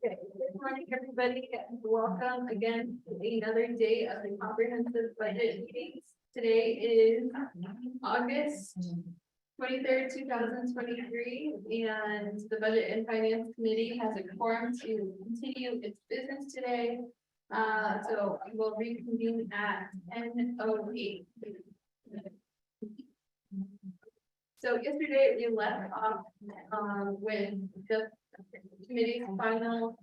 Okay, good morning, everybody, and welcome again to another day of the comprehensive budget meetings. Today is August 23rd, 2023, and the Budget and Finance Committee has a quorum to continue its business today. So we will reconvene at 10:08. So yesterday we left off with the committee's final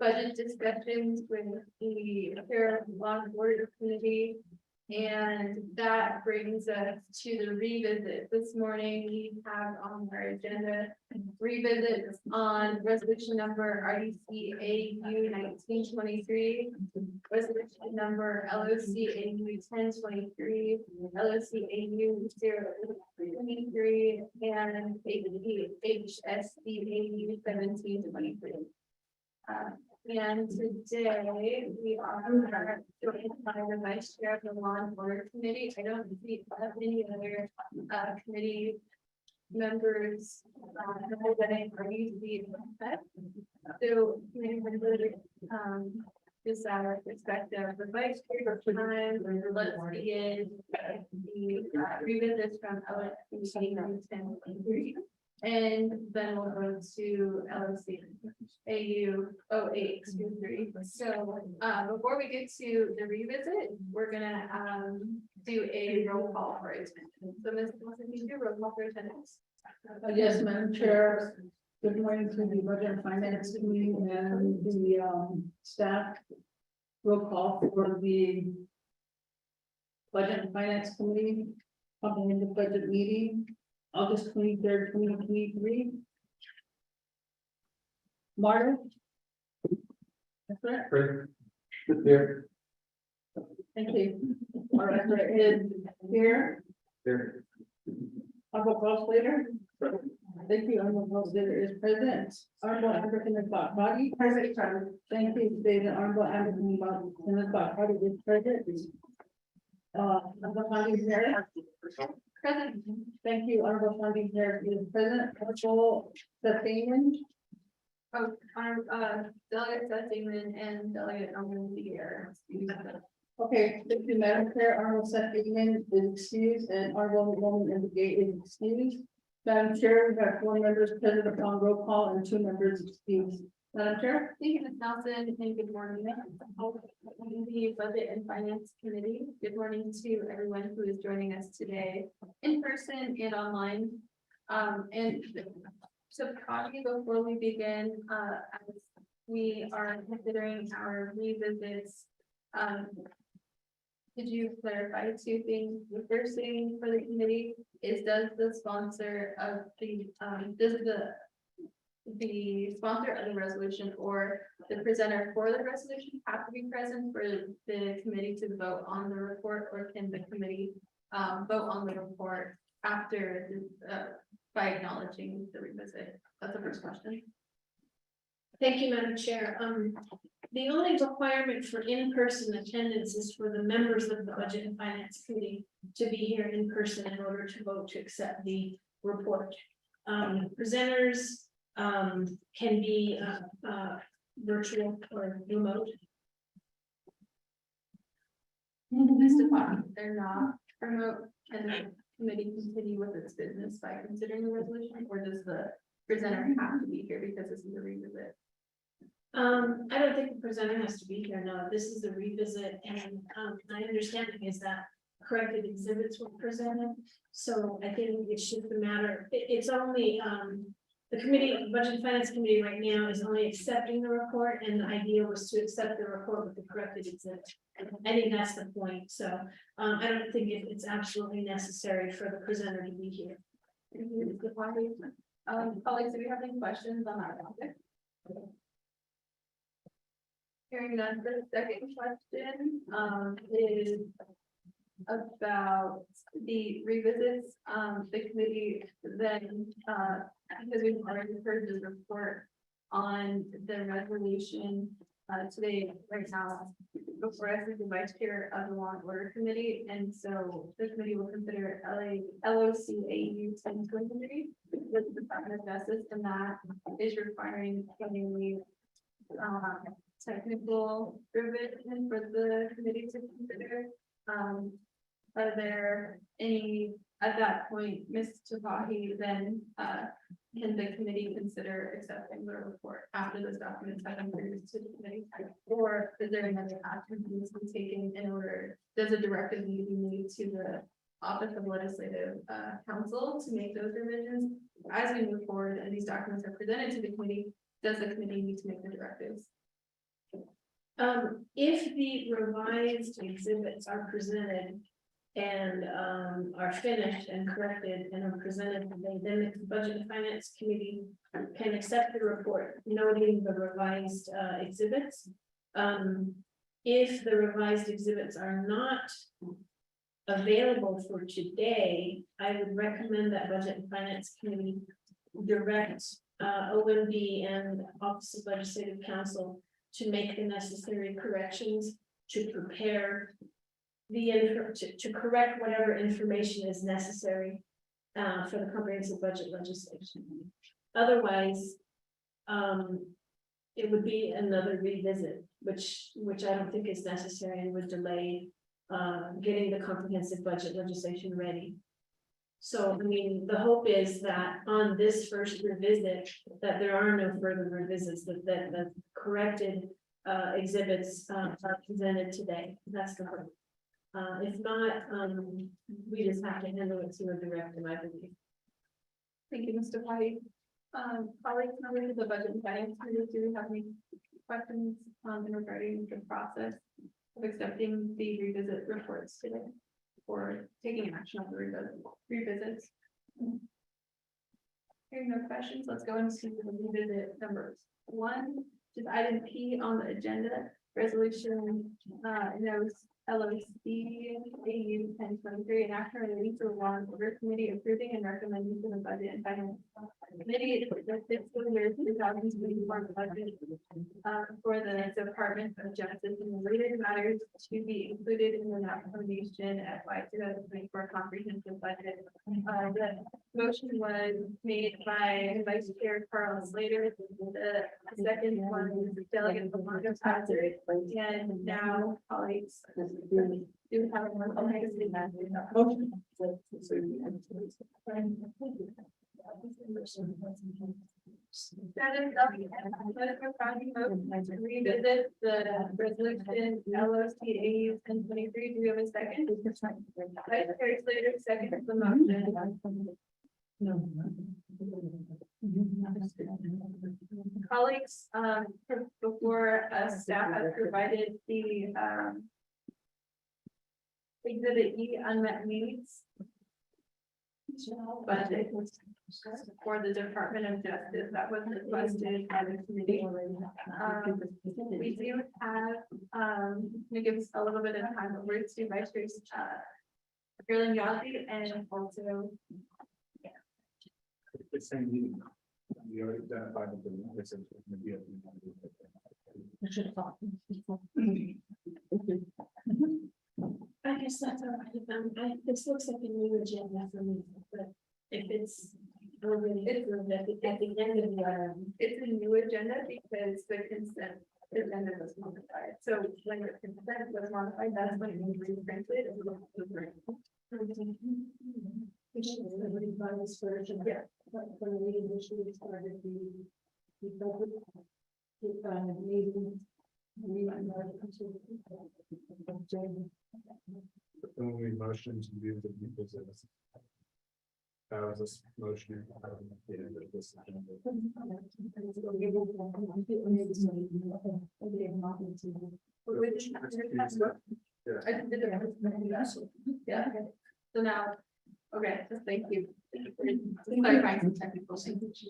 budget discussions with the Fair Law and Order Committee. And that brings us to the revisit. This morning, we have on our agenda revisits on resolution number RDCAU 1923, resolution number LOCAU 1023, LOCAU 023, and HSCAU 1723. And today we are joined by the Vice Chair of the Law and Order Committee. I don't see any other committee members representing or usually. So committee members, just our perspective, the Vice Chair of time, let's begin the revisits from LSC 1023. And then we'll go to LOC AU 0823. So before we get to the revisit, we're gonna do a roll call for attendance. So Ms. Wilson, can you do roll call for attendance? Yes, Madam Chair. Good morning to the Budget and Finance Committee and the staff. Roll call for the Budget and Finance Committee, following the budget meeting, August 23rd, 2023. Martin? That's right. Great. Here. Thank you. All right, is here. Here. Honorable Paul Slater. Thank you. Honorable Paul Slater is present. Honorable African Body. Present. Thank you. David. Honorable African Body is present. Honorable Funding Harris. Present. Thank you. Honorable Funding Harris is present. Honorable Seth. Oh, our delegate Seth Damon and delegate Norman here. Okay, thank you, Madam Chair. Honorable Seth is excused and Honorable Norman Gate is excused. Madam Chair, we have 4 members present upon roll call and 2 members excused. Madam Chair. Thank you, Ms. Nelson, and good morning. The Budget and Finance Committee. Good morning to everyone who is joining us today in person and online. And so probably before we begin, as we are considering our revisits, could you clarify 2 things? The first thing for the committee is, does the sponsor of the sponsor of the resolution or the presenter for the resolution have to be present for the committee to vote on the report, or can the committee vote on the report after by acknowledging the revisit? That's the first question. Thank you, Madam Chair. The only requirement for in-person attendance is for the members of the Budget and Finance Committee to be here in person in order to vote to accept the report. Presenters can be virtual or remote. Mr. Bobby, they're not remote, and the committee continue with its business by considering the resolution, or does the presenter have to be here because this is a revisit? I don't think the presenter has to be here. No, this is a revisit, and my understanding is that corrected exhibits were presented. So I think it's just a matter. It's only the committee, Budget and Finance Committee right now is only accepting the report, and the idea was to accept the report with the corrected exhibit. I think that's the point. So I don't think it's absolutely necessary for the presenter to be here. Colleagues, do we have any questions on our topic? Hearing none, the second question is about the revisits. The committee then, because we've already heard the report on the resolution today, right now, before us is the vice chair of the law and order committee, and so the committee will consider LOCAU 1023 with the Department of Justice, and that is requiring a technical revision for the committee to consider. Are there any, at that point, Ms. Tabahi, then can the committee consider accepting the report after those documents have been produced to the committee? Or is there another action that needs to be taken in order, does a directive need to be made to the Office of Legislative Counsel to make those revisions? As we move forward and these documents are presented to the committee, does the committee need to make the directives? If the revised exhibits are presented and are finished and corrected and are presented, then the Budget and Finance Committee can accept the report noting the revised exhibits. If the revised exhibits are not available for today, I would recommend that Budget and Finance Committee direct OMB and Office of Legislative Counsel to make the necessary corrections, to prepare the to correct whatever information is necessary for the comprehensive budget legislation. Otherwise, it would be another revisit, which I don't think is necessary and would delay getting the comprehensive budget legislation ready. So, I mean, the hope is that on this first revisit, that there are no further revisits, that the corrected exhibits are presented today. That's the hope. If not, we just have to handle it through a directive, I believe. Thank you, Mr. White. Colleagues, members of the Budget and Finance Committee, do we have any questions in regarding the process of accepting the revisit reports today? Or taking action on the revisits? Hearing no questions, let's go into the revisit numbers. 1, just item P on the agenda, resolution LOCAU 1023, an action relating to the Law and Order Committee approving and recommending to the Budget and Finance Committee the fiscal year 2024 budget for the Department of Justice and related matters to be included in the appropriation FY 2024 comprehensive budget. The motion was made by Vice Chair Carl Slater. The second one was Delegate Alonso Hazard, and now colleagues. Do we have one? Okay. That is to revisit the resolution LOCAU 1023. Do we have a second? Vice Chair Slater, second the motion. Colleagues, before staff has provided the exhibit E, unmet needs budget for the Department of Justice that was requested by the committee. We do have, we give us a little bit of time over to Vice Chair Gerlin Yazzie, and also The same meeting. We already identified the this is gonna be I guess that's all right. This looks like a new agenda for me, but if it's already approved at the end of the, it's a new agenda because the consent agenda was modified. So when the consent was modified, that's when it was reprinted. which is the revised version. Yeah. But when we initially started the budget, meeting. only motion to do the revisit. That was a motion. I just did it. Yeah, so now, okay, so thank you. Clarifying some technical things.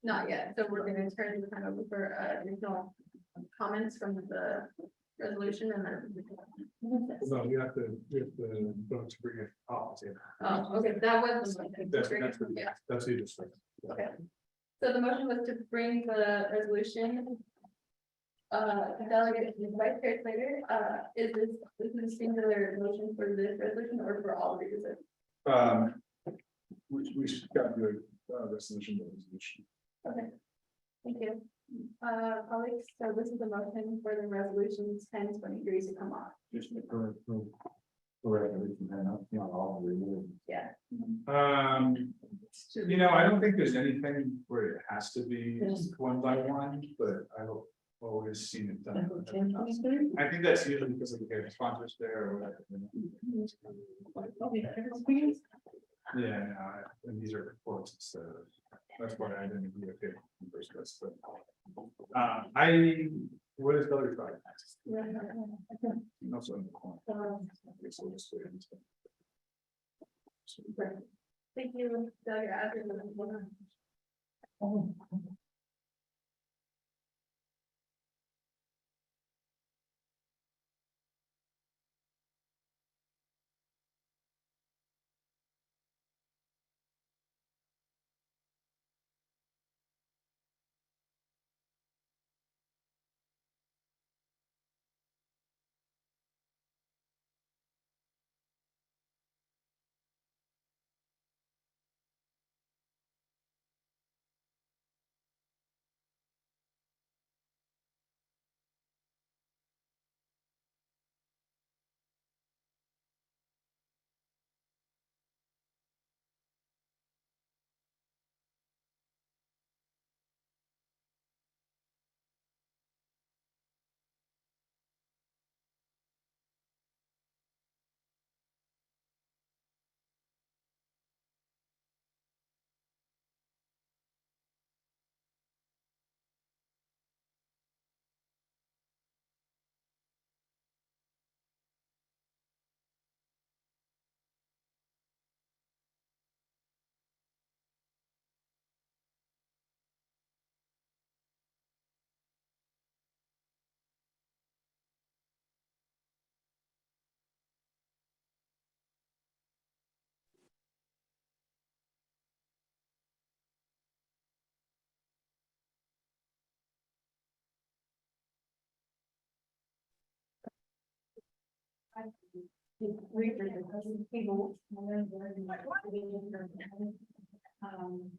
Not yet, so we're gonna turn the time over for additional comments from the resolution and then. No, you have to vote to bring it off. Oh, okay, that was. Yeah. That's you just. Okay. So the motion was to bring the resolution Delegate and Vice Chair Slater, is this a singular motion for this resolution or for all reasons? We should got to do a resolution. Okay, thank you. Colleagues, so this is a motion for the resolutions 1023 to come off. Just for resolution, not all of it. Yeah. You know, I don't think there's anything where it has to be one by one, but I've always seen it done. I think that's usually because of the sponsors there or whatever. You know. Yeah, no, and these are reports, so that's why I didn't agree with it in the first place, but. What is the other side? Also in the corner. Okay, so we'll just wait and see. Thank you, Delegate.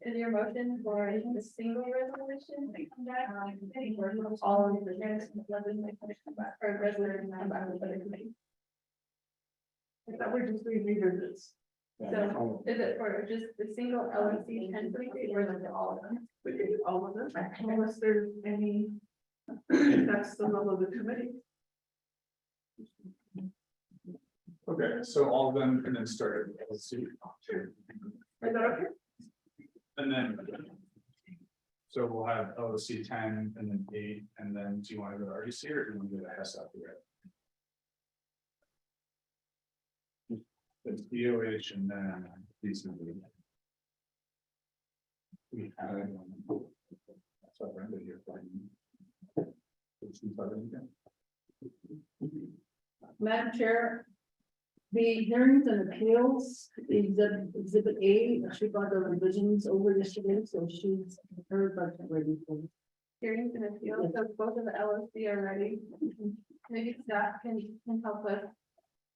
Is your motion for the single resolution? All of the or resolution come back with the committee? I thought we're just doing revisits. So is it for just the single LLC 1023 or for all of them? We can do all of them, unless there's any, that's the level of the committee. Okay, so all of them and then start it. Let's see. Is that okay? And then. So we'll have LOC 10 and then 8, and then do you want to go to RDC or do you want to do the S out there? It's DOH and then these. We have. That's what Brenda here. Madam Chair, the hearings and appeals, exhibit A, she brought the revisions over yesterday, so she's her budget ready for. Hearings and appeals, so both of the LLC are ready. Maybe staff can help us.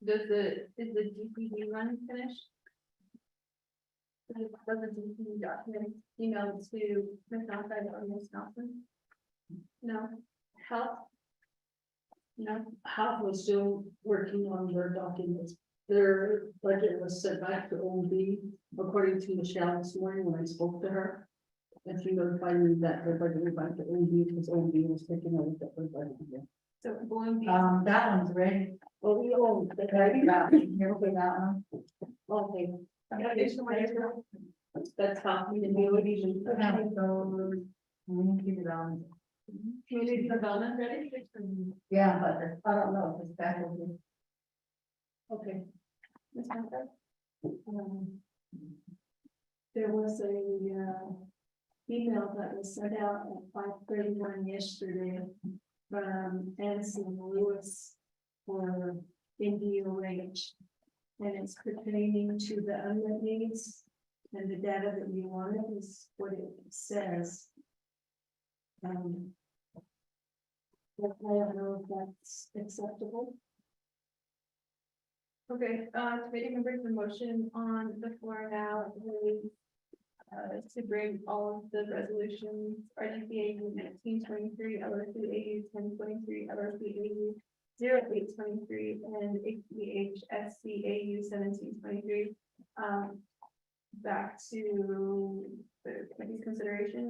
Is the GPD run finished? Does the GPD document emailed to Ms. Nelson or Ms. Nelson? No, health? No, Health was still working on their documents. Their budget was sent back to OMB, according to Michelle this morning when I spoke to her. And she notified me that their budget went back to OMB because OMB was taking over their budget again. so going be. That one's ready. Oh, we own the ready now. Here we that one. Okay. That's how we can do it even. Community development ready? Yeah, but I don't know if it's back over. Okay. Ms. Nelson? There was a email that was sent out at 5:31 yesterday from Anson Lewis for NDOH. And it's pertaining to the unmet needs and the data that you wanted is what it says. But I don't know if that's acceptable. Okay, committee members, the motion on the floor now is to bring all of the resolutions, RDPA 1923, LRCA 1023, LRCA 0823, and HBHSCAU 1723, back to the committee's consideration,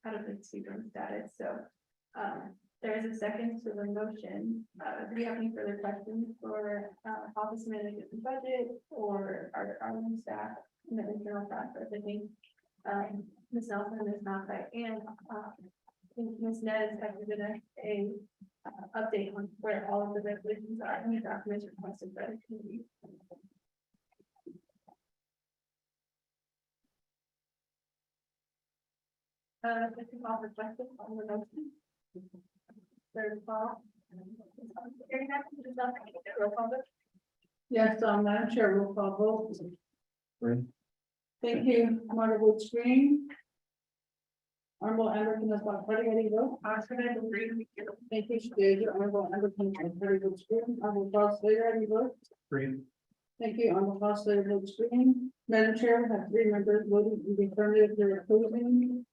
out of the speaker on status, so, there is a second to the motion. Do we have any further questions for, office management and budget or our own staff in the internal process? I think, Ms. Nelson, Ms. Malkai, and, I think Ms. Nez have given us a update on where all of the resolutions are and the documents requested by the committee. This is all the questions on the motion. Third call. Hearing that, Ms. Nelson, roll call vote. Yes, Madam Chair, roll call vote. Green. Thank you, Honorable Green. Honorable Anderson, as well, how do you vote? Thank you, Stage, Honorable Anderson, very good screen. Honorable Boss Slater, how do you vote? Green. Thank you, Honorable Boss Slater, votes green. Madam Chair, we have 3 members voting in the affirmative, they're opposing.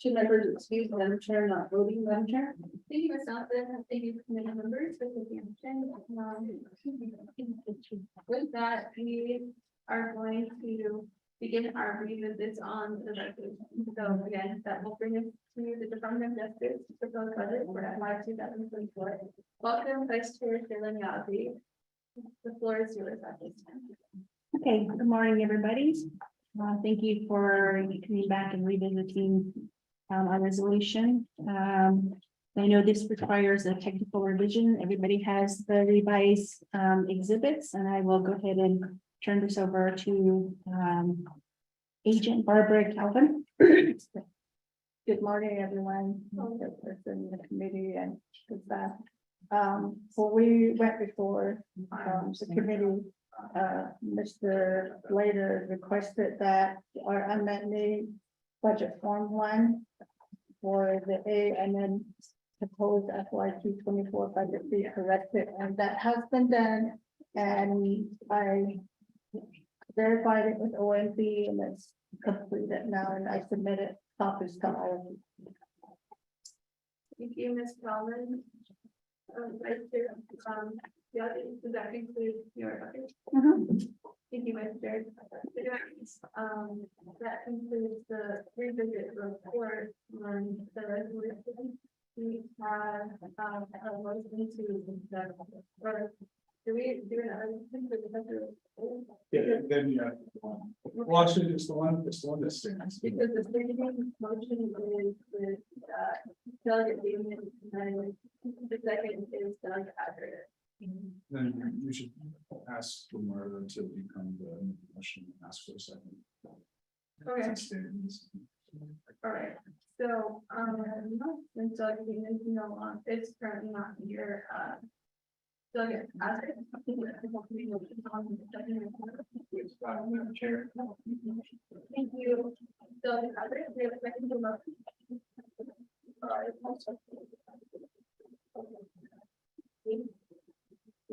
2 members excused, Madam Chair, not voting, Madam Chair. Thank you, Ms. Nelson. Thank you, committee members, for the action. With that, we are going to begin our revisits on the resolution. So again, that will bring us to the Department of Justice proposed budget for FY 2024. Welcome, Vice Chair Shailen Yasi. The floor is yours at this time. Okay, good morning, everybody. Thank you for coming back and revisiting our resolution. I know this requires a technical revision. Everybody has the revised exhibits, and I will go ahead and turn this over to Agent Barbara Calvin. Good morning, everyone, the person in the committee and the staff. When we went before the committee, Mr. Slater requested that our unmet need budget form 1 for the A and then proposed FY 2024 budget be corrected, and that has been done. And I verified it with OMB and it's completed now, and I submitted copies to all of you. Thank you, Ms. Collins. Vice Chair, yeah, does that conclude your update? Thank you, Vice Chair. That concludes the revisit report on the resolution. We have a motion to, or do we do another? Yeah, then you have. Well, actually, it's the one that's. Because the second motion is with delegate Damon, and the second is delegate Adler. Then you should ask for more to become the motion and ask for a second. Okay. All right, so, since delegate Damon is no longer, it's currently not here, delegate Adler. Chair. Thank you. Delegate Adler, we have a second to motion.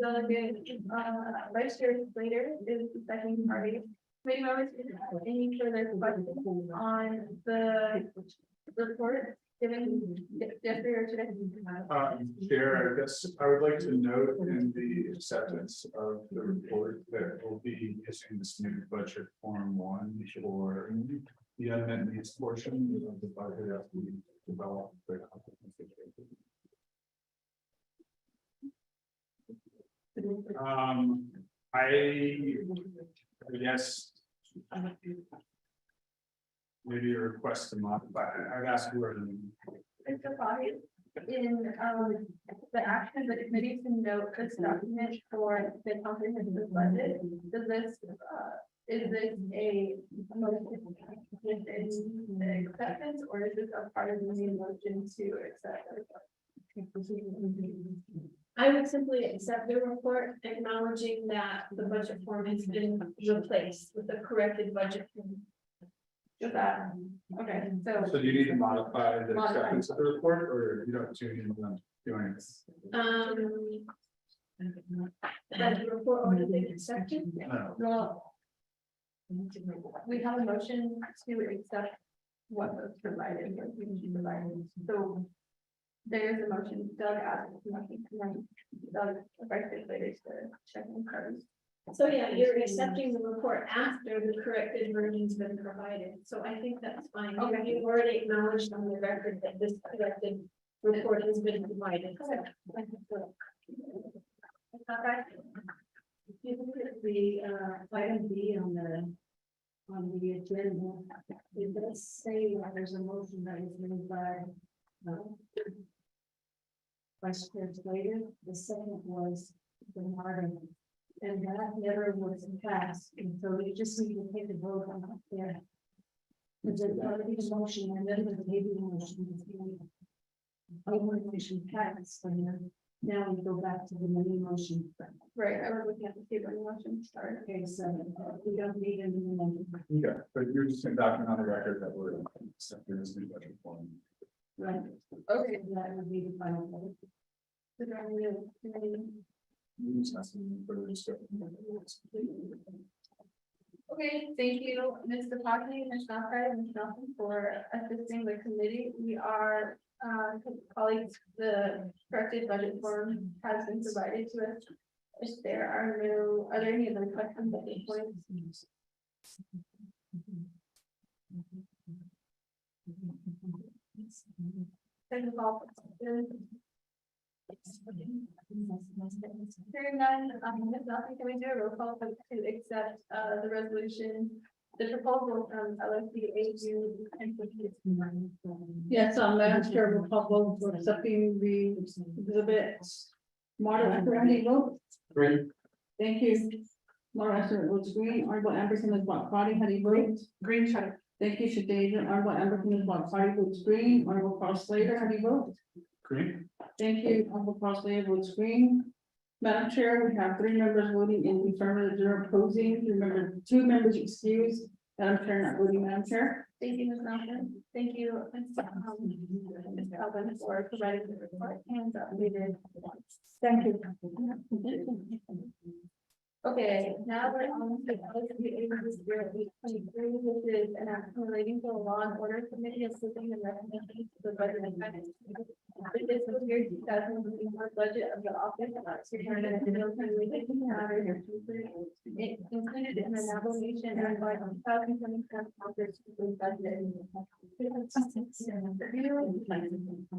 Delegate, Vice Chair Slater is the second party. Committee members, do you have any further questions on the report given yesterday or today? Chair, I guess I would like to note in the acceptance of the report that we'll be issuing this new budget form 1 for the unmet needs portion of the budget that we developed. I guess maybe a request to modify. I'd ask where. It's a body in, the action that the committee can note this document for the comprehensive budget. Does this, is this a motion within the acceptance, or is this a part of the main motion to accept? I would simply accept the report, acknowledging that the budget form has been replaced with the corrected budget form. Is that, okay, so. So do you need to modify the acceptance of the report, or you don't do anything? Doing That report order they accepted. no, Well, we have a motion to accept what was provided, what we provided, so. There's a motion, Doug asked, nothing, Doug, vice later to check in cards. So yeah, you're accepting the report after the corrected version's been provided, so I think that's fine. Okay. You've already acknowledged on the record that this corrected report has been provided. The item B on the agenda, it does say that there's a motion that was made by Vice Chair Slater. The second was the Martin, and that never was passed, and so you just need to take a vote on that there. There's already a motion, and then the maybe motion. Motion passed, and now we go back to the main motion. Right, I was looking at the table motion, sorry. Okay, so we don't need any motion. yeah, but you're just gonna document on the record that we're accepting this new budget form. Right. Okay. That would be the final vote. So do I need to- You just have some further discussion. Okay, thank you, Mr. Pockney, Ms. Knopfler, and Ms. Nelson for assisting the committee. We are, colleagues, the corrected budget form has been provided to us. If there are there any other questions at this point? Second call. Hearing none, Ms. Nelson, can we do a roll call vote to accept, the resolution, the proposal from LSD AU and. Yes, Madam Chair, we'll call vote for accepting the exhibits. Marta, how do you vote? Great. Thank you. Laura Esser votes green. Honorable Amberson is what party? How do you vote? Green. Thank you, Shadeja. Honorable Amberson is what party votes green. Honorable Carl Slater, how do you vote? Green. Thank you. Honorable Carl Slater votes green. Madam Chair, we have 3 members voting in the affirmative, 0 opposing. Remember, 2 members excused. Madam Chair, not voting, Madam Chair. Thank you, Ms. Nelson. Thank you, Ms. Calvin, for providing the report and updated. Thank you. Okay, now we're on to LSD which is an action relating to the Law and Order Committee assisting and recommending to the budget amendment. The fiscal year 2024 budget of the office of Superintendent of Military Relations matters included in the application and by 2024 Congress budget.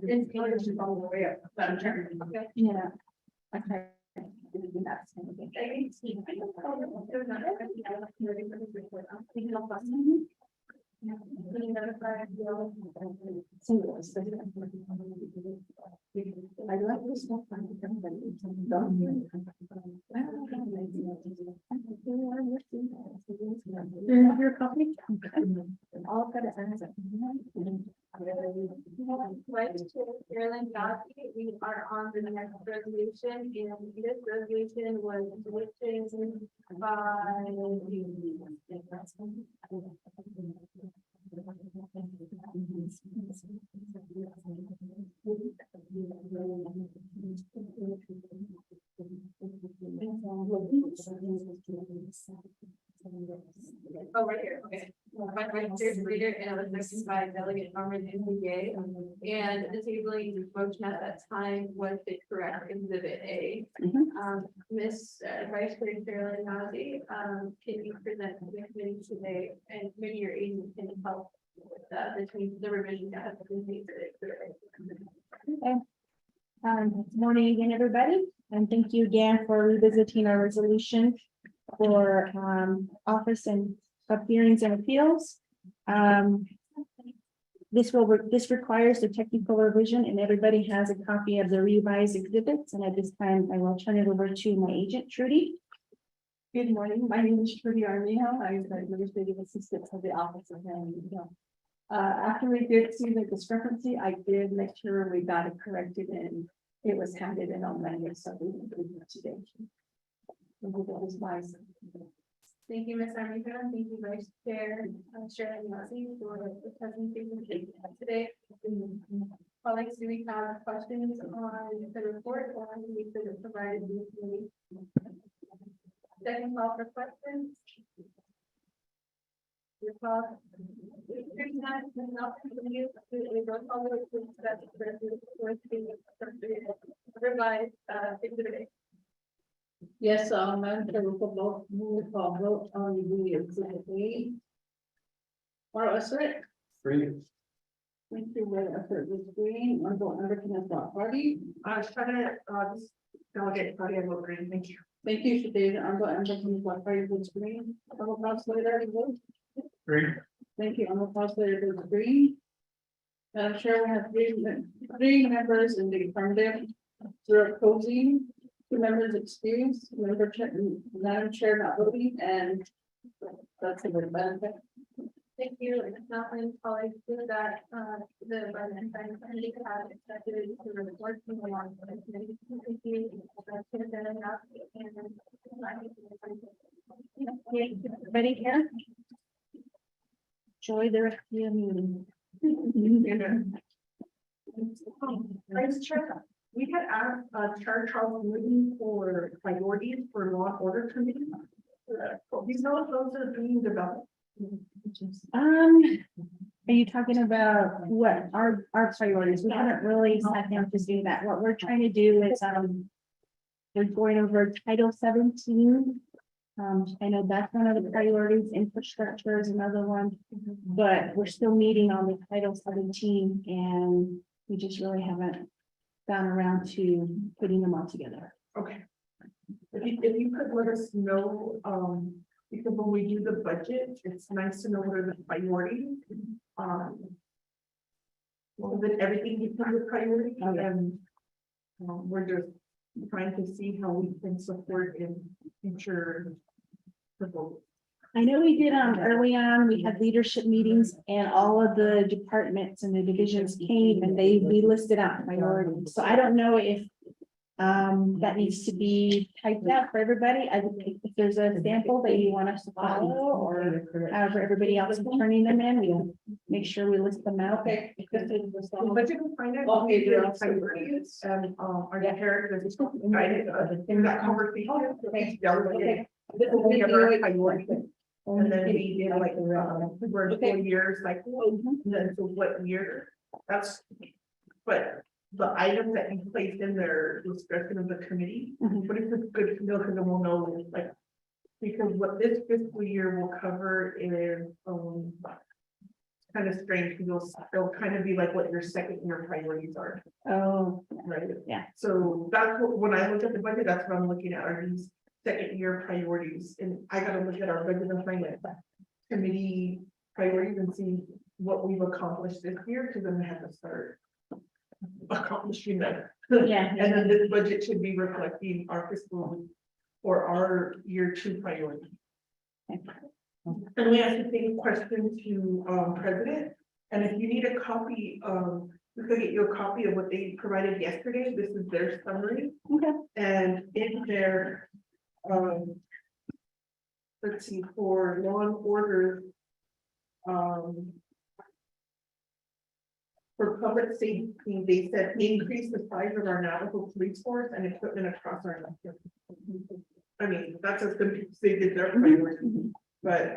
In English all the way up. Okay. Yeah. Okay. I like this one. Do you have your copy? I'll put it in. Right, Carolyn Gossie, we are on the next resolution, and this resolution was switching by. Oh, right here, okay. By Chair Reader, and it was seconded by Delegate Norman Gay. And the tabling motion at that time was the correct exhibit A. Miss Vice Chair Carolyn Gossie, can you present to the committee today, and maybe your agent can help with between the revision that has been made for the exhibit A. Morning again, everybody, and thank you again for revisiting our resolution for office and of hearings and appeals. This requires the technical revision, and everybody has a copy of the revised exhibits. And at this time, I will turn it over to my agent, Trudy. Good morning, my name is Trudy Armijo. I'm the administrative assistant of the Office of Land. After we did see the discrepancy, I did make sure we got it corrected and it was handed in on Monday, so we will do it today. Thank you, Ms. Armijo, and thank you, Vice Chair Sharon Gossie, for the presentation today. colleagues, do we have questions on the report or we could have provided the committee? Second call for questions. Your call. Hearing none, then I'll continue to a roll call vote to discuss the revised exhibit A. Yes, Madam Chair, we'll call vote on the exhibit A. Maura Essert, Free. thank you, Maura Essert was green, Honorable Member Kenneth Party. This delegate, Claudia vote green, thank you. Thank you, David, Honorable Member Kenneth Party was green, Honorable Councilor vote. Free. Thank you, Honorable Councilor was green. Madam Chair, we have three members in the affirmative, 0 opposing, 2 members excused, Madam Chair not voting, and that's a good benefit. Thank you, and not in colleagues, do that, the Budget and Finance Committee has accepted to report from the law enforcement committee. Thank you. That's been enough, Everybody here? Enjoy the rest of your meeting. Vice Chair, we had asked Chair Charles Wooden for priorities for law and order committee. These know those are being developed. Are you talking about what our priorities? We haven't really sat down to do that. What we're trying to do is, we're going over Title 17. I know that's one of the priorities, infrastructure is another one, but we're still meeting on the Title 17 and we just really haven't gone around to putting them all together. Okay. If you could let us know, because when we do the budget, it's nice to know what are the priorities. Well, then everything becomes a priority and we're just trying to see how we can support in future proposals. I know we did, early on, we had leadership meetings and all of the departments and the divisions came and we listed out priorities. So I don't know if that needs to be typed out for everybody. I would think if there's a sample that you want us to follow or however everybody else is turning them in, we'll make sure we list them out. Okay. Budget and finance. Okay, we you're did also- priorities and our directors guided in that conversation. Each delegate, this will be our priority. And then we did like, we're 4 years, like, and then so what year? That's, but the items that you placed in there, discretion of the committee, Mhm. but it's good to know, because then we'll know, like, because what this fiscal year will cover is, kind of strange, because it'll kind of be like what your second year priorities are, Oh, right? Yeah. So that's what, when I look at the budget, that's what I'm looking at, are these second year priorities, and I gotta look at our budget and finance committee priorities and see what we've accomplished this year, because then we have to start accomplishing that. yeah. And then this budget should be reflecting our fiscal or our year 2 priority. And we asked the same question to president, and if you need a copy of, we could get you a copy of what they provided yesterday. This is their summary. Okay. And in their, let's see, for law and order, for public safety, they said increase the size of our Navajo police force and equipment across our. I mean, that's as good as they did their priority, but,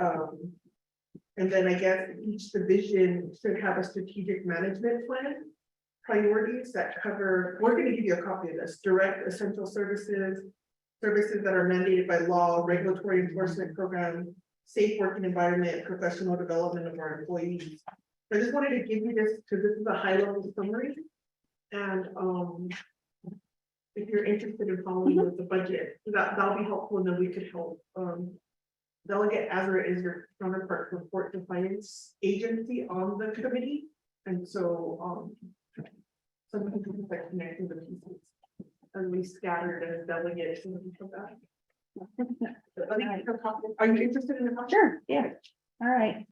and then I guess each division should have a strategic management plan. Priorities that cover, we're gonna give you a copy of this, direct essential services. Services that are mandated by law, regulatory enforcement program, safe working environment, professional development of our employees. I just wanted to give you this, because this is a high level summary. And, if you're interested in following with the budget, that'll be helpful, and then we could help, Delegate Azra is your counterpart for Port Defiance Agency on the committee, and so, some people like connecting the pieces. And we scattered as delegates and stuff like that. Are you interested in the? Sure, yeah. All right.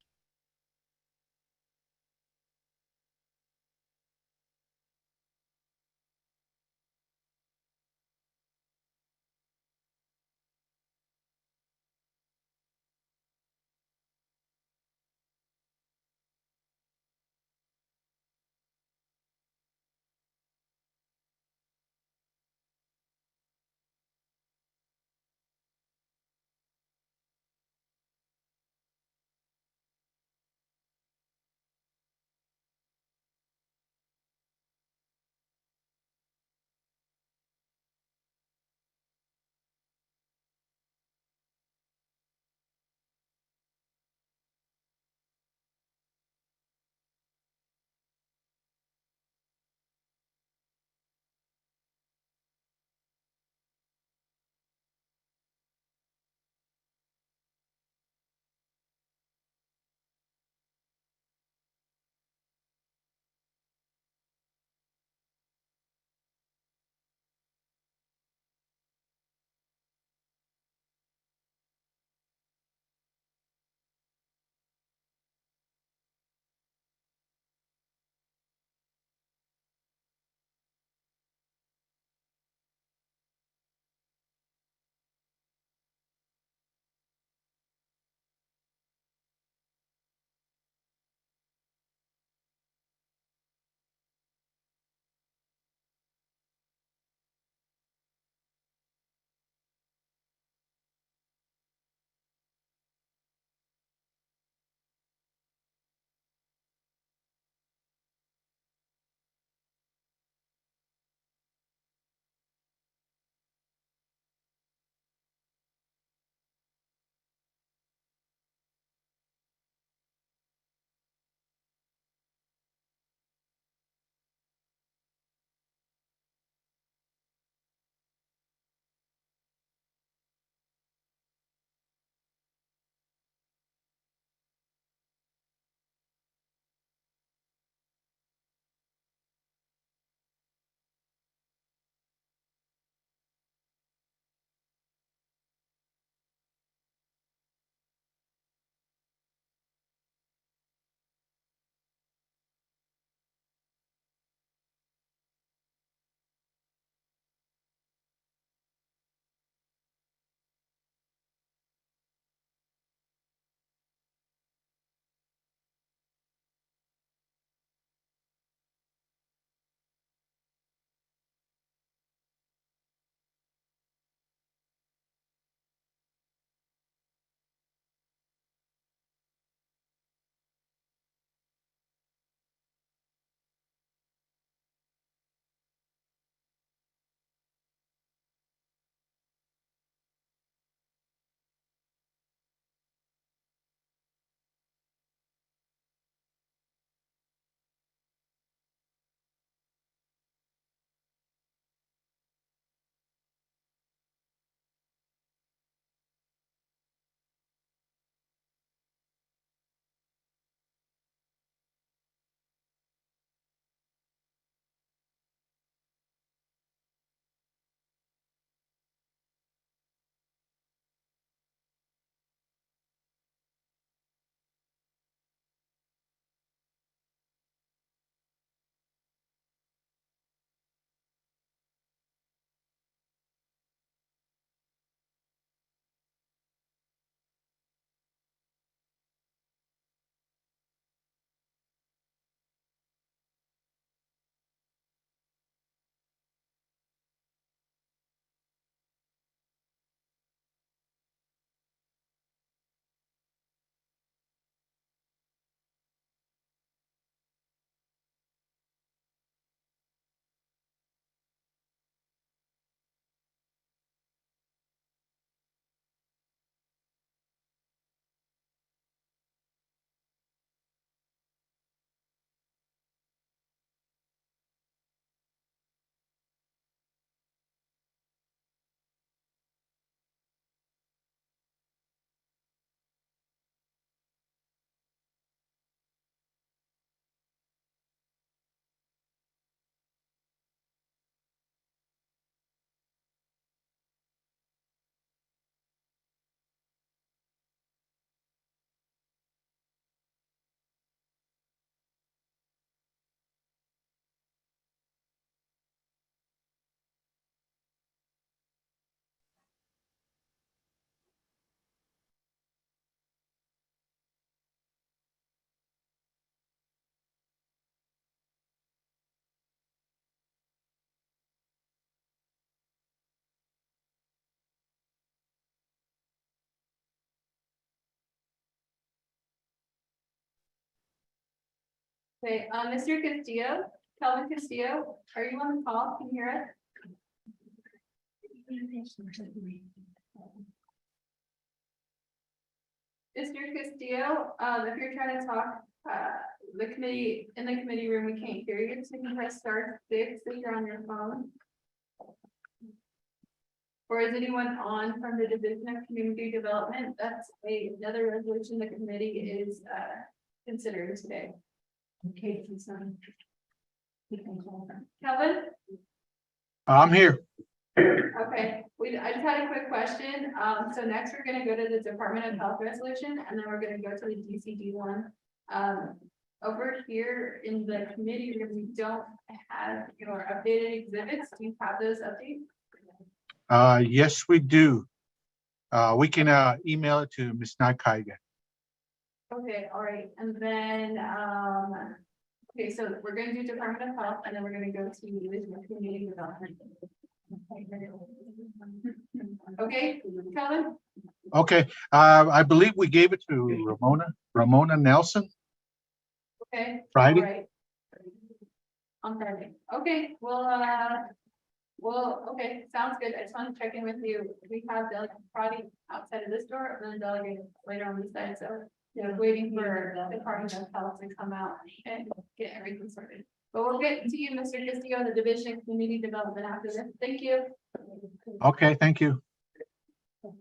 Okay, Mr. Castillo, Calvin Castillo, are you on the call? Can you hear us? Mr. Castillo, if you're trying to talk, the committee, in the committee room, we can't hear you, so you can press star six if you're on your phone. Or is anyone on from the Division of Community Development? That's another resolution the committee is, considering today. Okay, it's on. You can call her. Kelvin? I'm here. Okay, I just had a quick question. So next we're gonna go to the Department of Health resolution, and then we're gonna go to the DCD one. Over here in the committee room, we don't have your updated exhibits. Do you have those updates? Yes, we do. We can email it to Ms. Nakaiga. Okay, all right, and then, okay, so we're gonna do Department of Health, and then we're gonna go to Division of Community Development. Okay, Kelvin? Okay, I believe we gave it to Ramona Nelson. Okay. Friday? all right. On Friday, okay, well, okay, sounds good, I just want to check in with you, we have delegate Friday outside of this door, and then delegate later on this side, so. Waiting for the Department of Health to come out and get everything sorted. But we'll get to you, Mr. Castillo, the Division of Community Development after this, thank you. Okay, thank you. That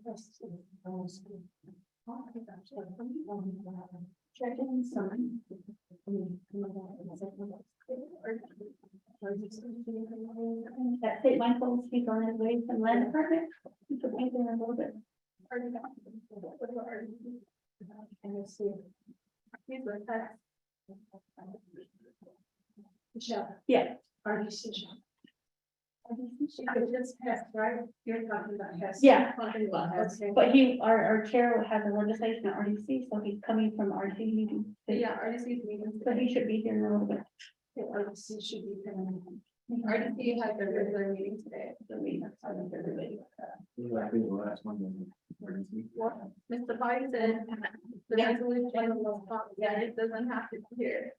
St. Michael's, he's on his way from land department. He put me there a little bit. Please look at. Michelle, Yeah. RDC. Just Hess, right? You're talking about Hess. Yeah. Talking about Hess. But our chair has a legislation at RDC, so he's coming from RDC meeting. Yeah, RDC meetings, So he should be here in a little bit. RDC should be coming. RDC had their regular meeting today. So we have time for everybody. Mr. Biden said the resolution will stop, yeah, it doesn't have to be here.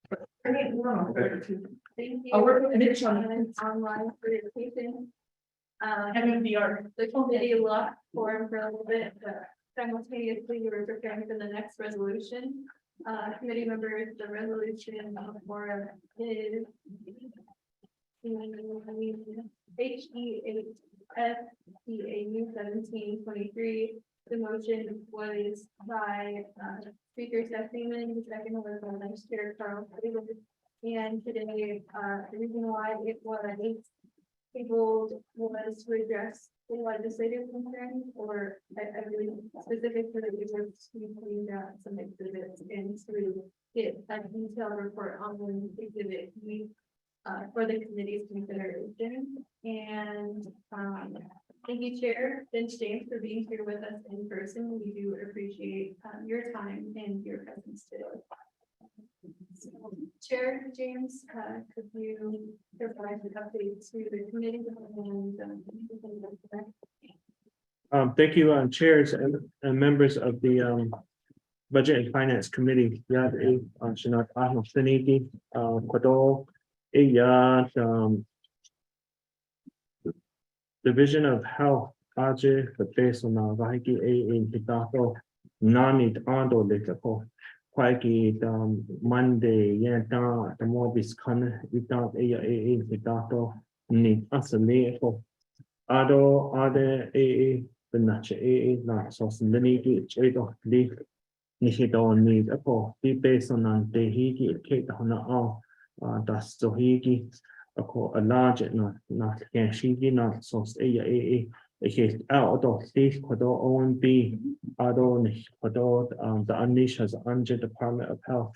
Thank I'll you. work on it, Sean. Online for your patience. MMDR. The committee locked form for a little bit, but simultaneously we were preparing for the next resolution. Committee members, the resolution for is HE8SDAU 1723. The motion was by Speaker Seth Freeman, the second was by Vice Chair Carl Taylor. And today, the reason why it was tabled was to address the legislative concerns, or I believe specific to the reasons we got some exhibits and to get a detailed report on the exhibit we for the committee's consideration. And thank you, Chair Bench James, for being here with us in person. We do appreciate your time and your presence today. So, Chair James, could you provide an update to the committee and Thank you, chairs and members of the Budget and Finance Committee. Yeah, Shanat Ahmed Saniki, Quadol, Division of Health, Ajay, the base on Vahiki in Hitato, Nani Ando Likapo, Quaki, Monday, Yanta, the Mobis Kan, without in Hitato, Ni Asaleko, Ado, Ade, the Nacha, not so Siniki, Chedo, Leaf, Nishito, need a po, be based on Dehiki, Kate Hana, that's Sohiki. A large not shigi not so a case out of state quado own B adon quado the unleash has under Department of Health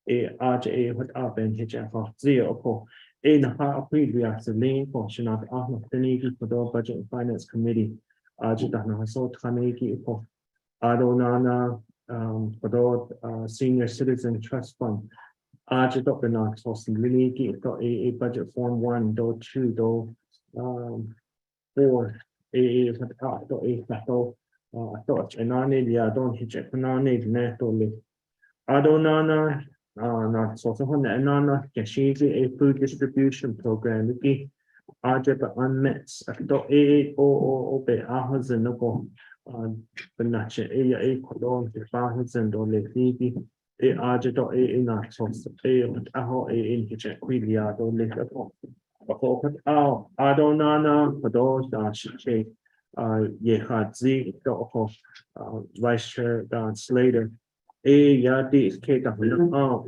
a RJA what up and HF 0 in half previous link for Shanat Ahmed Taniki quado Budget and Finance Committee Ajitana so Taniki for Adonana quado Senior Citizen Trust Fund. Ajit Bernard was really got a budget form 1 do 2 do 4 a battle thought and I need ya don't hit it and need naturally Adonana not so and Nana Kashigi a food distribution program wiki Ajit unmet a obey ahas and no Benache a codon the bahas and or lady a agito a not so a in kitchen quilia don't lick at all. Adonana for those that should take ye had z vice chair Slater a yadi is kate of a not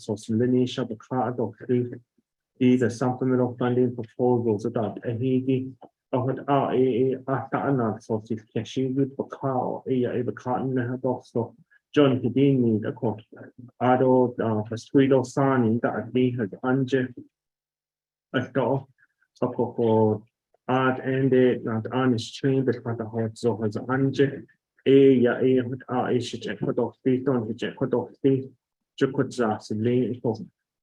so lineage of the card of these are supplemental funding proposals about a higi of what are a not so cashi with the cow a cotton also. John Houdini, the court, Ado, Pasquito Sani, that he has anje a dog, for art and not honest train, but the heart so has anje a shit put off feet on the jet put off feet, Jukutza, Lane for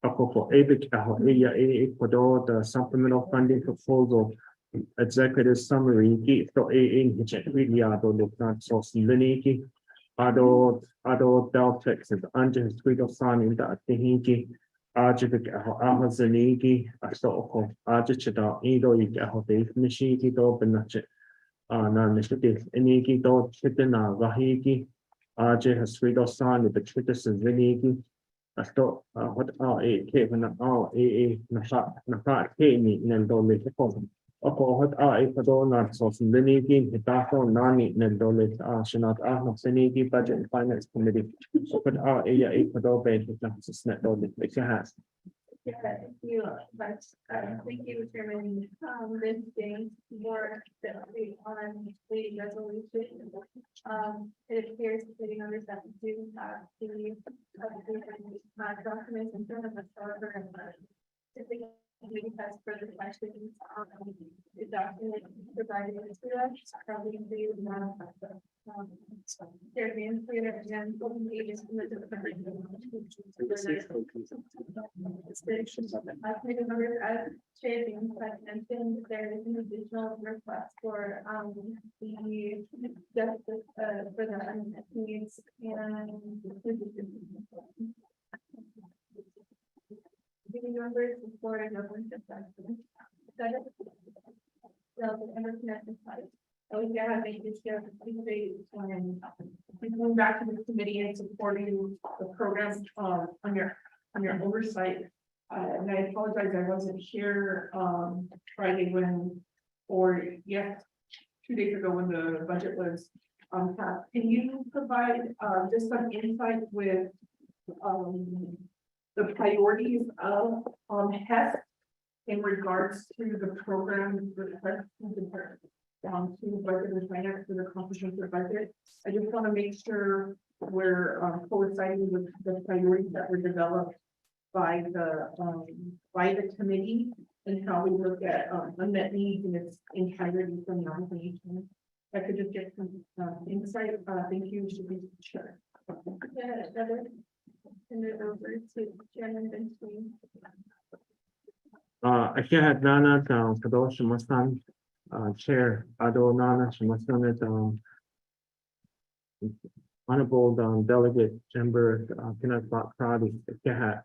Abic, Ecuador, the supplemental funding proposal. Executive summary, give to a in his Ado, look not so Liniki. Ado Deltex is under his tweet of sign in the Tehiki, Ajivik Amazoniki, Astoko, Ajichita, Edo, Yaho, Nishiki, do Benache, non-initiative, Eniki, do Chitana, Vahiki, Aj has tweet of sign with the Tritus and Viniki, Asto, what are a cave and a Nafat, Kami, Nendo, Little. What are a Padona, so Liniki, Hitato, Nani, Nendolit, Shanat Ahmed Seniki, Budget and Finance Committee. So put our a Pado bed with the net dolit, make your hands. yeah, thank you, but thank you, Chairman. This James more specifically on the resolution. It appears the committee members that do have the documents in front of us, however, if they has further questions on the document provided to us, probably they would not their hands clear and open pages in the committee members as Chair James has mentioned, there is an additional request for the justice for the unmet needs and members before I know when to start. So, ever connected site. Oh, yeah, I think it's good. Going back to the committee and supporting the program, on your oversight. And I apologize, I wasn't here, Friday yes, 2 days ago when the budget was, passed. Can you provide, just some insight with, the priorities of, HES in regards to the program request to budget and finance for the comprehensive budget? I just want to make sure we're, coinciding with the priorities that were developed by the committee and how we look at, unmet needs and its entirety from non-financial. I could just get some, insight, thank you, should be sure. Yeah, Heather. Send it over to Chairman Benson. Here Nana Kadosh Masan, Chair Ado Nana Shemasan, Honorable Delegate Chamber Pinat Pradi, Kehat,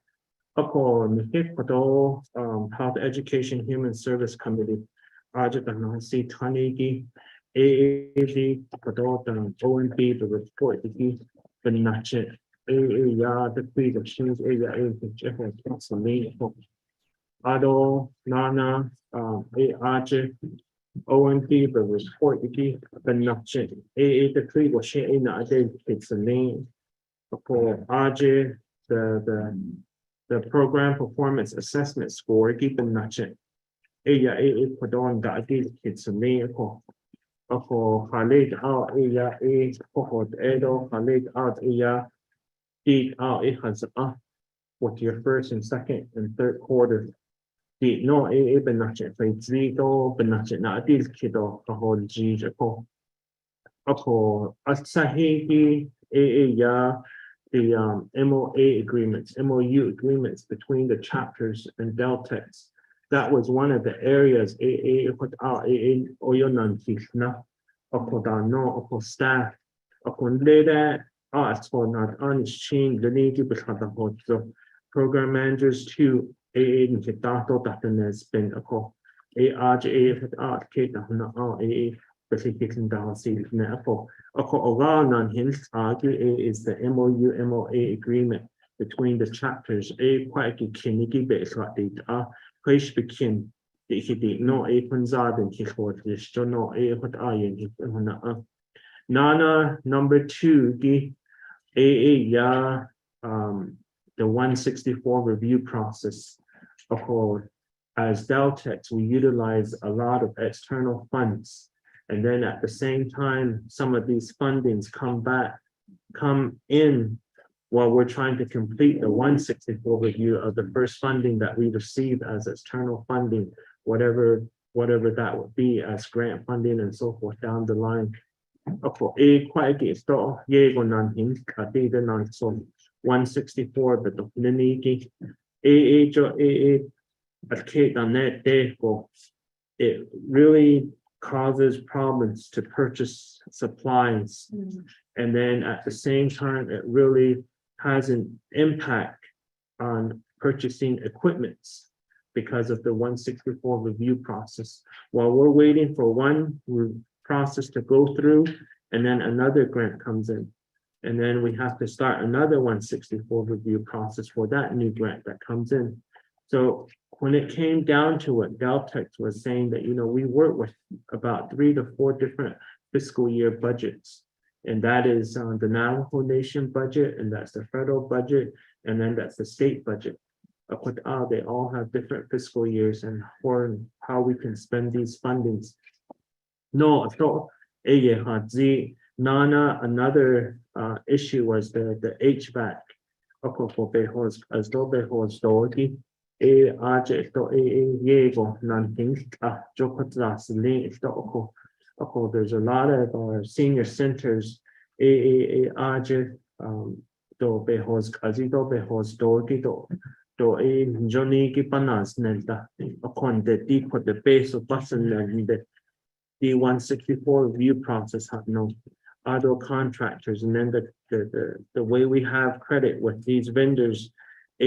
Ako Mikik Pado, Health Education Human Service Committee, Ajit Anasi Tanigi, AAG Pado, OMP, the report, the Benachet, Ya, the Creed of Shoes, Aya, the Ado, Nana, AAG, OMP, the report, the Benachet, AA, the Creed of Shea, it's the name. For AJ, the program performance assessment score, keep them notching. Aya, put on that, it's a name. For Khalid out, Aya, for Edo, Khalid out, Aya, out, it has with your first and second and third quarter. The no, been notching, play zero, been notching, not these kiddo, the whole G, Asahi, Aya, the MOA agreements, MOU agreements between the chapters and Deltex. That was one of the areas staff for not unchained the native so program managers to has been a call is the MOU agreement between the chapters. Quite a kinnicky base like the Krish begin the no a punzad and keyboard this no a Nana number 2 the the 164 review process as Deltex we utilize a lot of external funds. And then at the same time, some of these fundings come in while we're trying to complete the 164 review of the first funding that we received as external funding, whatever that would be as grant funding and so forth down the line. Quite a store, yeah, I think the non so 164, but the Niki, it really causes problems to purchase supplies. And then at the same time, it really has an impact on purchasing equipments because of the 164 review process. While we're waiting for one process to go through, and then another grant comes in. And then we have to start another 164 review process for that new grant that comes in. So when it came down to it, Deltex was saying that, we work with about 3 to 4 different fiscal year budgets. And that is the Navajo Nation budget, and that's the federal budget, and then that's the state budget. They all have different fiscal years and for how we can spend these fundings. No, so Nana, another issue was the HVAC. There's a lot of our senior centers, the 164 review process have no other contractors, and then the way we have credit with these vendors So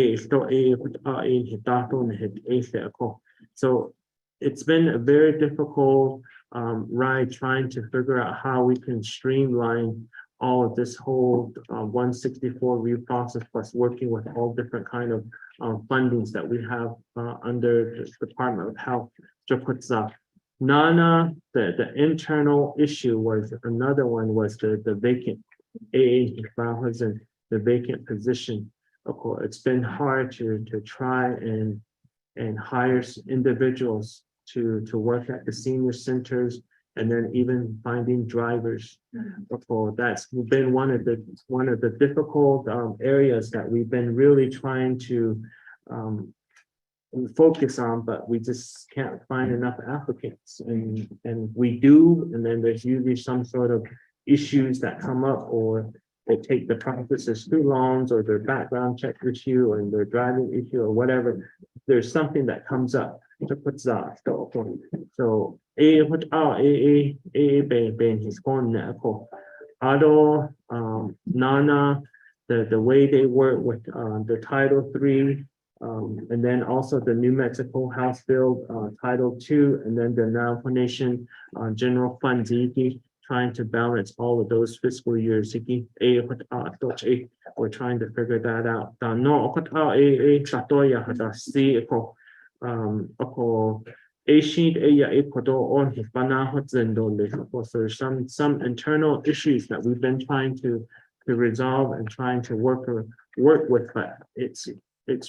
it's been a very difficult ride trying to figure out how we can streamline all of this whole 164 review process, plus working with all different kind of fundings that we have under the Department of Health. Nana, the internal issue was another one, was the vacant and the vacant position. Of course, it's been hard to try and hire individuals to work at the senior centers, and then even finding drivers. So that's been one of the difficult areas that we've been really trying to focus on, but we just can't find enough applicants, and we do, and then there's usually some sort of issues that come up, or they take the processes too long, or their background check issue, or their driving issue, or whatever. There's something that comes up to put that. So Ben his phone Nana, the way they work with the Title III, and then also the New Mexico House Bill Title II, and then the Navajo Nation General Fund ZT, trying to balance all of those fiscal years. We're trying to figure that out. So there's some internal issues that we've been trying to resolve and trying to work with, but it's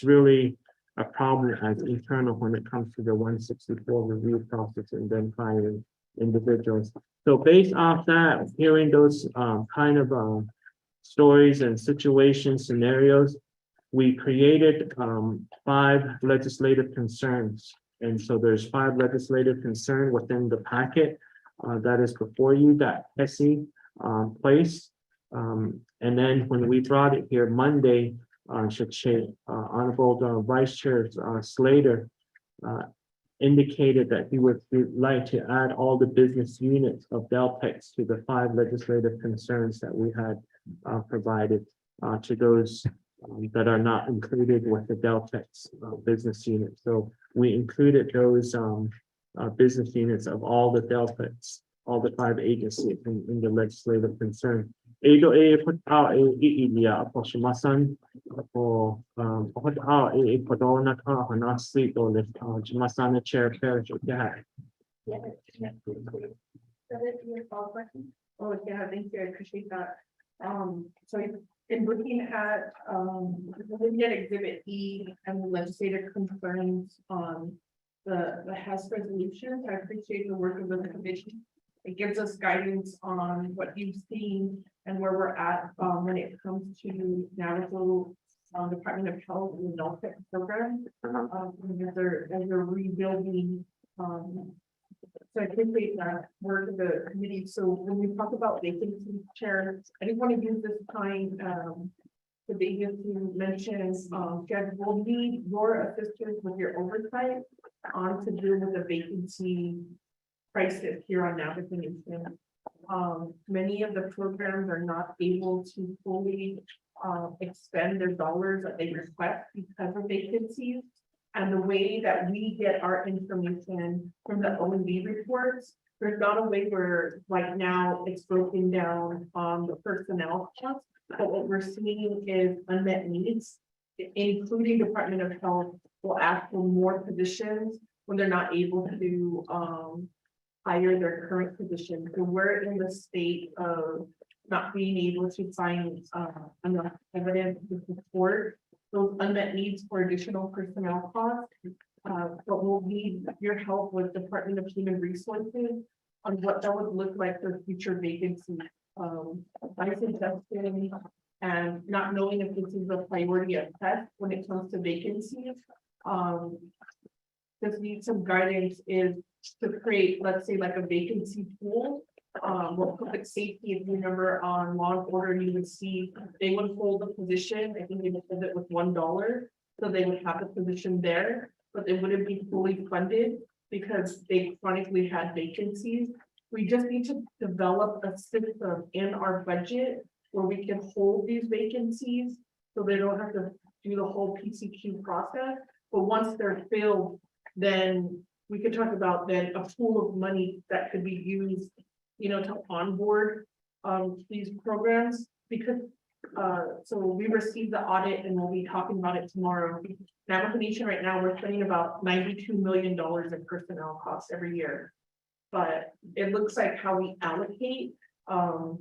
really a problem as internal when it comes to the 164 review process and then hiring individuals. So based off that, hearing those kind of stories and situation scenarios, we created 5 legislative concerns. And so there's 5 legislative concerns within the packet that is before you that Essie placed. And then when we brought it here Monday, Honorable Vice Chair Slater indicated that he would like to add all the business units of Delpex to the 5 legislative concerns that we had provided to those that are not included with the Delpex business unit. So we included those business units of all the Delpex, all the 5 agencies in the legislative concern. Oh, yeah, thank you, I appreciate that. So in looking at Exhibit E and the legislative concerns on the House resolutions, I appreciate the work of the commission. It gives us guidance on what you've seen and where we're at when it comes to Navajo Department of Health and the Delpex program. As they're rebuilding. So I appreciate that work of the committee. So when we talk about vacancy, Chair, I just want to use this time to be able to mention, Judge, we'll need your assistance with your oversight on to deal with the vacancy crisis here on Navajo Nation. Many of the programs are not able to fully expend their dollars that they request because of vacancies. And the way that we get our information from the O&B reports, there's not a way where right now it's broken down on the personnel costs, but what we're seeing is unmet needs, including Department of Health will ask for more positions when they're not able to hire their current position. So we're in the state of not being able to find enough evidence to support those unmet needs for additional personnel costs. But we'll need your help with Department of Human Resources on what that would look like for future vacancies. I suggested, and not knowing if this is a priority at PET when it comes to vacancies, just need some guidance is to create, let's say, like a vacancy pool. What public safety, if you remember on Law and Order, you would see they would hold the position. I think they would hold it with $1, so they would have the position there, but they wouldn't be fully funded because they chronically had vacancies. We just need to develop a system in our budget where we can hold these vacancies, so they don't have to do the whole PCQ process. But once they're filled, then we could talk about then a pool of money that could be used, to onboard these programs, because so we received the audit and we'll be talking about it tomorrow. Navajo Nation right now, we're spending about $92 million in personnel costs every year. But it looks like how we allocate, because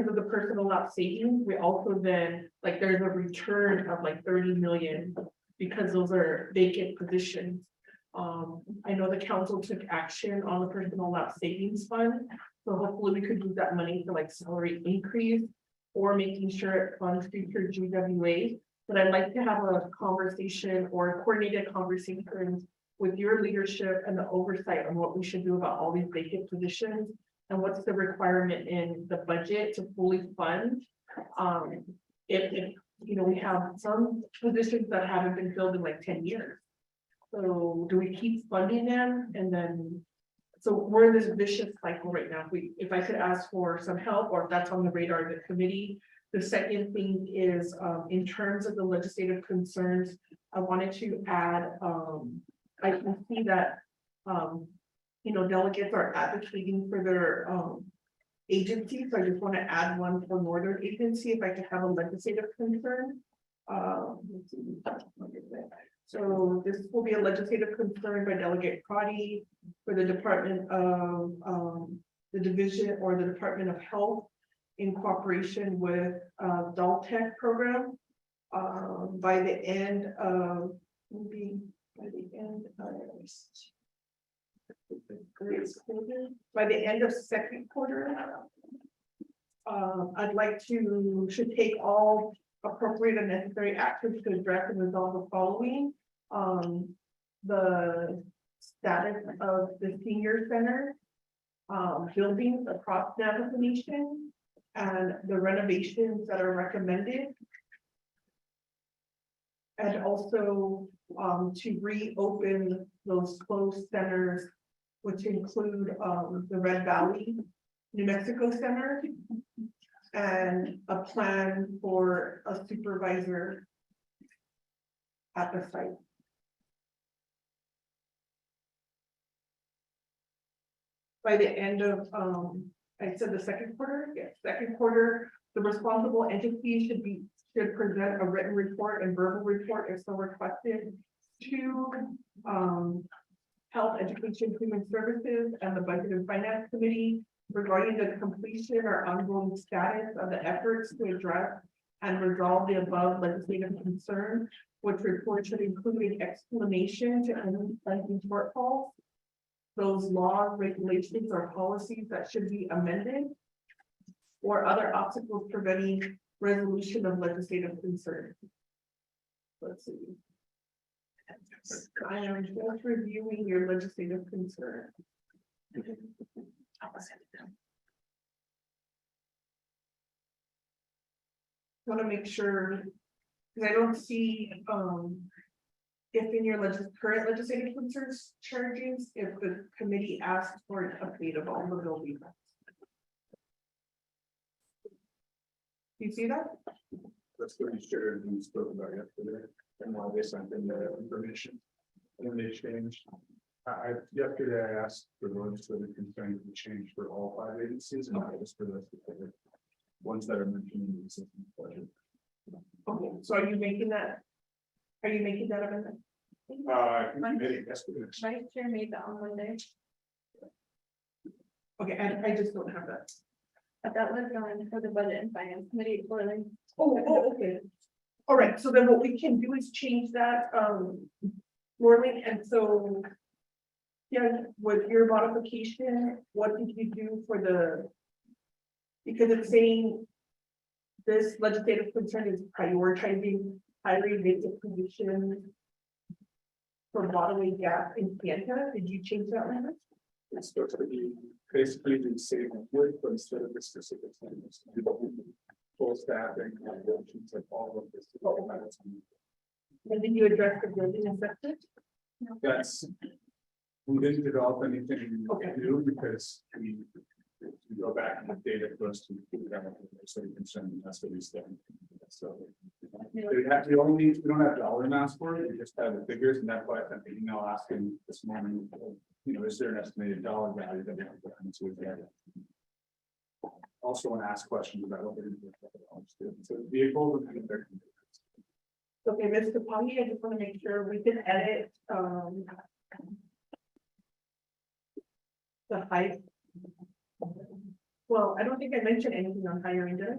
of the personal not savings, we also then, like, there's a return of like 30 million. Because those are vacant positions. I know the council took action on the personal not savings fund. So hopefully we could use that money for like salary increase or making sure it funds future GWA. But I'd like to have a conversation or a coordinated conversation with your leadership and the oversight on what we should do about all these vacant positions. And what's the requirement in the budget to fully fund? If we have some positions that haven't been filled in like 10 years. So do we keep funding them? And then, so we're in this vicious cycle right now. If I could ask for some help, or if that's on the radar of the committee. The second thing is, in terms of the legislative concerns, I wanted to add, I can see that, delegates are advocating for their, agencies. So I just want to add one for Northern Agency, if I could have a legislative concern. Let's see. So this will be a legislative concern by Delegate Crotty for the Department of the Division or the Department of Health in cooperation with Daltech program. By the end of second quarter. I'd like should take all appropriate and necessary actions to address and resolve the following. The status of the senior center, buildings across Navajo Nation, and the renovations that are recommended. And also to reopen those closed centers, which include the Red Valley, New Mexico Center, and a plan for a supervisor at the site. By the end of, I said the second quarter, yes, second quarter, the responsible entity should present a written report and verbal report if so requested to Health, Education, Human Services, and the Budget and Finance Committee regarding the completion or ongoing status of the efforts to address and resolve the above legislative concern, which report should include an explanation to any funding shortfalls, those laws, regulations, or policies that should be amended, or other obstacles preventing resolution of legislative concern. Let's see. I am just reviewing your legislative concern. Want to make sure, because I don't see if in your current legislative concerns charges, if the committee asked for an update of all the buildings. You see that? That's what you shared and you spoke about yesterday, and why they sent in the information. And they changed. Yesterday I asked for the legislative concern to be changed for all 5 agencies, and not just for the specific ones that are mentioned in the system budget. Okay, so are you making that? Are you making that amendment? Vice Chair made that on Monday, Okay, I just don't have that. but that was going for the Budget and Finance Committee for like. Oh, okay. All right, so then what we can do is change that, Morley, and so. Yeah, with your modification, what did you do for the? Because it's saying. This legislative concern is prioritizing highly vacant positions. For waterway gap in Canada, did you change that language? It's supposed to be basically the same word, but instead of the specific things. Full staffing, operations, like all of this. And did you address the building inspector? That's. We didn't develop anything Okay. new because we go back and update it for us to. So we can send, that's what he's saying. So. We only, we don't have dollar amounts for it, we just have the figures, and that's why I sent the email asking this morning, is there an estimated dollar value that we have to put into it? Also want to ask questions about what they're doing. So vehicles and their. Okay, Mr. Pagi, I just want to make sure we can edit, the height. Well, I don't think I mentioned anything on hiring, did I?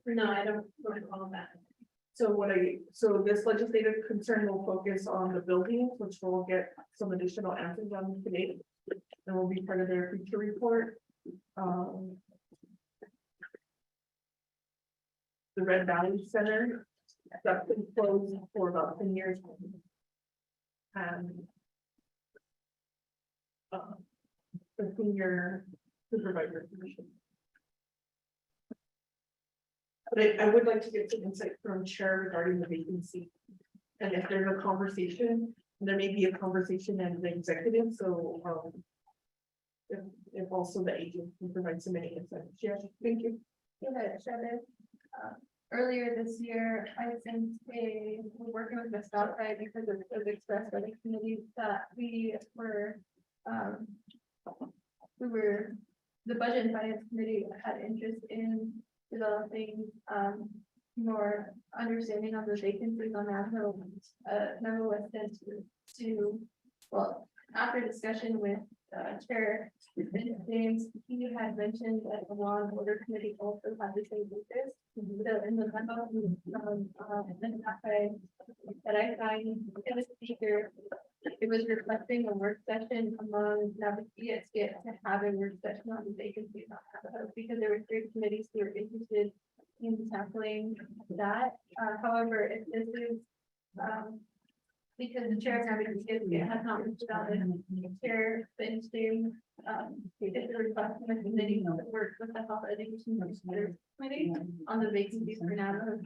No, I don't recall that. So this legislative concern will focus on the buildings, which will get some additional answers on today. And will be part of their future report. The Red Valley Center, that's been closed for about 10 years. And the senior supervisor position. But I would like to get some insight from Chair regarding the vacancy. And if there's a conversation, there may be a conversation and the executive, so if also the agent can provide some insight. Yes, thank you. Yeah, Shannon. Earlier this year, I sent we're working with the staff side because it was expressed by the committee that the budget and finance committee had interest in developing more understanding of the vacancies on Navajo. Navajo was sent to, well, after discussion with Chair James, he had mentioned that the law and order committee also had the same focus. So in the memo, that I signed in the speaker, it was requesting a work session among Navajo to have a work session on the vacancies on Navajo, because there were 3 committees who were interested in tackling that. However, if this is because the chair of Navajo has not reached out, and Chair Finstein is the request from the committee to work with the health education committee on the vacancies for Navajo.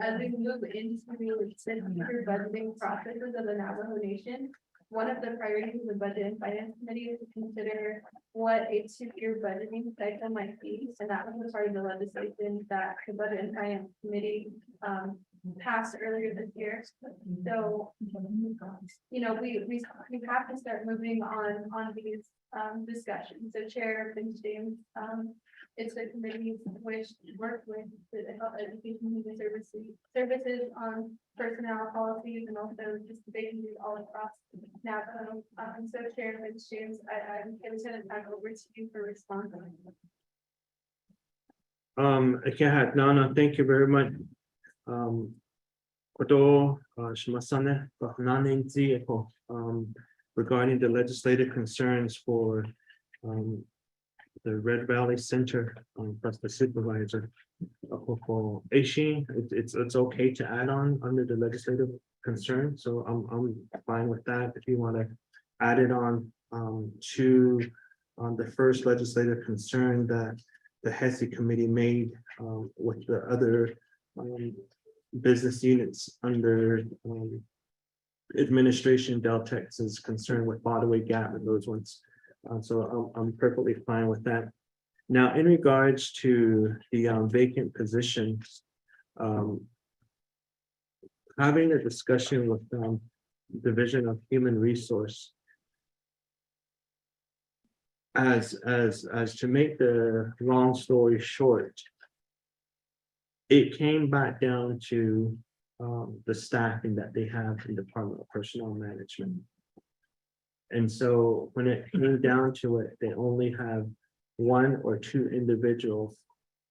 As we move into the future budgeting processes of the Navajo Nation, one of the priorities of the budget and finance committee is to consider what a 2-year budgeting cycle might be, and that was part of the legislation that the budget and finance committee passed earlier this year. So, we have to start moving on these discussions. So Chair Finstein, it's the committee's wish to work with the health education and services on personnel policies and also just vacancies all across Navajo. So Chair Finstein, I'm going to back over to you for response. Okay, no, thank you very much. Regarding the legislative concerns for the Red Valley Center, that's the supervisor. For Aishin, it's okay to add on under the legislative concern, so I'm fine with that. If you want to add it on to the first legislative concern that the HESI committee made with the other business units under administration, Deltex is concerned with Bodaway Gap and those ones. So I'm perfectly fine with that. Now, in regards to the vacant positions, having a discussion with Division of Human Resource, as to make the long story short, it came back down to the staffing that they have in Department of Personnel Management. And so when it came down to it, they only have 1 or 2 individuals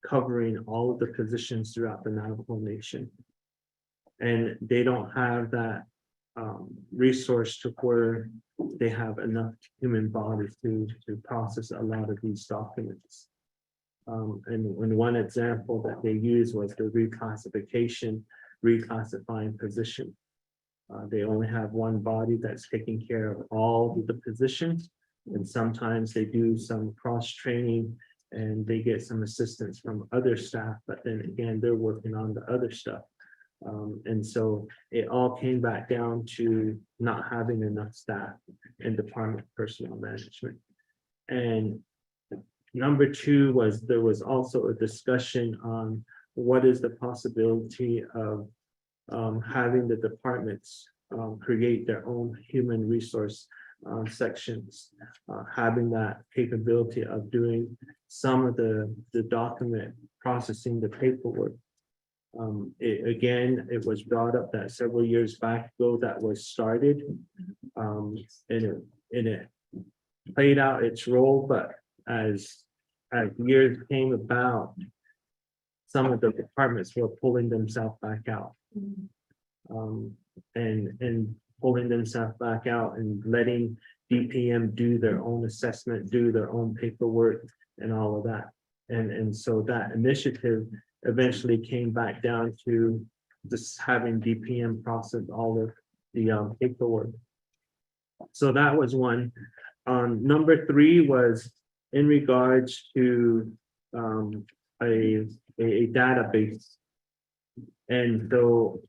covering all of the positions throughout the Navajo Nation. And they don't have that resource to where they have enough human bodies to process a lot of these documents. And one example that they used was the reclassifying position. They only have 1 body that's taking care of all of the positions. And sometimes they do some cross-training and they get some assistance from other staff, but then again, they're working on the other stuff. And so it all came back down to not having enough staff in department personnel management. And number two was, there was also a discussion on what is the possibility of having the departments create their own human resource sections, having that capability of doing some of the document processing, the paperwork. Again, it was brought up that several years back ago that was started. And it played out its role, but as years came about, some of the departments were pulling themselves back out. And pulling themselves back out and letting DPM do their own assessment, do their own paperwork and all of that. And so that initiative eventually came back down to just having DPM process all of the paperwork. So that was one. Number three was in regards to a database. And so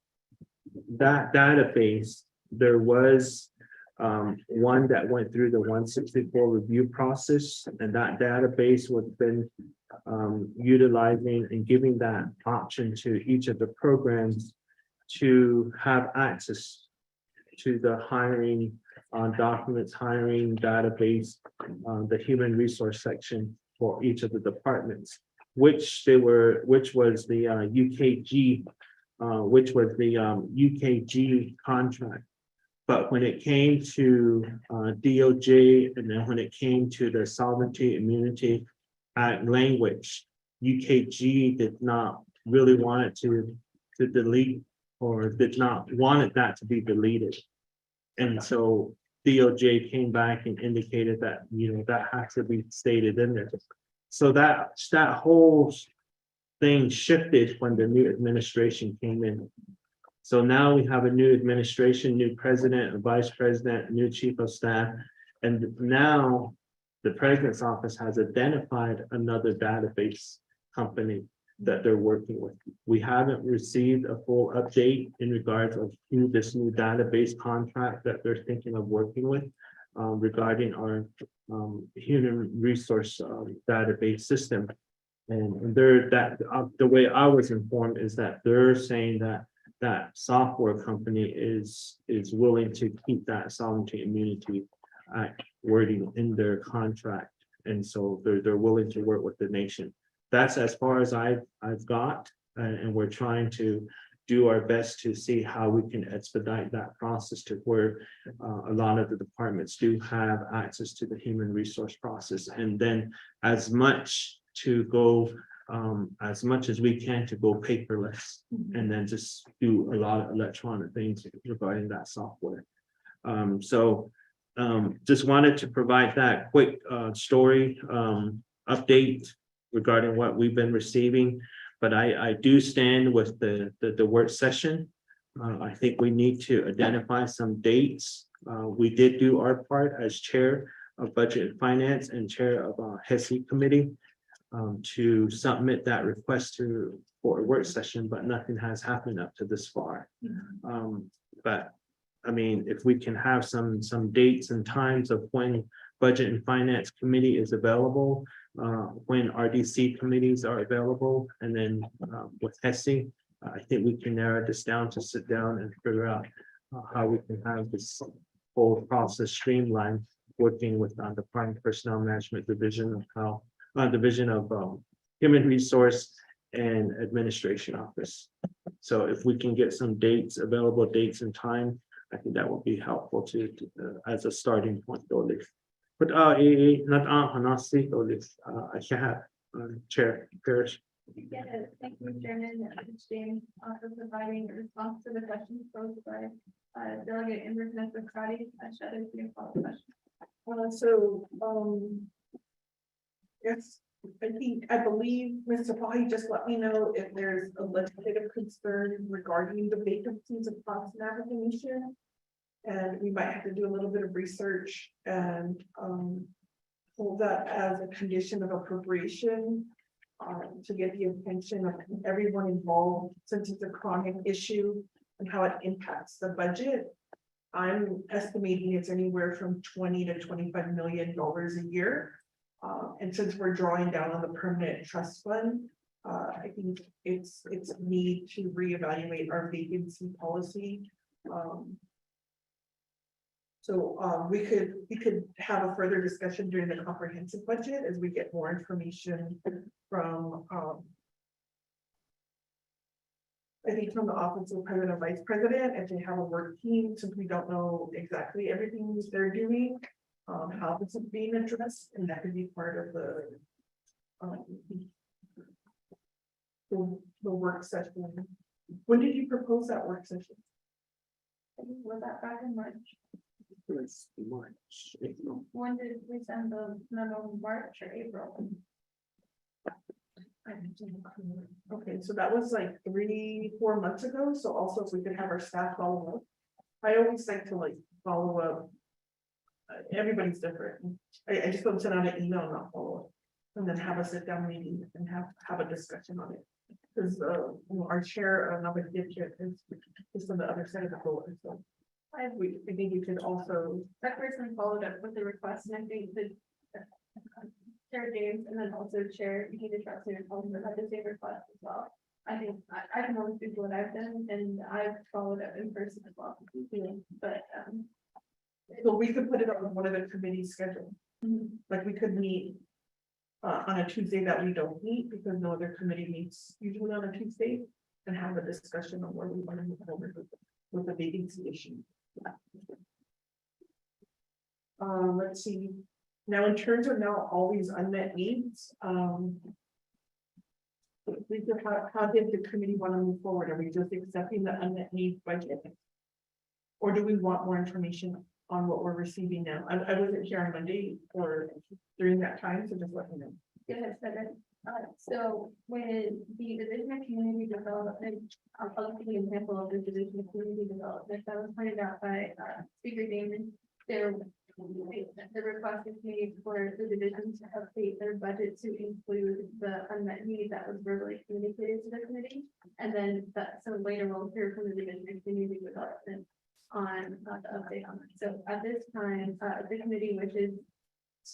that database, there was one that went through the 164 review process, and that database was been utilizing and giving that option to each of the programs to have access to the hiring documents, hiring database, the human resource section for each of the departments, which was the UKG, which was the UKG contract. But when it came to DOJ, and then when it came to the Sovereignty Immunity Act language, UKG did not really want it to delete, or did not wanted that to be deleted. And so DOJ came back and indicated that, that has to be stated in there. So that whole thing shifted when the new administration came in. So now we have a new administration, new president, a vice president, new chief of staff. And now the president's office has identified another database company that they're working with. We haven't received a full update in regards of who this new database contract that they're thinking of working with regarding our human resource database system. And the way I was informed is that they're saying that that software company is willing to keep that Sovereignty Immunity Act wording in their contract. And so they're willing to work with the nation. That's as far as I've got, and we're trying to do our best to see how we can expedite that process to where a lot of the departments do have access to the human resource process, and then as much as we can to go paperless, and then just do a lot of electronic things regarding that software. Just wanted to provide that quick story update regarding what we've been receiving, but I do stand with the work session. I think we need to identify some dates. We did do our part as chair of Budget and Finance and chair of HESI committee to submit that request for a work session, but nothing has happened up to this far. But I mean, if we can have some dates and times of when Budget and Finance Committee is available, when RDC committees are available, and then with HESI, I think we can narrow this down to sit down and figure out how we can have this whole process streamlined, working with the Department Personnel Management Division of Division of Human Resource and Administration Office. So if we can get some dates, available dates and time, I think that will be helpful to as a starting point. But I have Chair Parrish. Yeah, thank you, Chairman, and James, for providing a response to the questions posed by Delegate Inverness McCarty. I should have been a question. Yes, I believe Mr. Paul just let me know if there's a legislative concern regarding the vacancies across navigation. And we might have to do a little bit of research and hold that as a condition of appropriation to get the attention of everyone involved, since it's a chronic issue and how it impacts the budget. I'm estimating it's anywhere from 20 to 25 million dollars a year. And since we're drawing down on the permanent trust fund, I think it's a need to reevaluate our vacancy policy. So we could have a further discussion during the comprehensive budget as we get more information from I think from the office of president and vice president, if they have a work team, since we don't know exactly everything they're doing. How this is being addressed, and that could be part of the work session. When did you propose that work session? Was that back in March? It's March, April. When did we send the memo, March or April? Okay, so that was like 3-4 months ago, so also if we could have our staff follow up. I always like to like follow up. Everybody's different. I just don't send out an email and not follow up. And then have a sit down meeting and have a discussion on it. Because you know, our chair, Nava Dipchit is on the other side of the floor, so. I think you could also, That person followed up with the request, and I think that Chair James and then also Chair Edith Trusty and also had the same request as well. I think I can only do what I've done, and I've followed up in person as well. But so we could put it on one of the committee's schedule. Like we could meet on a Tuesday that we don't meet because no other committee meets usually on a Tuesday and have a discussion on where we want to move forward with the vacancy issue. Let's see. Now, in terms of now all these unmet needs, Lisa, how did the committee want to move forward? Are we just accepting the unmet needs budget? Or do we want more information on what we're receiving now? I wasn't here on Monday or during that time, so just let me know. yeah, so when the Division of Community Development, I'll give you an example of the Division of Community Development that was pointed out by Speaker Damon. The request is made for the division to update their budget to include the unmet need that was verbally communicated to the committee. And then so later we'll hear from the Division of Community Development on the update on that. So at this time, the committee wishes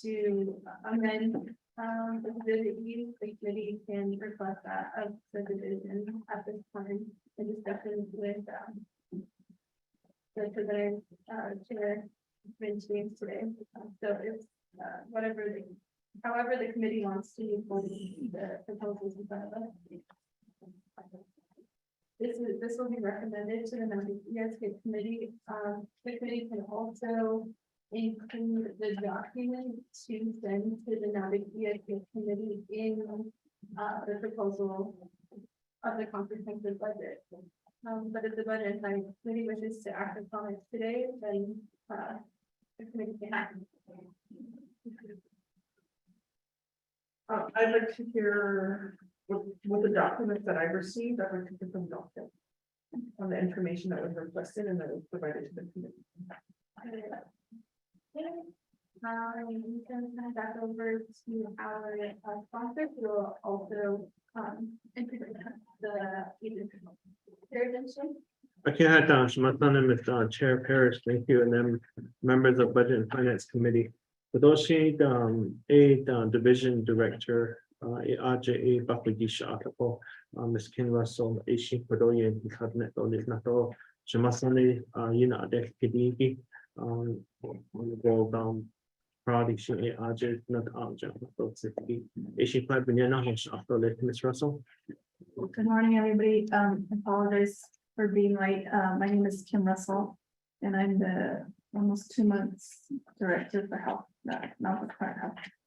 to amend the division. The committee can request that of the division at this time in discussion with the president, chair. Vince James today, so it's however the committee wants to move forward the proposals in front of us. This will be recommended to the ESK committee. The committee can also include the document to send to the ESK committee in the proposal of the comprehensive budget. But if the budget committee wishes to act upon it today, then the committee can act. I'd like to hear with the documents that I received, I'd like to get some documents on the information that was requested and that was provided to the committee. You can send that over to our sponsor, who will also introduce the intervention. Okay, Mr. Chair Parrish, thank you, and then members of Budget and Finance Committee. For those Division Director, RJA Bakugisha Atapo, Ms. Ken Russell, Ishi Kodoye, Cabinet Nato, Shamasani, Yina Adek Kidiki, Pradishi, RJ, not RJ, Ishi Pabinana, after Ms. Russell. Good morning, everybody. Apologize for being late. My name is Kim Russell, and I'm the almost 2 months director for health.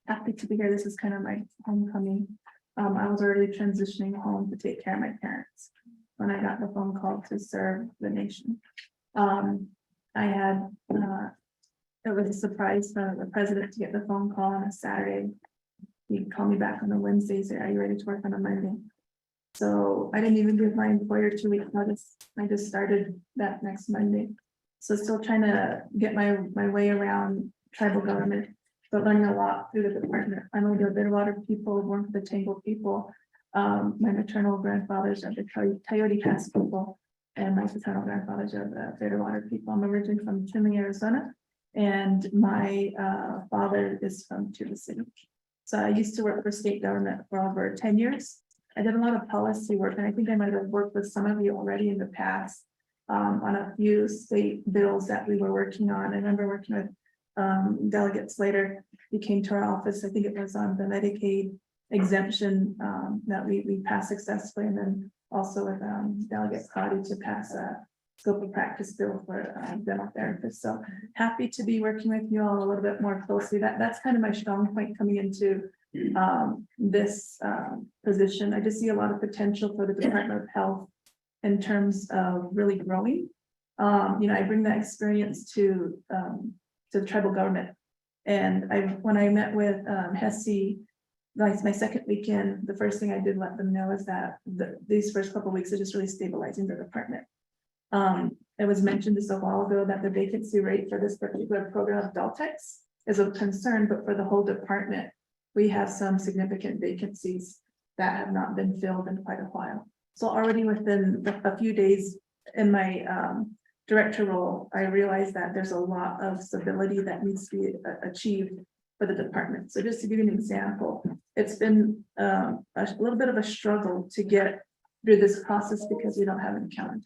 Happy to be here. This is kind of my homecoming. I was already transitioning home to take care of my parents when I got the phone call to serve the nation. It was a surprise for the president to get the phone call on a Saturday. He'd call me back on a Wednesday, say, "Are you ready to work on a Monday?" So I didn't even give my employer 2 weeks notice. I just started that next Monday. So still trying to get my way around tribal government. So learning a lot through the department. I know there have been a lot of people, one of the Tangle people. My maternal grandfathers are the Coyote Pass people. And my paternal grandfathers are the Clearwater people. I'm originally from Tinley, Arizona. And my father is from Tuba City. So I used to work for state government for over 10 years. I did a lot of policy work, and I think I might have worked with some of you already in the past on a few state bills that we were working on. I remember working with Delegate Slater. He came to our office. I think it was on the Medicaid exemption that we passed successfully, and then also with Delegate Cotty to pass a scope of practice bill for dental therapists. So happy to be working with you all a little bit more closely. That's kind of my strong point coming into this position. I just see a lot of potential for the Department of Health in terms of really growing. I bring that experience to the tribal government. And when I met with HESI, like my second weekend, the first thing I did let them know is that these first couple of weeks are just really stabilizing the department. It was mentioned just a while ago that the vacancy rate for this particular program of Daltex is of concern, but for the whole department, we have some significant vacancies that have not been filled in quite a while. So already within a few days in my director role, I realized that there's a lot of stability that needs to be achieved for the department. So just to give you an example, it's been a little bit of a struggle to get through this process because we don't have an accountant.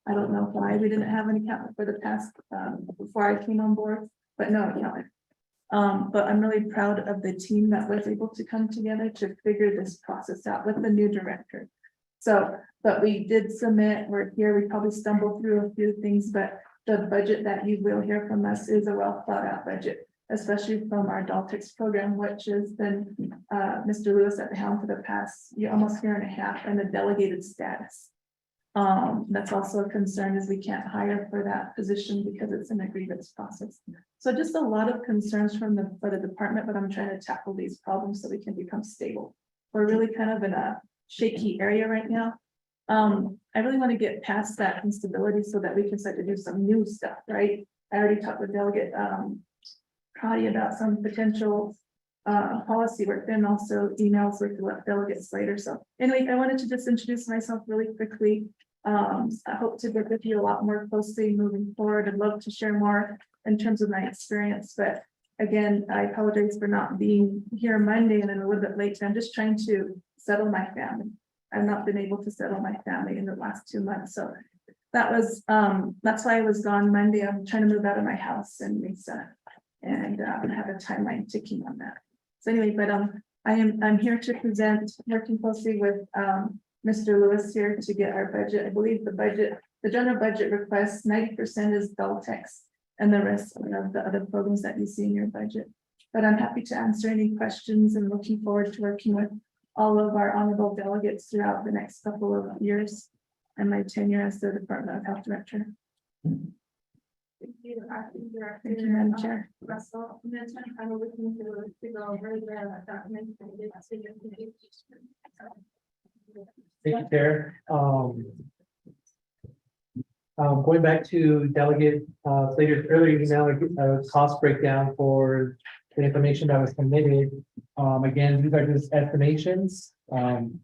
I don't know why we didn't have an accountant for the past, before I came on board, but no accountant. But I'm really proud of the team that was able to come together to figure this process out with the new director. So, but we did submit, we're here, we probably stumbled through a few things, but the budget that you will hear from us is a well thought out budget, especially from our Daltex program, which has been Mr. Lewis at the helm for the past almost year and a half, and a delegated status. That's also a concern, is we can't hire for that position because it's an grievance process. So just a lot of concerns for the department, but I'm trying to tackle these problems so we can become stable. We're really kind of in a shaky area right now. I really want to get past that instability so that we can start to do some new stuff, right? I already talked with Delegate Cotty about some potential policy work, and also emails with Delegate Slater. So anyway, I wanted to just introduce myself really quickly. I hope to work with you a lot more closely moving forward. I'd love to share more in terms of my experience, but again, I apologize for not being here Monday and then a little bit late. I'm just trying to settle my family. I've not been able to settle my family in the last 2 months. So that was, that's why I was gone Monday. I'm trying to move out of my house in Mesa, and have a timeline ticking on that. So anyway, but I'm here to present, working closely with Mr. Lewis here to get our budget. I believe the general budget request, 90% is Daltex, and the rest of the other programs that you see in your budget. But I'm happy to answer any questions and looking forward to working with all of our honorable delegates throughout the next couple of years and my tenure as the Department of Health Director. Thank you, Acting Director. Thank you, Madam Chair. Russell, I'm gonna spend time looking to go over the documents. Thank you, Chair. Going back to Delegate Slater's earlier email, cost breakdown for the information that was submitted. Again, these are just estimations.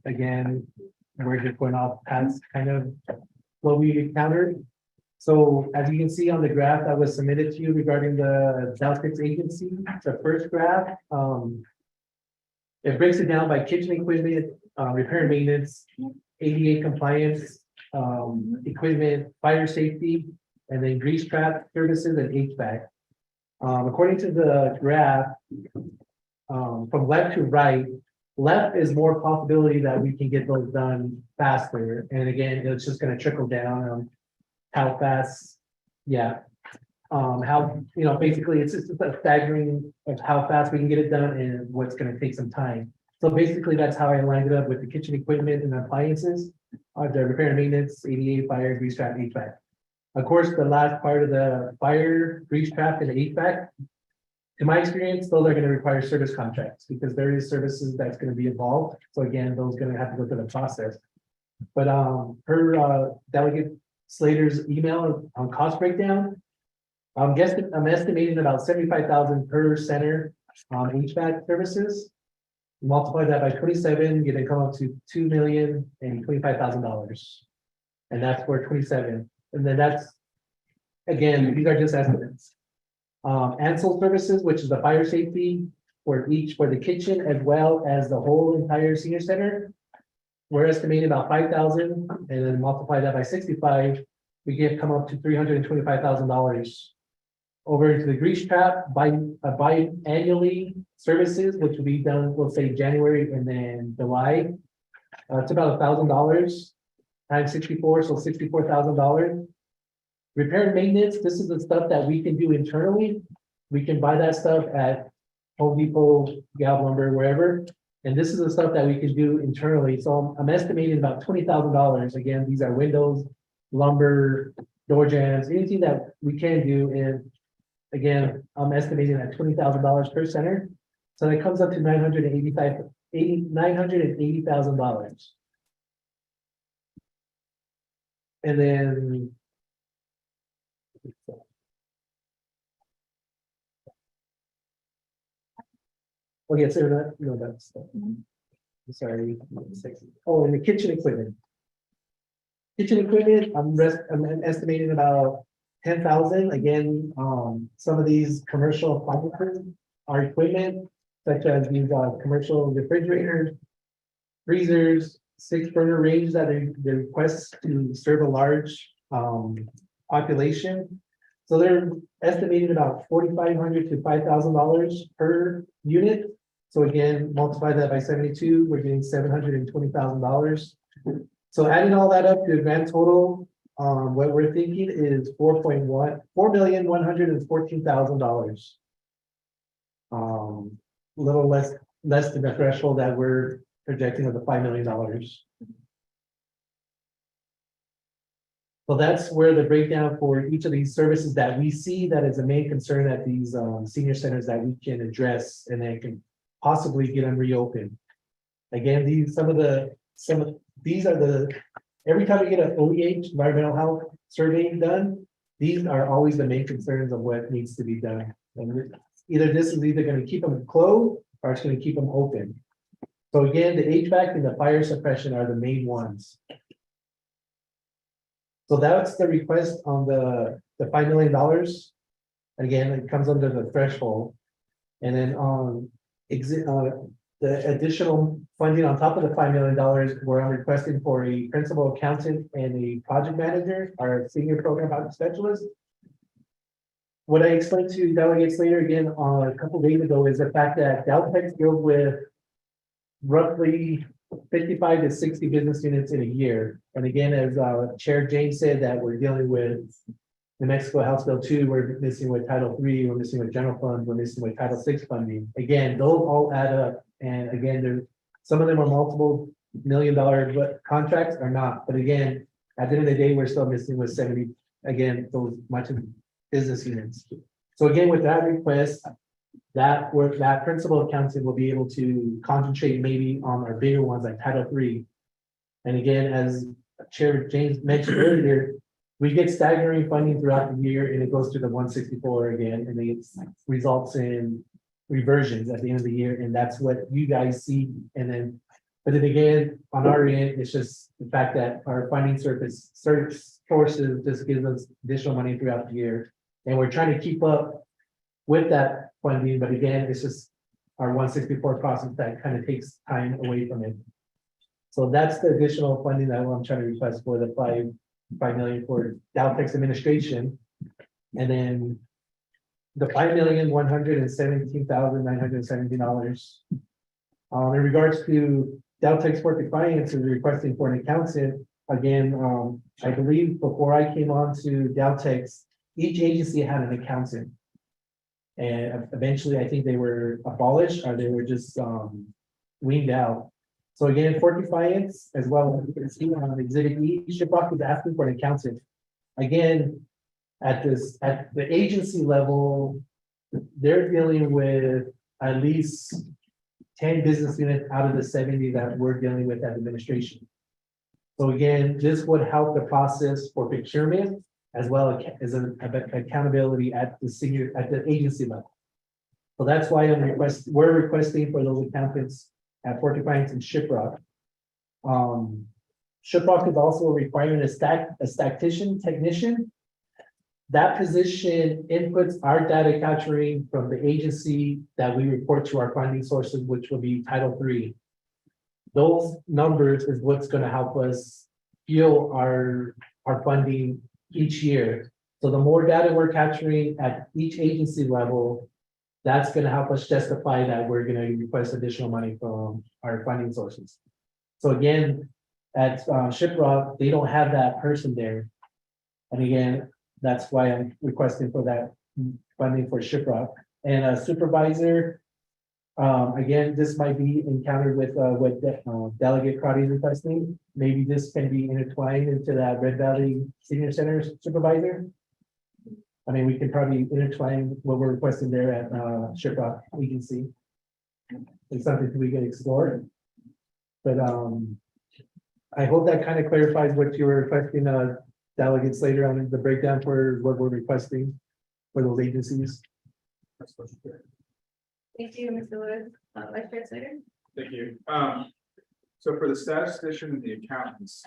Again, we're just going off past kind of what we encountered. So as you can see on the graph that was submitted to you regarding the Daltex agency, the first graph, it breaks it down by kitchen equipment, repair and maintenance, ADA compliance, equipment, fire safety, and then grease trap services and HVAC. According to the graph, from left to right, left is more possibility that we can get those done faster. And again, it's just going to trickle down how fast, how, basically it's just a staggering of how fast we can get it done and what's going to take some time. So basically that's how I lined it up with the kitchen equipment and appliances, the repair and maintenance, ADA, fire, grease trap, HVAC. Of course, the last part of the fire, grease trap, and HVAC, in my experience, those are going to require service contracts because there is services that's going to be involved. So again, those are going to have to go through the process. But per Delegate Slater's email on cost breakdown, I'm estimating about 75,000 per center on HVAC services. Multiply that by 27, you're gonna come up to $2,025,000. And that's for 27, and then that's, again, these are just estimates. Ansel services, which is the fire safety for the kitchen as well as the whole entire senior center. We're estimating about 5,000 and then multiply that by 65, we get come up to $325,000. Over to the grease trap biannually services, which will be done, we'll say January and then July. It's about $1,000 times 64, so $64,000. Repair and maintenance, this is the stuff that we can do internally. We can buy that stuff at Home Depot, Gal Lumber, wherever. And this is the stuff that we can do internally. So I'm estimating about $20,000. Again, these are windows, lumber, door jams, anything that we can do. And again, I'm estimating at $20,000 per center. So that comes up to $980,000. And then. Okay, so that, no, that's. Sorry. Oh, and the kitchen equipment. Kitchen equipment, I'm estimating about 10,000. Again, some of these commercial appliances are equipment, such as these commercial refrigerators, freezers, 6-burner range that they request to serve a large population. So they're estimating about $4,500 to $5,000 per unit. So again, multiply that by 72, we're getting $720,000. So adding all that up to a grand total, what we're thinking is $4,114,000. A little less than the threshold that we're projecting of the $5 million. So that's where the breakdown for each of these services that we see that is a main concern at these senior centers that we can address and then can possibly get them reopened. Again, these are the, every time we get an OEH, environmental health survey done, these are always the main concerns of what needs to be done. And this is either going to keep them closed or it's going to keep them open. So again, the HVAC and the fire suppression are the main ones. So that's the request on the $5 million. Again, it comes under the threshold. And then on the additional funding on top of the $5 million, where I'm requesting for a principal accountant and a project manager, our senior program project specialist. What I explained to delegates later again on a couple days ago is the fact that Deltex deals with roughly 55 to 60 business units in a year. And again, as Chair James said, that we're dealing with New Mexico House Bill 2, we're missing with Title 3, we're missing with general funds, we're missing with Title 6 funding. Again, those all add up. And again, some of them are multiple $1 million contracts or not. But again, at the end of the day, we're still missing with 70, again, those much of business units. So again, with that request, that principal accountant will be able to concentrate maybe on our bigger ones like Title 3. And again, as Chair James mentioned earlier, we get staggering funding throughout the year and it goes to the 164 again, and it results in reversions at the end of the year. And that's what you guys see. And then, but then again, on our end, it's just the fact that our funding sources just gives us additional money throughout the year. And we're trying to keep up with that funding, but again, it's just our 164 process that kind of takes time away from it. So that's the additional funding that I'm trying to request for the $5 million for Deltex administration. And then the $5,117,917. In regards to Deltex Corporate Finance, we're requesting for an accountant. Again, I believe before I came on to Deltex, each agency had an accountant. And eventually, I think they were abolished or they were just weaned out. So again, for Defiance, as well as on Exhibit E, Shiprock is asking for an accountant. Again, at the agency level, they're dealing with at least 10 business units out of the 70 that we're dealing with as administration. So again, this would help the process for procurement as well as accountability at the agency level. So that's why we're requesting for those accountants at Fort Defiance and Shiprock. Shiprock is also a requirement, a statistician technician. That position inputs our data capturing from the agency that we report to our funding sources, which will be Title III. Those numbers is what's gonna help us fuel our funding each year. So the more data we're capturing at each agency level, that's gonna help us justify that we're gonna request additional money from our funding sources. So again, at Shiprock, they don't have that person there. And again, that's why I'm requesting for that funding for Shiprock. And a supervisor, again, this might be encountered with what Delegate Crowdy is requesting. Maybe this can be intertwined into that Red Valley Senior Center supervisor. I mean, we can probably intertwine what we're requesting there at Shiprock Agency. It's something we can explore. But I hope that kind of clarifies what you were requesting, delegates later on the breakdown for what we're requesting for those agencies. Thank you, Mr. Lewis. Vice Chair Slater? Thank you. So for the statistician and the accountants,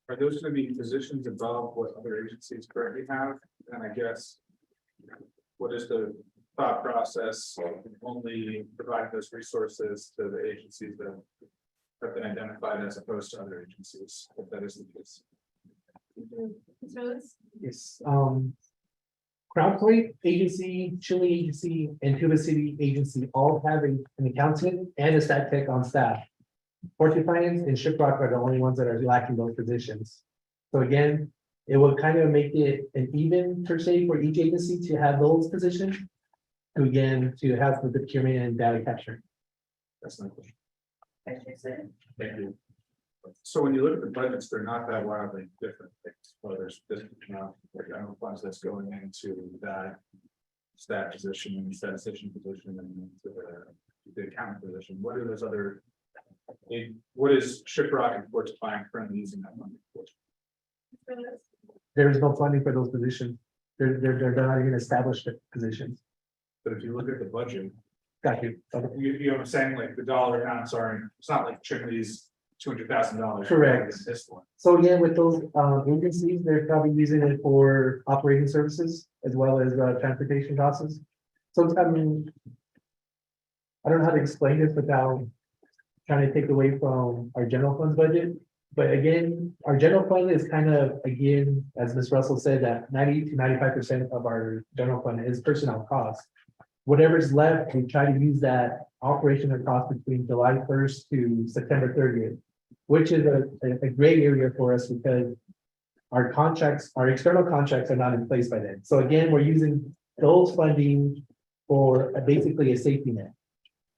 are those gonna be positions above what other agencies currently have? And I guess, what is the thought process of only providing those resources to the agencies that have been identified as opposed to other agencies, if that is the case? Mr. Lewis? Yes, Crown Point Agency, Chile Agency, and Tuba City Agency all have an accountant and a stat tech on staff. Fort Defiance and Shiprock are the only ones that are lacking those positions. So again, it will kind of make it an even per se for each agency to have those positions. To have the procurement and data capture. That's my question. Vice Chair Slater? Thank you. So when you look at the budgets, they're not that wildly different. Well, there's this amount of general funds that's going into that stat position and statistician position and the accountant position. What are those other? What is Shiprock and Fort Defiance currently using that money for? Mr. Lewis? There is no funding for those positions. They're not even established positions. But if you look at the budget, Got you. you know what I'm saying, like the dollar amounts aren't, it's not like Chicoplee's $200,000. Correct. This one. So again, with those agencies, they're probably using it for operating services as well as transportation costs. So I mean, I don't know how to explain this without trying to take away from our general funds budget. But again, our general fund is kind of, again, as Ms. Russell said, that 90 to 95% of our general fund is personnel costs. Whatever's left, we try to use that operational cost between July 1st to September 30th, which is a gray area for us because our contracts, our external contracts are not in place by then. So again, we're using those funding for basically a safety net.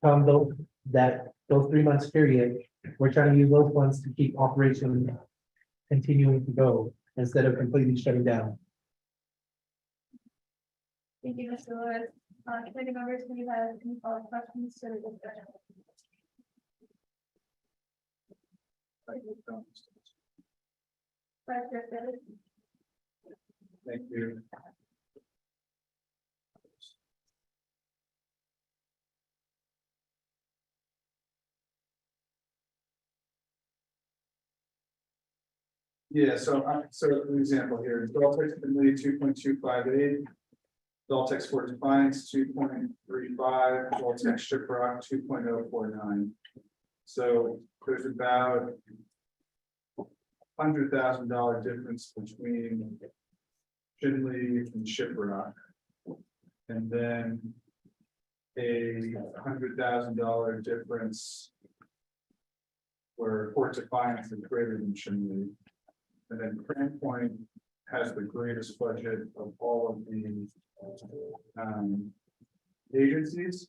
Those 3 months period, we're trying to use those funds to keep operation continuing to go instead of completely shutting down. Thank you, Mr. Lewis. Committee members, do you have any follow-up questions to the discussion? Vice Chair Slater? Thank you. Yeah, so an example here, Daltex Finley 2.258. Daltex Fort Defiance 2.35, Daltex Shiprock 2.049. So there's about $100,000 difference between Finley and Shiprock. And then a $100,000 difference where Fort Defiance is greater than Finley. And then Crown Point has the greatest budget of all of the agencies.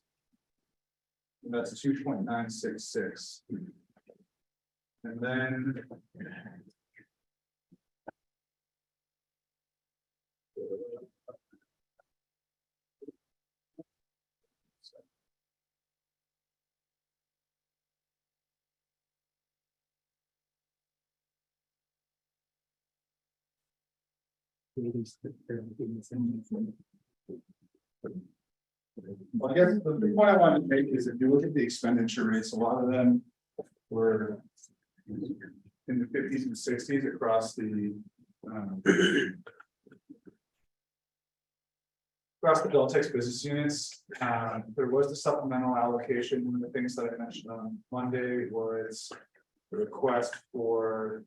And that's 2.966. And then Well, I guess the point I wanted to make is if you look at the expenditure rates, a lot of them were in the 50s and 60s across the Deltex business units. There was the supplemental allocation. One of the things that I mentioned on Monday was the request for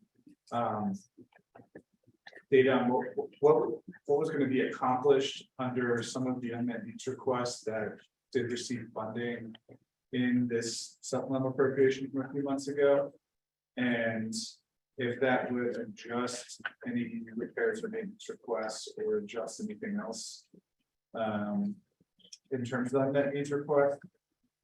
data on what was going to be accomplished under some of the unmet needs requests that did receive funding in this supplemental appropriation from a few months ago. And if that would adjust any repairs or maintenance requests or adjust anything else in terms of unmet needs request.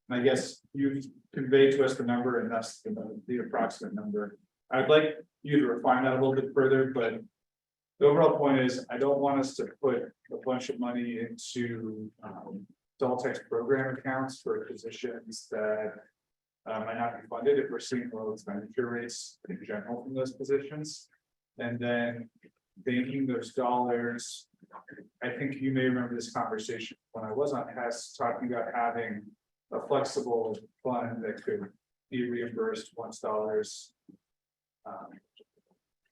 And I guess you've conveyed to us the number, and that's the approximate number. I'd like you to refine that a little bit further, but the overall point is I don't want us to put a bunch of money into Deltex program accounts for positions that might not be funded if we're seeing low expenditure rates in general from those positions. And then banking those dollars. I think you may remember this conversation when I was on HES talking about having a flexible fund that could be reimbursed once dollars.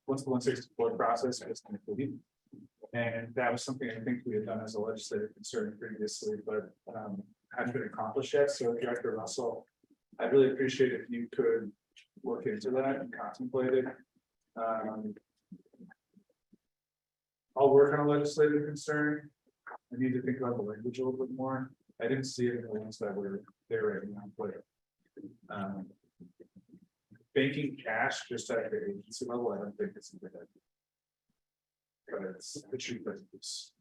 Once the 164 process was complete. And that was something I think we had done as a legislative concern previously, but hadn't been accomplished yet. So Director Russell, I'd really appreciate if you could look into that and contemplate it. I'll work on a legislative concern. I need to think about the language a little bit more. I didn't see it in the ones that were there right now, but banking cash just at the agency level, I don't think it's a good idea. But it's cheap, it's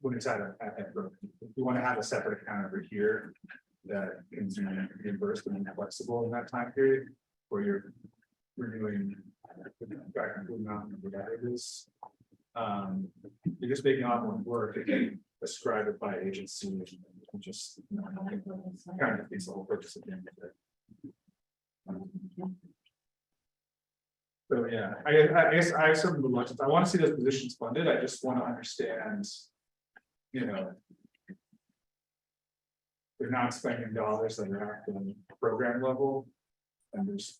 when it's at that broken. If you want to have a separate account over here that can be reimbursed and flexible in that time period, where you're renewing back and amount of whatever it is. You're just making off one work and ascribe it by agency and just kind of defeats the whole purpose of the end of it. So yeah, I guess I have some reluctance. I want to see those positions funded. I just want to understand, you know, they're not spending dollars that are at the program level, and there's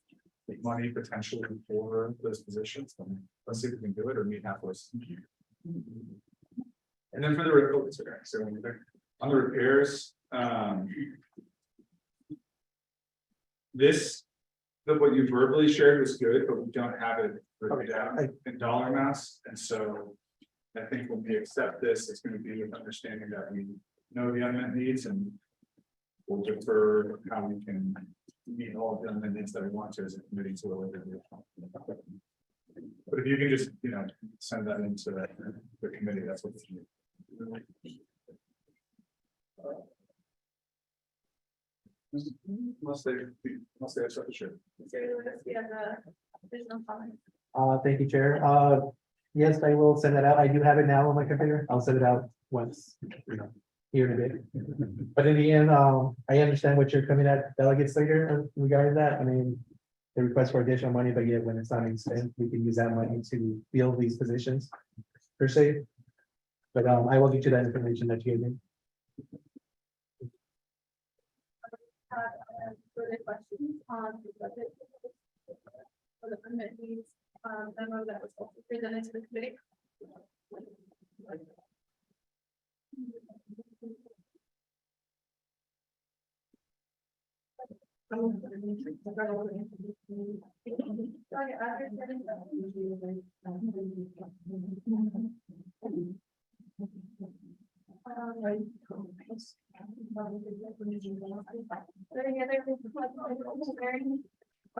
money potentially for those positions. And let's see if we can do it or meet halfway. And then for the repairs, so on the repairs, what you verbally shared was good, but we don't have it written down in dollar amounts. And so I think when we accept this, it's going to be with understanding that we know the unmet needs and we'll defer how we can meet all of the unmet needs that we want to as a committee to a later date. But if you can just, you know, send that into the committee, that's what you need. Unless they have such a shirt. Thank you, Chair. Yes, I will send that out. I do have it now on my computer. I'll send it out once, you know, here in a bit. But in the end, I understand what you're coming at, Delegate Slater, regarding that. I mean, the request for additional money, but yet when it's not spent, we can use that money to fill these positions per se. But I will get you that information that you gave me. Further questions on the budget for the unmet needs memo that was also presented to the committee? I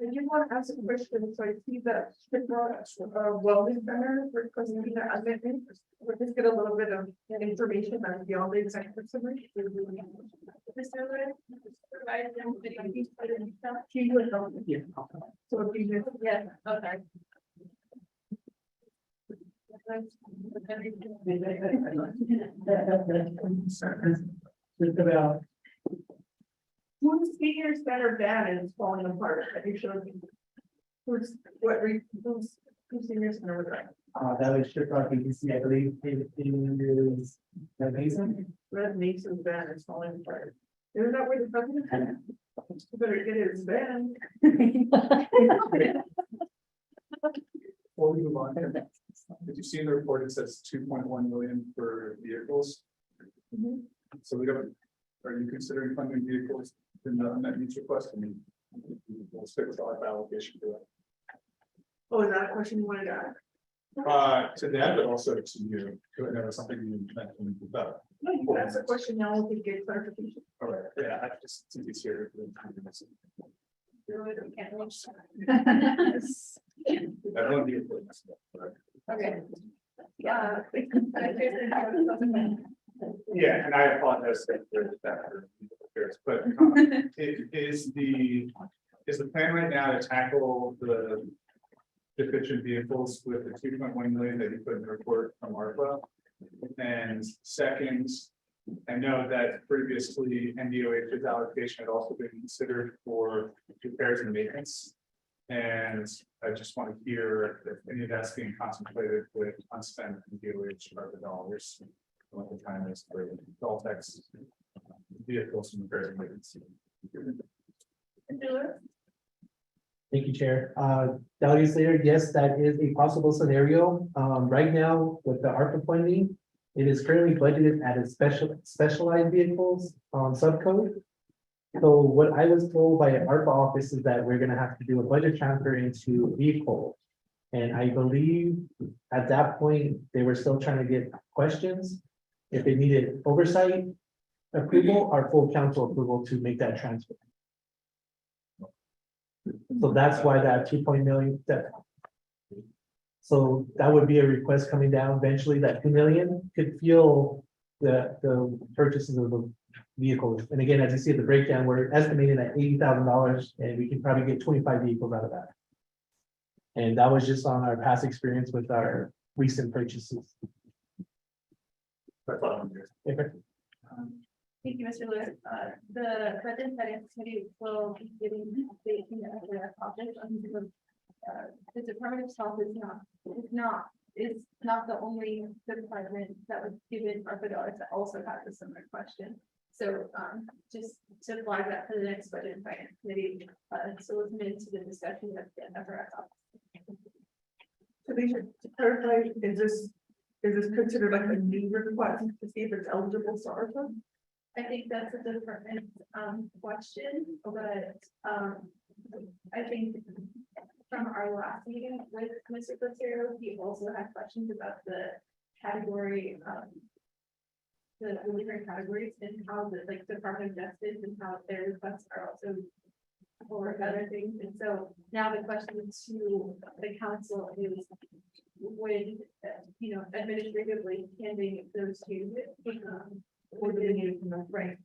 do want to ask a question, so I see that wellness center requesting that amendment. We'll just get a little bit of information on beyond the executive summary. Mr. Lewis, provide them with the He would help. Yeah. So if you just, yeah, okay. Just about. who's seniors that are bad and it's falling apart, that you showed me. Who's seniors and over there? That was shipped off BBC, I believe it is the Mason. Red Mason's van is falling apart. Isn't that where the president? You better get his van. Before we move on. Did you see in the report, it says 2.1 million for vehicles? So we don't, are you considering funding vehicles in the net needs request? I mean, we'll stick with our allocation to it. Oh, is that a question you wanted to ask? To them, but also to you, I know it's something you mentioned about. No, you can ask a question now, we'll get clarification. All right, yeah, I just, since he's here. Everyone be important. Okay. Yeah, and I apologize for that, but is the plan right now to tackle the deficient vehicles with the 2.1 million that you put in the report from ARPA? And second, I know that previously NDOH's allocation had also been considered for repairs and maintenance. And I just want to hear if any of that's being contemplated with unspent NDOH ARPA dollars. What the time is for Daltex vehicles and repairs and maintenance. Thank you, Chair. Delegate Slater, yes, that is a possible scenario. Right now with the ARPA funding, it is currently budgeted at a specialized vehicles subcode. So what I was told by ARPA office is that we're gonna have to do a budget transfer into vehicle. And I believe at that point, they were still trying to get questions. If they needed oversight approval or full council approval to make that transfer. So that's why that 2 million that. So that would be a request coming down eventually, that 2 million could fuel the purchases of the vehicles. And again, as you see the breakdown, we're estimating at $80,000 and we can probably get 25 vehicles out of that. And that was just on our past experience with our recent purchases. That's all I'm here. Thank you, Mr. Lewis. The budget finance committee will be giving an update in the project on the Department of Health is not the only department that was given ARPA dollars that also has a similar question. So just to flag that for the next budget and finance committee, so listen into the discussion of the FRS office. So they should to clarify, is this considered like a new request to see if it's eligible for ARPA? I think that's a different question, but I think from our last meeting with Mr. Placero, he also had questions about the category, the different categories and how the Department of Justice and how their requests are also for other things. And so now the question to the council is when, administratively handing those to Or do they need it from us? right.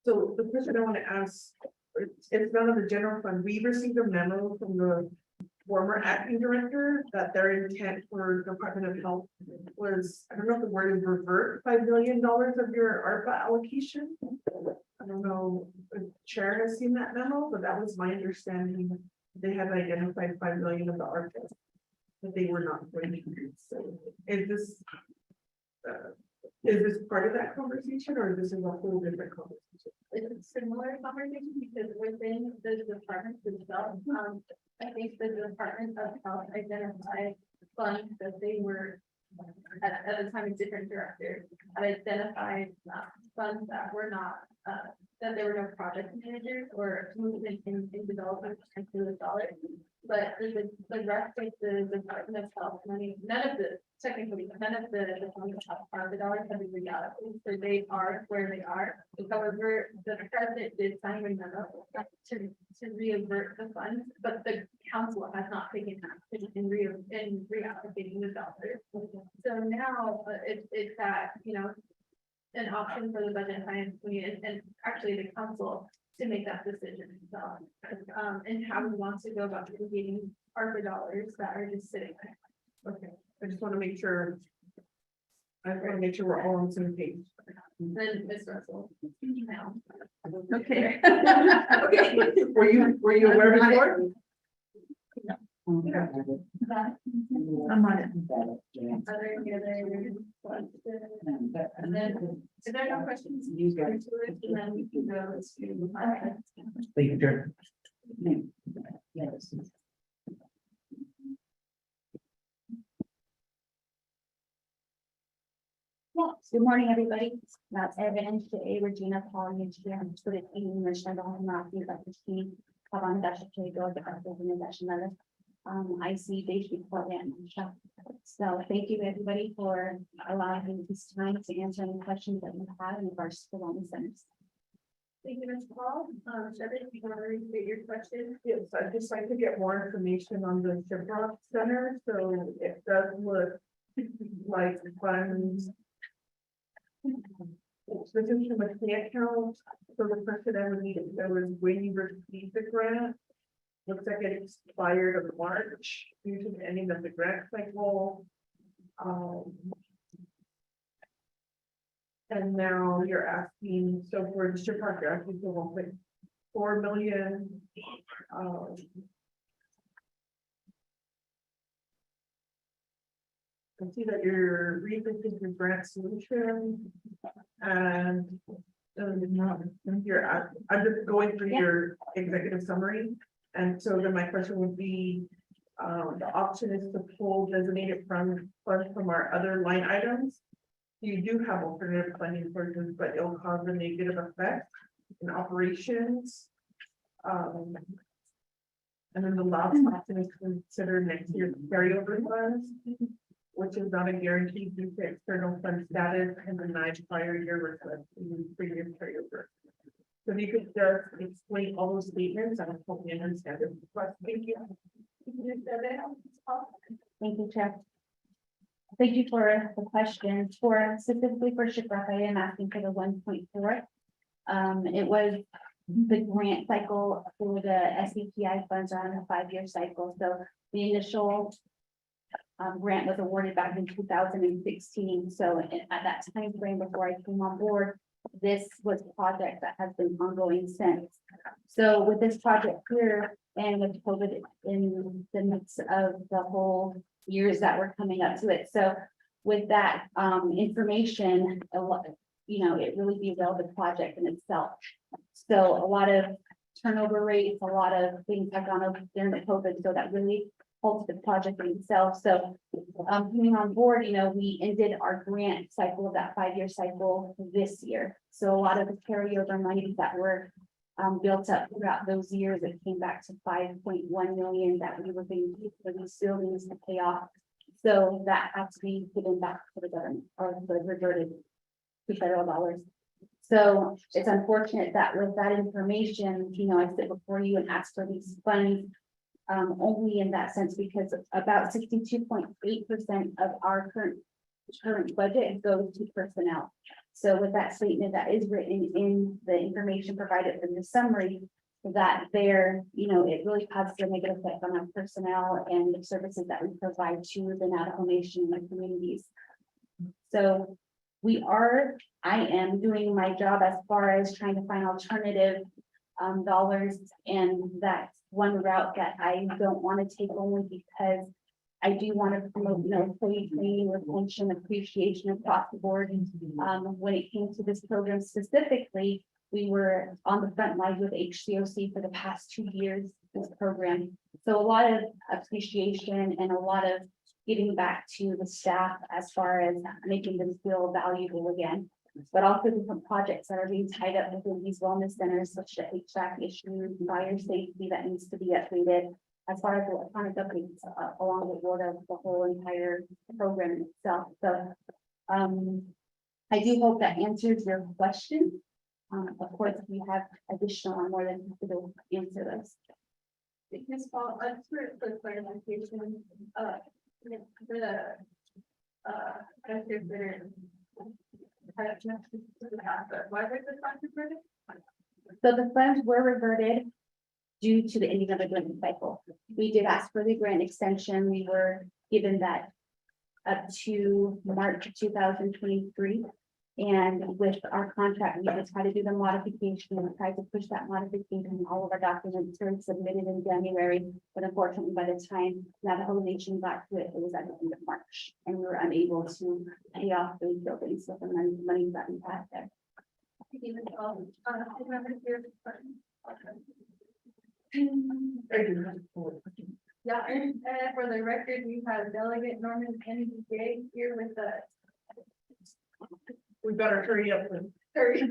So the question I want to ask, it's not on the general fund. We received a memo from the former acting director that their intent for Department of Health was, I don't know if the word is revert $5 million of your ARPA allocation. I don't know if Chair has seen that memo, but that was my understanding. They had identified 5 million of the ARPA that they were not going to use. So is this part of that conversation or this is a whole different conversation? It's a similar conversation because within the department themselves, I think the Department of Health identified funds that they were at the time a different director had identified funds that were not that there were no project managers or movement in development potentially with dollars. But the rest of the Department of Health money, none of the Department of Health are the dollars have been reallocated, so they are where they are. However, the president did sign a memo to reavert the funds, but the council has not taken action in reallocating the dollars. So now it's that, an option for the budget and finance committee and actually the council to make that decision. And how we want to go about getting ARPA dollars that are just sitting there. Okay, I just want to make sure. I want to make sure we're all on the same page. Then Ms. Russell. No. Okay. Okay, were you aware before? I'm on it. Other questions? And then, if there are no questions, you go to it, and then we can go to. Thank you, Chair. Good morning, everybody. That's Evan, today Regina calling you today. I'm for the English and all not the team. Kavan dash to go the dash another. I see they should call in. So thank you, everybody, for allowing me this time to answer any questions that you have in regards to the wellness centers. Thank you, Ms. Paul. Shelby, if you want to repeat your question? Yes, I'd just like to get more information on the Shiprock Center, so it does look like funds. This is from a key account, so the person I would need, that was when you received the grant. Looks like it expired of March due to the ending of the grant cycle. And now you're asking, so for the Shiprock, you're asking for 1.4 million. I see that you're rethinking your grant solution and I'm just going through your executive summary. And so then my question would be, the option is to pull designated funds from our other line items. You do have alternative funding sources, but it'll cause a negative effect in operations. And then the last option is to consider next year's carryover funds, which is not a guarantee due to external fund status and denied prior year request in previous carryover. So if you could just explain all those statements, I don't totally understand it. But thank you. Thank you, Chair. Thank you for the question. For specifically for Shiprock, I am asking for the 1.4. It was the grant cycle for the SEPI funds are on a 5-year cycle. So the initial grant was awarded back in 2016. So at that time frame before I came on board, this was a project that has been ongoing since. So with this project here and with COVID in the midst of the whole years that were coming up to it. So with that information, a lot, it really derailed the project in itself. So a lot of turnover rates, a lot of things have gone over during the COVID. So that really halted the project in itself. So coming on board, we ended our grant cycle of that 5-year cycle this year. So a lot of the carryover money that were built up throughout those years, it came back to 5.1 million that we were being used for these buildings to pay off. So that had to be given back to the government or reverted to federal dollars. So it's unfortunate that with that information, I sit before you and ask for these funds only in that sense, because about 62.8% of our current budget goes to personnel. So with that statement that is written in the information provided in the summary, that there, it really causes a negative effect on our personnel and the services that we provide to the Navajo Nation and the communities. So I am doing my job as far as trying to find alternative dollars, and that's one route that I don't want to take only because I do want to promote, employee training, retention, appreciation across the board. When it came to this program specifically, we were on the front line with HCOC for the past 2 years, this program. So a lot of appreciation and a lot of giving back to the staff as far as making them feel valuable again. But also different projects that are being tied up within these wellness centers, such as HVAC issues, fire safety that needs to be updated, as far as electronic updates along the board of the whole entire program itself. So I do hope that answers your question. Of course, if you have additional, I'm more than happy to answer those. Ms. Paul, for clarification, why was the fund reverted? So the funds were reverted due to the ending of the grant cycle. We did ask for the grant extension. We were given that up to March 2023. And with our contract, we just had to do the modification and tried to push that modification. All of our documents were submitted in January, but unfortunately, by the time Navajo got to it, it was at the end of March. And we were unable to pay off those buildings with the money that we had there. Even though, remember here. Yeah, and for the record, we have Delegate Norman Kennedy Gray here with us. We better hurry up and. Sorry.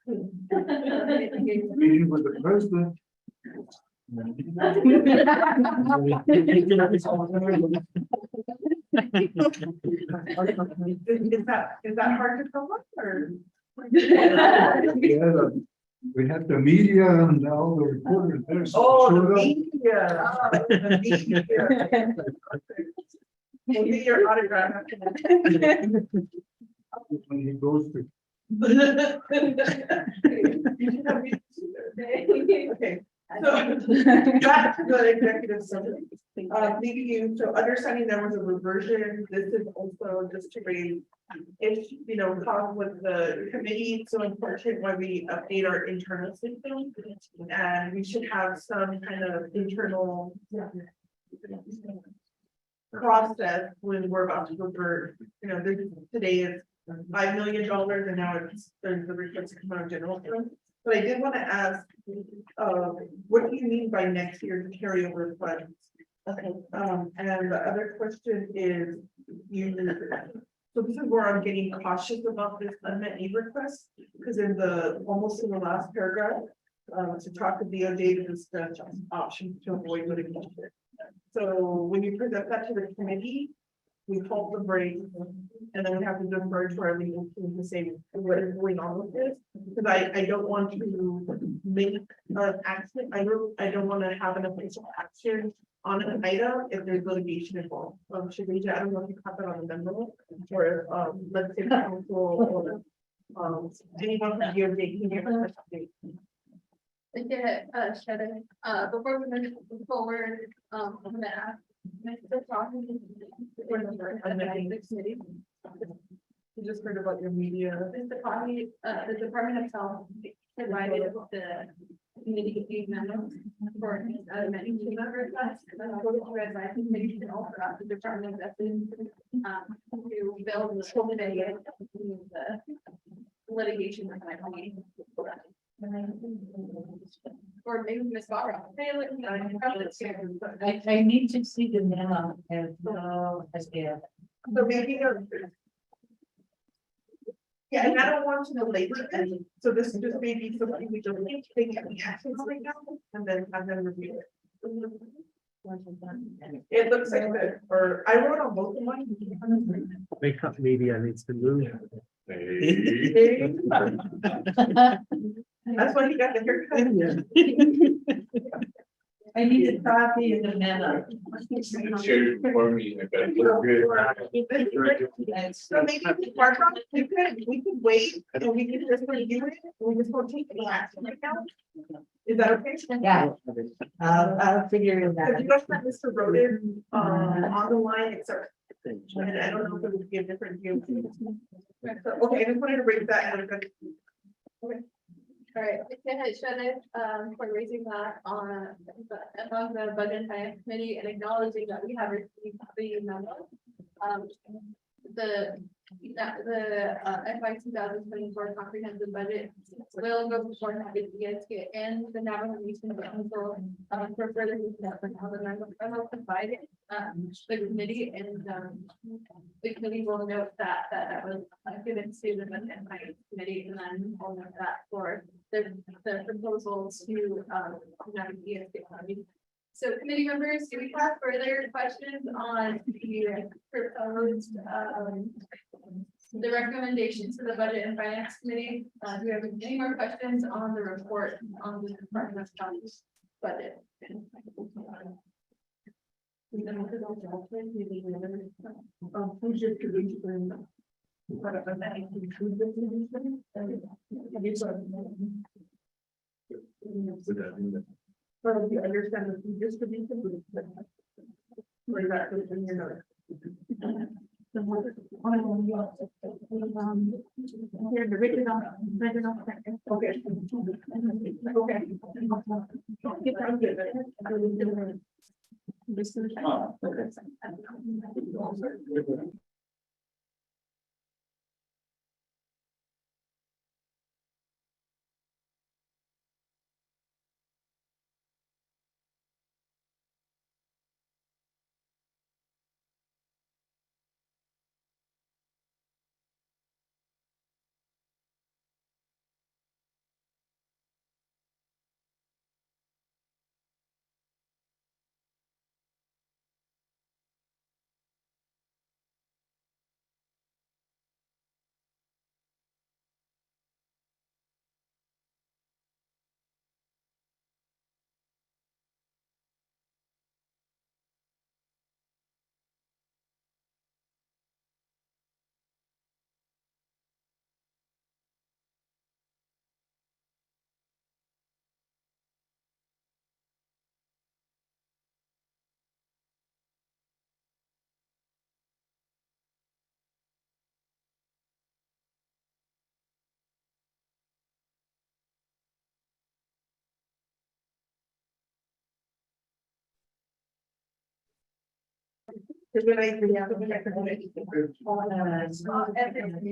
Meeting with the president. Is that hard to come up or? We had the media and all the reporters there. Oh, the media. Oh, the media. We'll get your autograph after that. When he goes to. Okay, so back to the executive summary. Leaving you, so understanding there was a reversion, this is also just to raise. If, you know, cause with the committee, so important why we update our internal system. And we should have some kind of internal. Process when we're about to revert, you know, today is $5 million and now there's the request to come out of general fund. But I did want to ask, what do you mean by next year's carryover funds? Okay. And the other question is, so this is where I'm getting cautious about this unmet need request, because almost in the last paragraph, to talk to DOJ to discuss options to avoid litigation. So when you present that to the committee, we halt the break, and then we have to defer to our legal team to say what is going on with this. Because I don't want to make an action, I don't want to have an official action on an item if there's litigation involved. Shadija, I don't know if you caught that on the memo, or let's say council or anyone from DOJ can give us an update. Before we move forward, I'm gonna ask Mr. Talking. You just heard about your media. Mr. Talking, the Department of Health provided the committee memo for many team member requests. The committee can also ask the Department of Justice to build the whole day the litigation that might be. Or maybe Ms. Barra. I need to see the memo as well as the. So maybe. Yeah, and I don't want to belabor it, so this is just maybe something we don't think any actions right now, and then review it. It looks like that, or I wrote on both of mine. Wake up media needs to move. That's why you got the haircut. I need a copy of the memo. Share for me. So maybe Barbara, we could wait and we can just review it, and we just won't take any action right now. Is that okay? Yeah. I'll figure it Because out. you guys have Mr. Roden on the line, except. And I don't know if it would be a different view. So, okay, I just wanted to raise that. Okay. All right, for raising that on among the budget and finance committee and acknowledging that we have received the memo. The FY 2024 comprehensive budget will go before the ESG and the Navajo Nation Council for further discussion on the memo provided the committee, and the committee will note that was given to the budget and finance committee, and then we'll note that for the proposals to ESG. So committee members, do we have further questions on the proposed, the recommendations to the budget and finance committee? Do we have any more questions on the report on the Department of Justice budget? Who's your producer? Well, you understand the distribution. Or is that in your notes? Here, the original. Okay.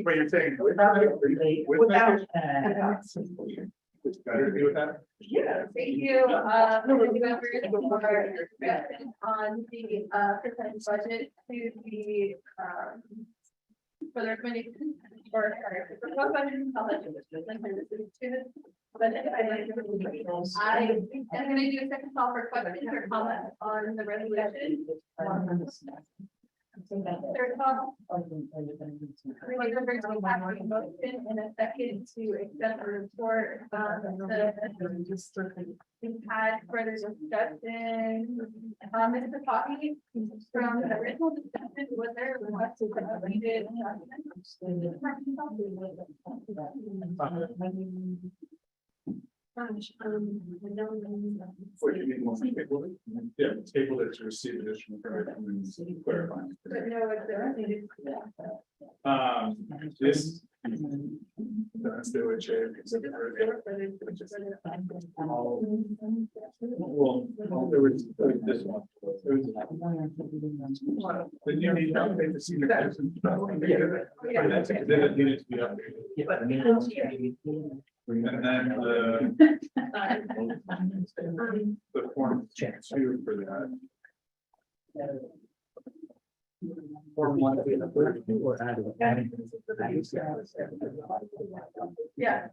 What you're saying? It's better to do with that. Yeah, thank you, members on the, percentage budget to the, for the recommendation, or, sorry, for proposed budget and policy. But I am gonna do a second call for questions or comments on the resolution. Third call. Everyone members will have a motion in a second to accept the report, we've had further discussion. Mr. Coffey, from the original discussion, was there a request to updated What do you mean, want to table it? Yeah, table it to receive additional information and clarify. But no, it's there. This. That's the way chair. Well, there was this one. Then you need to update the senior citizen. Then it needed to be updated. And then the form two for that. Form one, or added. Yeah.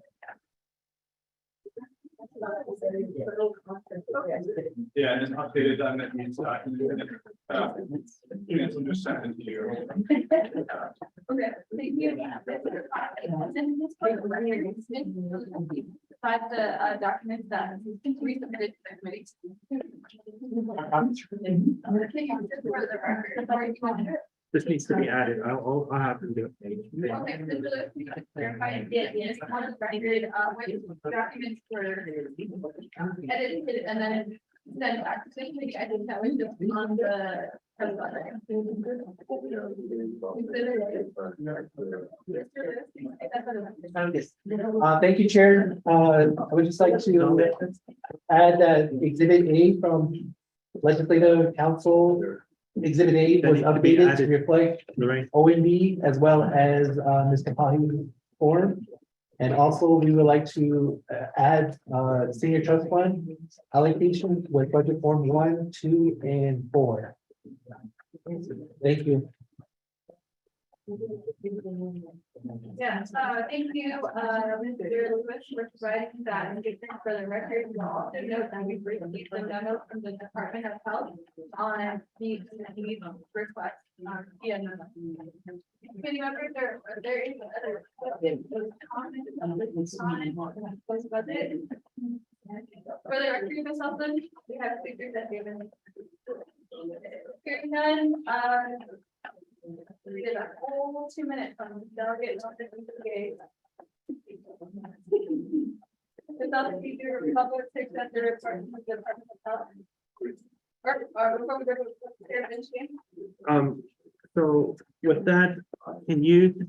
Yeah, and then updated on that means cancel just send it to you. Okay, thank you. Besides the documents that we submitted to the committee. For the record, or you want to- This needs to be added. I'll have to do it. Okay, so just clarify, yes, on the record, what documents were edited and then sent back to the committee. I think that was just on the. Thank you, Chair. I would just like to add that Exhibit A from Legislative Council, Exhibit A was updated to reflect Lorraine, OMB as well as Ms. Kapahi's form. And also, we would like to add senior trust fund allocation with budget form 1, 2, and 4. Thank you. Yeah, thank you, Mr. Lewis, for providing that and getting for the record. We'll also note that we've received a memo from the Department of Health on the request. Committee members, there is other. Budget. For the record, Ms. Sullivan, we have speakers that given. Hearing none, we did a whole 2 minutes on delegate. Without speaker, public accept the report of the Department of Health. Or before we go to intervention. so with that, can you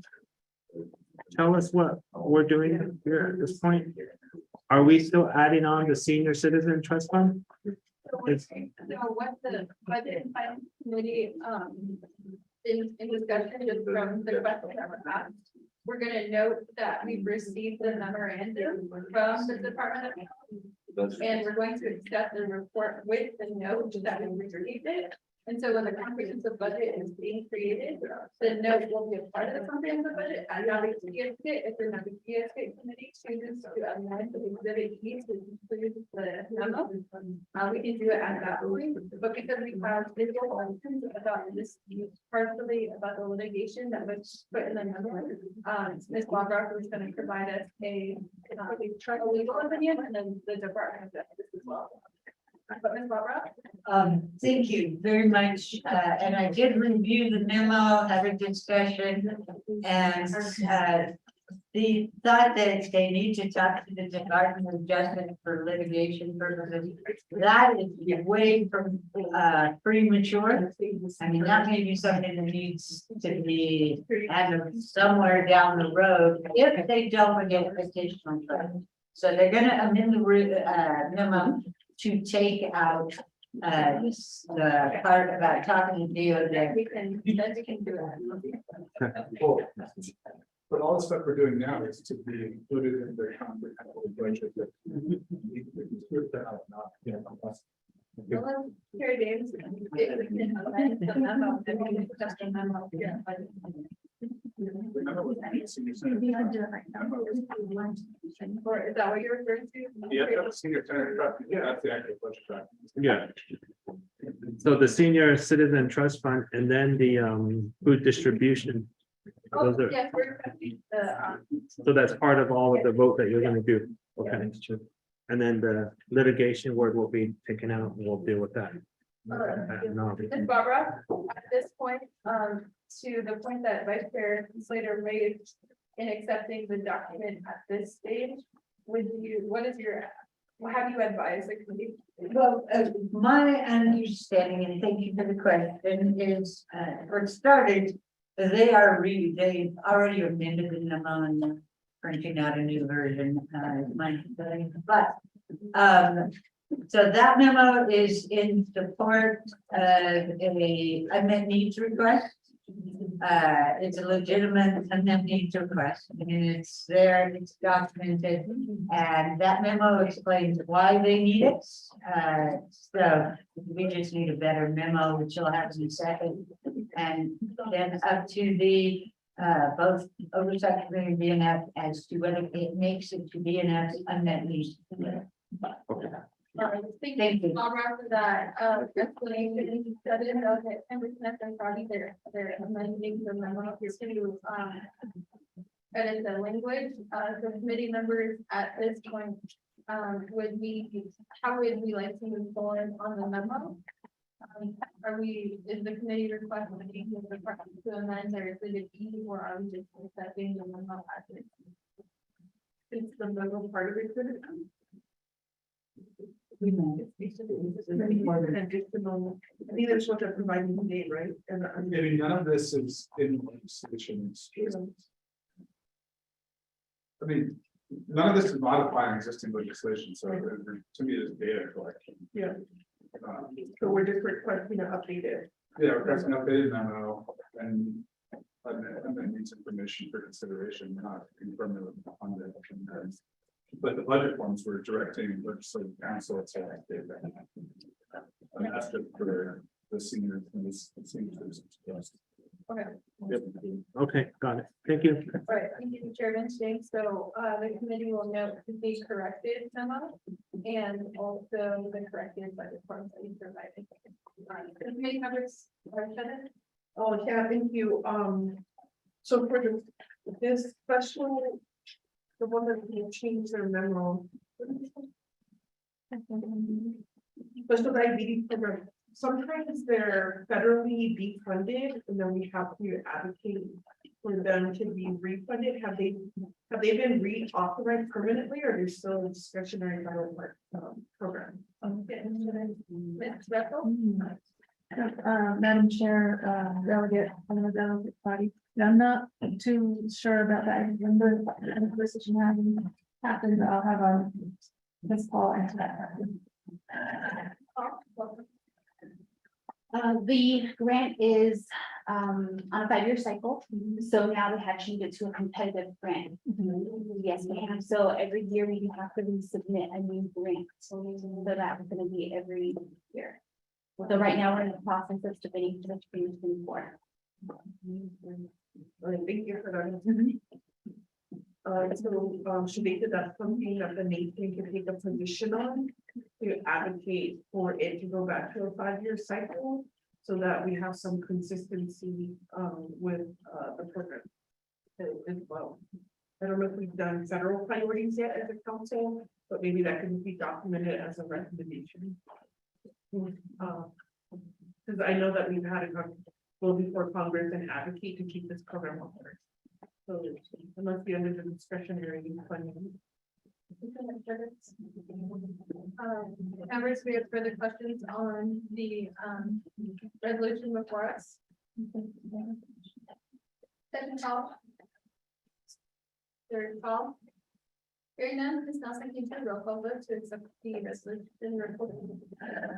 tell us what we're doing here at this point? Are we still adding on the senior citizen trust fund? It's- So what the budget and finance committee, in discussion just from the question that was asked. We're gonna note that we've received the memorandum from the Department of Health. And we're going to accept the report with the note that we received it. And so when the comprehensive budget is being created, the note will be a part of the comprehensive budget. And now if the NAVIGIA committee chooses to amend the exhibit E to include the memo, we can do it at that point. But because we have visual options about this partially about the litigation that was put in the memo, Ms. Walker is going to provide us a legal opinion and then the Department of Justice as well. But Ms. Barbara? Thank you very much, and I did review the memo, had a discussion, and, the thought that they need to talk to the Department of Justice for litigation purposes, that is way from, premature. I mean, that may be something that needs to be added somewhere down the road, if they don't get additional funds. So they're gonna amend the, memo to take out the part about talking to DOJ. We can do it. Well, but all the stuff we're doing now is to be included in the comprehensive budget. That we can script that out, not, you know, unless- Well, Carrie Davis, if we can amend the memo, then we can just a memo. Remember what the senior center- Or is that what you're referring to? Yeah, that's senior center trust. Yeah, that's the actual budget track. Yeah. So the senior citizen trust fund and then the food distribution. Oh, Those are, yes, we're accepting the, so that's part of all of the vote that you're gonna do. Okay. And then the litigation word will be taken out and we'll deal with that. No. Ms. Barbara, at this point, to the point that Vice Chair Slater made in accepting the document at this stage, what is your, what have you advised the committee? Well, my understanding, and thank you for the question, is, for it started, they've already amended the memo and they're printing out a new version, but, so that memo is in support of a unmet needs request. It's a legitimate unmet needs request, and it's there, it's documented, and that memo explains why they need it. So we just need a better memo, which you'll have in a second, and then up to the both oversight committee BNF as to whether it makes it to BNF unmet needs. Thank you, Barbara, for that, explanation. So I didn't know that 10% and probably they're amending the memo here to, edit the language, the committee members at this point, would we, how would we like to move forward on the memo? Is the committee requesting the department to amend their exhibit E, or are we just accepting the memo as it? It's the memo part of it. I think that's what they're providing today, right? And I mean, none of this is in legislation. I mean, none of this is modifying existing legislation, so to me, it's data collection. Yeah. So we're just requesting to update it. Yeah, requesting updated memo and then needs information for consideration, not confirming on the. But the budget forms were directing legislative council to update that. And that's just for the seniors and the seniors. Okay. Yep. Okay, got it. Thank you. All right, thank you, Chairman Shanks. So, the committee will note the corrected memo and also the corrected budget forms that you provided. Committee members, Oh, yeah, thank you. So for this special, the one that we changed their memo. Special diabetes program, sometimes they're federally defunded and then we have to advocate for them to be refunded. Have they been reauthorized permanently or they're still a discretionary ballot program? Ms. Russell? Madam Chair, delegate, I'm the delegate body. I'm not too sure about that. I remember the position having happened, I'll have Ms. Paul answer that. The grant is on a 5-year cycle, so now they have changed it to a competitive grant. Yes, we have, so every year we have to resubmit a new grant, so that's gonna be every year. So right now, we're in the process of submitting to the 2024. Thank you for that. So, Shamika, that's something that the nation can take a position on to advocate for it to go back to a 5-year cycle so that we have some consistency with the program as well. I don't know if we've done federal priorities yet as a council, but maybe that can be documented as a recommendation. Because I know that we've had a go before Congress and advocate to keep this program on board. So it must be under the discretionary funding. Members, we have further questions on the resolution before us. Second call. Third call. Hearing none, Ms. Nelson, can you take a roll call vote to accept the resolution report?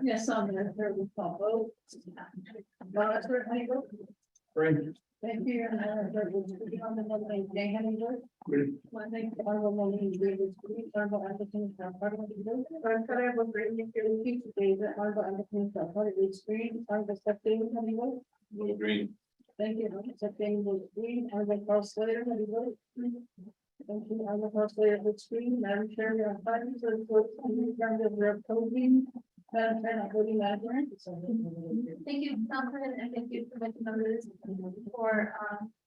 Yes, on the third call vote. Monitoring, how do you vote? Thank you. And on the nominee, Jay, how do you vote? One thing, honorable nominee, David Green, honorable applicant, Parliament, I'm sorry, I was greatly feeling today, the honorable applicant, Parliament, Green, honorable Stephanie, how do you vote? Green. Thank you, Stephanie, Green, honorable Carl Slater, how do you vote? Thank you, honorable Carl Slater, Green, Madam Chair, we are five, so the vote, in terms of your opposing, Madam Chair, not voting, Madam Chair. Thank you, Councilman, and thank you, committee members, for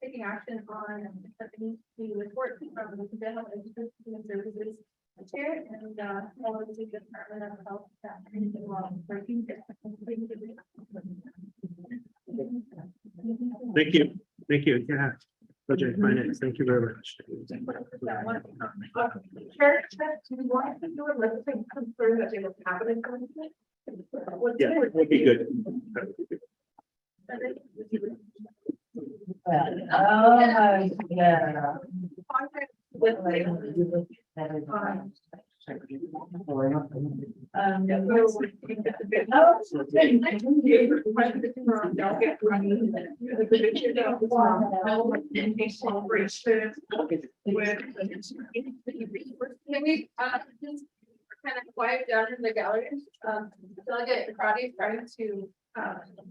taking action on accepting the report from the General Education Services Chair and all of the Department of Health staff. Thank you, yeah, budget and finance, thank you very much. Chair, do you want to do a list of concerns that they were cabinet conflict? Yeah, it would be good. Yeah. Can we just kind of quiet down in the gallery? Delegate Crotty is trying to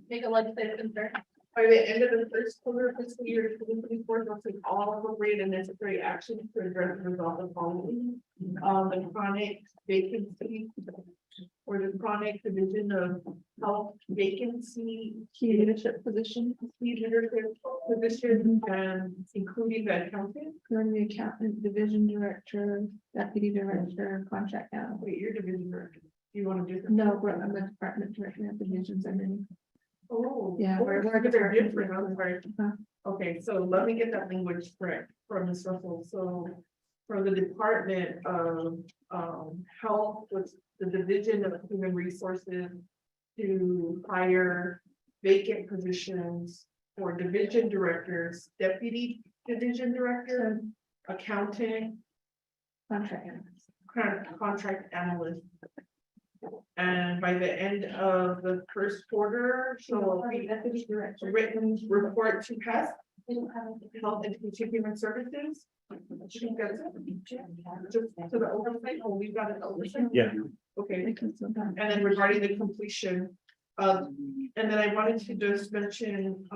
make a legislative concern. By the end of the first quarter of fiscal year 2024, they'll take all appropriate and necessary actions to address and resolve the following. The chronic vacancy or the chronic division of health vacancy, Key leadership position, key leadership position, and including the accountant. currently accountant, division director, deputy director, contract out. Wait, your division director. Do you want to do? that? No, I'm the department director of divisions underneath. Oh. Yeah, we're They're different, I'm sorry. Uh-huh. Okay, so let me get that language correct from Ms. Russell. So for the Department of Health, was the Division of Human Resources to hire vacant positions for division directors, deputy division director, accountant, contract analyst. And by the end of the first quarter, so written report to pass. Health and Human Services. Just to the oversight, oh, we've got an oversight. Yeah. Okay, and then regarding the completion, and then I wanted to just mention,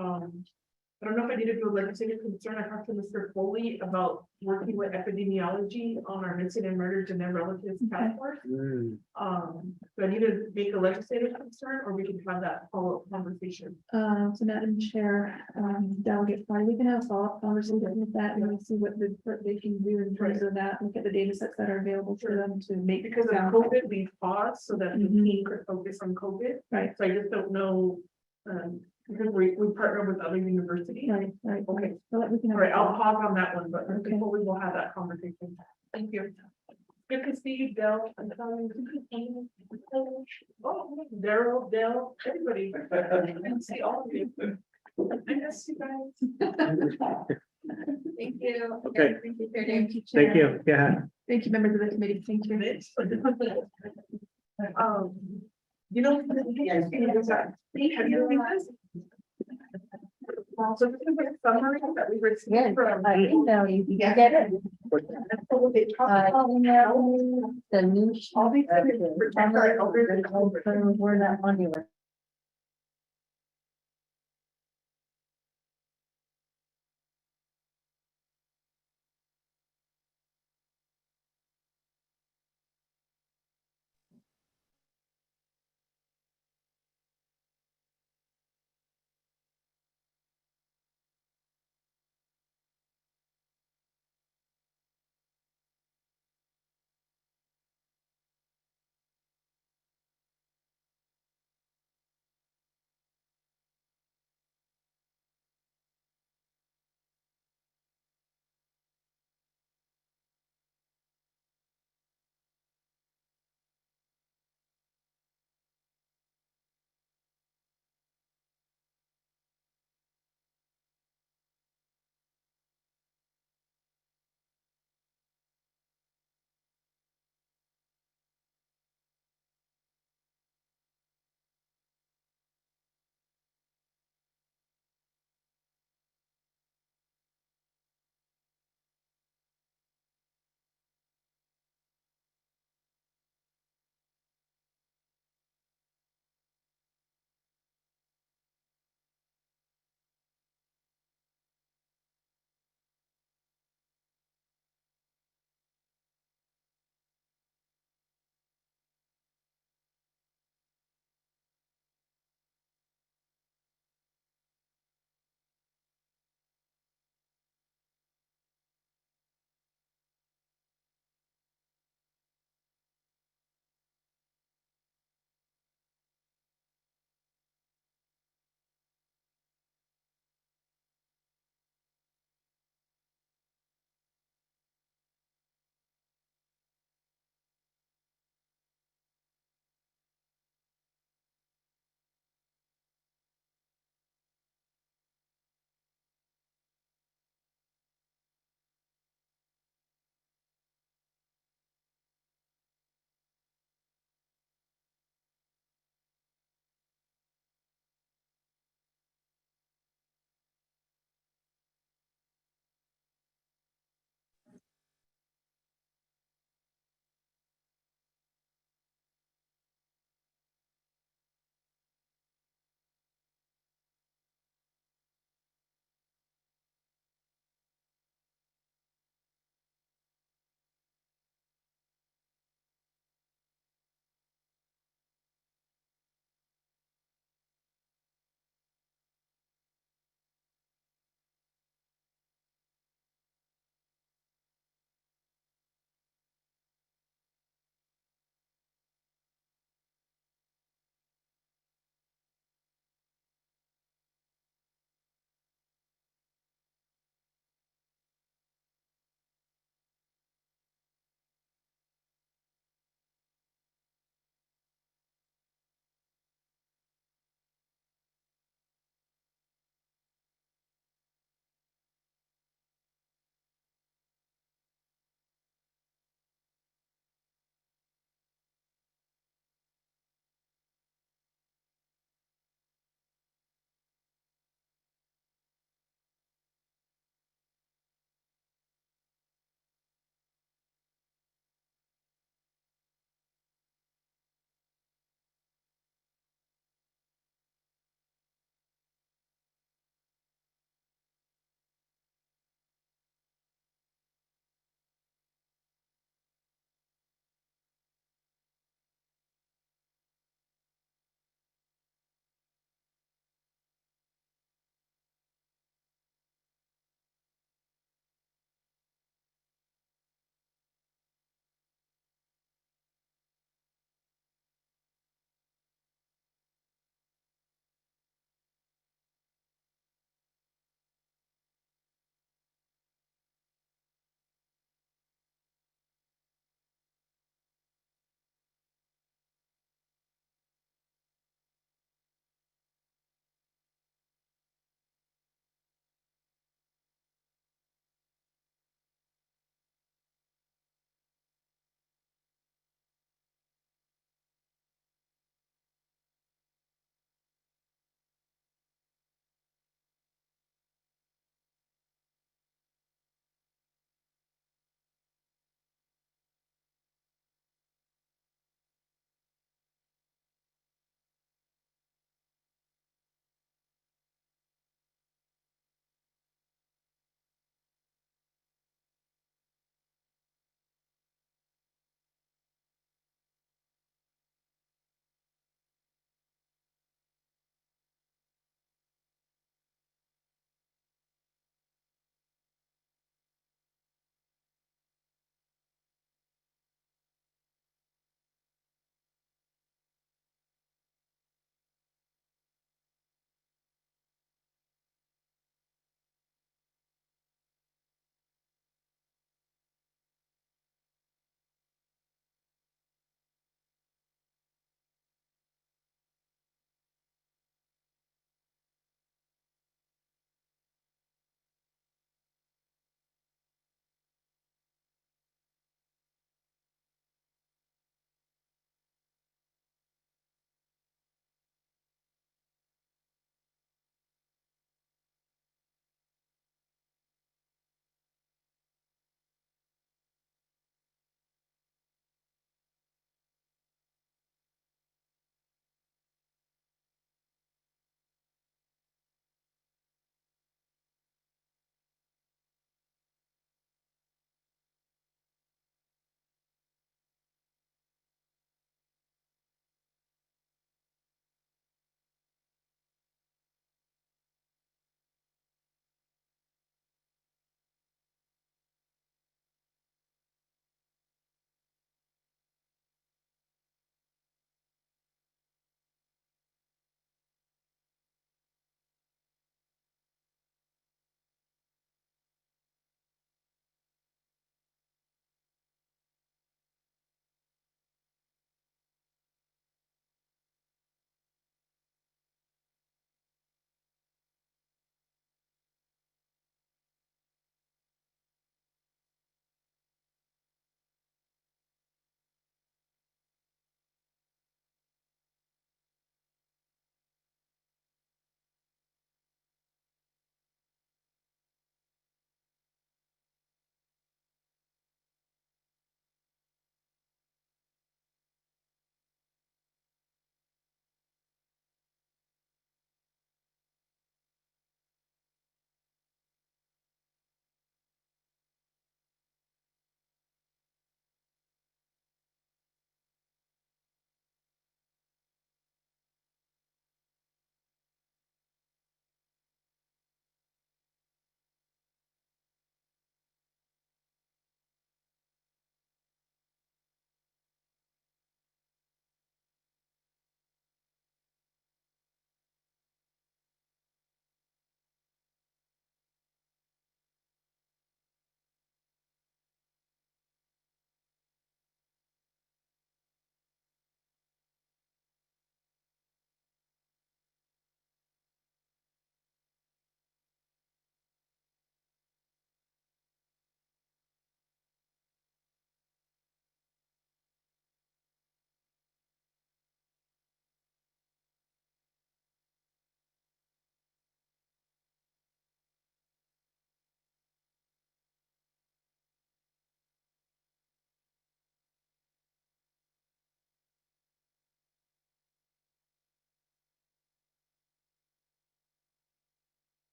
I don't know if I need to do a legislative concern. I talked to Mr. Foley about working with epidemiology on our missing and murdered genetic relatives task force. So I need to make a legislative concern, or we can have that follow-up conversation. So Madam Chair, delegate, we can have a follow-up conversation with that and we'll see what they can do in terms of that, look at the data sets that are available for them to make. Because of COVID, we paused so that the team could focus on COVID. Right. So I just don't know, because we partner with other universities. Right. Okay. So that we can. All right, I'll pause on that one, but Okay. before we will have that conversation. Thank you. Good to see you, Del. I'm coming. Oh, Daryl, Del, everybody. I see all of you. I miss you guys. Thank you. Okay. Thank you for your Thank you. Thank Chair. you, yeah. Thank you, members of the committee. Thank you. You know. Have you read this? So this is a summary that we received Yes, from. I email you, you get it. The new. All these things protect our elders and children. Where that money was.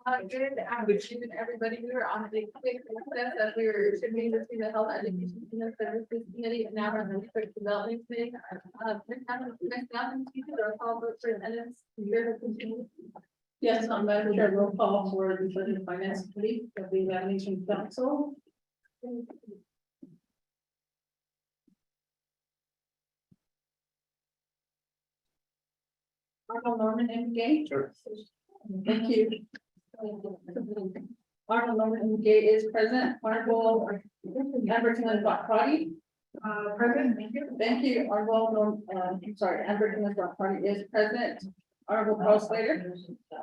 Good afternoon, everybody. We were on a big quick recess that we were shifting between the health education and the services committee and now we're on the research development committee. Next down, teachers are called for attendance. Yes, on Madam Chair, roll call for the Budget and Finance Committee of the Examination Council. Arnold Norman M. Gay. Sure. Thank you. Arnold Norman M. Gay is present. Honorable Amberton Party. Present. Thank you. Thank you. Honorable, Amberton Party is present. Honorable Carl Slater.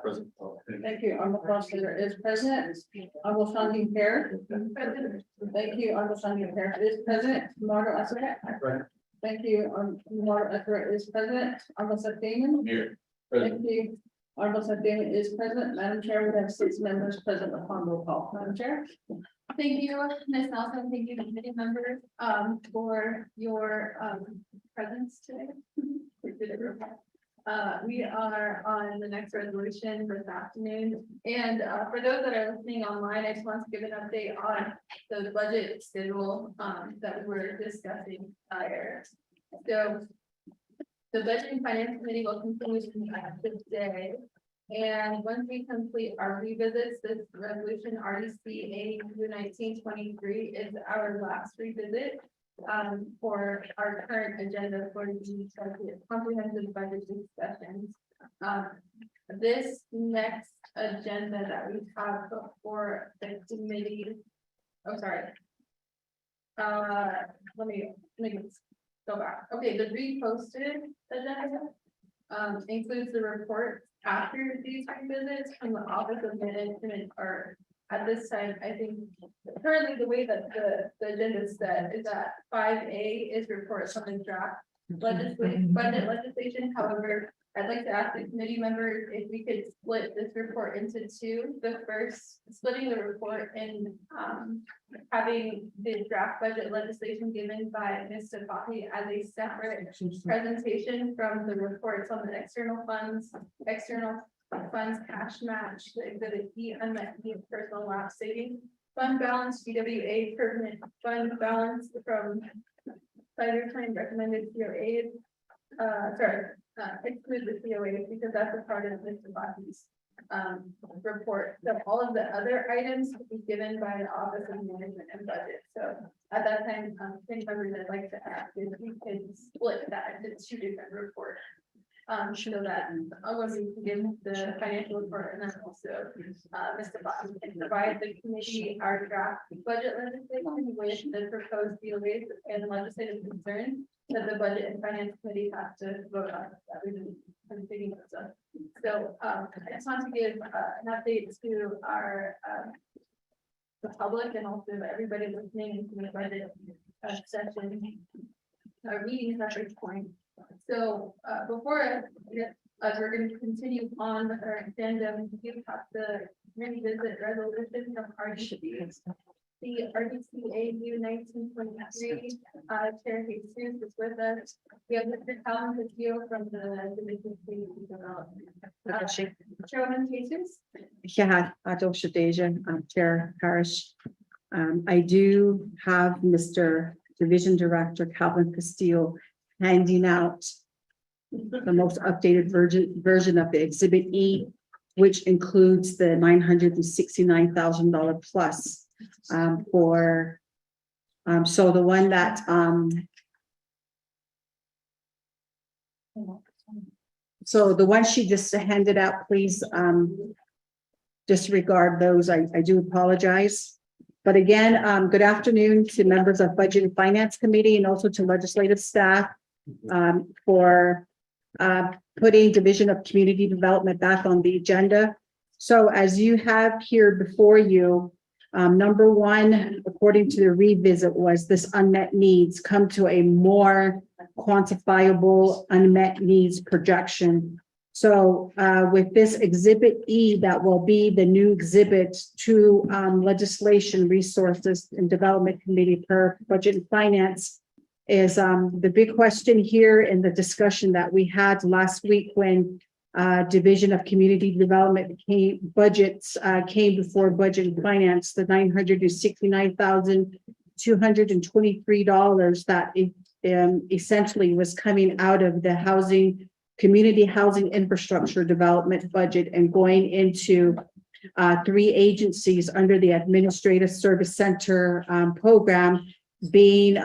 Present. Thank you. Honorable Carl Slater is present. Honorable Shanti Pair. Thank you. Honorable Shanti Pair is present. Margaret Esser. Right. Thank you. Margaret Esser is present. Honorable Seth Damon. Here. Thank you. Honorable Seth Damon is present. Madam Chair, we have 6 members present upon roll call. Madam Chair. Thank you, Ms. Nelson. Thank you, committee members, for your presence today. We did it real fast. We are on the next resolution for this afternoon. And for those that are listening online, I just want to give an update on the budget schedule that we were discussing prior. So the Budget and Finance Committee will continue to meet today. And once we complete our revisits, this resolution RDCA 1923 is our last revisit for our current agenda for the comprehensive budget discussions. This next agenda that we have before the committee, let me go back. Okay, the reposted agenda includes the report after these revisits from the Office of Management, or at this time, I think currently the way that the agenda is set is that 5A is reports on the draft budget legislation. However, I'd like to ask the committee members if we could split this report into 2. The first, splitting the report and having the draft budget legislation given by Ms. Safahi as a separate presentation from the reports on the external funds, cash match, the exhibit E, unmet need, personal lapse saving, fund balance, GWA, permanent fund balance from cyber time recommended COA. Exclude the COA because that's a part of Mr. Baki's report. So all of the other items will be given by the Office of Management and Budget. So at that time, any members I'd like to ask if we could split that into 2 different reports. So that when we give the financial report and then also Mr. Baki can provide the committee our draft budget legislation with the proposed COAs and legislative concerns that the Budget and Finance Committee has to vote on. That we've been thinking of stuff. So I just want to give an update to our the public and also everybody listening to the budget session, our meetings at this point. So before we're going to continue on with our agenda, we do have to revisit resolution from RDCA. The RDCA 1923, Chair Jesus is with us. We have Mr. Calvin Castillo from the Division of Development. Chairman Jesus. Yeah, Dr. Deja, Chair Parish. I do have Mr. Division Director Calvin Castillo handing out the most updated version of the Exhibit E, which includes the $969,000 plus for so the one that so the one she just handed out, please disregard those. I do apologize. But again, good afternoon to members of Budget and Finance Committee and also to legislative staff for putting Division of Community Development back on the agenda. So as you have here before you, number 1, according to the revisit, was this unmet needs come to a more quantifiable unmet needs projection. So with this Exhibit E, that will be the new exhibit to Legislation, Resources and Development Committee per Budget and Finance, is the big question here in the discussion that we had last week when Division of Community Development came before Budget and Finance, the $969,223 that essentially was coming out of the community housing infrastructure development budget and going into 3 agencies under the Administrative Service Center program, being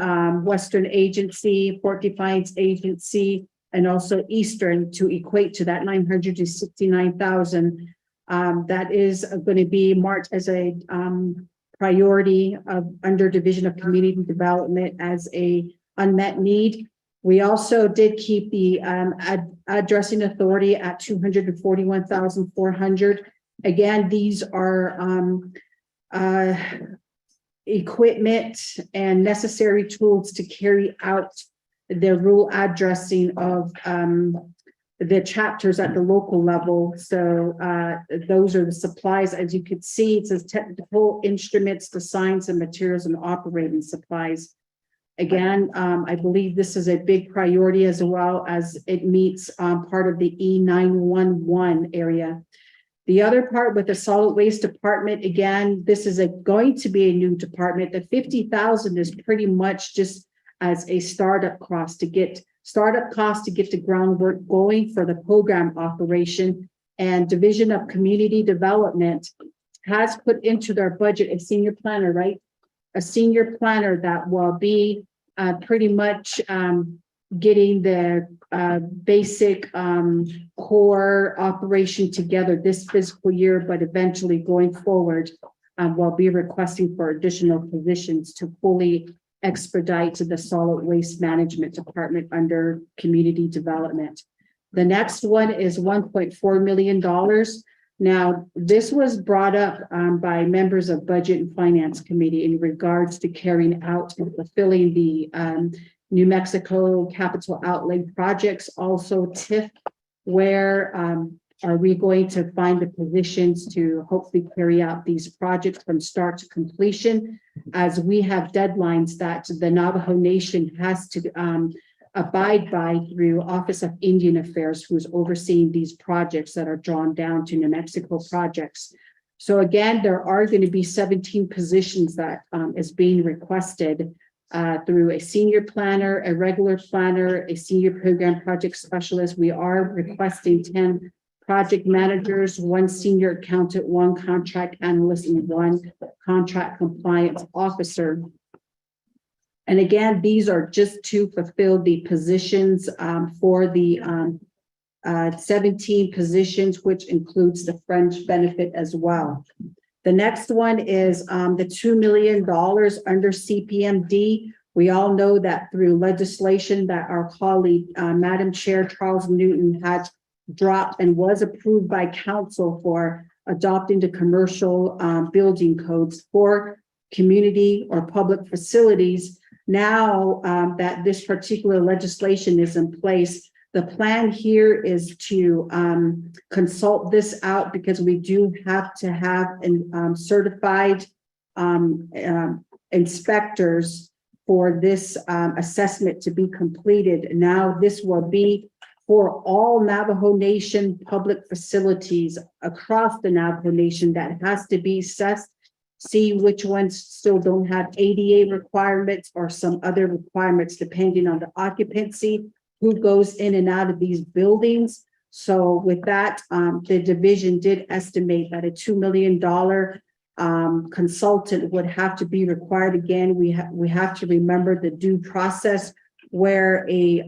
Western Agency, Fort Defiance Agency, and also Eastern, to equate to that 969,000. That is going to be marked as a priority under Division of Community Development as a unmet need. We also did keep the addressing authority at 241,400. Again, these are equipment and necessary tools to carry out the rural addressing of the chapters at the local level. So those are the supplies. As you can see, it says technical instruments, the science and materials and operating supplies. Again, I believe this is a big priority as well as it meets part of the E911 area. The other part with the solid waste department, again, this is going to be a new department. The 50,000 is pretty much just as a startup cost to get the groundwork going for the program operation. And Division of Community Development has put into their budget a senior planner, right? A senior planner that will be pretty much getting the basic core operation together this fiscal year, but eventually going forward, we'll be requesting for additional positions to fully expedite to the solid waste management department under community development. The next one is $1.4 million. Now, this was brought up by members of Budget and Finance Committee in regards to carrying out and fulfilling the New Mexico capital outlay projects, also TIF, where are we going to find the positions to hopefully carry out these projects from start to completion, as we have deadlines that the Navajo Nation has to abide by through Office of Indian Affairs, who's overseeing these projects that are drawn down to New Mexico projects. So again, there are going to be 17 positions that is being requested through a senior planner, a regular planner, a senior program project specialist. We are requesting 10 project managers, 1 senior accountant, 1 contract analyst, and 1 contract compliance officer. And again, these are just to fulfill the positions for the 17 positions, which includes the fringe benefit as well. The next one is the $2 million under CPMD. We all know that through legislation that our colleague, Madam Chair Charles Newton, had dropped and was approved by council for adopting the commercial building codes for community or public facilities. Now that this particular legislation is in place, the plan here is to consult this out, because we do have to have certified inspectors for this assessment to be completed. Now this will be for all Navajo Nation public facilities across the Navajo Nation that has to be assessed, see which ones still don't have ADA requirements or some other requirements depending on the occupancy, who goes in and out of these buildings. So with that, the division did estimate that a $2 million consultant would have to be required. Again, we have to remember the due process where a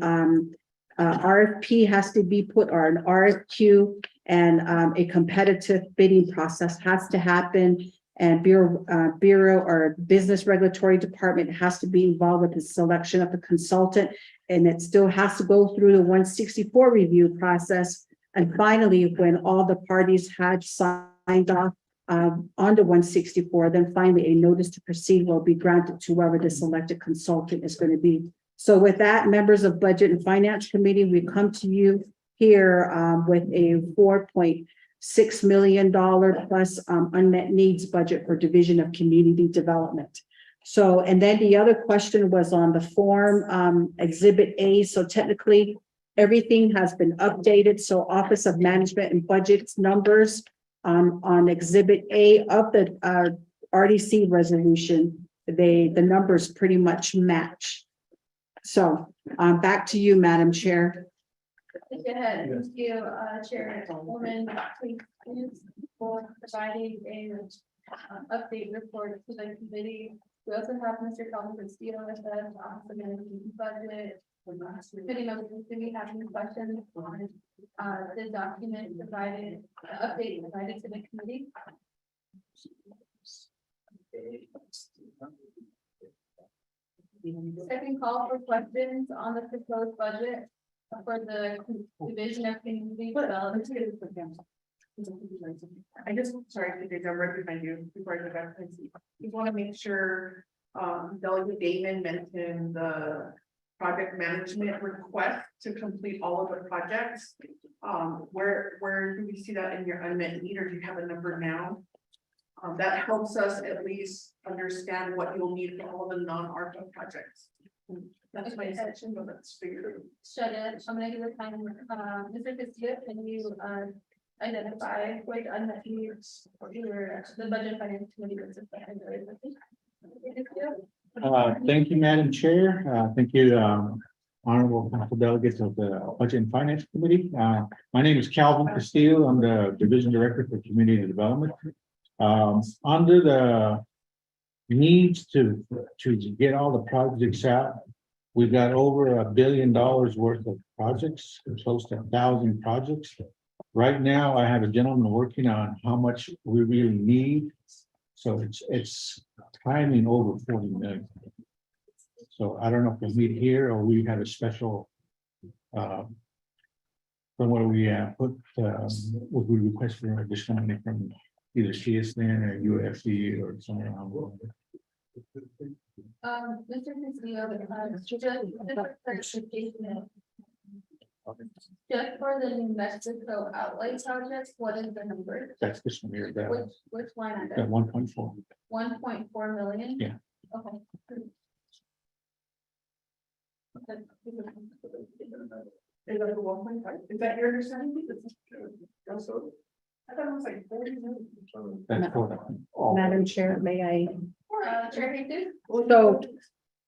RFP has to be put, or an RFQ, and a competitive bidding process has to happen. And Bureau or Business Regulatory Department has to be involved with the selection of the consultant, and it still has to go through the 164 review process. And finally, when all the parties had signed off on the 164, then finally a notice to proceed will be granted to whoever the selected consultant is going to be. So with that, members of Budget and Finance Committee, we come to you here with a $4.6 million plus unmet needs budget for Division of Community Development. So, and then the other question was on the form Exhibit A. So technically, everything has been updated, so Office of Management and Budgets numbers on Exhibit A of the RDC resolution, the numbers pretty much match. So, back to you, Madam Chair. Go ahead, thank you, Chairwoman, please, for providing a update report to the committee. We also have Mr. Calvin Castillo with us, also managing budget. Committee members, do we have any questions on the document provided, update provided to the committee? Second call for questions on the proposed budget for the Division of Community Development. I just, sorry, because I'm right behind you before I go back. We want to make sure, Delegate Damon mentioned the project management request to complete all of the projects. Where do we see that in your unmet need, or do you have a number now? That helps us at least understand what you'll need for all the non-ARPA projects. That's my section, but let's figure it out. Shut it, I'm gonna give the time, Mr. Castillo, can you, identify what unmet needs or either the budget finance committee was. Thank you, Madam Chair. Thank you, honorable council delegates of the Budget and Finance Committee. My name is Calvin Castillo. I'm the Division Director for Community Development. Under the needs to get all the projects out, we've got over $1 billion worth of projects, close to 1,000 projects. Right now, I have a gentleman working on how much we really need. So it's timing over 40 million. So I don't know if we meet here or we have a special from where we put what we request for additional money from either CSN or UFC or somewhere around the world. Mr. Castillo, just for the New Mexico outlay projects, what is the number? That's this one here, Which line that item? 1.4. 1.4 million? Yeah. Okay. Is that the 1.5? Is that your understanding? Also, I thought it was like 40 million. That's for all. Madam Chair, may I? Chair Hicks?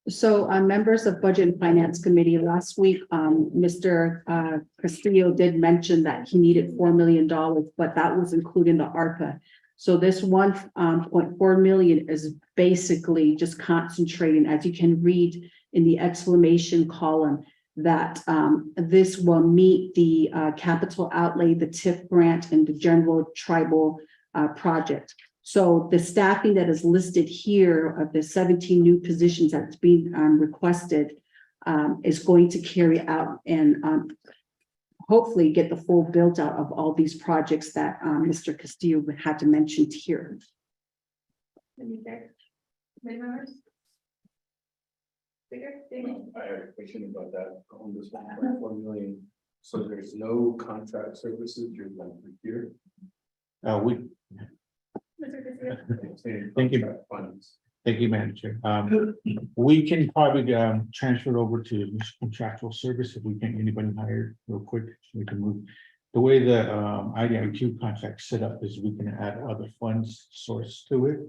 So, members of Budget and Finance Committee, last week, Mr. Castillo did mention that he needed $4 million, but that was including the ARPA. So this 1.4 million is basically just concentrating, as you can read in the exclamation column, that this will meet the capital outlay, the TIF grant, and the general tribal project. So the staffing that is listed here of the 17 new positions that's being requested is going to carry out and hopefully get the full build out of all these projects that Mr. Castillo had to mention here. I have a question about that, on this 1.4 million, so there's no contract services you're going to here? Thank you. Funds. Thank you, Madam Chair. We can probably transfer it over to contractual service if we can, anybody hired real quick, we can move. The way the IDIQ contract set up is we can add other funds source to it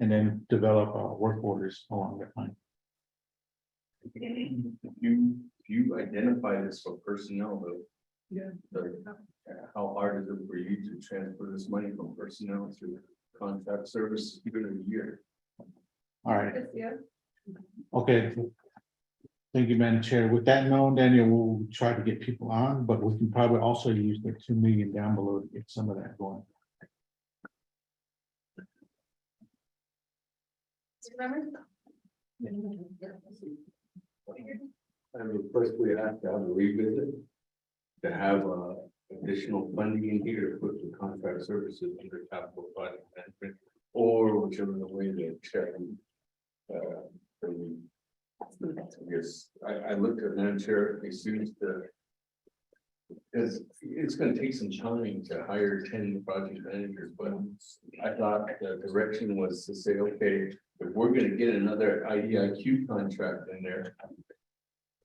and then develop work orders along that line. You identify this for personnel though. Yeah. How hard is it for you to transfer this money from personnel to contract service even a year? All right. Okay. Thank you, Madam Chair. With that known, Daniel, we'll try to get people on, but we can probably also use the 2 million down below to get some of that going. I mean, first we have to have a revisit. To have additional funding in here to put the contract services under capital project management, or whichever the way they check. Yes, I looked at Madam Chair, it seems to. Because it's gonna take some time to hire 10 project managers, but I thought the direction was to say, okay, if we're gonna get another IDIQ contract in there.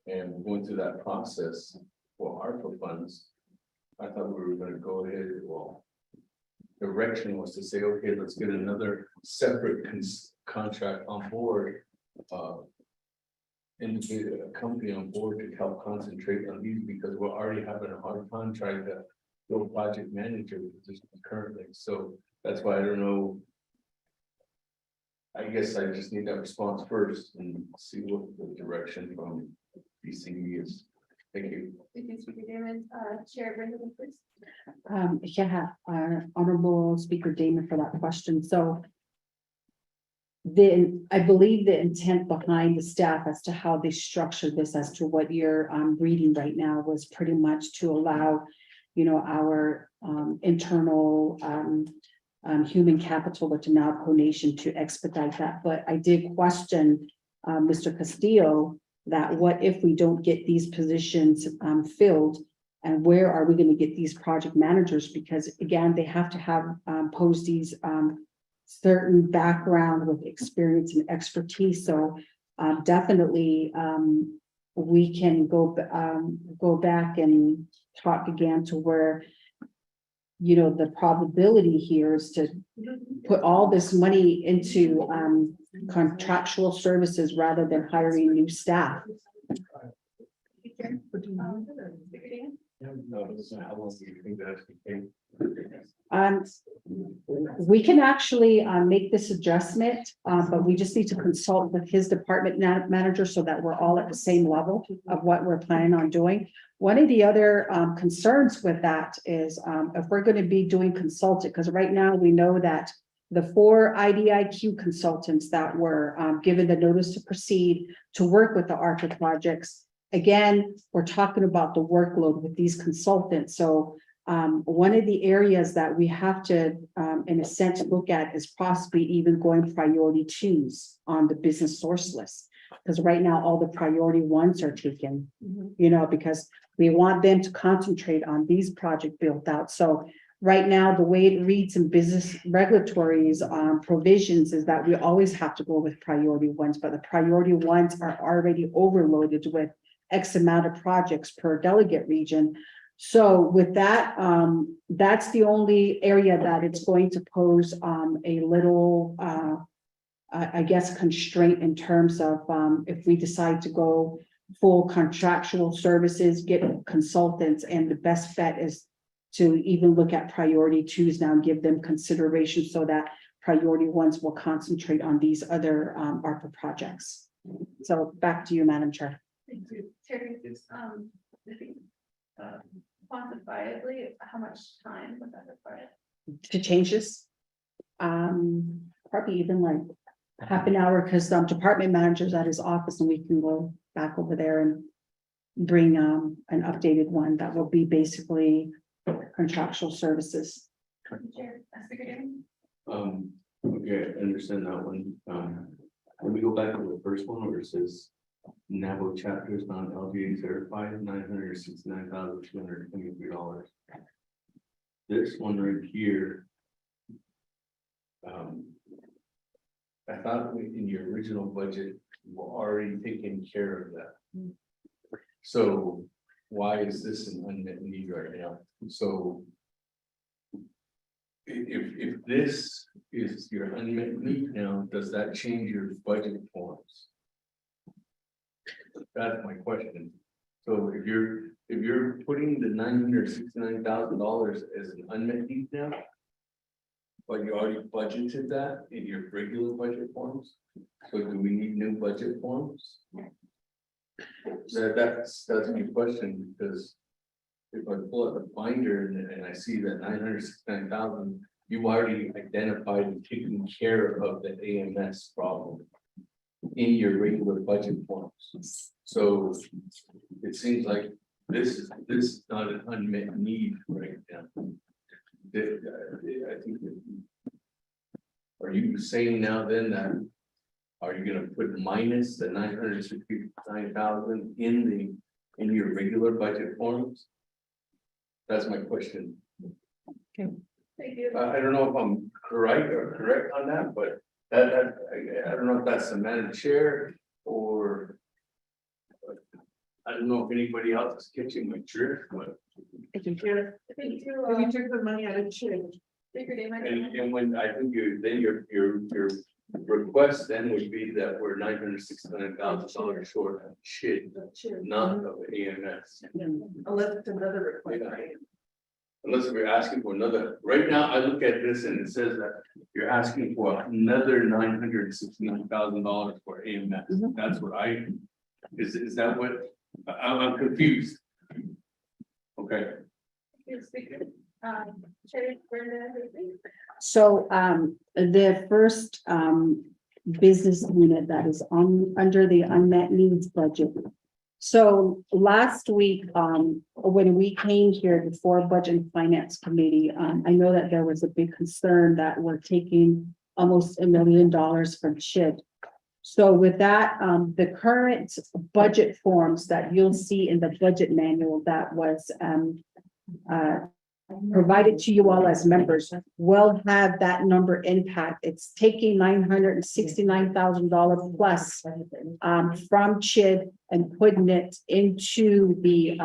And going through that process, well, ARPA funds. I thought we were gonna go ahead, well. Direction was to say, okay, let's get another separate contract on board. Indicate a company on board to help concentrate on these because we're already having a hard time trying to go project manager position currently, so that's why I don't know. I guess I just need that response first and see what the direction from BCE is. Thank you. Thank you, Speaker Damon, Chair Brendan, please. Yeah, Honorable Speaker Damon for that question. So I believe the intent behind the staff as to how they structured this as to what you're reading right now was pretty much to allow, you know, our internal human capital with the Navajo Nation to expedite that. But I did question Mr. Castillo that what if we don't get these positions filled, and where are we going to get these project managers? Because again, they have to have posed these certain background with experience and expertise. So definitely we can go back and talk again to where, you know, the probability here is to put all this money into contractual services rather than hiring new staff. Speaker Damon? How long do you think that's gonna take? We can actually make this adjustment, but we just need to consult with his department manager so that we're all at the same level of what we're planning on doing. One of the other concerns with that is if we're going to be doing consultant, because right now we know that the 4 IDIQ consultants that were given the notice to proceed to work with the ARPA projects. Again, we're talking about the workload with these consultants. So one of the areas that we have to, in a sense, look at is possibly even going priority 2s on the business source list. Because right now, all the priority 1s are taken, you know, because we want them to concentrate on these project built out. So right now, the way it reads in business regulatories provisions is that we always have to go with priority 1s, but the priority 1s are already overloaded with X amount of projects per delegate region. So with that, that's the only area that it's going to pose a little, I guess, constraint in terms of if we decide to go full contractual services, get consultants, and the best bet is to even look at priority 2s now and give them consideration so that priority 1s will concentrate on these other ARPA projects. So back to you, Madam Chair. Thank you. Terry, quantifiably, how much time would that require? To change this? Probably even like half an hour, because department manager's at his office and we can go back over there and bring an updated one that will be basically contractual services. Chair, Speaker Damon? Okay, I understand that one. Let me go back to the first one where it says Navajo chapters non-LGA certified, $969,223. This one right here. I thought in your original budget, you were already taking care of that. So why is this an unmet need right now? So if this is your unmet need now, does that change your budget forms? That's my question. So if you're putting the $969,000 as an unmet need now, but you already budgeted that in your regular budget forms, so do we need new budget forms? That's my question, because if I pull out the binder and I see that 969,000, you've already identified and taken care of the AMS problem in your regular budget forms. So it seems like this is not an unmet need right now. I think are you saying now then that are you gonna put minus the 969,000 in your regular budget forms? That's my question. Thank you. I don't know if I'm correct on that, but I don't know if that's the Madam Chair or. I don't know if anybody else is catching my drift, but. I think you, We took the money out of CHID. figured it might be. And when I think then your request then would be that we're $969,000 short of shit, not of EMS. Unless it's another request. Unless we're asking for another, right now, I look at this and it says that you're asking for another $969,000 for EMS. That's what is that what, I'm confused. Okay. Chair Brenda, So the first business unit that is under the unmet needs budget. So last week, when we came here before Budget and Finance Committee, I know that there was a big concern that we're taking almost $1 million from CHID. So with that, the current budget forms that you'll see in the budget manual that was provided to you all as members will have that number impact. It's taking $969,000 plus from CHID and putting it into the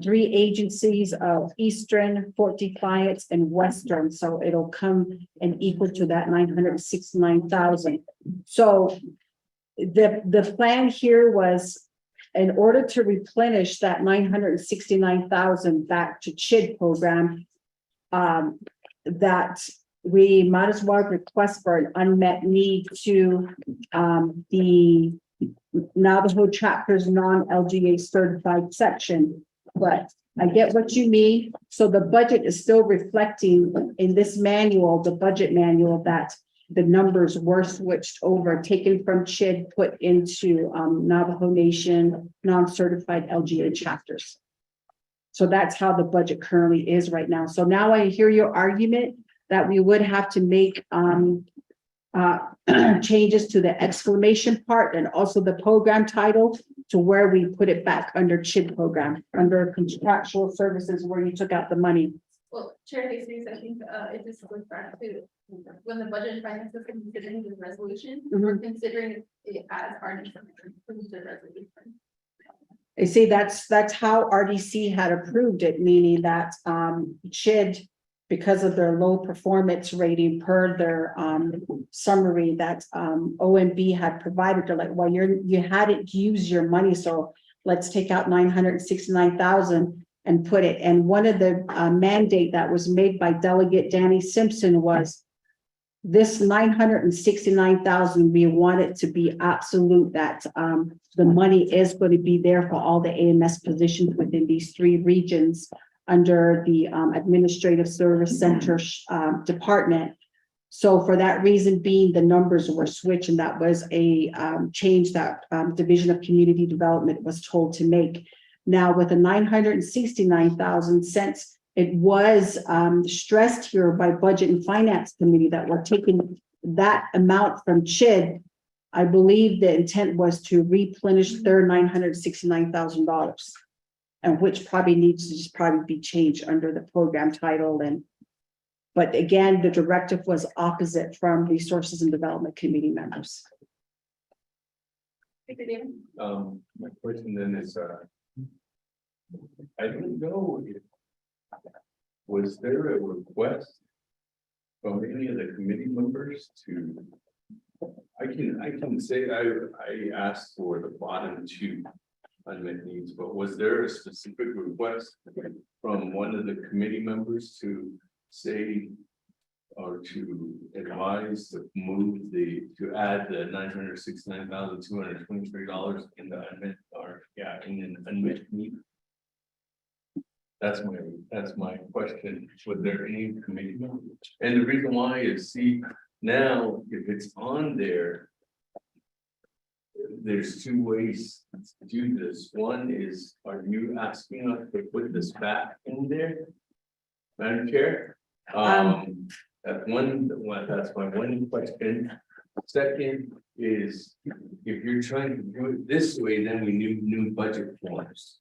three agencies of Eastern, Fort Defiance, and Western. So it'll come and equal to that 969,000. So the plan here was, in order to replenish that 969,000 back to CHID program, that we might as well request for an unmet need to the Navajo chapter's non-LGA certified section. But I get what you mean. So the budget is still reflecting in this manual, the budget manual, that the numbers were switched over, taken from CHID, put into Navajo Nation non-certified LGA chapters. So that's how the budget currently is right now. So now I hear your argument that we would have to make changes to the exclamation part and also the program title to where we put it back under CHID program, under contractual services where you took out the money. well, Chair Hastings, I think it just goes back to when the Budget and Finance is considering the resolution, we're considering it as our resolution. You see, that's how RDC had approved it, meaning that CHID, because of their low performance rating per their summary that OMB had provided, they're like, well, you hadn't used your money, so let's take out 969,000 and put it. And one of the mandate that was made by Delegate Danny Simpson was this 969,000, we want it to be absolute that the money is going to be there for all the AMS positions within these three regions under the Administrative Service Center department. So for that reason being, the numbers were switched, and that was a change that Division of Community Development was told to make. Now with the 969,000, since it was stressed here by Budget and Finance Committee that we're taking that amount from CHID, I believe the intent was to replenish their $969,000, and which probably needs to just probably be changed under the program title. And but again, the directive was opposite from Resources and Development Committee members. My question then is, I don't know if, was there a request from any of the committee members to, I can say I asked for the bottom two unmet needs, but was there a specific request from one of the committee members to say or to advise to move to add the $969,223 in the unmet, or in an unmet need? That's my question. Was there any committee member? And the reason why is, see, now if it's on there, there's two ways to do this. One is, are you asking us to put this back in there, Madam Chair? That's my one question. Second is, if you're trying to do it this way, then we need new budget forms.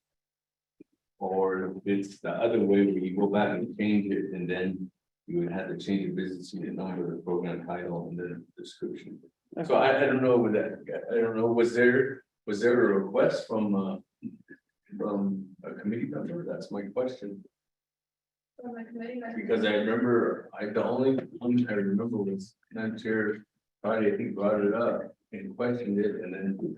Or if it's the other way, where you go back and change it, and then you would have to change the business unit number, the program title, and the description. So I don't know with that. I don't know, was there Was there a request from a committee member? That's my question. From the committee member. Because I remember, the only one I remember was Madam Chair, Friday, I think brought it up and questioned it, and then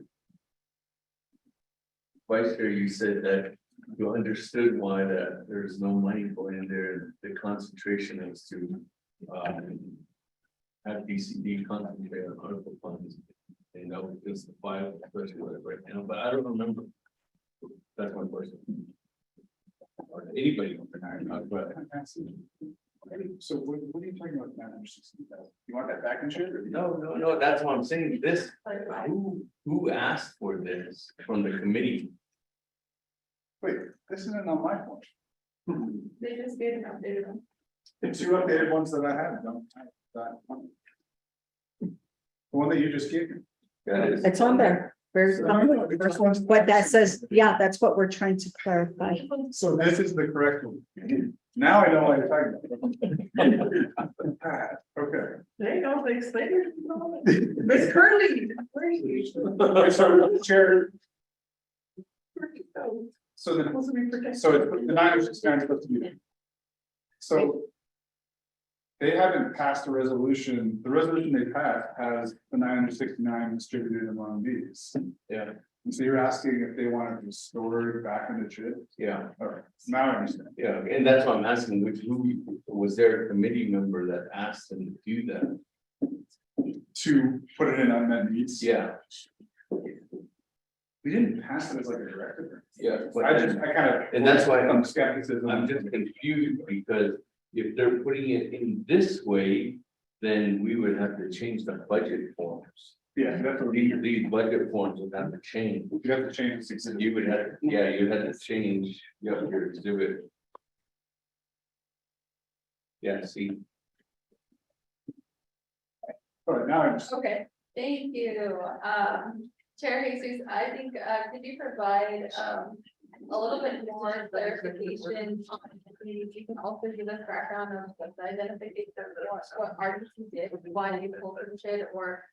Vice Chair, you said that you understood why that there's no money going in there, the concentration is to have DCD concentrate on article funds. And that was just the five, especially right now, but I don't remember. That's my question. Or anybody, but So what are you talking about? Now? You want that back in shit? no, that's what I'm saying. This, who asked for this from the committee? Wait, this isn't on my phone. They just gave an update on. The two updated ones that I have, don't. That one. The one that you just gave me. That is. It's on there. Where's, The first one's- what that says, yeah, that's what we're trying to clarify. So this is the correct one. Now I know what you're talking about. Okay. There you go, thanks, later. Miss Curly. Okay, so Chair, so the, so the 969 is supposed to be there. So they haven't passed a resolution. The resolution they passed has the 969 distributed among these. Yeah, And so you're asking if they want to restore it back into CHIP? yeah, All right, now I understand. yeah, and that's why I'm asking, who was there a committee member that asked them to do that? To put it in unmet needs. Yeah, We didn't pass it as like a directive. yeah. I kind of. And that's why I'm skepticism. I'm just confused because if they're putting it in this way, then we would have to change the budget forms. Yeah, that's what we, These budget forms would have to change. you have to change the 6. You would have, yeah, you had to change, your exhibit. Yeah, see, All right, now I understand. Okay, thank you. Chair Jesus, I think, could you provide, a little bit more clarification on, you can also give us background of the identification of what RDC did, why they pulled the shit, or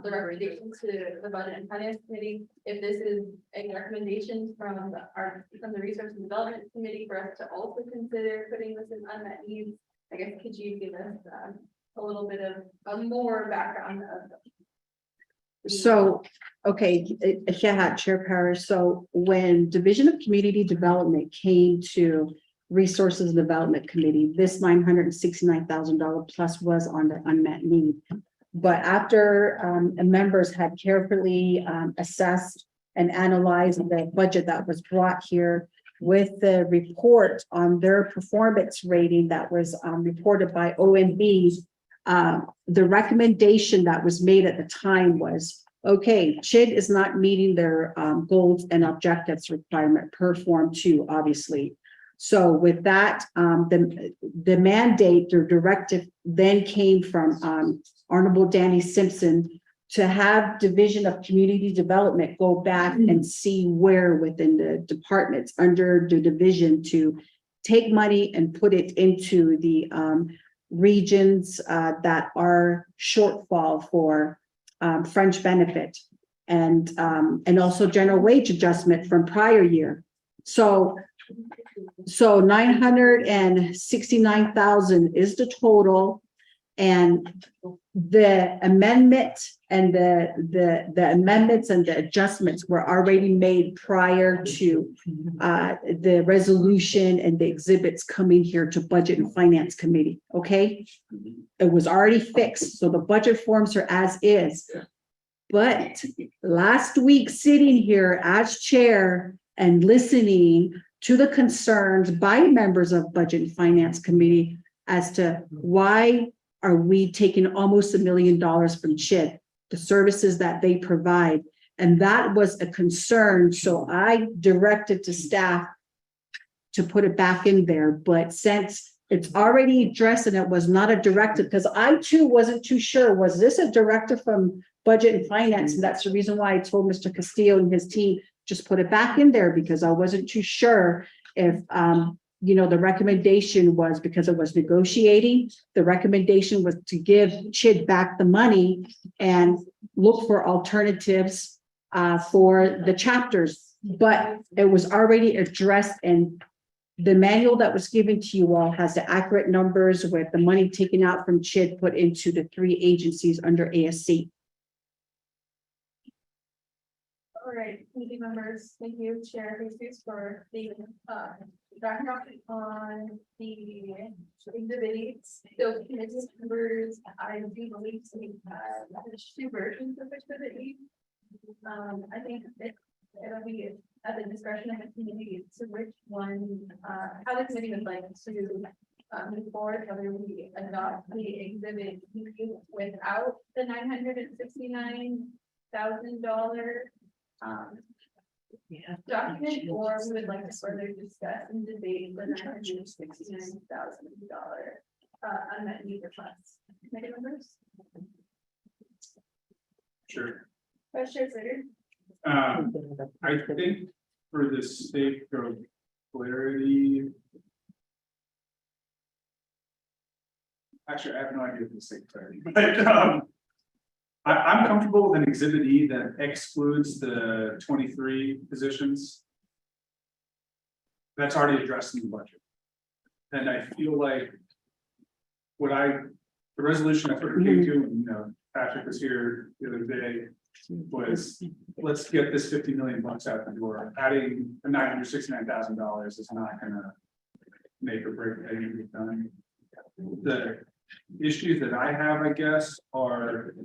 the recommendation to the Budget and Finance Committee, if this is a recommendation from the Research and Development Committee for us to also consider putting this in unmet needs. I guess, could you give us a little bit of more background of. So, okay, yeah, Chair Parrish, so when Division of Community Development came to Resources and Development Committee, this $969,000 plus was on the unmet need. But after members had carefully assessed and analyzed the budget that was brought here with the report on their performance rating that was reported by OMB, the recommendation that was made at the time was, okay, CHID is not meeting their goals and objectives requirement per Form 2, obviously. So with that, the mandate or directive then came from Honorable Danny Simpson to have Division of Community Development go back and see where within the departments under the division to take money and put it into the regions that are shortfall for fringe benefit and also general wage adjustment from prior year. So 969,000 is the total, and the amendment and the amendments and the adjustments were already made prior to the resolution and the exhibits coming here to Budget and Finance Committee. Okay, it was already fixed, so the budget forms are as is. But last week, sitting here as chair and listening to the concerns by members of Budget and Finance Committee as to why are we taking almost $1 million from CHID, the services that they provide. And that was a concern. So I directed to staff to put it back in there. But since it's already addressed and it was not a directive, because I too wasn't too sure, was this a directive from Budget and Finance? And that's the reason why I told Mr. Castillo and his team, just put it back in there, because I wasn't too sure if, the recommendation was because it was negotiating. The recommendation was to give CHID back the money and look for alternatives for the chapters, but it was already addressed, and the manual that was given to you all has the accurate numbers with the money taken out from CHID put into the 3 agencies under ASC. All right, committee members, thank you, Chair Jesus, for the background on the exhibits. So committee members, I do believe we have 2 versions of exhibit E. I think it'll be at the discretion of the committee to which one, how the committee would like to move forward, whether we adopt the exhibit E without the $969,000 document, or we would like to further discuss and debate the $969,000 unmet need request. Committee members? Sure. Vice Chair Slater? I think for the sake of clarity. Actually, I have no idea for the sake of clarity, but I'm comfortable with an exhibit E that excludes the 23 positions. That's already addressed in the budget. And I feel like the resolution I sort of came to, and, Patrick was here the other day, was let's get this 50 million bucks out the door. Adding $969,000 is not gonna make or break anything we've done. The issues that I have, I guess, are,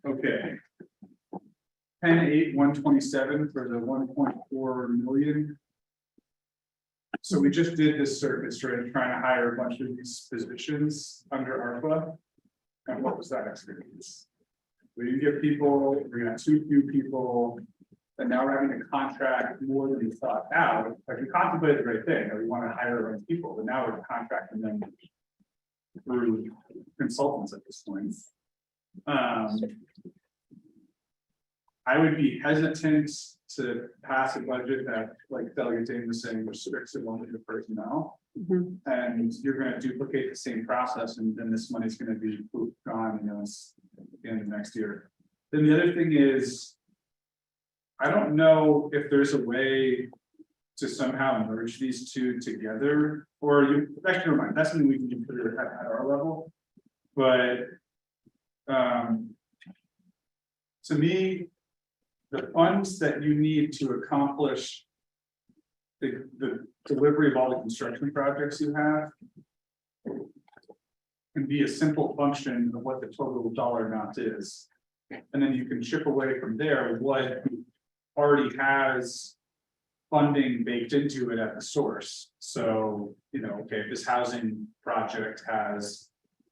okay. 10-8-127 for the 1.4 million. So we just did this circuit straight trying to hire a bunch of these positions under ARPA. And what was that experience? We didn't get people, we're gonna have too few people, and now we're having to contract more than we thought out. Like we contemplated the right thing, that we want to hire our own people, but now we're contracting them through consultants at this point. I would be hesitant to pass a budget that, like Delegate Dane was saying, restricts it only to personnel. And you're gonna duplicate the same process, and then this money's gonna be gone, it's at the end of next year. Then the other thing is, I don't know if there's a way to somehow merge these two together, or you, actually, never mind, that's something we can consider at our level. But to me, the funds that you need to accomplish the delivery of all the construction projects you have can be a simple function of what the total dollar amount is. And then you can chip away from there with what already has funding baked into it at the source. So, okay, if this housing project has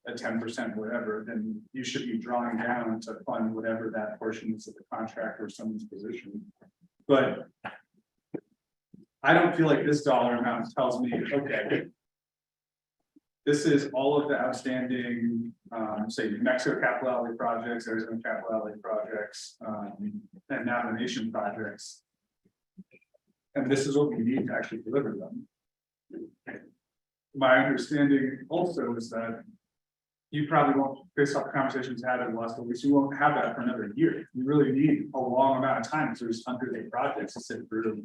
a 10% whatever, then you should be drawing down to fund whatever that portion is of the contract or someone's position. But I don't feel like this dollar amount tells me, okay, this is all of the outstanding, say, New Mexico capital outlay projects, Arizona capital outlay projects, and navigation projects. And this is what we need to actually deliver them. My understanding also is that you probably won't, based off the conversations had in the last couple weeks, you won't have that for another year. You really need a long amount of time to just undertake projects to sit through.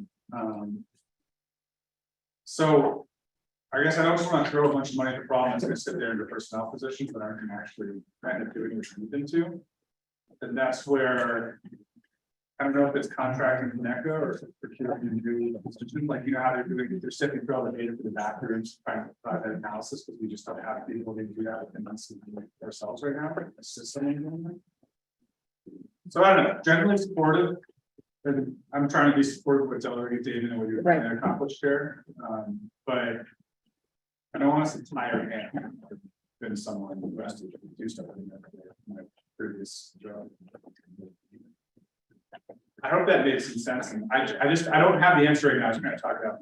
So I guess I don't just want to throw a bunch of money at the problem that's going to sit there into personnel positions that aren't going to actually kind of doing what you need them to. And that's where, I don't know if it's contracting with NECA or procuring a new position, like how they're doing, they're sifting through all the data for the bathrooms, trying to provide that analysis, because we just don't have people to do that within us ourselves right now, like the system. So I don't know, generally supportive. And I'm trying to be supportive of what Delegate Dane and what you're trying to accomplish there. But I don't want us to tire hand than someone who has to do stuff in my previous job. I hope that makes some sense. And I don't have the answer right now. I was going to talk about.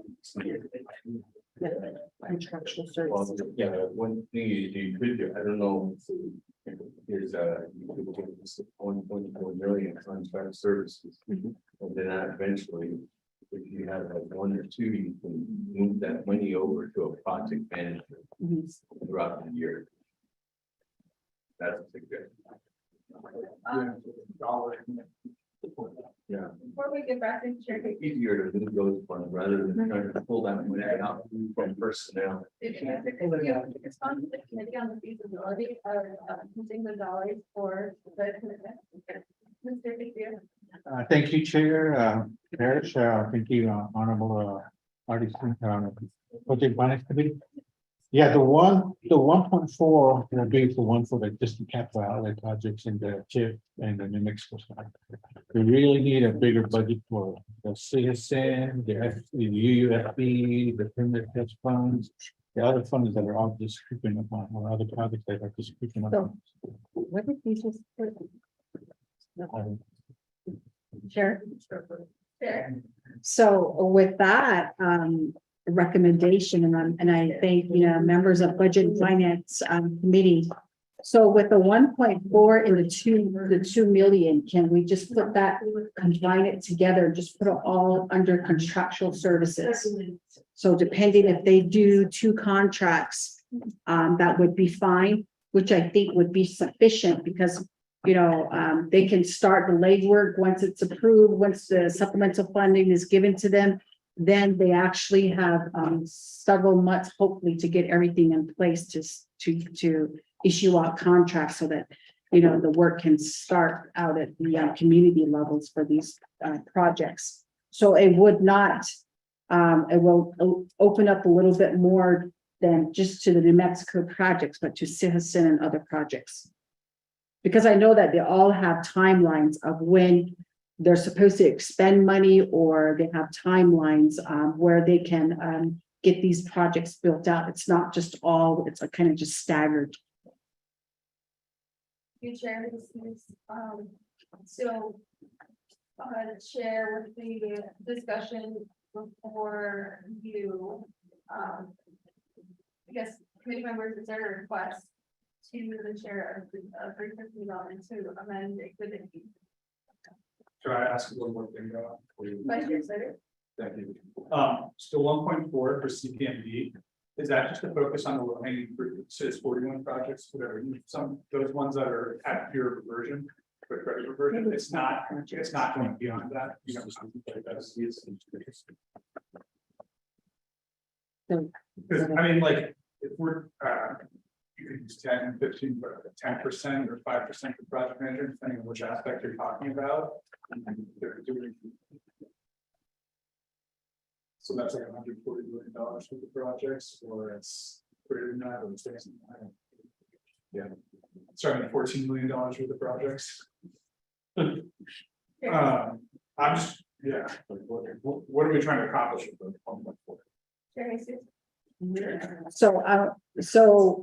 Well, yeah, one thing you could do, I don't know. Is 1.4 million contract services. And then eventually, if you have like 1 or 2, you can move that money over to a project manager throughout the year. That's a good. Dollar. Yeah. Before acting chair. Easier to move those funds rather than trying to pull that money out from personnel. If you respond to the committee on the feasibility of using the dollars for the commitment. Mr. Castillo. Thank you, Chair, Parrish, thank you, Honorable, Artie, Budget Finance Committee. Yeah, the 1.4 will be the one for the distant capital outlay projects in the TIF and the New Mexico side. We really need a bigger budget for the CSN, the UUFB, the permanent hedge funds, the other funds that are all just creeping up on, or other projects that are just creeping up on. What did you just put? Sure. Chair. So with that, recommendation, and I thank, members of Budget and Finance, Committee. So with the 1.4 and the 2 million, can we just put that, combine it together, just put it all under contractual services? So depending if they do 2 contracts, that would be fine, which I think would be sufficient because they can start the legwork once it's approved, once the supplemental funding is given to them. Then they actually have several months, hopefully, to get everything in place to issue out contracts so that the work can start out at the community levels for these projects. So it would not, it will open up a little bit more than just to the New Mexico projects, but to Citizen and other projects. Because I know that they all have timelines of when they're supposed to expend money, or they have timelines where they can get these projects built out. It's not just all, it's a kind of just staggered. You chair, this is, so. Share with the discussion before you. I guess committee members, is there a request to the chair of 350 development to amend exhibit B? Should I ask one more thing? Vice Chair Slater? Thank you. Still 1.4 for CPMD. Is that just to focus on the low hanging fruit? So it's 41 projects, whatever, some, those ones that are at pure reversion, quick credit reversion, it's not going beyond that. Because I mean, like, if we're, you could use 10, 15, but 10% or 5% for project manager, depending on which aspect you're talking about. They're doing. So that's like $140 million for the projects, or it's greater than that, or it's less than that. Yeah, starting at $14 million for the projects. I'm just, yeah, like, what are we trying to accomplish with the 1.4? Chair Hastings? So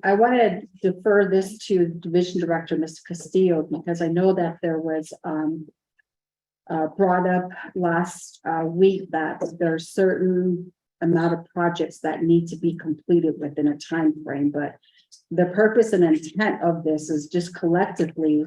I want to defer this to Division Director, Mr. Castillo, because I know that there was brought up last week that there are certain amount of projects that need to be completed within a time frame. But the purpose and intent of this is just collectively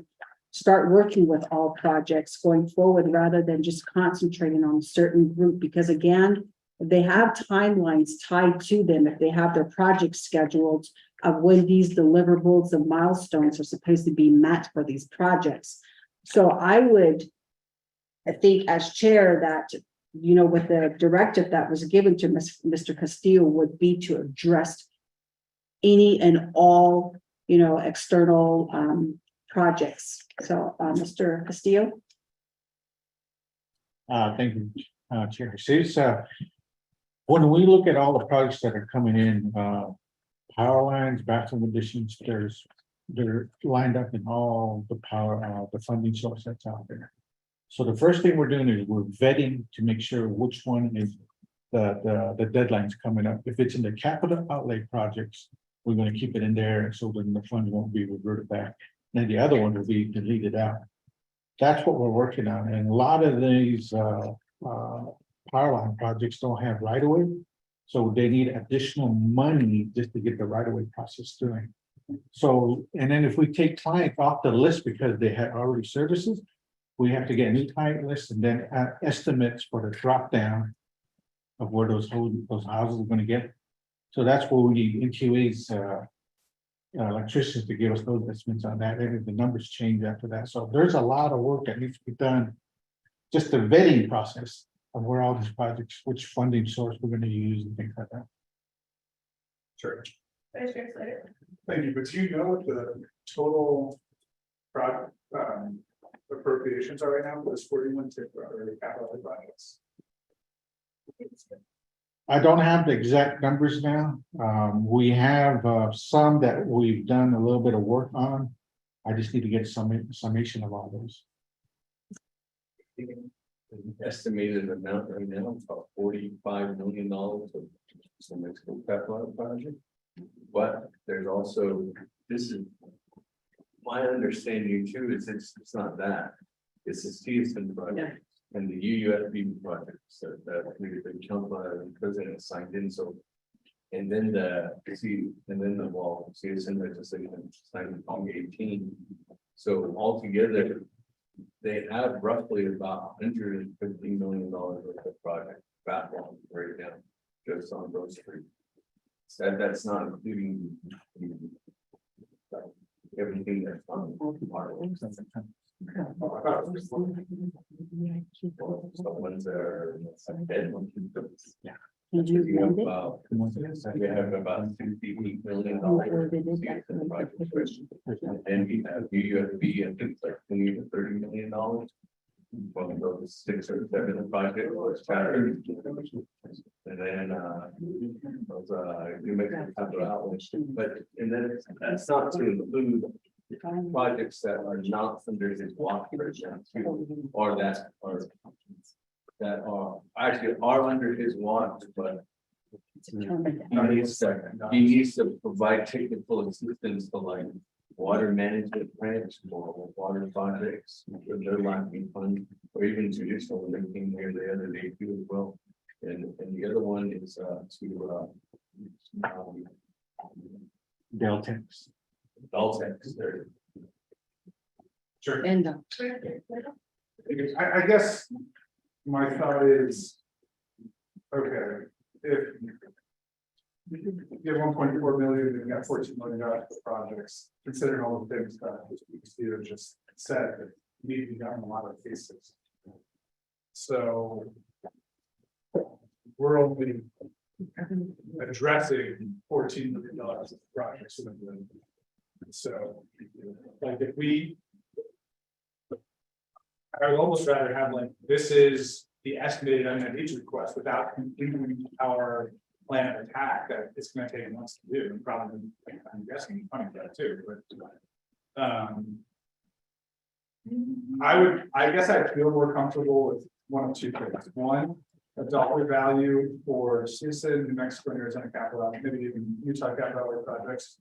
start working with all projects going forward rather than just concentrating on a certain group, because again, they have timelines tied to them if they have their projects scheduled of when these deliverables and milestones are supposed to be met for these projects. So I think as chair that, with the directive that was given to Mr. Castillo would be to address any and all, external projects. So, Mr. Castillo. Thank you, Chair. So, when we look at all the projects that are coming in, power lines, bathroom additions, they're lined up in all the power, the funding source that's out there. So the first thing we're doing is we're vetting to make sure which one is the deadline's coming up. If it's in the capital outlay projects, we're going to keep it in there so then the fund won't be reverted back. Then the other one will be deleted out. That's what we're working on. And a lot of these power line projects don't have right of way. So they need additional money just to get the right of way process doing. So, and then if we take clients off the list because they had already services, we have to get a new client list and then estimates for the drop down of where those houses are going to get. So that's where we need NQA's electricians to give us those estimates on that. And the numbers change after that. So there's a lot of work that needs to be done just the vetting process of where all these projects, which funding source we're gonna use and things like that. Sure. Vice Chair Slater. Thank you, but do you know what the total appropriations are right now for this 41 temporary capital projects? I don't have the exact numbers now. We have some that we've done a little bit of work on. I just need to get some summation of all those. Estimated amount right now, is about $45 million of some Mexico capital project. But there's also, this is. My understanding too is it's not that, it's the Stevenson project and the UUSB projects that the council president signed in, so. And then citizen legislation signed in 2018. So altogether, they have roughly about $150 million worth of project backlog right now, just on those three. So that's not including everything that's on the part of it. Some ones that are dead ones. Yeah. Did you We have find it? about $68 million. And we have UUSB, I think it's like $20 to $30 million. One of those 6 or 7 projects was scattered. And then those New Mexico capital outlets, but and then that's not to include projects that are not under his watch right now, too, or that are actually are under his watch, but he needs to provide technical assistance to like water management grants or water projects, or their lacking funds, or even traditional linking there the other day too as well. And the other one is to Deltex. Daltex there. Sure. And I guess my thought is, okay, if you have 1.4 million, and you got $14 million for projects, considering all the things that Steve just said, that need to be done in a lot of cases. So we're only addressing $14 million of projects. So, like, if we, I would almost rather have like, this is the estimated unmet needs request without completing our plan of attack that it's gonna take months to do, and probably, I'm guessing, money for that too, but. I guess I'd feel more comfortable with one of two things. One, a dollar value for Citizen, New Mexico, and Arizona capital, maybe even Utah capital projects.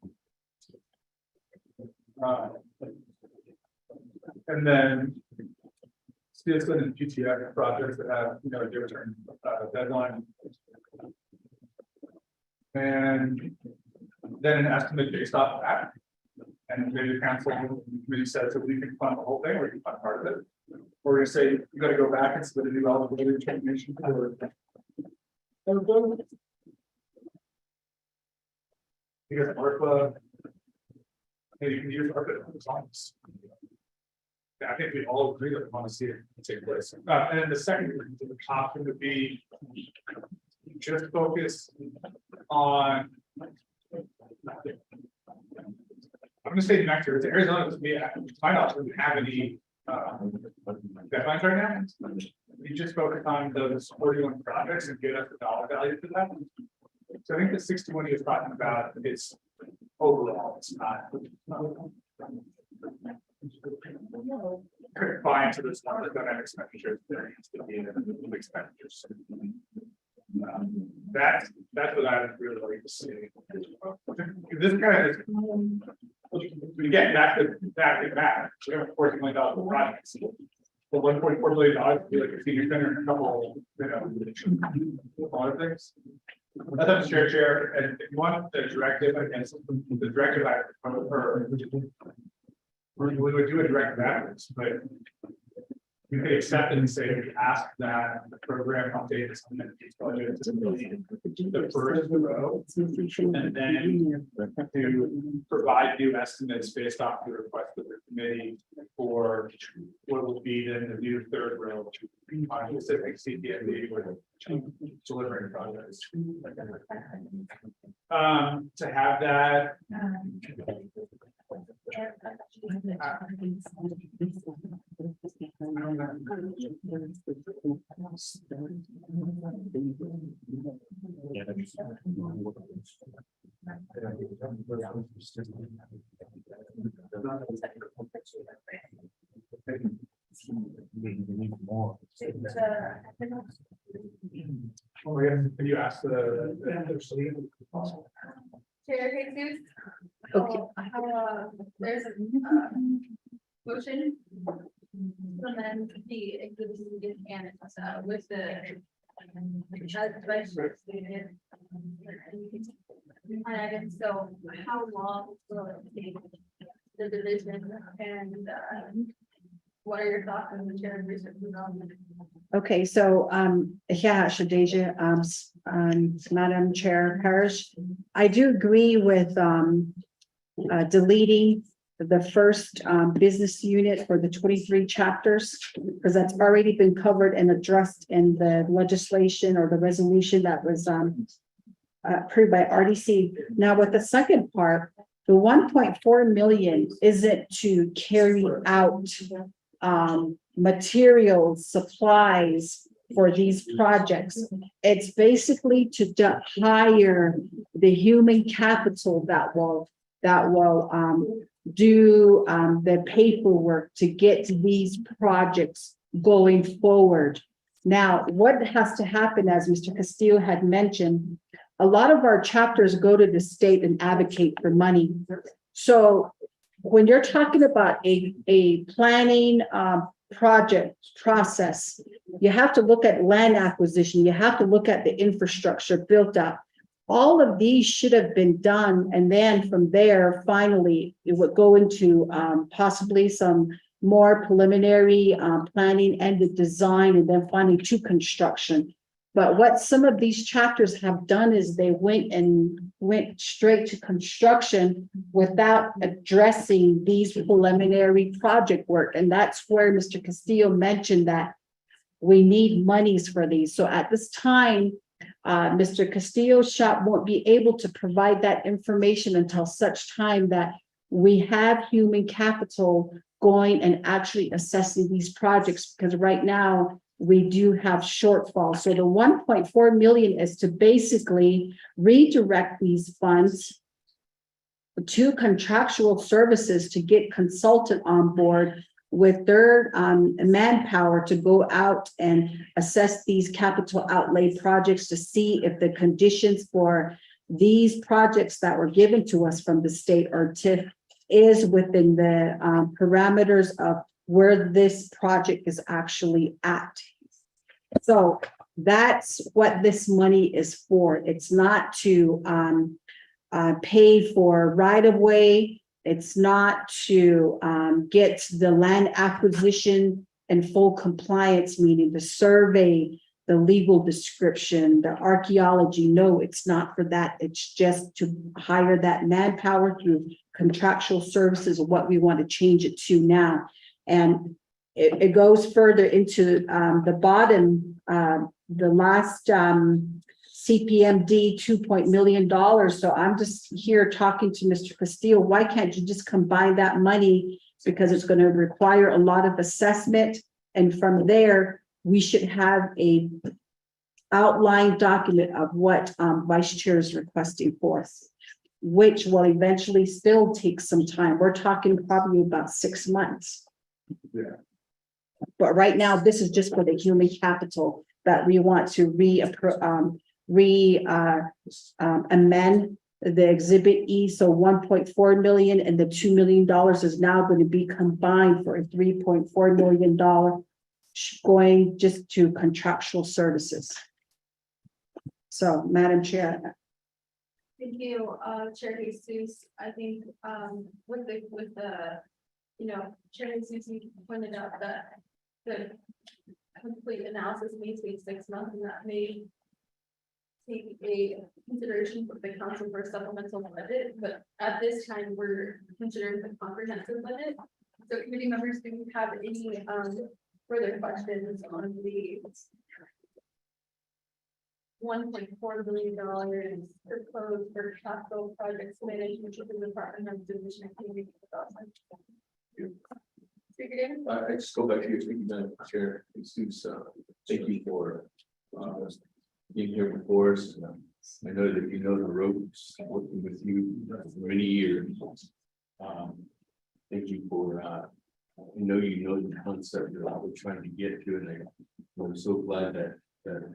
And then Citizen and PTX projects that have, you know, a return deadline. And then an estimate based off of that. And maybe the council committee says that we can fund the whole thing, or we can fund part of it. Or we're gonna say, you gotta go back and submit a new eligibility determination for. Because ARPA. Maybe you can use ARPA as long as. I think we all agree that we want to see it take place. And then the second option would be just focus on. I'm gonna say next year, Arizona, to me, I don't have any deadlines right now. You just focus on those 41 projects and get us the dollar value for that. So I think the 61 you're talking about is overall, it's not. Could buy into this one that don't have expenditures, there needs to be expenditures. That's what I would really like to see. This kind of, we get back to back. We have $14 million projects. The $1.4 million would be like a senior center and a couple, you know, a lot of things. That's up to chair, and if you want the directive, against the directive, we would do a directive afterwards, but you could accept it and say, we ask that the program update is on the budget to the first row. And then to provide new estimates based off the request of the committee for what will be then the new third row. On specific CPMD with delivering projects. To have that. Can you ask the? Chair Jesus. Okay. There's a motion. And then the exhibit and with the. And so how long will it take the division and what are your thoughts on the chair of research and development? Okay, so, yeah, Shadeja, Madam Chair Parrish, I do agree with, deleting the first, business unit for the 23 chapters, because that's already been covered and addressed in the legislation or the resolution that was, approved by RDC. Now, with the second part, the 1.4 million isn't to carry out, materials, supplies for these projects. It's basically to hire the human capital that will do the paperwork to get these projects going forward. Now, what has to happen, as Mr. Castillo had mentioned, a lot of our chapters go to the state and advocate for money. So when you're talking about a planning project process, you have to look at land acquisition, you have to look at the infrastructure built up. All of these should have been done, and then from there, finally, it would go into possibly some more preliminary planning and the design, and then finally to construction. But what some of these chapters have done is they went straight to construction without addressing these preliminary project work. And that's where Mr. Castillo mentioned that we need monies for these. So at this time, Mr. Castillo's shop won't be able to provide that information until such time that we have human capital going and actually assessing these projects, because right now we do have shortfalls. So the 1.4 million is to basically redirect these funds to contractual services to get consultant on board with their manpower to go out and assess these capital outlay projects to see if the conditions for these projects that were given to us from the state or TIF is within the parameters of where this project is actually at. So that's what this money is for. It's not to pay for right-of-way. It's not to get the land acquisition in full compliance, meaning the survey, the legal description, the archaeology. No, it's not for that. It's just to hire that manpower through contractual services of what we want to change it to now. And it goes further into the bottom, the last CPMD $2 million. So I'm just here talking to Mr. Castillo. Why can't you just combine that money? Because it's going to require a lot of assessment. And from there, we should have a outline document of what Vice Chair is requesting for us, which will eventually still take some time. We're talking probably about 6 months. Yeah. But right now, this is just for the human capital that we want to amend the Exhibit E. So 1.4 million and the $2 million is now going to be combined for a $3.4 million going just to contractual services. So, Madam Chair. Thank you, Chair Jesus. I think with the Chair Jesus, you pointed out that the complete analysis may take 6 months, and that may take a consideration for the council for a supplemental budget, but at this time, we're considering the comprehensive budget. So committee members, do you have any further questions on the $1.4 billion proposed for capital projects management to the Department of Division of Community Development? Speaker Davis? I just go back to your speaking, Madam Chair, Jesus, thank you for being here before us. I know that you know the ropes, working with you for many years. Thank you for, I know you know the concept that we're trying to get to, and I'm so glad that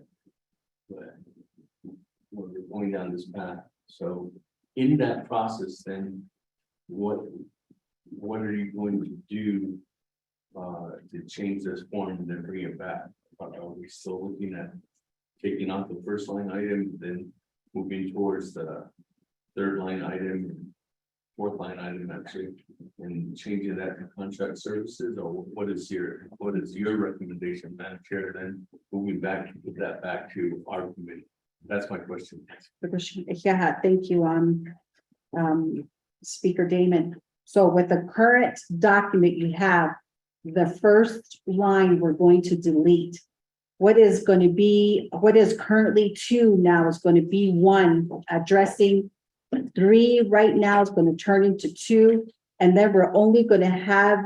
we're going down this path. So in that process, then what are you going to do to change this form and then bring it back? Are we still looking at taking off the first line item, then moving towards the third line item, fourth line item actually, and changing that to contract services? Or what is your recommendation, Madam Chair, then moving back to put that back to our committee? That's my question. Yeah, thank you, Speaker Damon. So with the current document you have, the first line we're going to delete. What is going to be, what is currently 2 now is going to be 1, addressing 3 right now is going to turn into 2. And then we're only going to have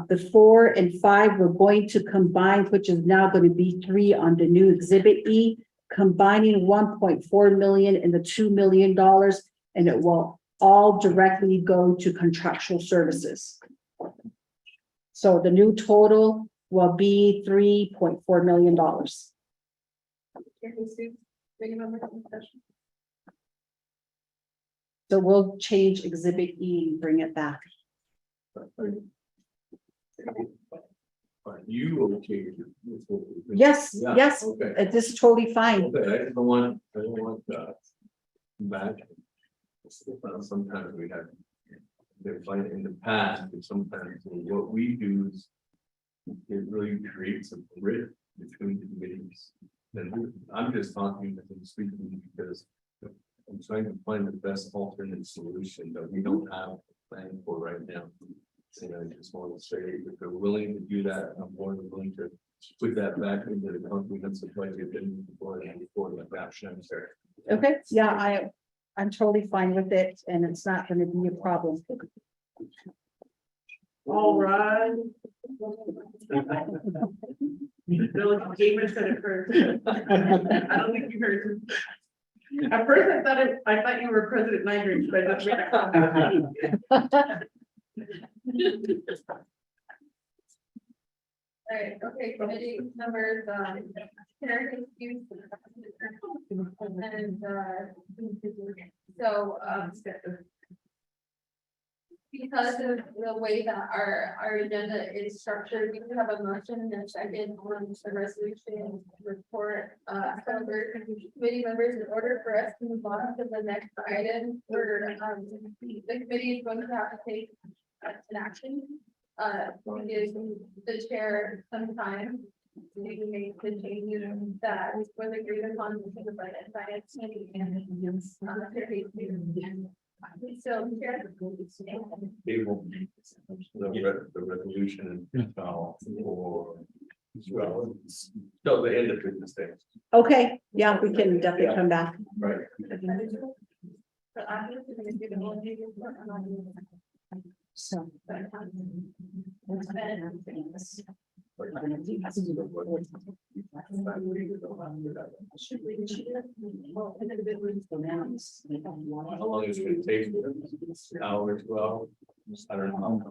the 4 and 5, we're going to combine, which is now going to be 3 on the new Exhibit E, combining 1.4 million and the $2 million, and it will all directly go to contractual services. So the new total will be $3.4 million. So we'll change Exhibit E and bring it back. Are you okay with what we're doing? Yes, Yeah, yes, okay. this is totally fine. Okay, I don't want back. Sometimes we have. They're fighting in the past, and sometimes what we do is. It really creates a grid between the committees. And I'm just talking and speaking because. I'm trying to find the best alternate solution that we don't have a plan for right now. And I just want to say, if they're willing to do that, I'm more than willing to put that back into the comprehensive budget and before the adoption. Okay, yeah, I'm totally fine with it, and it's not going to be a problem. All right. Bill Gamer said it first. I don't think you heard. At first, I thought you were President Nygren, but I just made a comment. All right, okay, committee members, Karen, excuse. And, so, because of the way that our agenda is structured, we do have a motion and a second on the resolution report. However, committee members, in order for us to move on to the next item, where the committee is going to have to take an action. Give the chair some time to make the changes that was agreed upon with the budget and finance committee and so They will. The resolution and or. Well, till the end of business day. Okay, yeah, we can definitely come back. Right. So. How long is it gonna take? Hour, 2 hours? I don't know.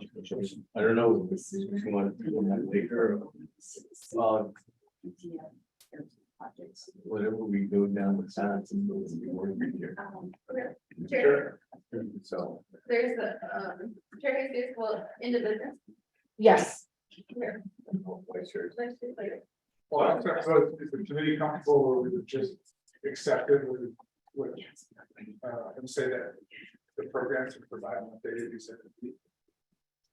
I don't know if you want to do that later. Whatever we go down the path, it's going to be working here. Sure. So. There's the chair is well into business. Yes. Here. Let's do it later. Well, is the committee comfortable or we would just accept it with and say that the programs are provided updated, you said.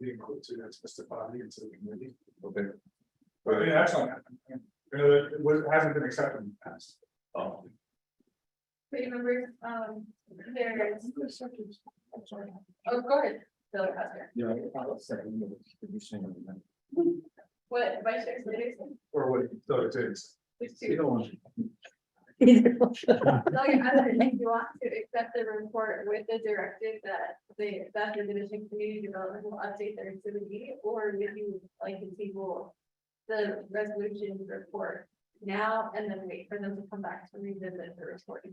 We include to that's Mr. Bobby and to the committee. Okay. Well, yeah, that's on that. You know, that hasn't been accepted in the past. Oh, Committee members, there's. Oh, go ahead. Bill Custer. Yeah. I'll second What Vice Chair Slater said? Or what, so it is. Which You two? don't want. Like, I don't think you want to accept the report with the directive that the division community development will update their activity, or if you like to table the resolution report now and then wait for them to come back to revisit the report.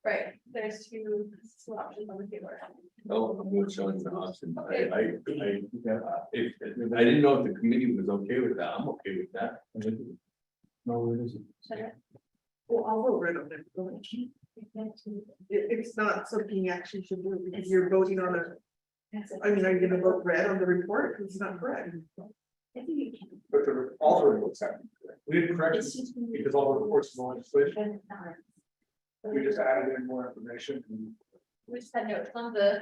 Right, there's two options on the table. no, I'm not showing the option. If, I didn't know if the committee was okay with that. I'm okay with that. No, it isn't. Well, I'll vote right on it. It's not something you actually should do because you're voting on a, I mean, are you gonna vote red on the report? 'Cause it's not correct. But the, all the reports have. We didn't correct it because all the reports of legislation, we just added in more information and We just had notes on the.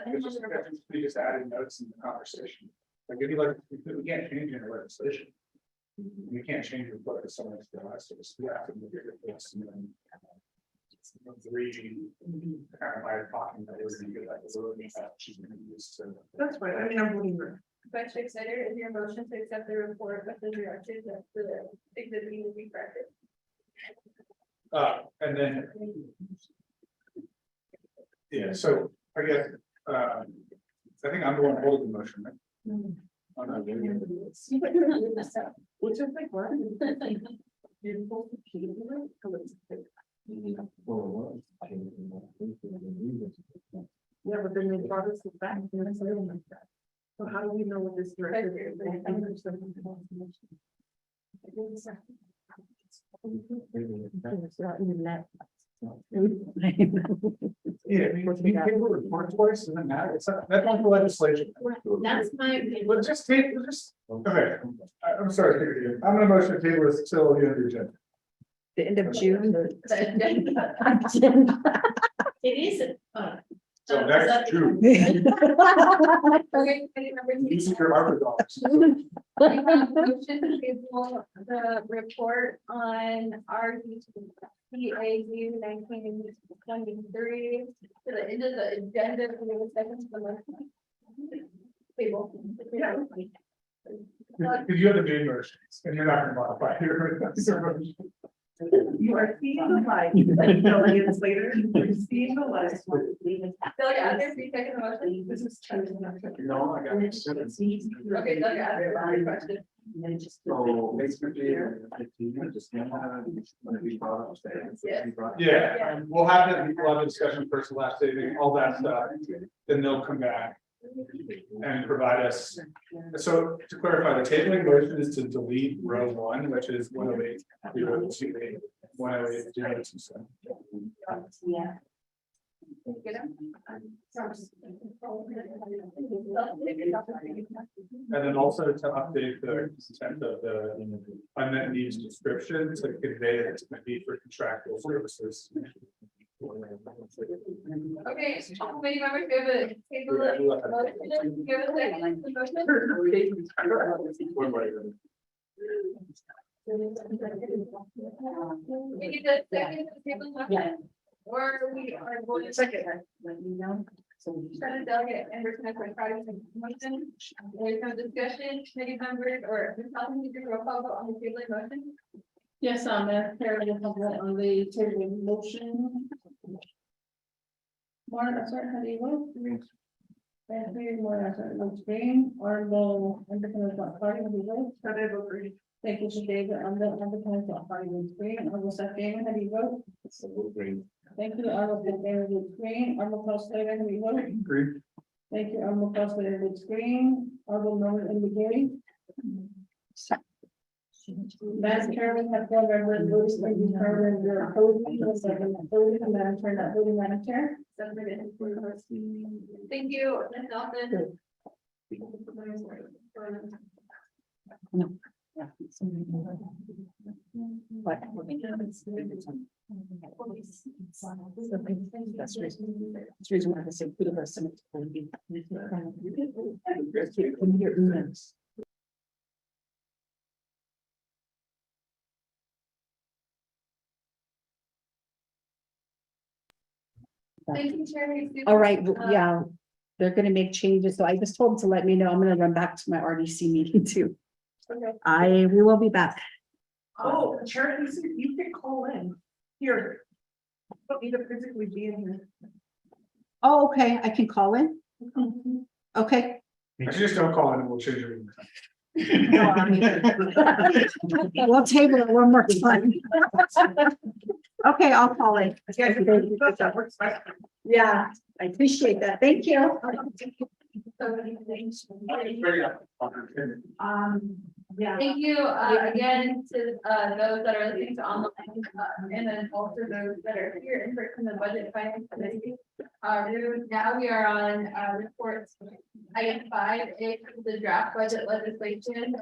we just added notes in the conversation. Like, if you like, we can't change any legislation. We can't change the book if someone's the last of us. We have to look at this and then. Three, kind of by talking that we're gonna get that, so she's gonna use to. That's fine. I mean, I'm voting red. Vice Chair Slater, is your motion to accept the report with the directive that the exhibit will be corrected? And then. Yeah, so I guess, I think I'm the one holding the motion, right? I'm not doing it. Which is like, what? You're supposed to keep it. Yeah, but then they brought us back. So how do we know what this directive is? Yeah, you can report twice, doesn't matter, it's not, that's not the legislation. That's my opinion. But just take, just, okay, I'm sorry, Peter, I'm gonna motion to table this till the end of the agenda. The end of June. It is. So next June. Okay, committee members. Use your ARPA dollars. We have motion to table the report on our PAU 1923 to the end of the agenda. We have a second to the motion. Table. Because you have the main motions, and you're not gonna modify your. You are seeing the light. Delegates later, you're seeing the light. Delegate Adler, please second the motion. This is true. No, I got it. Okay, Delegate Adler, your question. So basically, Yeah, and we'll have a discussion first, last day, all that stuff, then they'll come back. And provide us, so to clarify, the tabling motion is to delete row 1, which is 108, 108, 108. Yeah. And then also to update the content of the unmet needs description to convey that it's going to be for contractual services. Okay, committee members, we have a table. Motion. Give a second to the motion. We need a second to the table motion, or we are voting. Second. Senate Delegate Anderson, for Friday motion. There's no discussion, committee members, or Ms. Hoffman, you do roll call vote on the table motion. Yes, Madam Chair, you'll have that on the table motion. Martin, I'm sorry, how do you vote? Thank you, Martin, sorry, no screen, Honorable Independent Party, how do you vote? That I vote green. Thank you, Mr. David, on the Independent Party, with screen, Honorable Seth Damon, how do you vote? Thank you, Honorable David, with screen, Honorable Paul Slater, how do you vote? Agree. Thank you, Honorable Paul Slater, with screen, Honorable Norman Indiggeri. Madam Chair, we have four members, voting to determine your voting, the second voting, and Madam Chair, not voting, Madam Chair. Thank you, Ms. Nelson. What? That's the reason why I said put a person. Thank you, Chair. All right, yeah, they're gonna make changes, so I just told them to let me know. I'm gonna run back to my RDC meeting too. We will be back. Oh, Chair, you can call in here. Don't need to physically be in here. Oh, okay, I can call in? Okay. Actually, just don't call it and we'll change it. We'll table it one more time. Okay, I'll call in. Yeah, I appreciate that. Thank you. Thank you, again, to, those that are listening to online, and then also those that are here in person, the budget finance committee. Now we are on, reports, item 5A, the draft budget legislation.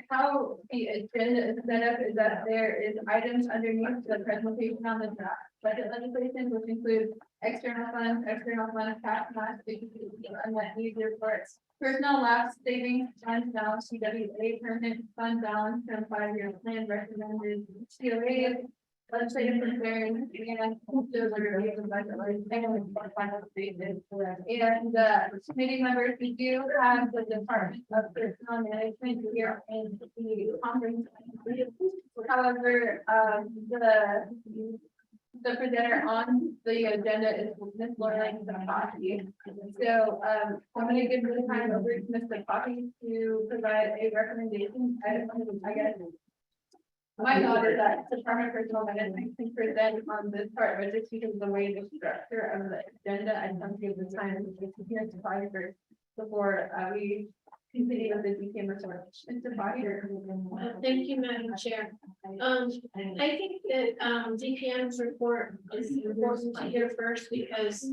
How the agenda is set up is that there is items underneath the presentation on the draft budget legislation, which include external funds, cash match, unmet needs reports, personnel lapse savings, fund balance, CWA, permanent fund balance from 5-year plan recommended, COA, legislative concerns, and those are reviews of budget legislation for final statement. And committee members, we do have the Department of Personnel Management here in the conference. However, the presenter on the agenda is Ms. Lorraine Zapati. So I'm going to give the time over to Ms. Zapati to provide a recommendation. I guess my thought is that the Department of Personnel Management can present on this part, but just because of the way the structure of the agenda, I don't give the time to hear to five first before we continue with the DPM report. Mr. Body. Thank you, Madam Chair. I think that DPM's report is important to hear first because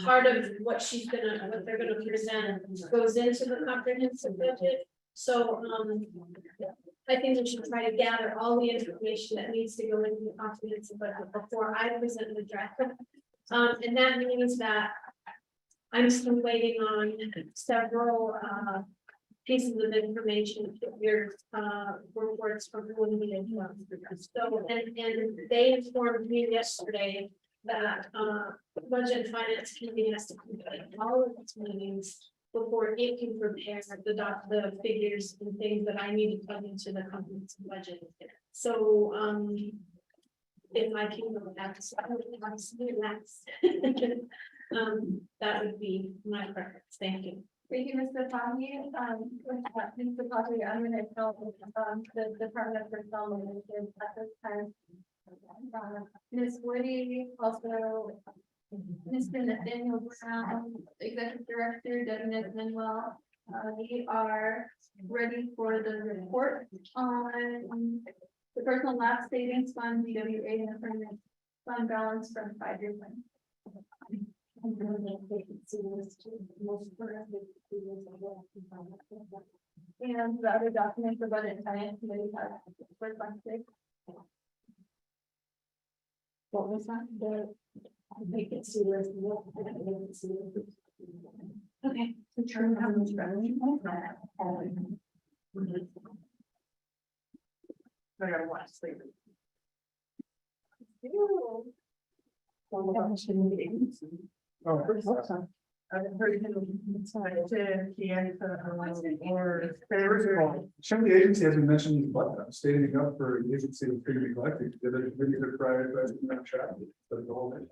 part of what they're gonna present goes into the comprehensive budget. So I think we should try to gather all the information that needs to go into the comprehensive budget before I present the draft. And that means that I'm still waiting on several pieces of information, your reports from Lindsay and so, and they informed me yesterday that budget and finance committee has to complete all of its meetings before it can prepare the figures and things that I need to put into the comprehensive budget. So if I can go back to that would be my preference. Thank you. Thank you, Mr. Fahmy. Mr. Fahmy, I'm going to tell the Department of Personnel Management at this time. Ms. Woody, also Mr. Nathaniel Brown, Executive Director, Dennis Manuel. We are ready for the report on the personal lapse savings fund, DWA, and the permanent fund balance from 5-year plan. And the other documents, the budget and finance committee has requested. What was that? Okay. So turn on this I gotta watch sleep. Oh, I've heard him to or. first of all, some of the agency hasn't mentioned standing up for the agency of being neglected. They're really good private, but the whole thing.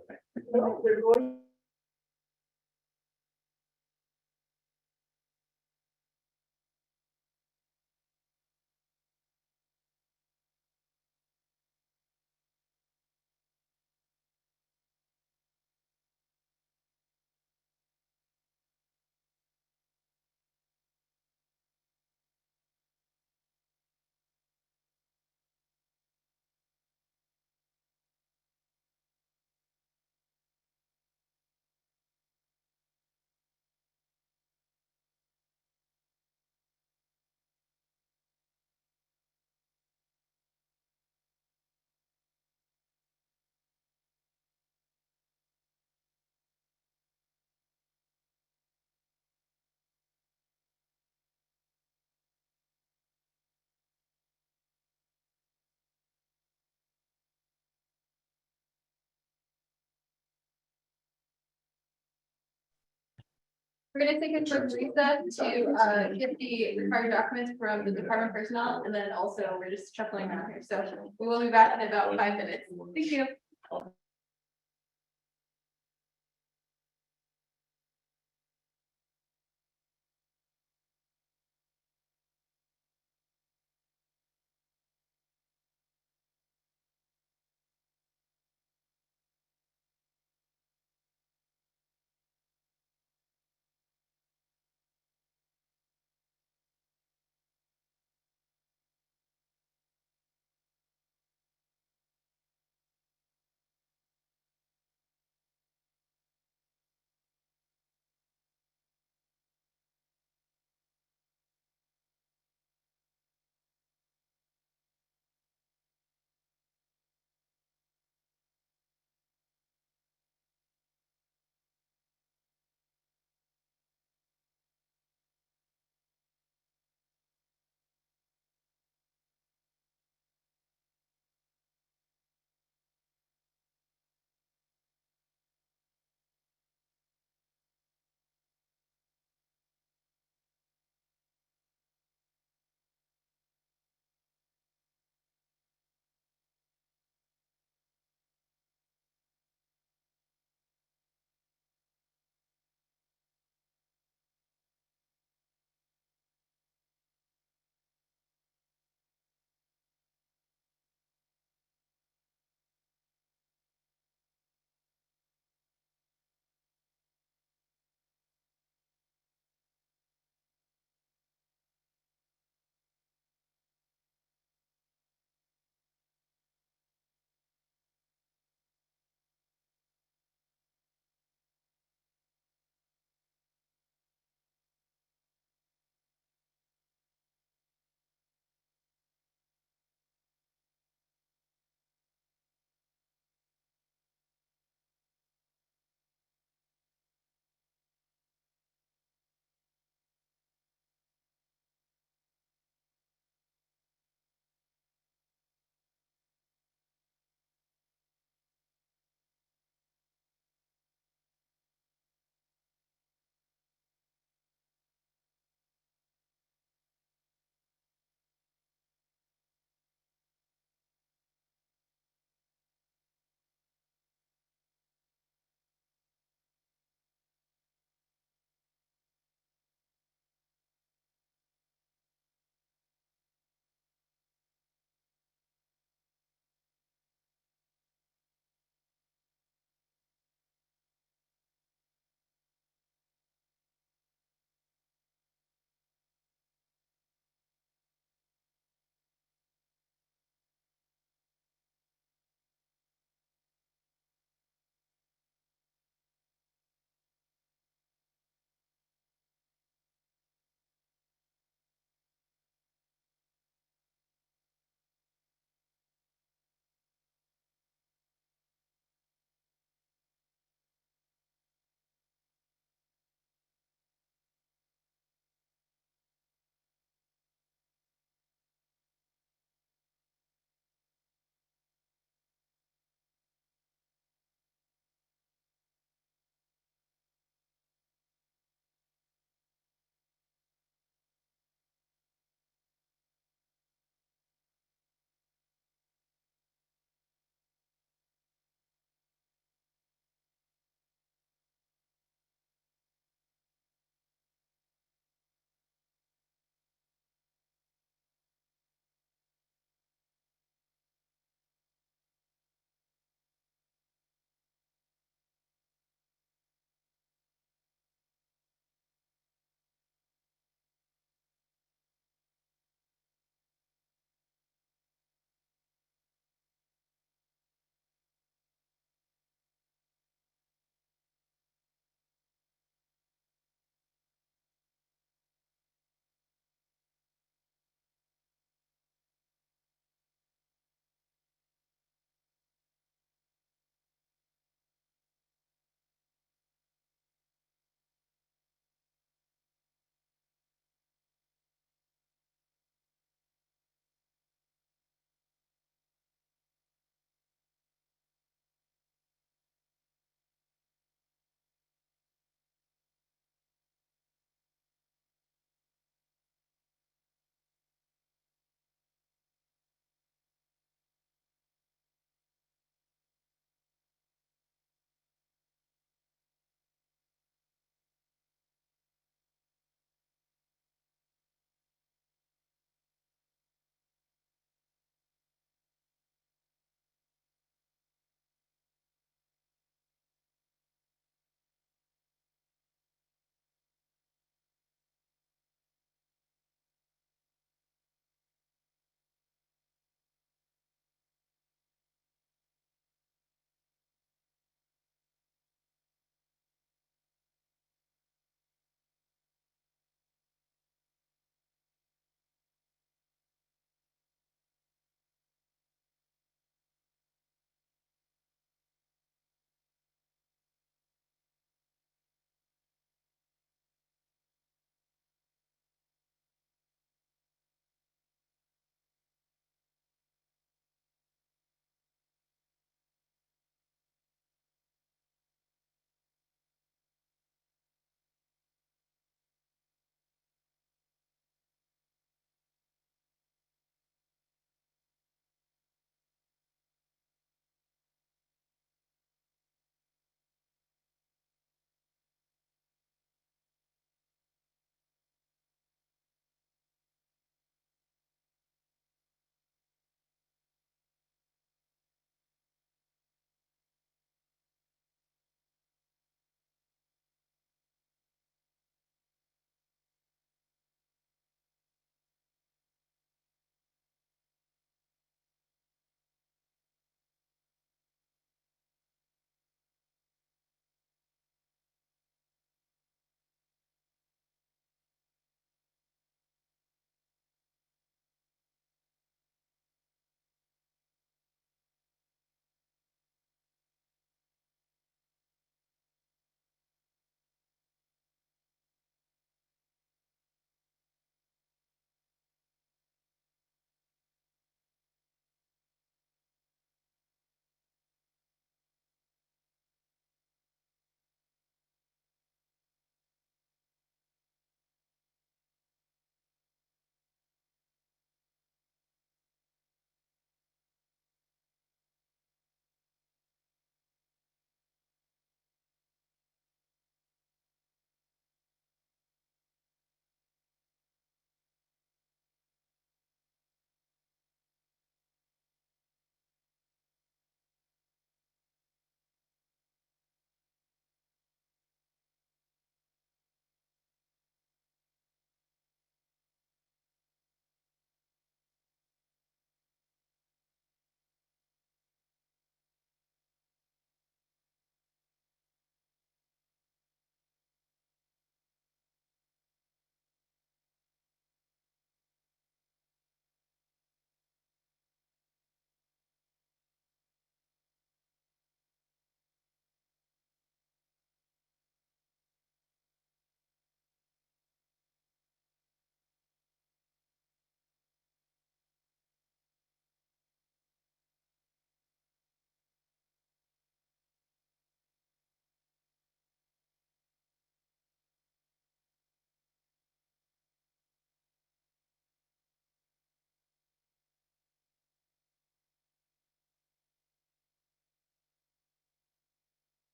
We're gonna take a quick recess to get the required documents from the department personnel, and then also we're just shuffling around here, so we will be back in about 5 minutes. Thank you.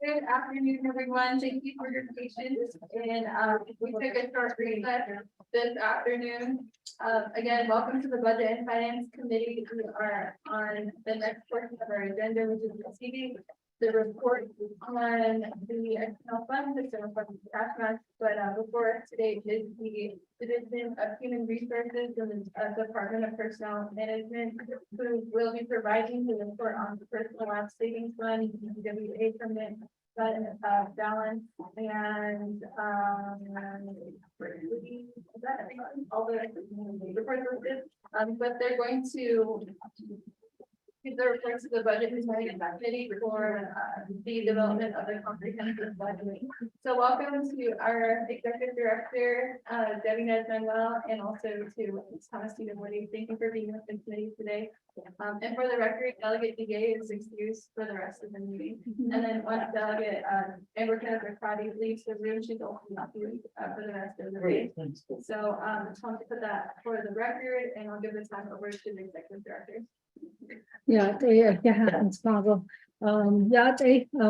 Good afternoon, everyone. Thank you for your patience. And we took a short recess this afternoon. Again, welcome to the Budget and Finance Committee. We are on the next portion of our agenda, which is receiving the report on the external funds, external funds cash match. But before us today is the Division of Human Resources and the Department of Personnel Management, who will be providing the report on the personal lapse savings fund, WA permit, balance, and is that everything? All the reports listed, but they're going to give the reports to the Budget and Finance Committee for the development of the comprehensive budget. So welcome to our Executive Director, Debbie Nez-Manuel, and also to Thomas Woody. Thank you for being with the committee today. And for the record, Delegate DeGay is excused for the rest of the meeting. And then once Delegate Amber Kenneth leaves the room, she's also not here for the rest of the day. So just want to put that for the record, and I'll give the time over to the Executive Director. Ja,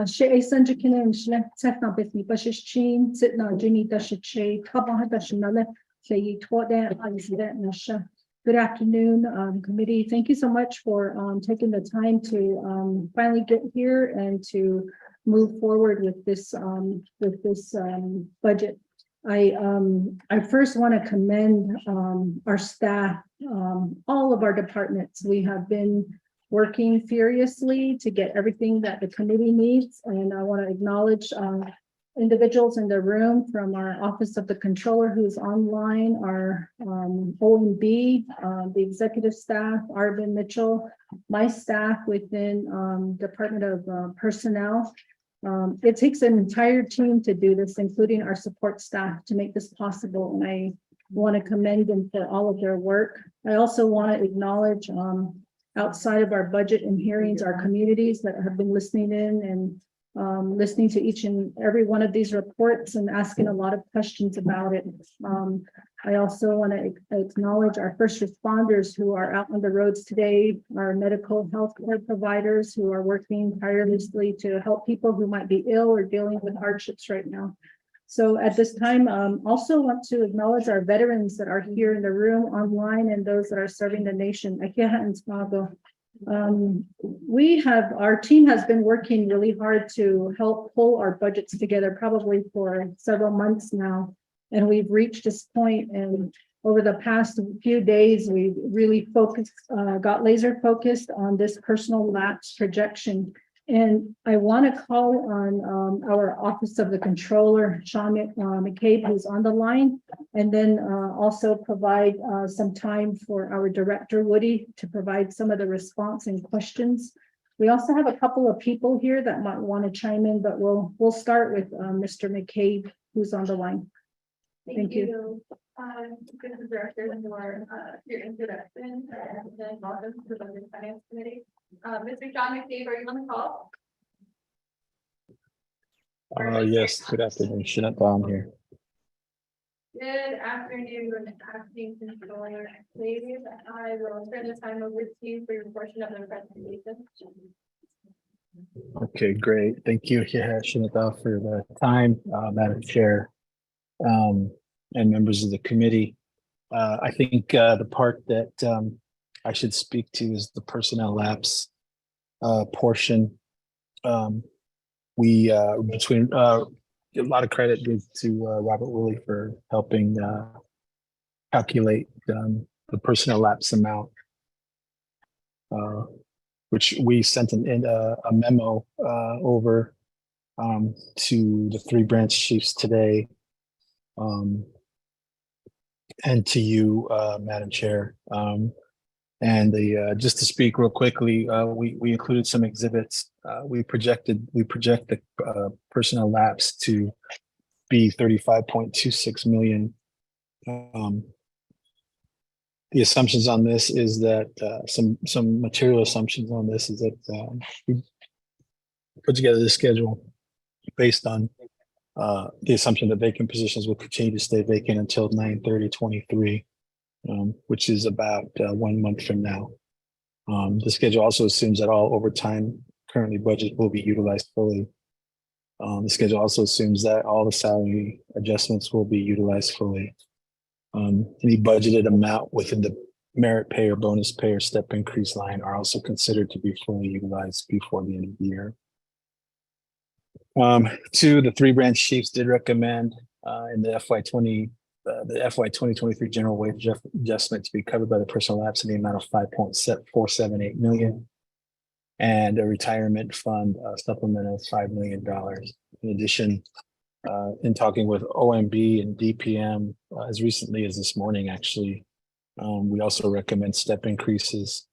she sent can set up with me, but she's chain sit now, Jenny does she top on her does another say taught that good afternoon, committee. Thank you so much for taking the time to finally get here and to move forward with this budget. I first want to commend our staff, all of our departments. We have been working furiously to get everything that the committee needs, and I want to acknowledge individuals in the room from our Office of the Controller who's online, our OMB, the executive staff, Arvin Mitchell, my staff within Department of Personnel. It takes an entire team to do this, including our support staff, to make this possible, and I want to commend them for all of their work. I also want to acknowledge outside of our budget and hearings, our communities that have been listening in and listening to each and every one of these reports and asking a lot of questions about it. I also want to acknowledge our first responders who are out on the roads today, our medical health care providers who are working tirelessly to help people who might be ill or dealing with hardships right now. So at this time, also want to acknowledge our veterans that are here in the room, online, and those that are serving the nation. Our team has been working really hard to help pull our budgets together, probably for several months now. And we've reached this point, and over the past few days, we really got laser focused on this personal lapse projection. And I want to call on our Office of the Controller, Sean McCabe, who's on the line, and then also provide some time for our Director Woody to provide some of the response and questions. We also have a couple of people here that might want to chime in, but we'll start with Mr. McCabe, who's on the line. Thank you. Good Director, for your introduction, and then welcome to the Budget and Finance Committee. Mr. John McCabe, are you on the call? Yes, good afternoon, Shanette Baum here. Good afternoon, Acting Controller Davies. I will turn the time over to you for your portion of the presentation. Okay, great. Thank you, Shanette Baum, for the time, Madam Chair, and members of the committee. I think the part that I should speak to is the personnel lapse portion. We between a lot of credit goes to Robert Woolley for helping calculate the personnel lapse amount, which we sent a memo over to the 3 branch chiefs today, and to you, Madam Chair. And just to speak real quickly, we included some exhibits. We project the personnel lapse to be 35.26 million. The assumptions on this is that some material assumptions on this is that we put together the schedule based on the assumption that vacant positions will continue to stay vacant until 9/30/23. Which is about 1 month from now. The schedule also assumes that all overtime currently budgeted will be utilized fully. The schedule also assumes that all the salary adjustments will be utilized fully. Any budgeted amount within the merit pay or bonus pay or step increase line are also considered to be fully utilized before the end of the year. Two, the three branch chiefs did recommend in the FY 2023 general wage adjustment to be covered by the personal lapse in the amount of 5.478 million. And a retirement fund supplement of $5 million. In addition, in talking with OMB and DPM as recently as this morning, actually, we also recommend step increases,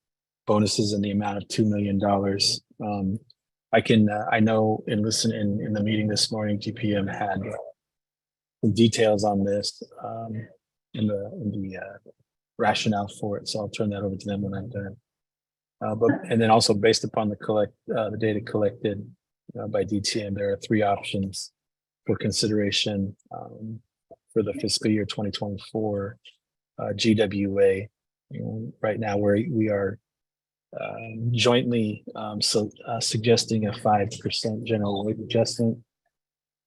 bonuses in the amount of $2 million. I know in the meeting this morning, DPM had some details on this in the rationale for it. So I'll turn that over to them when I'm done. And then also based upon the data collected by DTM, there are three options for consideration for the fiscal year 2024 GWA. Right now, we are jointly suggesting a 5% general wage adjustment.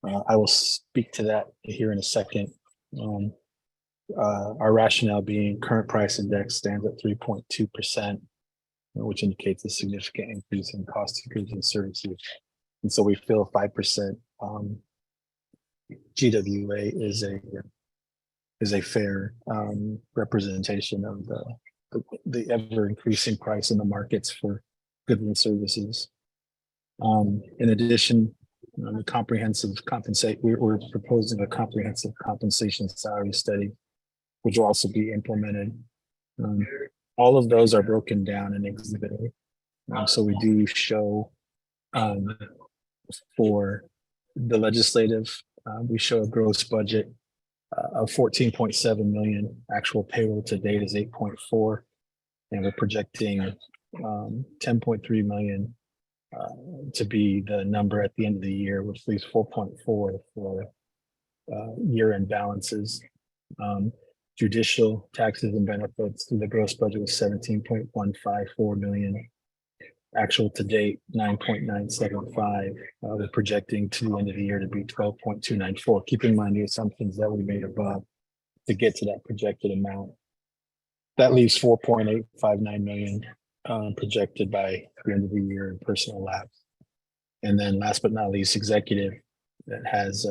I will speak to that here in a second. Our rationale being current price index stands at 3.2%. Which indicates a significant increase in cost of goods and services. And so we feel 5% GWA is a fair representation of the ever increasing price in the markets for goods and services. In addition, the we're proposing a comprehensive compensation salary study, which will also be implemented. All of those are broken down in Exhibit A. So we do show for the legislative, we show a gross budget of 14.7 million. Actual payroll to date is 8.4, and we're projecting 10.3 million to be the number at the end of the year, which leaves 4.4 for year-end balances. Judicial taxes and benefits, the gross budget was 17.154 million. Actual to date, 9.975. We're projecting to the end of the year to be 12.294. Keep in mind the assumptions that we made above to get to that projected amount. That leaves 4.859 million projected by the end of the year in personal lapse. And then last but not least, executive that has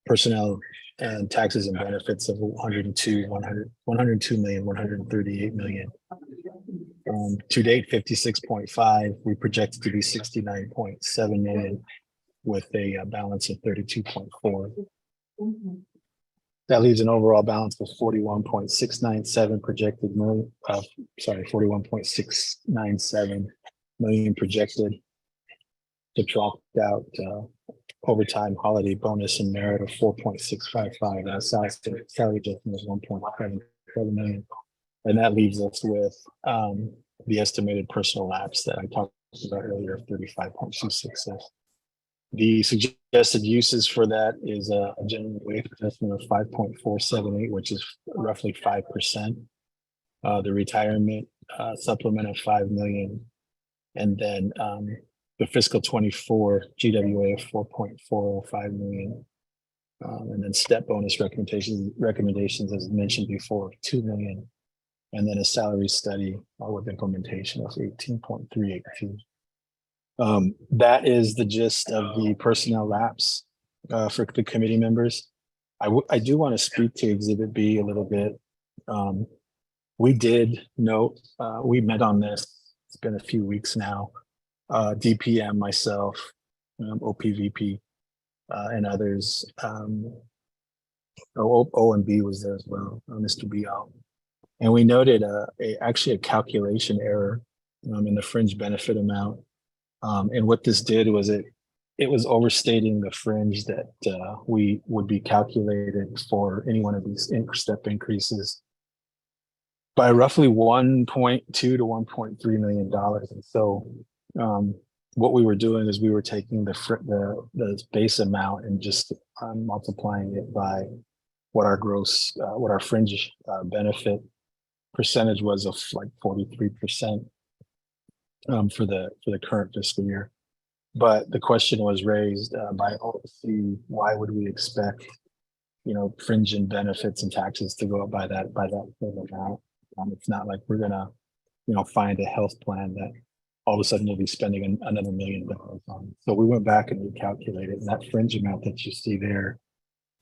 personnel and taxes and benefits of 102,138 million. To date, 56.5. We project it to be 69.7 million with a balance of 32.4. That leaves an overall balance of 41.697 projected million. 41.697 million projected. Subtract out overtime, holiday bonus, and merit of 4.655. And salary adjustment is 1.77 million. And that leaves us with the estimated personal lapse that I talked about earlier of 35.266. The suggested uses for that is a general wage adjustment of 5.478, which is roughly 5%. The retirement supplement of 5 million, and then the fiscal 24 GWA of 4.405 million, and then step bonus recommendations as mentioned before of 2 million, and then a salary study with implementation of 18.382. That is the gist of the personnel lapse for the committee members. I do want to speak to Exhibit B a little bit. We did note, we met on this, it's been a few weeks now, DPM, myself, OPVP, and others. OMB was there as well, Mr. Bial. And we noted actually a calculation error in the fringe benefit amount. And what this did was it was overstating the fringe that we would be calculated for any one of these step increases by roughly 1.2 to 1.3 million dollars. And so what we were doing is we were taking the base amount and just multiplying it by what our gross, what our fringe benefit percentage was of like 43% for the current fiscal year. But the question was raised by OC, why would we expect, fringe and benefits and taxes to go up by that same amount? It's not like we're gonna, find a health plan that all of a sudden we'll be spending another $1 million on. So we went back and recalculated, and that fringe amount that you see there,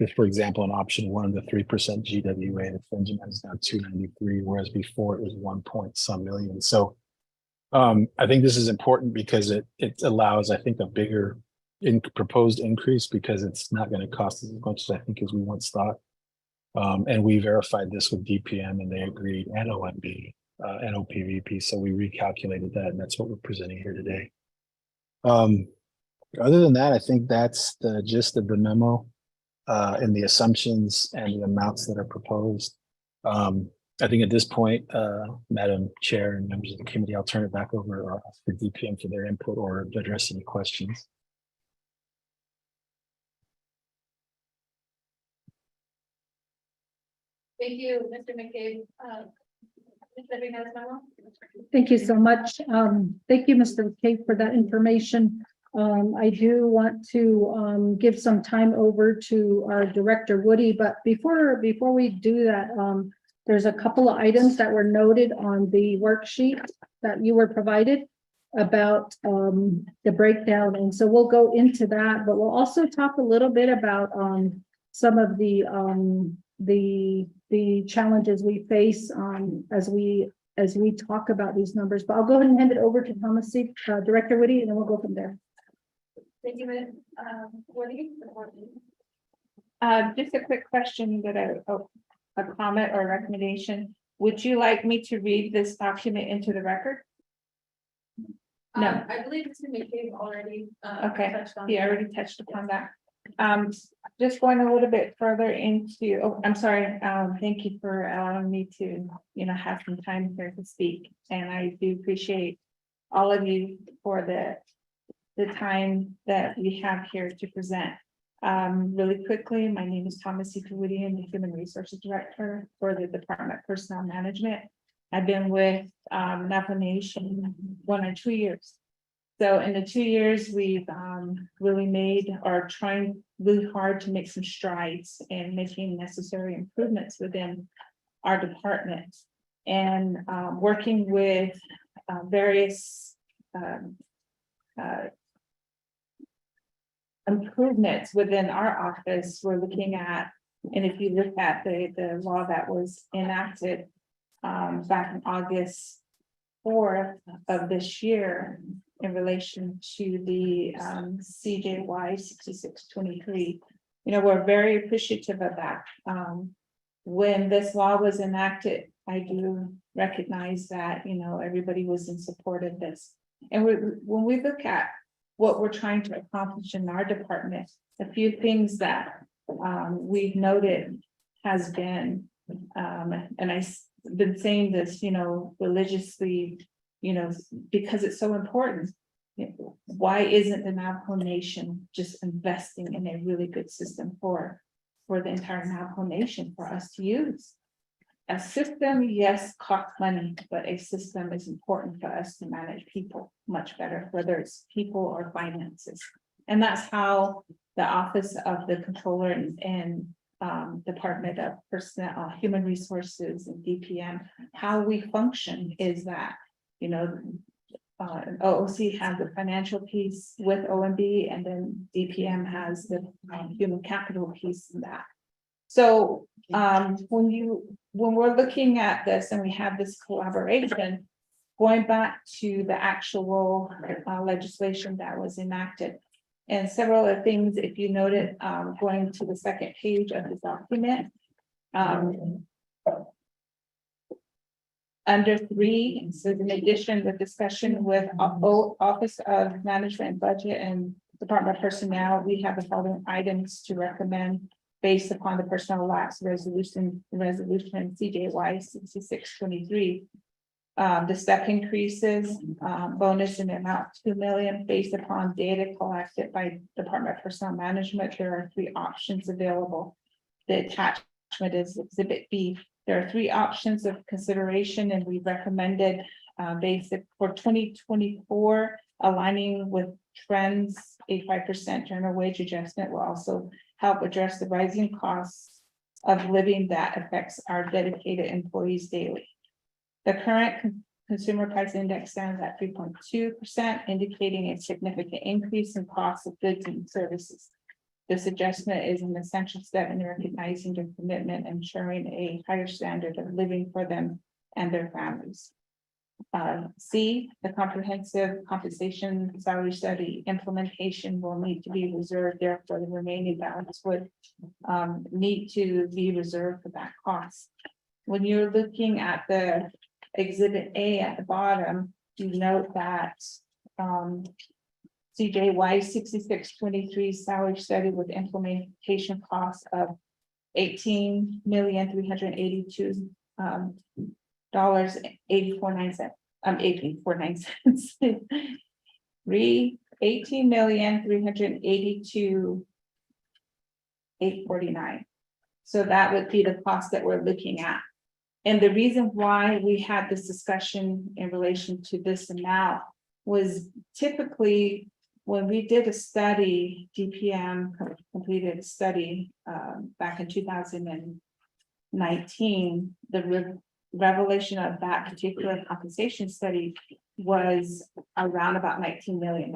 if, for example, in option 1, the 3% GWA, the fringe amount is now 293, whereas before it was 1 point some million. So I think this is important because it allows, I think, a bigger proposed increase, because it's not going to cost as much as I think as we once thought. And we verified this with DPM and they agreed, and OMB, and OPVP. So we recalculated that, and that's what we're presenting here today. Other than that, I think that's the gist of the memo and the assumptions and the amounts that are proposed. I think at this point, Madam Chair and members of the committee, I'll turn it back over or ask for DPM for their input or to address any questions. Thank you, Mr. McCabe. Thank you so much. Thank you, Mr. McCabe, for that information. I do want to give some time over to our Director Woody, but before we do that, there's a couple of items that were noted on the worksheet that you were provided about the breakdown, and so we'll go into that, but we'll also talk a little bit about some of the challenges we face as we talk about these numbers. But I'll go ahead and hand it over to Thomas C, Director Woody, and then we'll go from there. Thank you, Woody. Just a quick question that a comment or recommendation. Would you like me to read this document into the record? No. I believe Mr. McCabe already Okay, touched on he already touched upon that. Just going a little bit further into, I'm sorry, thank you for allowing me to, have some time here to speak. And I do appreciate all of you for the time that we have here to present. Really quickly, my name is Thomas C. Woody. I'm the Human Resources Director for the Department of Personnel Management. I've been with Napa Nation 1 or 2 years. So in the 2 years, we've really made or trying really hard to make some strides in making necessary improvements within our department, and working with various improvements within our office. We're looking at, and if you look at the law that was enacted back in August 4th of this year in relation to the CJY 6623, we're very appreciative of that. When this law was enacted, I do recognize that, everybody was in support of this. And when we look at what we're trying to accomplish in our department, a few things that we've noted has been, and I've been saying this, religiously, because it's so important. Why isn't the Navajo Nation just investing in a really good system for the entire Navajo Nation for us to use? A system, yes, costs money, but a system is important for us to manage people much better, whether it's people or finances. And that's how the Office of the Controller and Department of Personnel, Human Resources and DPM, how we function is that, OOC has the financial piece with OMB, and then DPM has the human capital piece in that. So when we're looking at this and we have this collaboration, going back to the actual legislation that was enacted, and several other things, if you noted, going to the second page of the document, under 3, it says, in addition, the discussion with Office of Management and Budget and Department of Personnel, we have the following items to recommend based upon the personnel lapse resolution CJY 6623. The step increases, bonus in the amount of $2 million based upon data collected by Department of Personnel Management. There are 3 options available. The attachment is Exhibit B. There are 3 options of consideration, and we recommended basic for 2024. Aligning with trends, a 5% general wage adjustment will also help address the rising costs of living that affects our dedicated employees daily. The current consumer price index stands at 3.2%, indicating a significant increase in costs of goods and services. This adjustment is an essential step in recognizing their commitment and ensuring a higher standard of living for them and their families. C, the comprehensive compensation salary study implementation will need to be reserved, therefore the remaining balance would need to be reserved for that cost. When you're looking at the exhibit A at the bottom, you note that CJY 6623 salary study with implementation costs of $18,382,000 $84.09 $18.49 $18,382,849. So that would be the cost that we're looking at. And the reason why we had this discussion in relation to this amount was typically when we did a study, DPM completed a study back in 2019, the revelation of that particular compensation study was around about $19 million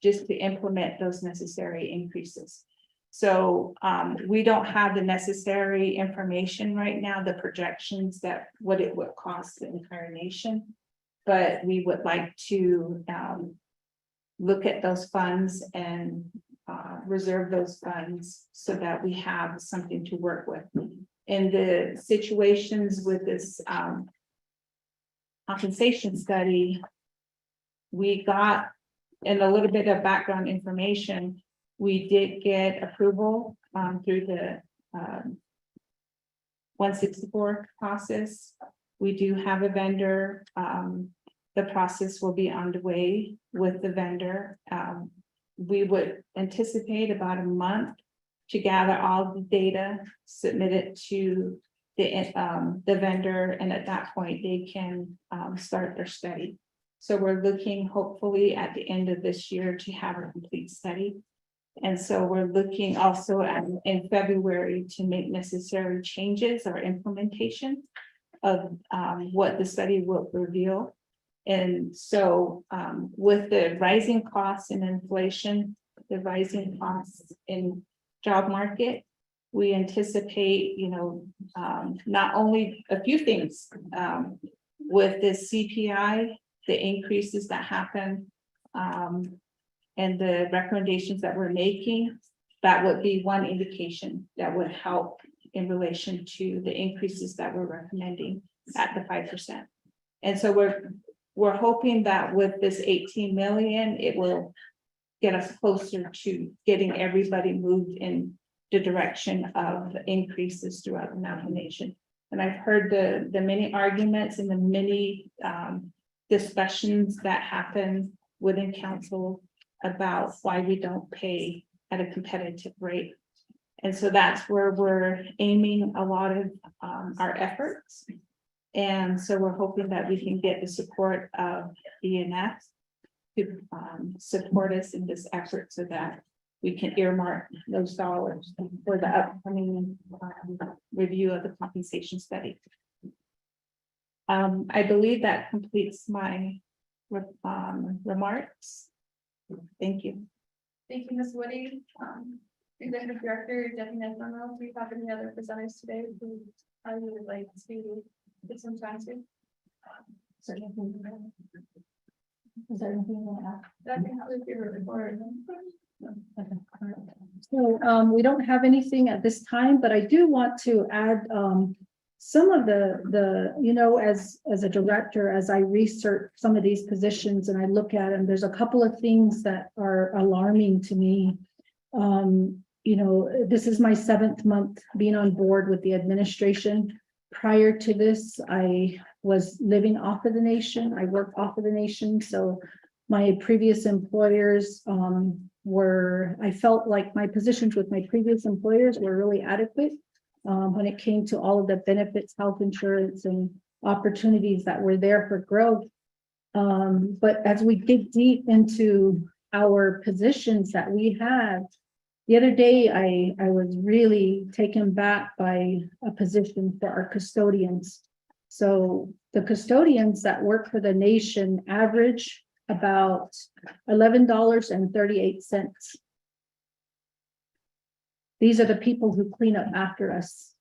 just to implement those necessary increases. So we don't have the necessary information right now, the projections that what it would cost the entire nation. But we would like to look at those funds and reserve those funds so that we have something to work with. In the situations with this compensation study, we got in a little bit of background information. We did get approval through the 164 process. We do have a vendor. The process will be underway with the vendor. We would anticipate about a month to gather all the data, submit it to the vendor, and at that point they can start their study. So we're looking hopefully at the end of this year to have a complete study. And so we're looking also at in February to make necessary changes or implementation of what the study will reveal. And so with the rising costs and inflation, the rising costs in job market, we anticipate, not only a few things with the CPI, the increases that happen, and the recommendations that we're making, that would be one indication that would help in relation to the increases that we're recommending at the 5%. And so we're hoping that with this 18 million, it will get us closer to getting everybody moved in the direction of increases throughout the mountain nation. And I've heard the many arguments and the many discussions that happen within council about why we don't pay at a competitive rate. And so that's where we're aiming a lot of our efforts. And so we're hoping that we can get the support of ENF to support us in this effort so that we can earmark those dollars for the upcoming review of the compensation study. I believe that completes my remarks. Thank you. Thank you, Ms. Woody. Executive Director, Deputy Mayor Dunlop, do we have any other presenters today who I would like to get some time to? Is there anything you want to add? That can help with your report. So we don't have anything at this time, but I do want to add some of as a director, as I research some of these positions and I look at them, there's a couple of things that are alarming to me. This is my 7th month being on board with the administration. Prior to this, I was living off of the nation. I worked off of the nation. So my previous employers I felt like my positions with my previous employers were really adequate when it came to all of the benefits, health insurance, and opportunities that were there for growth. But as we dig deep into our positions that we have, the other day, I was really taken back by a position for our custodians. So the custodians that work for the nation average about $11.38. These are the people who clean up after us.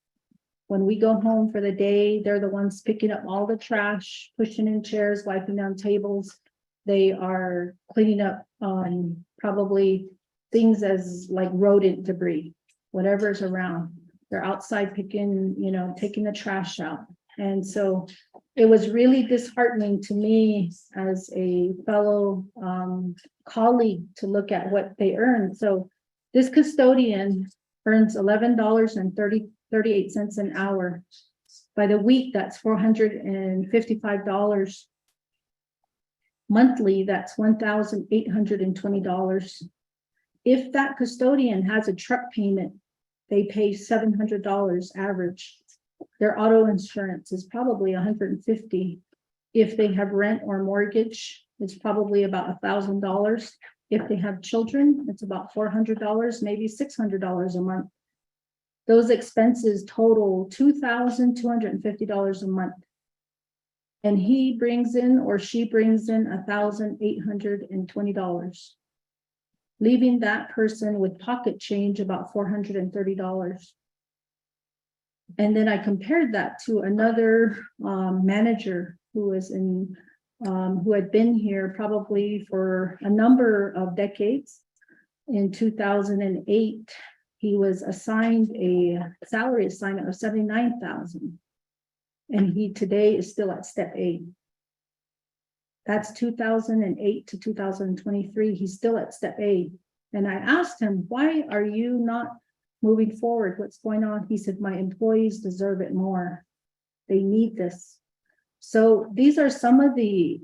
When we go home for the day, they're the ones picking up all the trash, pushing in chairs, wiping down tables. They are cleaning up probably things as like rodent debris, whatever's around. They're outside picking, taking the trash out. And so it was really disheartening to me as a fellow colleague to look at what they earn. So this custodian earns $11.38 an hour. By the week, that's $455. Monthly, that's $1,820. If that custodian has a truck payment, they pay $700 average. Their auto insurance is probably $150. If they have rent or mortgage, it's probably about $1,000. If they have children, it's about $400, maybe $600 a month. Those expenses total $2,250 a month. And he brings in or she brings in $1,820. Leaving that person with pocket change about $430. And then I compared that to another manager who was who had been here probably for a number of decades. In 2008, he was assigned a salary assignment of $79,000. And he today is still at step A. That's 2008 to 2023. He's still at step A. And I asked him, why are you not moving forward? What's going on? He said, my employees deserve it more. They need this. So these are some of the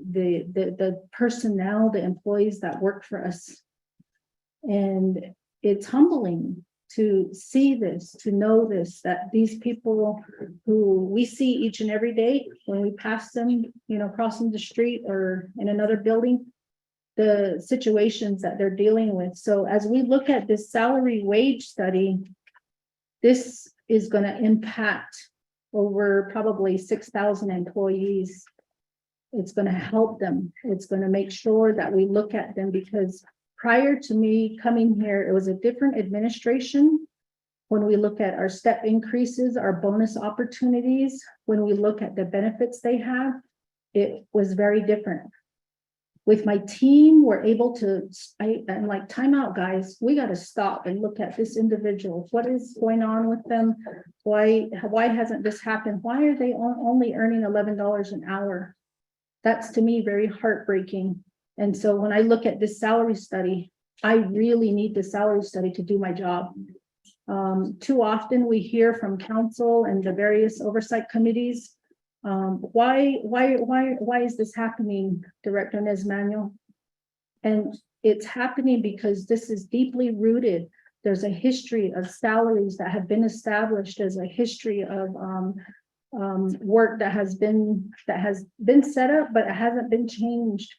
personnel, the employees that work for us. And it's humbling to see this, to know this, that these people who we see each and every day when we pass them, crossing the street or in another building, the situations that they're dealing with. So as we look at this salary wage study, this is going to impact over probably 6,000 employees. It's going to help them. It's going to make sure that we look at them, because prior to me coming here, it was a different administration. When we look at our step increases, our bonus opportunities, when we look at the benefits they have, it was very different. With my team, we're able to, I'm like, time out, guys. We got to stop and look at this individual. What is going on with them? Why hasn't this happened? Why are they only earning $11 an hour? That's to me very heartbreaking. And so when I look at this salary study, I really need the salary study to do my job. Too often we hear from council and the various oversight committees, why is this happening, Director Inez Manuel? And it's happening because this is deeply rooted. There's a history of salaries that have been established. There's a history of work that has been set up, but it hasn't been changed.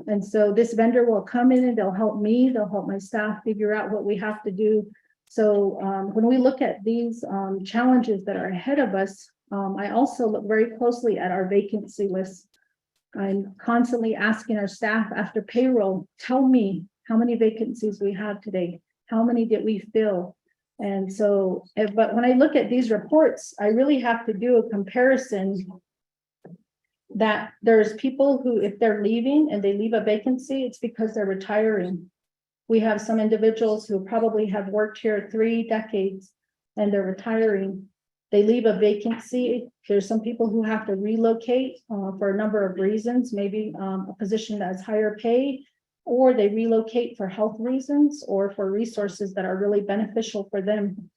And so this vendor will come in and they'll help me, they'll help my staff figure out what we have to do. So when we look at these challenges that are ahead of us, I also look very closely at our vacancy list. I'm constantly asking our staff after payroll, tell me how many vacancies we have today. How many did we fill? And so, but when I look at these reports, I really have to do a comparison that there's people who, if they're leaving and they leave a vacancy, it's because they're retiring. We have some individuals who probably have worked here 3 decades and they're retiring. They leave a vacancy. There's some people who have to relocate for a number of reasons, maybe a position that has higher pay, or they relocate for health reasons or for resources that are really beneficial for them.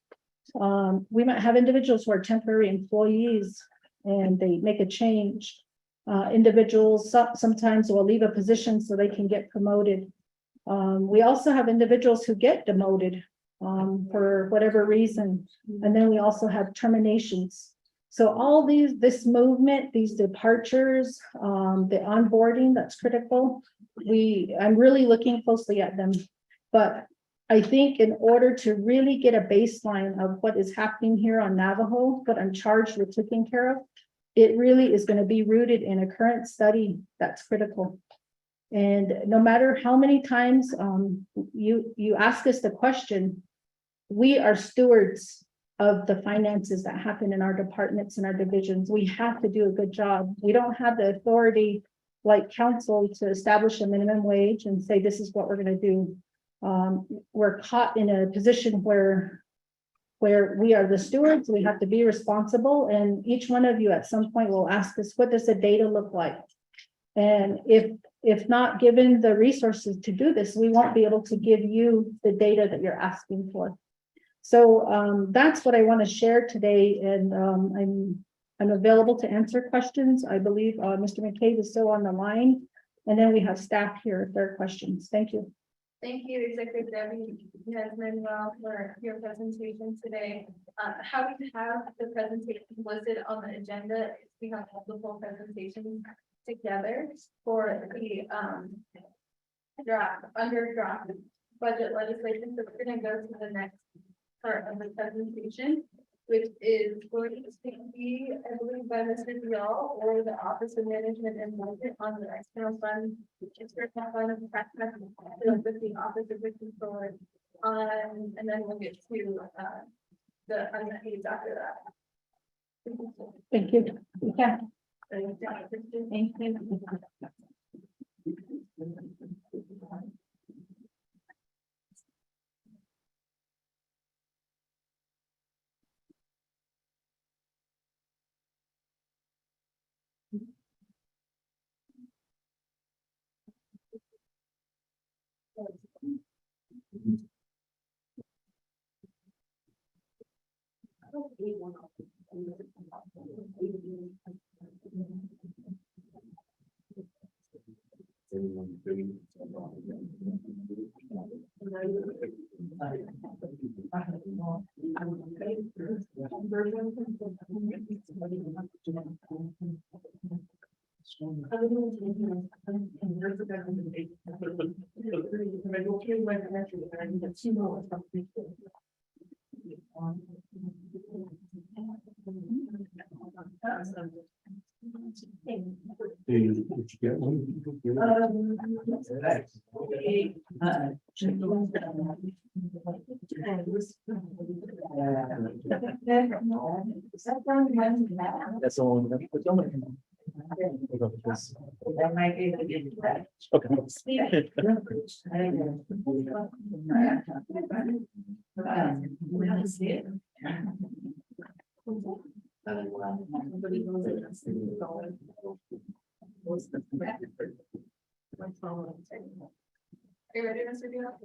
We might have individuals who are temporary employees and they make a change. Individuals sometimes will leave a position so they can get promoted. We also have individuals who get demoted for whatever reason. And then we also have terminations. So all this movement, these departures, the onboarding, that's critical. I'm really looking closely at them. But I think in order to really get a baseline of what is happening here on Navajo, what I'm charged with taking care of, it really is going to be rooted in a current study that's critical. And no matter how many times you ask us the question, we are stewards of the finances that happen in our departments and our divisions. We have to do a good job. We don't have the authority like council to establish a minimum wage and say, this is what we're going to do. We're caught in a position where we are the stewards, we have to be responsible, and each one of you at some point will ask us, what does the data look like? And if not given the resources to do this, we won't be able to give you the data that you're asking for. So that's what I want to share today, and I'm available to answer questions. I believe Mr. McCabe is still on the line, and then we have staff here if there are questions. Thank you. Thank you, Executive Deputy Manuel, for your presentation today. How we have the presentation listed on the agenda, we have multiple presentations together for the draft budget legislation. So we're going to go to the next part of the presentation, which is going to be, I believe, by Mr. Dial or the Office of Management and Budget on the external fund, with the Office of the Controller, and then we'll get to the unmet needs after that. Thank you. Yeah. Thank you. That's all. That might be able to get to that. Are you ready, Mr. Dial?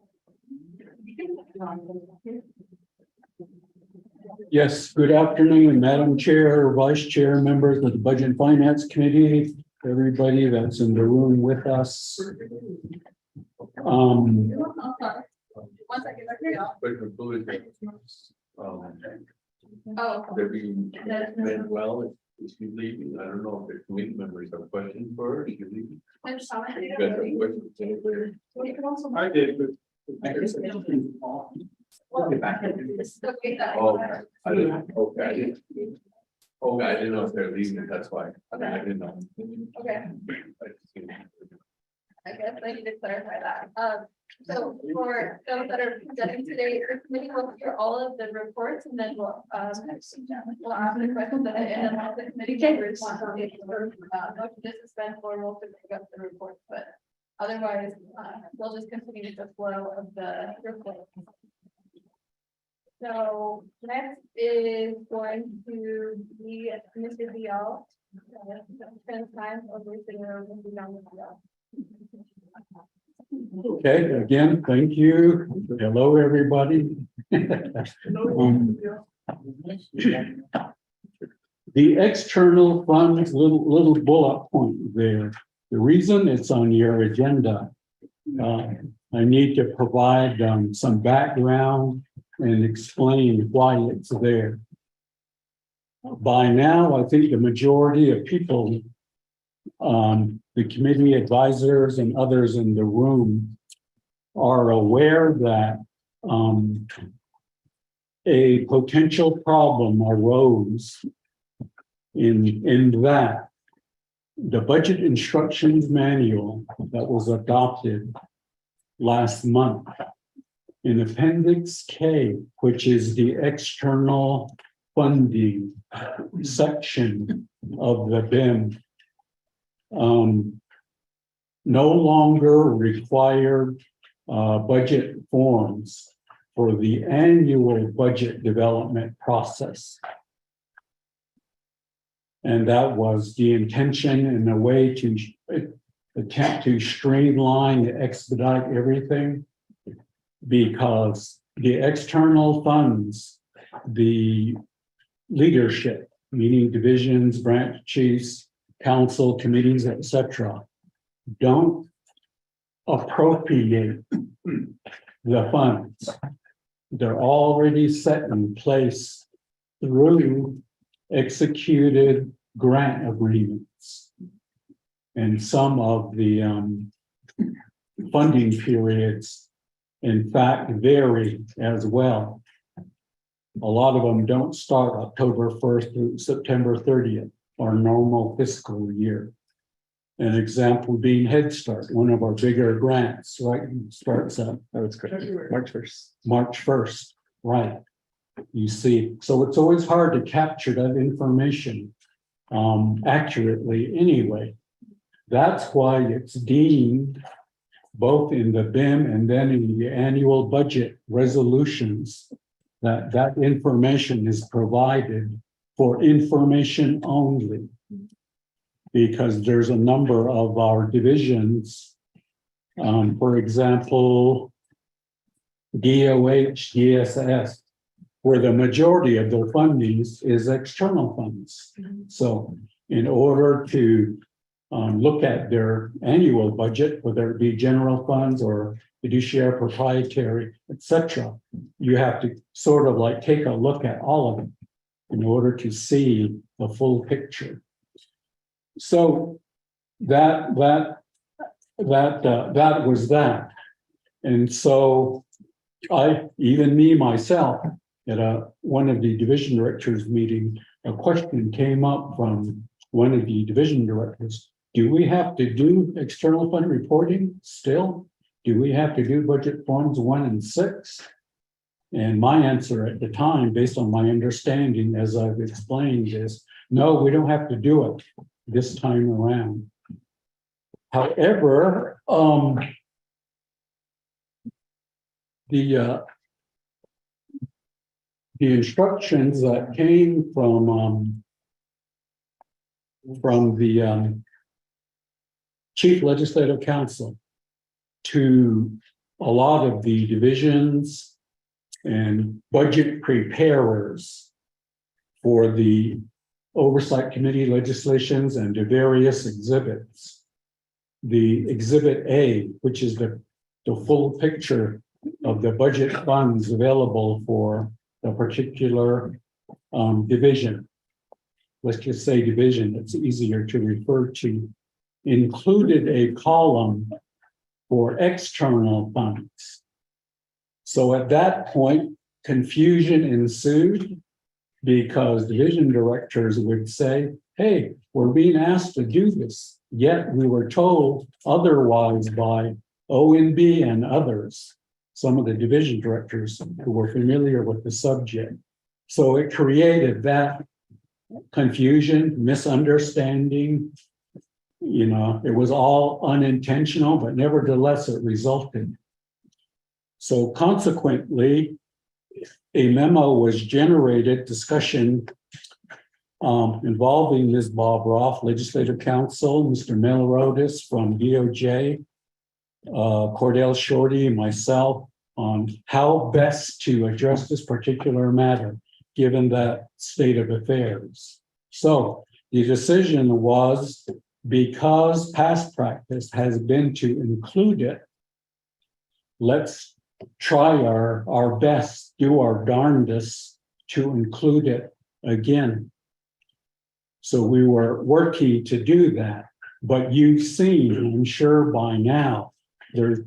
Yes, good afternoon, Madam Chair, Vice Chair, members of the Budget and Finance Committee, everybody that's in the room with us. One second, Mr. Dial. Oh. They're being read well, is she leaving? I don't know if the committee members have questions for her. Is she leaving? I'm sorry. You guys have questions? I did, but. Okay, Oh, I didn't, okay, I didn't. Oh, I didn't know if they're leaving, that's why. I didn't know. Okay. I guess I need to clarify that. So for those that are presenting today, the committee will hear all of the reports, and then we'll ask the questions at the end, and all the committee members motion to suspend or we'll pick up the reports, but otherwise, we'll just continue the flow of the report. So next is going to be Mr. Dial. Spend time over to Okay, again, thank you. Hello, everybody. The external funds, little bullet point there. The reason it's on your agenda, I need to provide some background and explain why it's there. by now, I think the majority of people, the committee advisors and others in the room are aware that, a potential problem arose in that the budget instructions manual that was adopted last month in Appendix K, which is the external funding section of the BIM, no longer required budget forms for the annual budget development process. And that was the intention in a way to attempt to streamline and expedite everything. Because the external funds, the leadership, meaning divisions, branch chiefs, council, committees, etc., don't appropriate the funds. They're already set in place through executed grant agreements. And some of the funding periods, in fact, vary as well. A lot of them don't start October 1st through September 30th, our normal fiscal year. An example being Head Start, one of our bigger grants, right? Starts up. That's correct. March 1st. March 1st, right? You see, so it's always hard to capture that information accurately anyway. That's why it's deemed both in the BIM and then in the annual budget resolutions that that information is provided for information only. Because there's a number of our divisions, for example, DOH, DSS, where the majority of their funding is external funds. So in order to look at their annual budget, whether it be general funds or fiduciary proprietary, etc., you have to sort of like take a look at all of them in order to see the full picture. So that was that. And so even me myself, at one of the division directors meeting, a question came up from one of the division directors. Do we have to do external fund reporting still? Do we have to do budget forms 1 and 6? And my answer at the time, based on my understanding, as I've explained, is no, we don't have to do it this time around. However, the instructions that came from the Chief Legislative Council to a lot of the divisions and budget preparers for the Oversight Committee legislations and the various exhibits. The Exhibit A, which is the full picture of the budget funds available for the particular division. Let's just say division, it's easier to refer to, included a column for external funds. So at that point, confusion ensued because division directors would say, hey, we're being asked to do this, yet we were told otherwise by ONB and others, some of the division directors who were familiar with the subject. So it created that confusion, misunderstanding. You know, it was all unintentional, but nevertheless, it resulted. So consequently, a memo was generated, discussion involving Ms. Bob Roth, Legislative Counsel, Mr. Melrodas from DOJ, Cordell Shorty, myself, on how best to address this particular matter, given that state of affairs. So the decision was, because past practice has been to include it, let's try our best, do our darndest to include it again. So we were working to do that, but you've seen, I'm sure by now, there's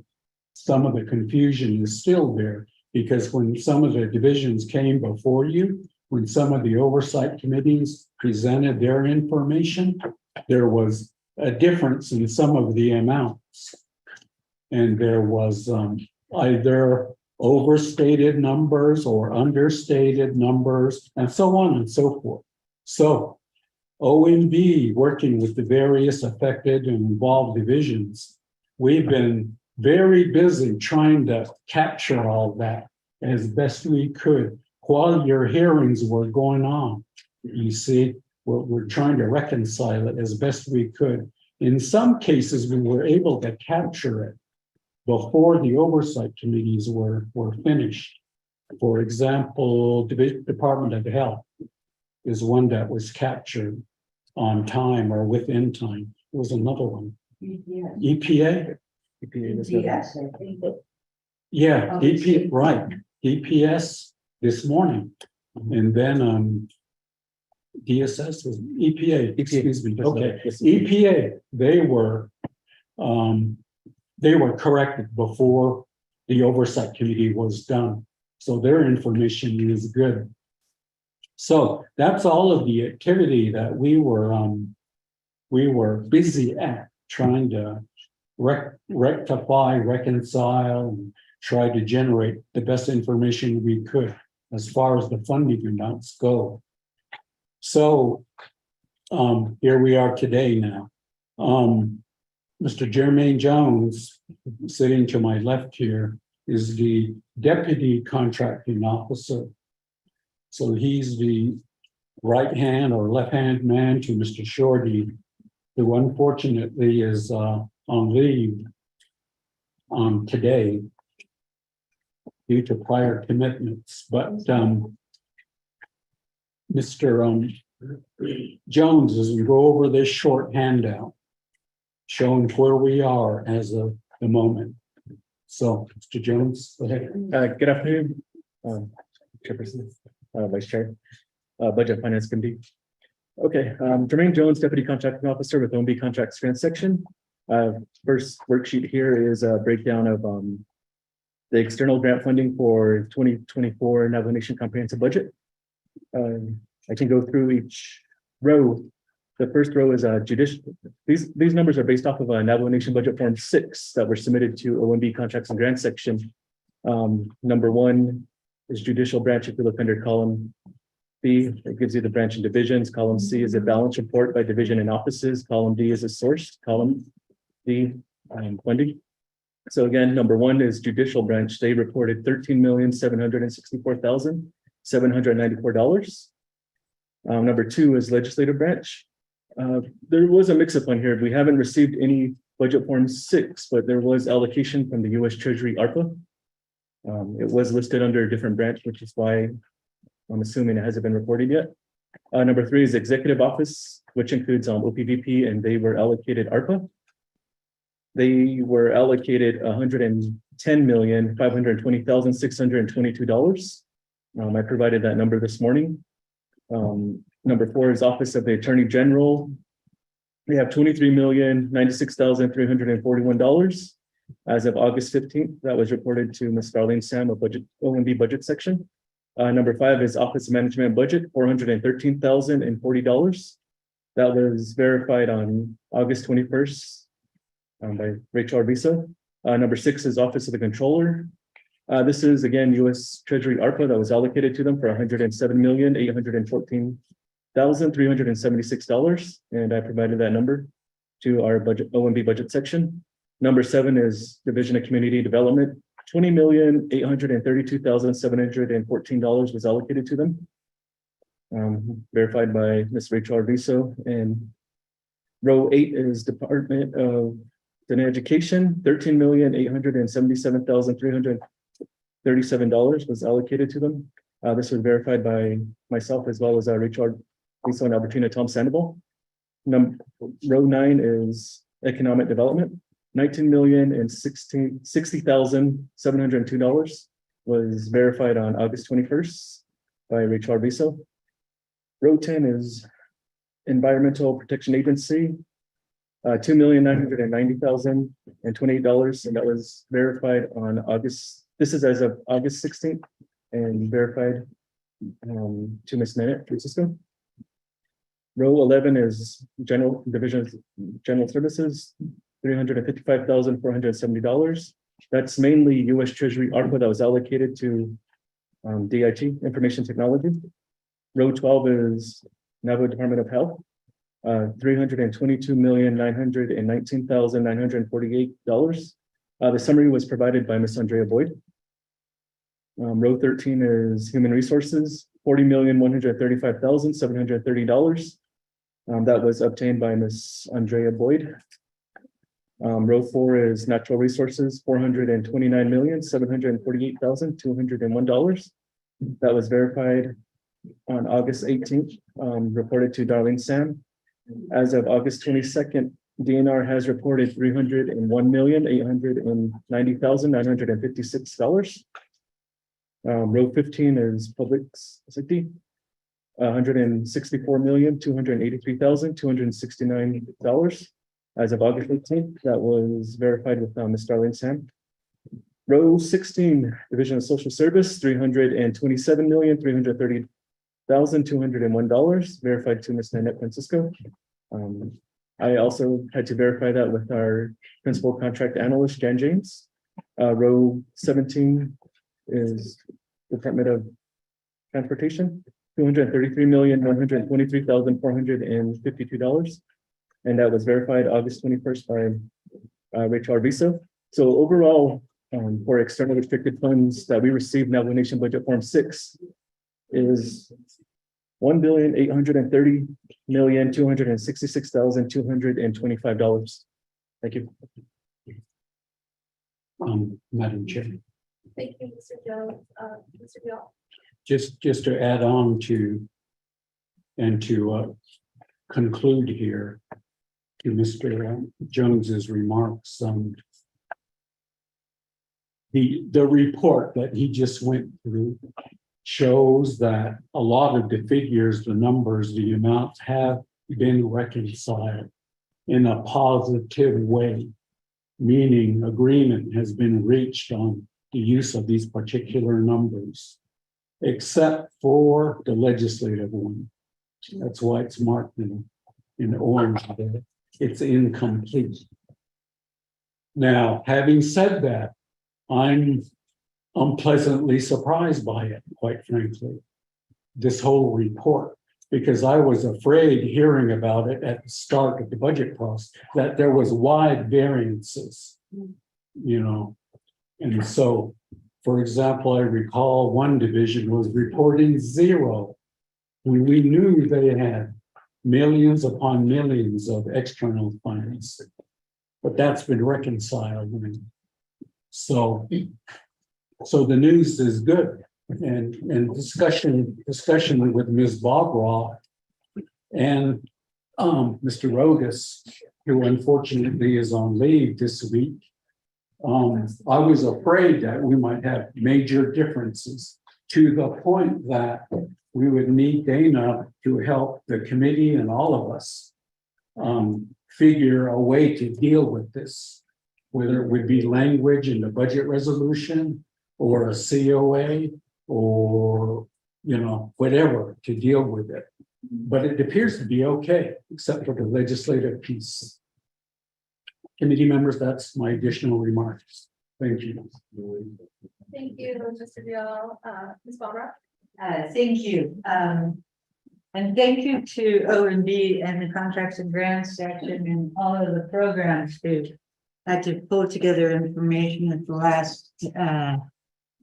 some of the confusion is still there. Because when some of the divisions came before you, when some of the oversight committees presented their information, there was a difference in some of the amounts. And there was either overstated numbers or understated numbers and so on and so forth. So OMB, working with the various affected and involved divisions, we've been very busy trying to capture all that as best we could while your hearings were going on. You see, we're trying to reconcile it as best we could. In some cases, we were able to capture it before the oversight committees were finished. For example, Department of Health is one that was captured on time or within time. There was another one. EPA? Yeah, DP, right, DPS this morning, and then DSS was EPA, excuse me, okay, EPA, they were corrected before the oversight committee was done, so their information is good. So that's all of the activity that we were busy at, trying to rectify, reconcile, and try to generate the best information we could as far as the funding amounts go. So here we are today now. Mr. Jermaine Jones, sitting to my left here, is the deputy contracting officer. So he's the right hand or left hand man to Mr. Shorty, who unfortunately is on leave today due to prior commitments. But Mr. Jones, as we go over this short handout, showing where we are as of the moment. So, Mr. Jones, go ahead. Good afternoon, Chairperson, Vice Chair, Budget and Finance Committee. Okay, Jermaine Jones, Deputy Contracting Officer with OMB Contracts Grant Section. First worksheet here is a breakdown of the external grant funding for 2024 Navajo Nation Comprehensive Budget. I can go through each row. The first row is judicial. These numbers are based off of a Navajo Nation Budget Form 6 that were submitted to OMB Contracts and Grants Section. Number 1 is judicial branch. If you look under column B, it gives you the branch and divisions. Column C is a balance report by division and offices. Column D is a source. Column D, funding. So again, number 1 is judicial branch. They reported $13,764,794. Number 2 is legislative branch. There was a mix-up on here. We haven't received any budget form 6, but there was allocation from the U.S. Treasury ARPA. It was listed under a different branch, which is why I'm assuming it hasn't been reported yet. Number 3 is executive office, which includes OPVP, and they were allocated ARPA. They were allocated $110,520,622. I provided that number this morning. Number 4 is Office of the Attorney General. We have $23,096,341 as of August 15th. That was reported to Ms. Darlene Sam of OMB Budget Section. Number 5 is Office of Management and Budget, $413,040. That was verified on August 21st by Rachel Arvizo. Number 6 is Office of the Controller. This is again U.S. Treasury ARPA that was allocated to them for $107,814,376, and I provided that number to our budget OMB budget section. Number 7 is Division of Community Development. $20,832,714 was allocated to them, verified by Ms. Rachel Arvizo. And row 8 is Department of Education. $13,877,337 was allocated to them. This was verified by myself as well as Rachel Arvizo and Albertina Tom Sandoval. Row 9 is Economic Development. $19,060,702 was verified on August 21st by Rachel Arvizo. Row 10 is Environmental Protection Agency, $2,990,028, and that was verified on August. This is as of August 16th and verified to Ms. Nanette Francisco. Row 11 is General Division General Services, $355,470. That's mainly U.S. Treasury ARPA that was allocated to DIT, Information Technology. Row 12 is Navajo Department of Health, $322,919,948. The summary was provided by Ms. Andrea Boyd. Row 13 is Human Resources, $40,135,730. That was obtained by Ms. Andrea Boyd. Row 4 is Natural Resources, $429,748,201. That was verified on August 18th, reported to Darlene Sam. As of August 22nd, DNR has reported $301,890,956. Row 15 is Public Safety, $164,283,269. As of August 18th, that was verified with Ms. Darlene Sam. Row 16, Division of Social Service, $327,330,201, verified to Ms. Nanette Francisco. I also had to verify that with our Principal Contract Analyst, Jan James. Row 17 is Department of Transportation, $233,123,452. And that was verified August 21st by Rachel Arvizo. So overall, for external restricted funds that we received, Navajo Nation Budget Form 6 is $1,830,266,225. Thank you. Madam Chair, Thank you, Mr. Jones, Mr. Bill. just to add on to and to conclude here to Mr. Jones's remarks. The report that he just went through shows that a lot of the figures, the numbers, the amounts have been reconciled in a positive way, meaning agreement has been reached on the use of these particular numbers, except for the legislative one. That's why it's marked in orange there. It's incomplete. Now, having said that, I'm unpleasantly surprised by it, quite frankly, this whole report, because I was afraid hearing about it at the start of the budget process, that there was wide variances, you know. And so, for example, I recall one division was reporting zero when we knew they had millions upon millions of external funds, but that's been reconciled. So the news is good, and discussion with Ms. Bobraw and Mr. Rogas, who unfortunately is on leave this week. I was afraid that we might have major differences to the point that we would need Dana to help the committee and all of us figure a way to deal with this, whether it would be language in the budget resolution or a COA or, you know, whatever to deal with it. But it appears to be okay, except for the legislative piece. Committee members, that's my additional remarks. Thank you. Thank you, Mr. Bill. Ms. Barbara? Thank you. And thank you to OMB and the contracts and grants section and all of the programs who had to pull together information at the last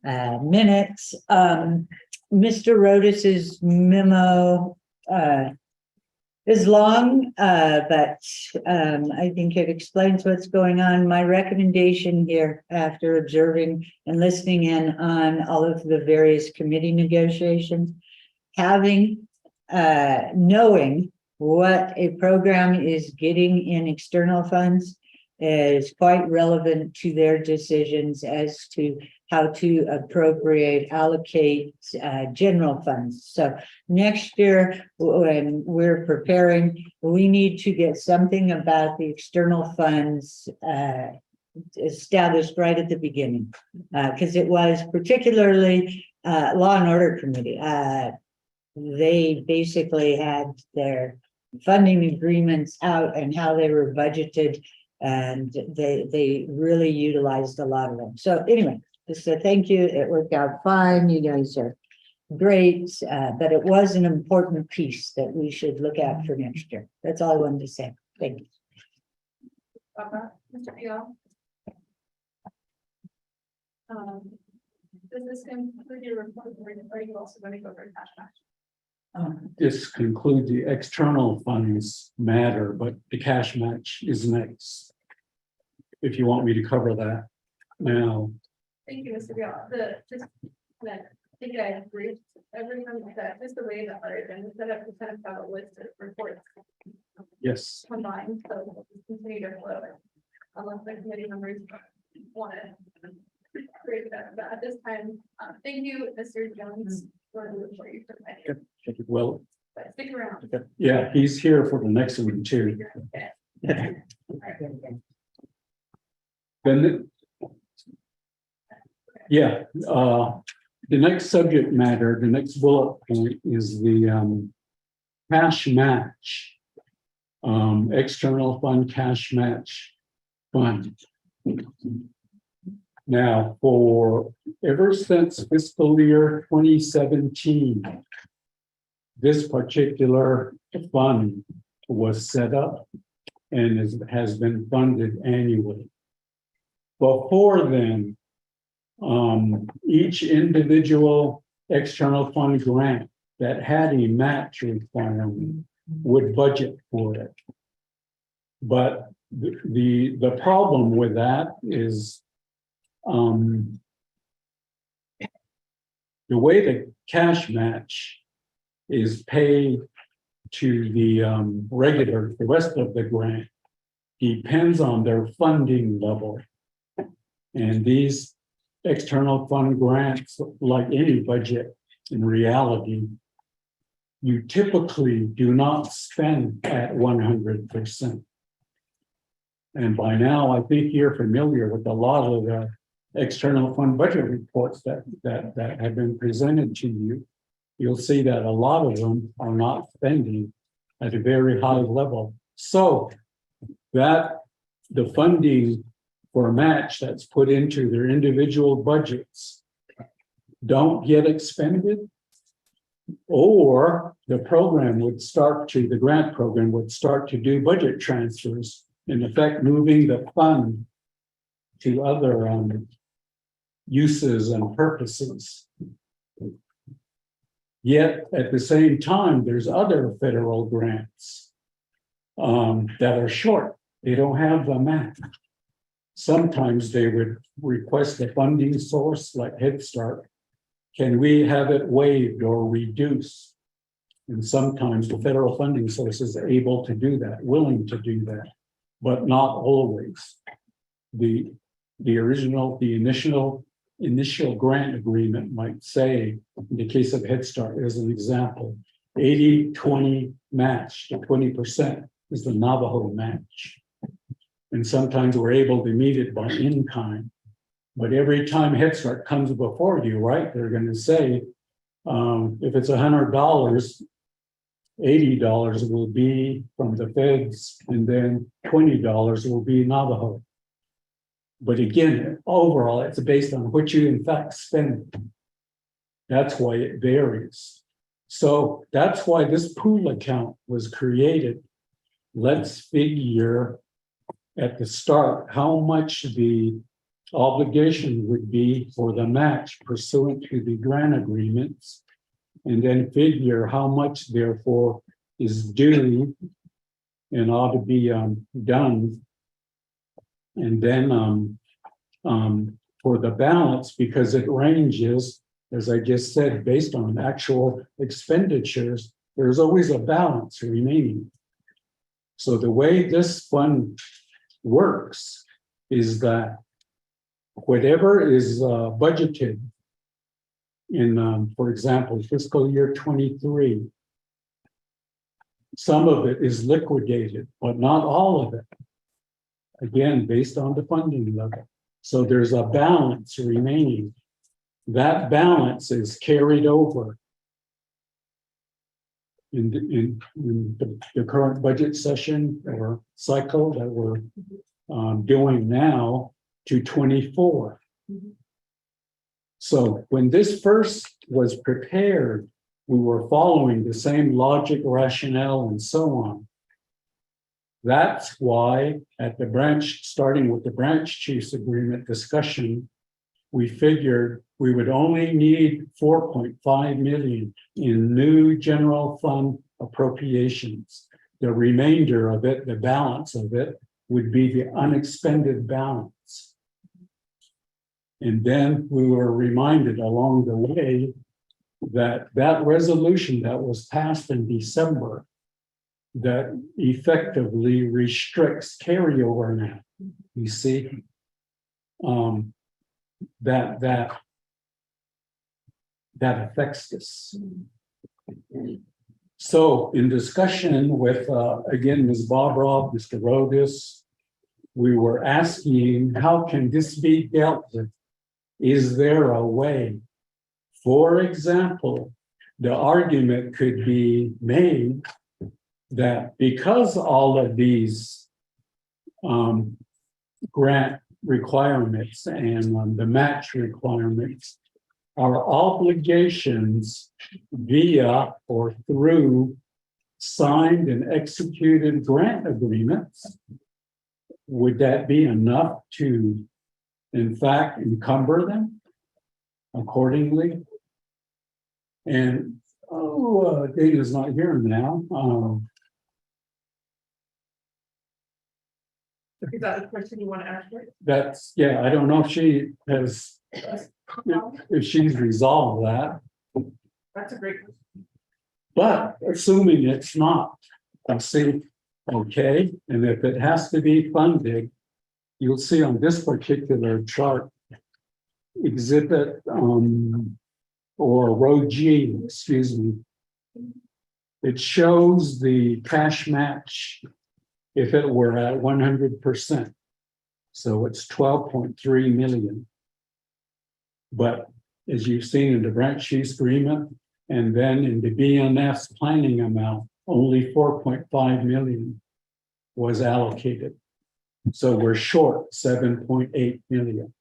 minutes. Mr. Rotis's memo is long, but I think it explains what's going on. My recommendation here, after observing and listening in on all of the various committee negotiations, knowing what a program is getting in external funds is quite relevant to their decisions as to how to appropriate, allocate general funds. So next year, when we're preparing, we need to get something about the external funds established right at the beginning. Because it was particularly Law and Order Committee. They basically had their funding agreements out and how they were budgeted, and they really utilized a lot of them. So anyway, just a thank you. It worked out fine. You guys are great, but it was an important piece that we should look at for next year. That's all I wanted to say. Thank you. Mr. Peel. Does this conclude your report, or are you also going to go over cash match? This concludes the external funds matter, but the cash match is next. If you want me to cover that now. Thank you, Mr. Bill. I think I agree with everyone with that, just the way that our agenda set up, we kind of have a list of reports Yes. combined, so we'll just continue to flow it. Unless the committee members want to create that, but at this time, thank you, Mr. Jones, for the report you provided. Well, But stick around. yeah, he's here for the next one too. Okay. Then, yeah, the next subject matter, the next bullet point is the cash match. External fund cash match fund. Now, ever since fiscal year 2017, this particular fund was set up and has been funded annually. Before then, each individual external fund grant that had a match requirement would budget for it. But the problem with that is the way the cash match is paid to the rest of the grant depends on their funding level. And these external fund grants, like any budget in reality, you typically do not spend at 100%. And by now, I think you're familiar with a lot of the external fund budget reports that have been presented to you. You'll see that a lot of them are not spending at a very high level. So that the funding for a match that's put into their individual budgets don't get expended, or the grant program would start to do budget transfers, in effect moving the fund to other uses and purposes. Yet at the same time, there's other federal grants that are short. They don't have the match. Sometimes they would request a funding source like Head Start. Can we have it waived or reduced? And sometimes the federal funding source is able to do that, willing to do that, but not always. The initial grant agreement might say, in the case of Head Start as an example, 80-20 match, to 20% is the Navajo match. And sometimes we're able to meet it by in-kind. But every time Head Start comes before you, right, they're going to say, if it's $100, $80 will be from the feds, and then $20 will be Navajo. But again, overall, it's based on what you in fact spend. That's why it varies. So that's why this pool account was created. Let's figure at the start how much the obligation would be for the match pursuant to the grant agreements, and then figure how much therefore is due and ought to be done. And then for the balance, because it ranges, as I just said, based on actual expenditures, there's always a balance remaining. So the way this fund works is that whatever is budgeted in, for example, fiscal year 23, some of it is liquidated, but not all of it. Again, based on the funding level. So there's a balance remaining. That balance is carried over in the current budget session or cycle that we're doing now to 24. So when this first was prepared, we were following the same logic, rationale, and so on. That's why at the branch, starting with the branch chiefs agreement discussion, we figured we would only need 4.5 million in new general fund appropriations. The remainder of it, the balance of it, would be the unexpended balance. And then we were reminded along the way that that resolution that was passed in December that effectively restricts carryover now. You see, that affects this. So in discussion with, again, Ms. Bobroff, Mr. Rodas, we were asking, how can this be dealt with? Is there a way? For example, the argument could be made that because all of these grant requirements and the match requirements are obligations via or through signed and executed grant agreements, would that be enough to, in fact, encumber them accordingly? And, Dana's not here now. Is that a question you want to ask her? That's, yeah, I don't know if she has, if she's resolved that, That's a great question. but assuming it's not, I see, okay, and if it has to be funded, you'll see on this particular chart, exhibit, or row G, excuse me, it shows the cash match if it were at 100%. So it's 12.3 million. But as you've seen in the branch chiefs agreement, and then in the BNF's planning amount, only 4.5 million was allocated. So we're short 7.8 million.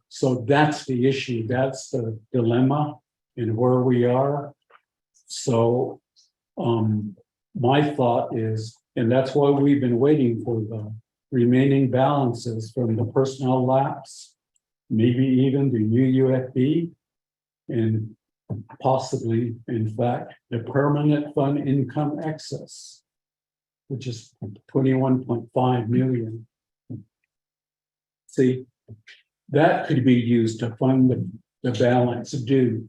So that's the issue. That's the dilemma in where we are. So my thought is, and that's why we've been waiting for the remaining balances from the personnel lapse, maybe even the UUFB, and possibly, in fact, the permanent fund income excess, which is 21.5 million. See, that could be used to fund the balance due.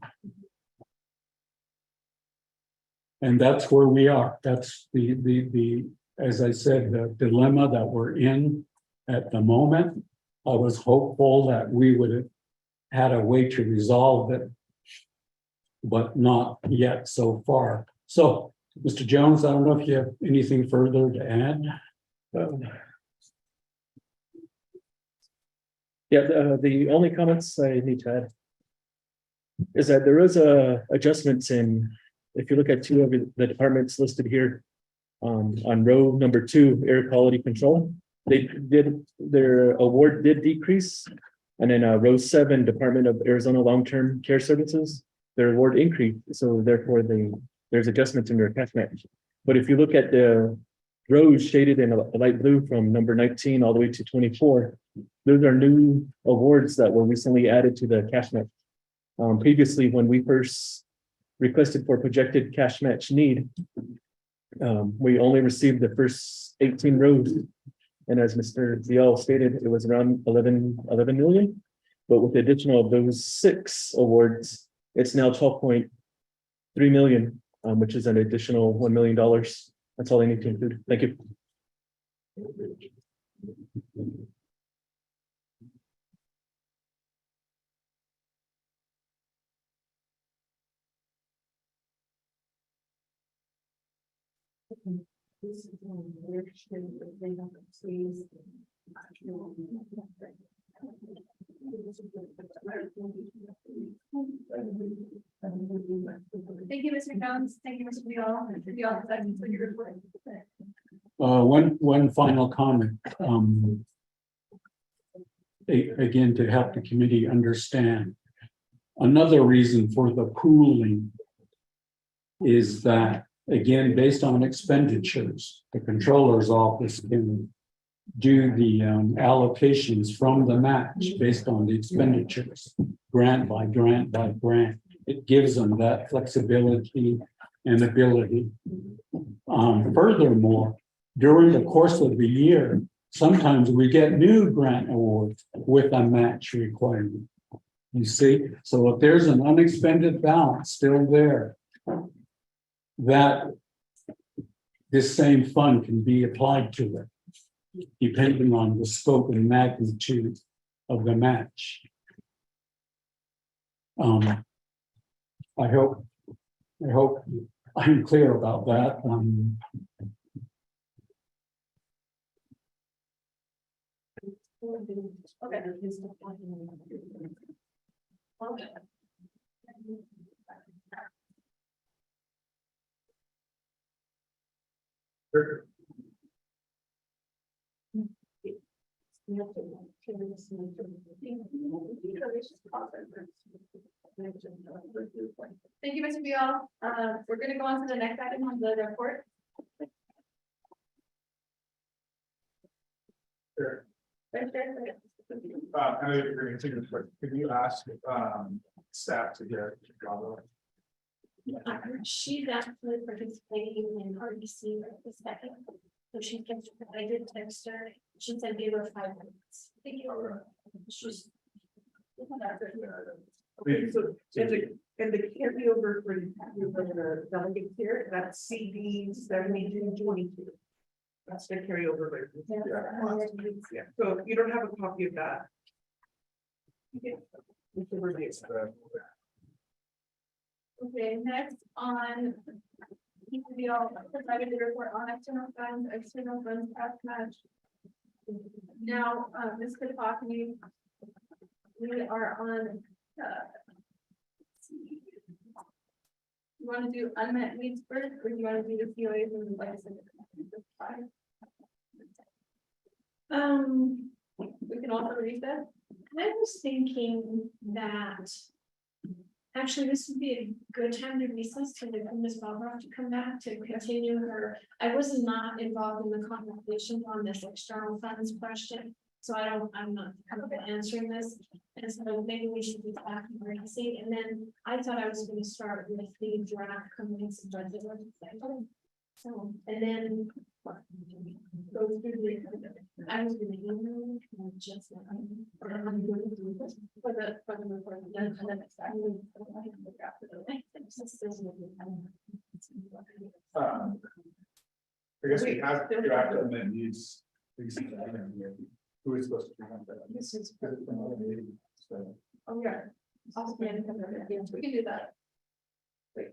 And that's where we are. That's the as I said, the dilemma that we're in at the moment. I was hopeful that we would have had a way to resolve it, but not yet so far. So, Mr. Jones, I don't know if you have anything further to add. Yeah, the only comments I need to add is that there is adjustments in, if you look at two of the departments listed here, on row number 2, air quality control, their award did decrease. And then row 7, Department of Arizona Long-Term Care Services, their award increased. So therefore there's adjustments in their cash match. But if you look at the rows shaded in a light blue from number 19 all the way to 24, those are new awards that were recently added to the cash match. Previously, when we first requested for projected cash match need, we only received the first 18 rows. And as Mr. Vial stated, it was around 11 million. But with the additional of those 6 awards, it's now 12.3 million, which is an additional $1 million. That's all I need to include. Thank you. Thank you, Mr. Jones. Thank you, Mr. Vial. Mr. Vial, second for your report. One final comment, again, to help the committee understand. Another reason for the pooling is that, again, based on expenditures, the controller's office can do the allocations from the match based on the expenditures, grant by grant by grant. It gives them that flexibility and ability. Furthermore, during the course of the year, sometimes we get new grant awards with a match requirement. You see, so if there's an unexpended balance still there, that this same fund can be applied to it, depending on the scope and magnitude of the match. I hope I'm clear about that. Okay. Thank you, Mr. Vial. We're gonna go on to the next item on the report. Sure. Right there. I know you're going to take this, but could you ask, staff to get Bravo? She's actually participating in RDC right this second. So she can, I did text her, she said give her 5 minutes. Thank you. She's. Okay, so and the carryover for the delegates here, that's CD 7222. That's the carryover. Right? Yeah, so you don't have a copy of that. Yeah. Okay, next on. We all provided the report on external funds past match. Now, Ms. Kapachny, we are on. You want to do unmet needs first, or you want to do the COAs and like I said? We can also reset. I was thinking that. Actually, this would be a good time to recess to the Ms. Barbara to come back to continue her. I was not involved in the conversation on this external funds question. So I'm not answering this. And so maybe we should be back in emergency. And then I thought I was going to start with the draft comprehensive budget. So, and then. Go through the. I was going to email just. For the report, and then it's actually. I guess we have draft amendment needs. Who is supposed to present that? This is. Oh, yeah. I'll scan it. We can do that. Wait.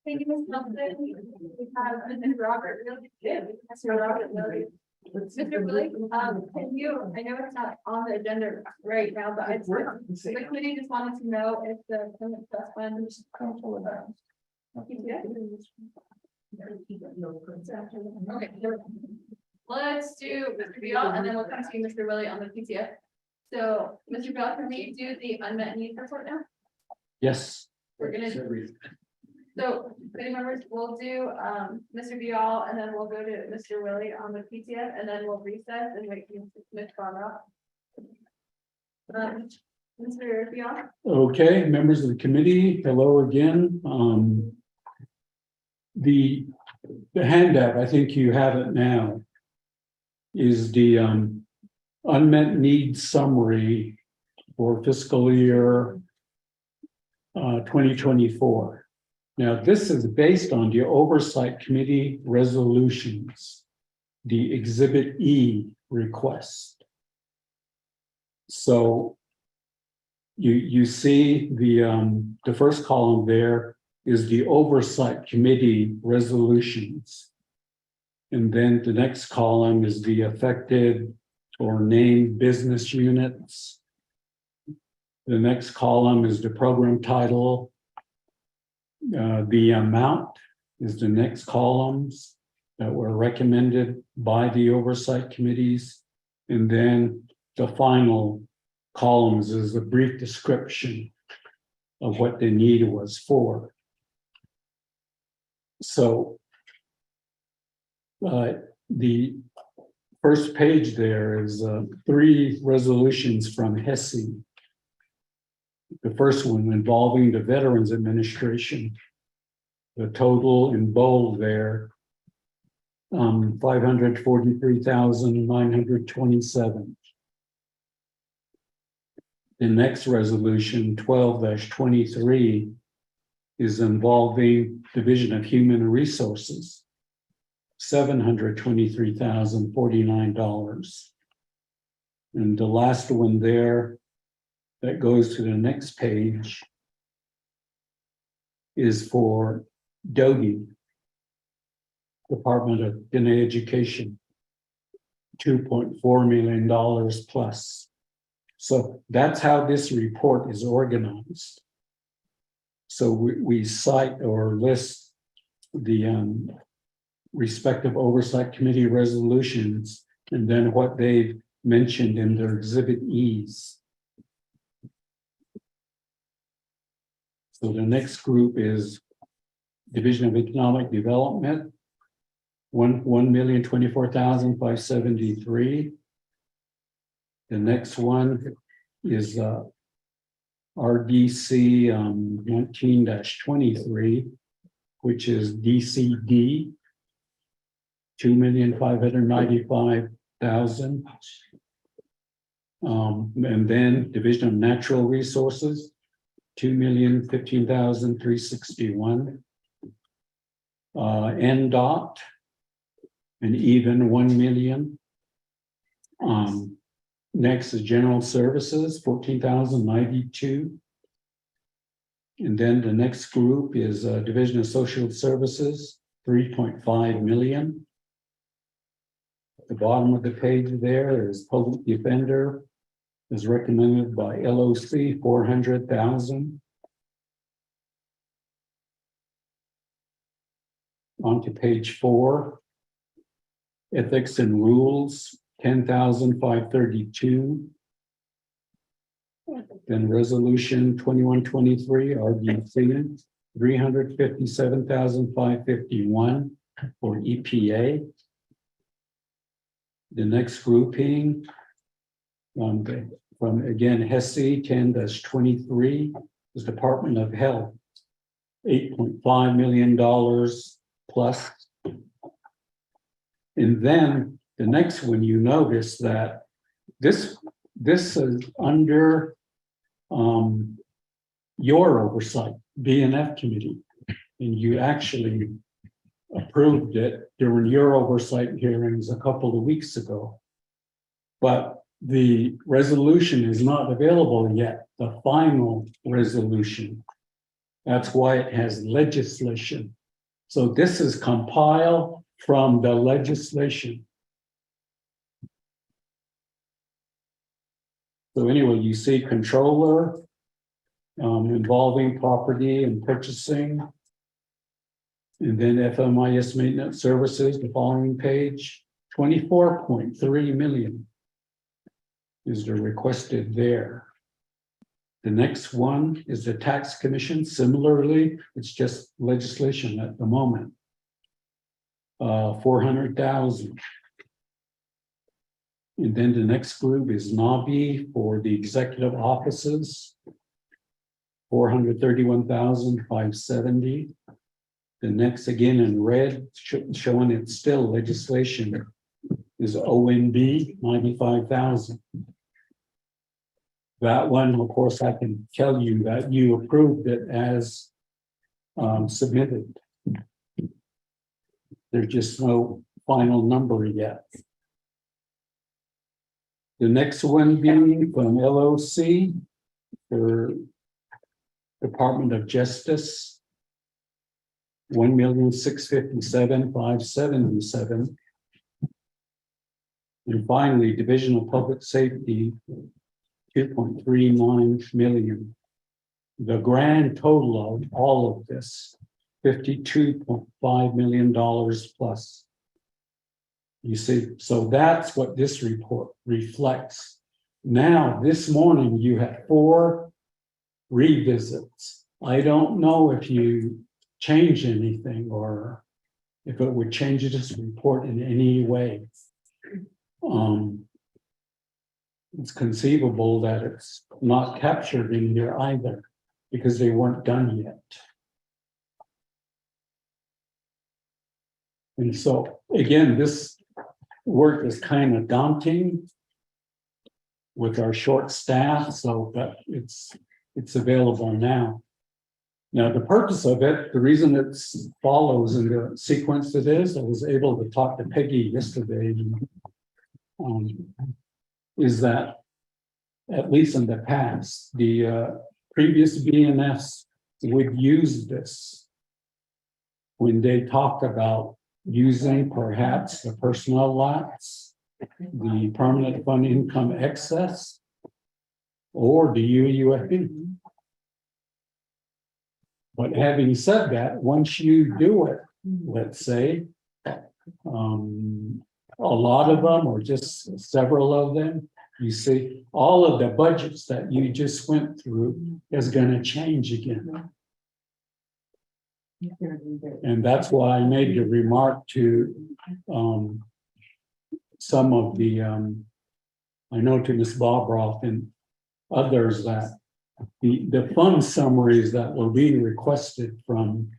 Thank you, Ms. Nelson. We have Mr. Robert. Mr. Robert Willie. Mr. Willie, can you, I know it's not on the agenda right now, but the committee just wanted to know if the Plymouth Trust Fund is comfortable with that. Okay. Let's do Mr. Vial, and then we'll come to you, Mr. Willie, on the PTF. So, Mr. Bell, can we do the unmet needs report now? Yes. We're gonna, so, committee members, we'll do, Mr. Vial, and then we'll go to Mr. Willie on the PTF, and then we'll recess and wait for Ms. Conroe. Mr. Vial? Okay, members of the committee, hello again. The handout, I think you have it now, is the unmet needs summary for fiscal year 2024. Now, this is based on the Oversight Committee resolutions, the Exhibit E request. So you see the first column there is the Oversight Committee resolutions. And then the next column is the affected or named business units. The next column is the program title. The amount is the next columns that were recommended by the Oversight Committees. And then the final columns is a brief description of what the need was for. So the first page there is 3 resolutions from HESI. The first one involving the Veterans Administration. The total in bold there, 543,927. The next resolution, 12-23, is involving Division of Human Resources, $723,049. And the last one there that goes to the next page is for DOGE, Department of Education, $2.4 million plus. So that's how this report is organized. So we cite or list the respective Oversight Committee resolutions and then what they've mentioned in their Exhibit E's. So the next group is Division of Economic Development, 1,024,573. The next one is RDC 19-23, which is DCD, 2,595,000. And then Division of Natural Resources, 2,015,361. NDOT, an even 1 million. Next is General Services, 14,092. And then the next group is Division of Social Services, 3.5 million. At the bottom of the page there is Public Defender, is recommended by LOC, 400,000. On to page 4. Ethics and Rules, 10,532. Then Resolution 2123, RDC, 357,551 for EPA. The next grouping from again HESI 10-23 is Department of Health, $8.5 million plus. And then the next one, you notice that this is under your oversight, BNF committee, and you actually approved it during your oversight hearings a couple of weeks ago. But the resolution is not available yet, the final resolution. That's why it has legislation. So this is compiled from the legislation. So anyway, you see controller involving property and purchasing. And then FMIS maintenance services, the following page, 24.3 million. is the requested there. The next one is the tax commission. Similarly, it's just legislation at the moment. 400,000. And then the next group is NABI for the executive offices. 431,570. The next, again in red, showing it's still legislation, is ONB, 95,000. That one, of course, I can tell you that you approved it as submitted. There's just no final number yet. The next one being from LOC for Department of Justice. 1,657,577. And finally, Division of Public Safety, 2.39 million. The grand total of all of this, $52.5 million plus. You see, so that's what this report reflects. Now, this morning, you had 4 revisits. I don't know if you change anything or if it would change this report in any way. It's conceivable that it's not captured in here either because they weren't done yet. And so again, this work is kind of daunting with our short staff, so but it's available now. Now, the purpose of it, the reason it follows in the sequence it is, I was able to talk to Peggy yesterday. Is that at least in the past, the previous BNS would use this when they talk about using perhaps the personnel lots, the permanent fund income excess, or the UUFB. But having said that, once you do it, let's say, a lot of them or just several of them, you see, all of the budgets that you just went through is going to change again. And that's why I made the remark to some of the, I know to Ms. Bobroff and others that the fund summaries that were being requested from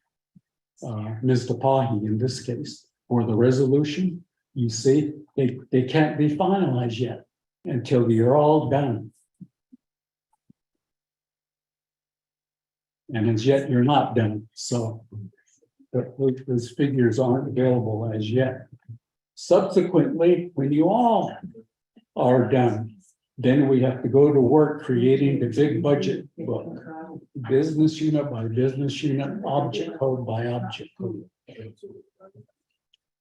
Ms. Tapahi in this case, for the resolution, you see, they can't be finalized yet until you're all done. And as yet, you're not done. So those figures aren't available as yet. Subsequently, when you all are done, then we have to go to work creating the big budget book, business unit by business unit, object code by object code.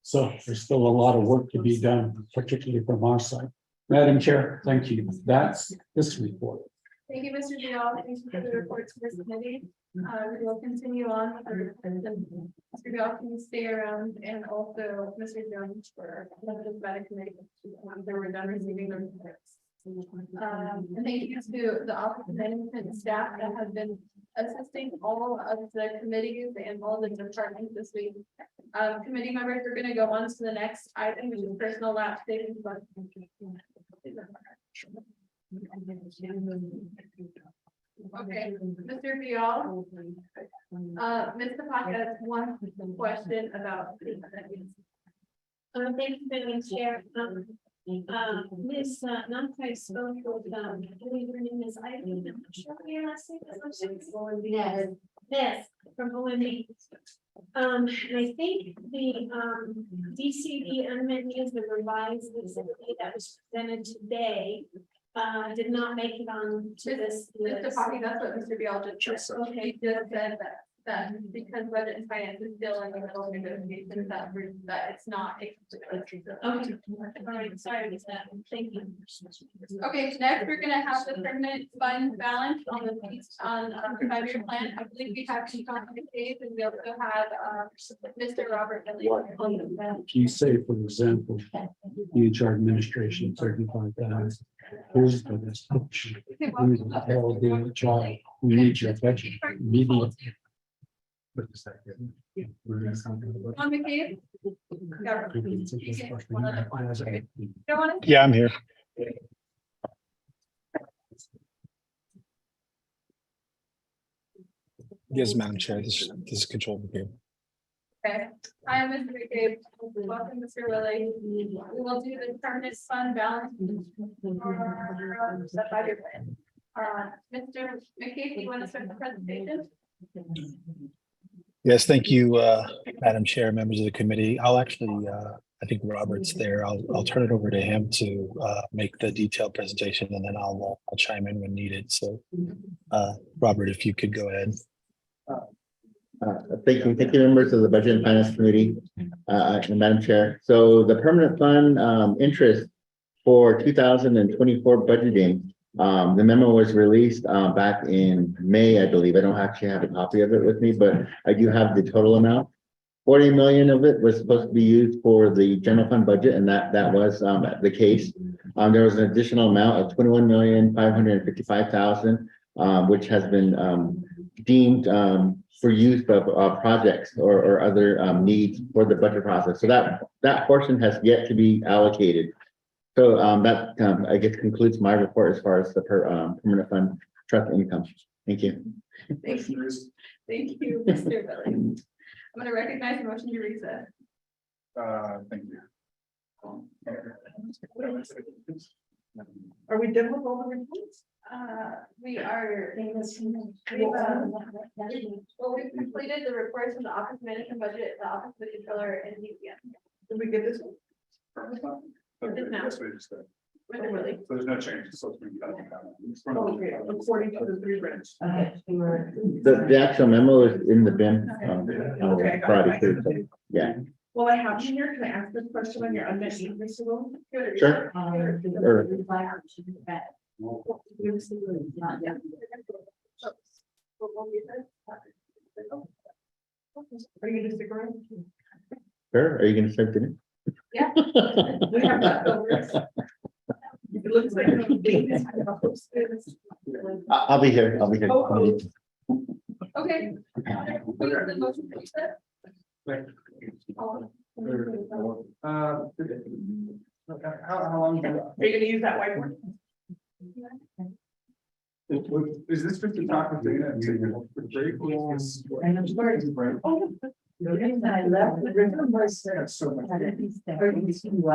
So there's still a lot of work to be done, particularly from our side. Madam Chair, thank you. That's this report. Thank you, Mr. Dial. Thank you for the report to this committee. We will continue on. Mr. Dial can stay around, and also Mr. Jones for the committee. They were done receiving the reports. And thank you to the office of management staff that have been assisting all of the committees and all the departments this week. Committee members are going to go on to the next item, which is personal lapse savings. Okay, Mr. Vial. Ms. Tapahi has one question about. Thank you, Madam Chair. Ms. Namkai spoke with, I believe her name is Ivy, I'm not sure what your last name is. Yes, from OMB. And I think the DCD amendment is the revised facility that was presented today. Did not make it on to this. Mr. Tapahi, that's what Mr. Vial just said. Okay, just said that. that because budget and finance is still in the middle of negotiations, that it's not. Okay. All right, sorry, with that. Thank you. Okay, next, we're gonna have the permanent fund balance on the piece on the 5-year plan. I believe we have two complicated, and we also have Mr. Robert Billy on the. You say, for example, the HR administration 35,000. Here's the this. Tell the HR, we need your budget immediately. But is that good? On McCabe? Don't want to. Yeah, I'm here. Yes, Madam Chair, this is Control here. Okay, I am Mr. McCabe. Welcome, Mr. Willie. We will do the permanent fund balance. For the 5-year plan. Mr. McCabe, do you want to start the presentation? Yes, thank you, Madam Chair, members of the committee. I'll actually, I think Robert's there. I'll turn it over to him to make the detailed presentation, and then I'll chime in when needed. So, Robert, if you could go ahead. Thank you, members of the Budget and Finance Committee, and Madam Chair. So the permanent fund interest for 2024 budgeting, the memo was released back in May, I believe. I don't actually have a copy of it with me, but I do have the total amount. 40 million of it was supposed to be used for the general fund budget, and that was the case. There was an additional amount of 21,555,000, which has been deemed for use of projects or other needs for the budget process. So that portion has yet to be allocated. So that I guess concludes my report as far as the permanent fund trust income. Thank you. Thank you. Thank you, Mr. Billy. I'm gonna recognize the motion to recess. Thank you. Are we done with all the reports? We are. We've completed the reports from the office management budget, the office of the controller, and DPM. Did we get this one? Okay, Now. that's what you said. With the Willie. So there's no change. So it's been cut. Okay, according to the 3 branches. The actual memo is in the bin Okay. Friday too. So, yeah, Well, I have you here. Can I ask this question on your unmet need, Mr. Will? sure. Or- Are you gonna stick around? Sure. Are you going to start dinner? Yeah. We have leftovers. It looks like. I'll be here. I'll be here. Okay. We have the motion to recess. How long? Are you gonna use that whiteboard? Is this just to talk with Dana and take a break? I left the river was there. So much. Why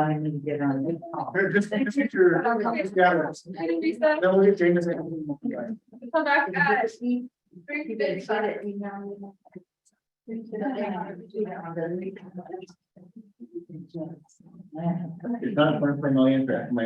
I need to get on. Just get your. Yeah. Recess. No, we'll get Dana's. Come back at 3:55. It's not 1 million for my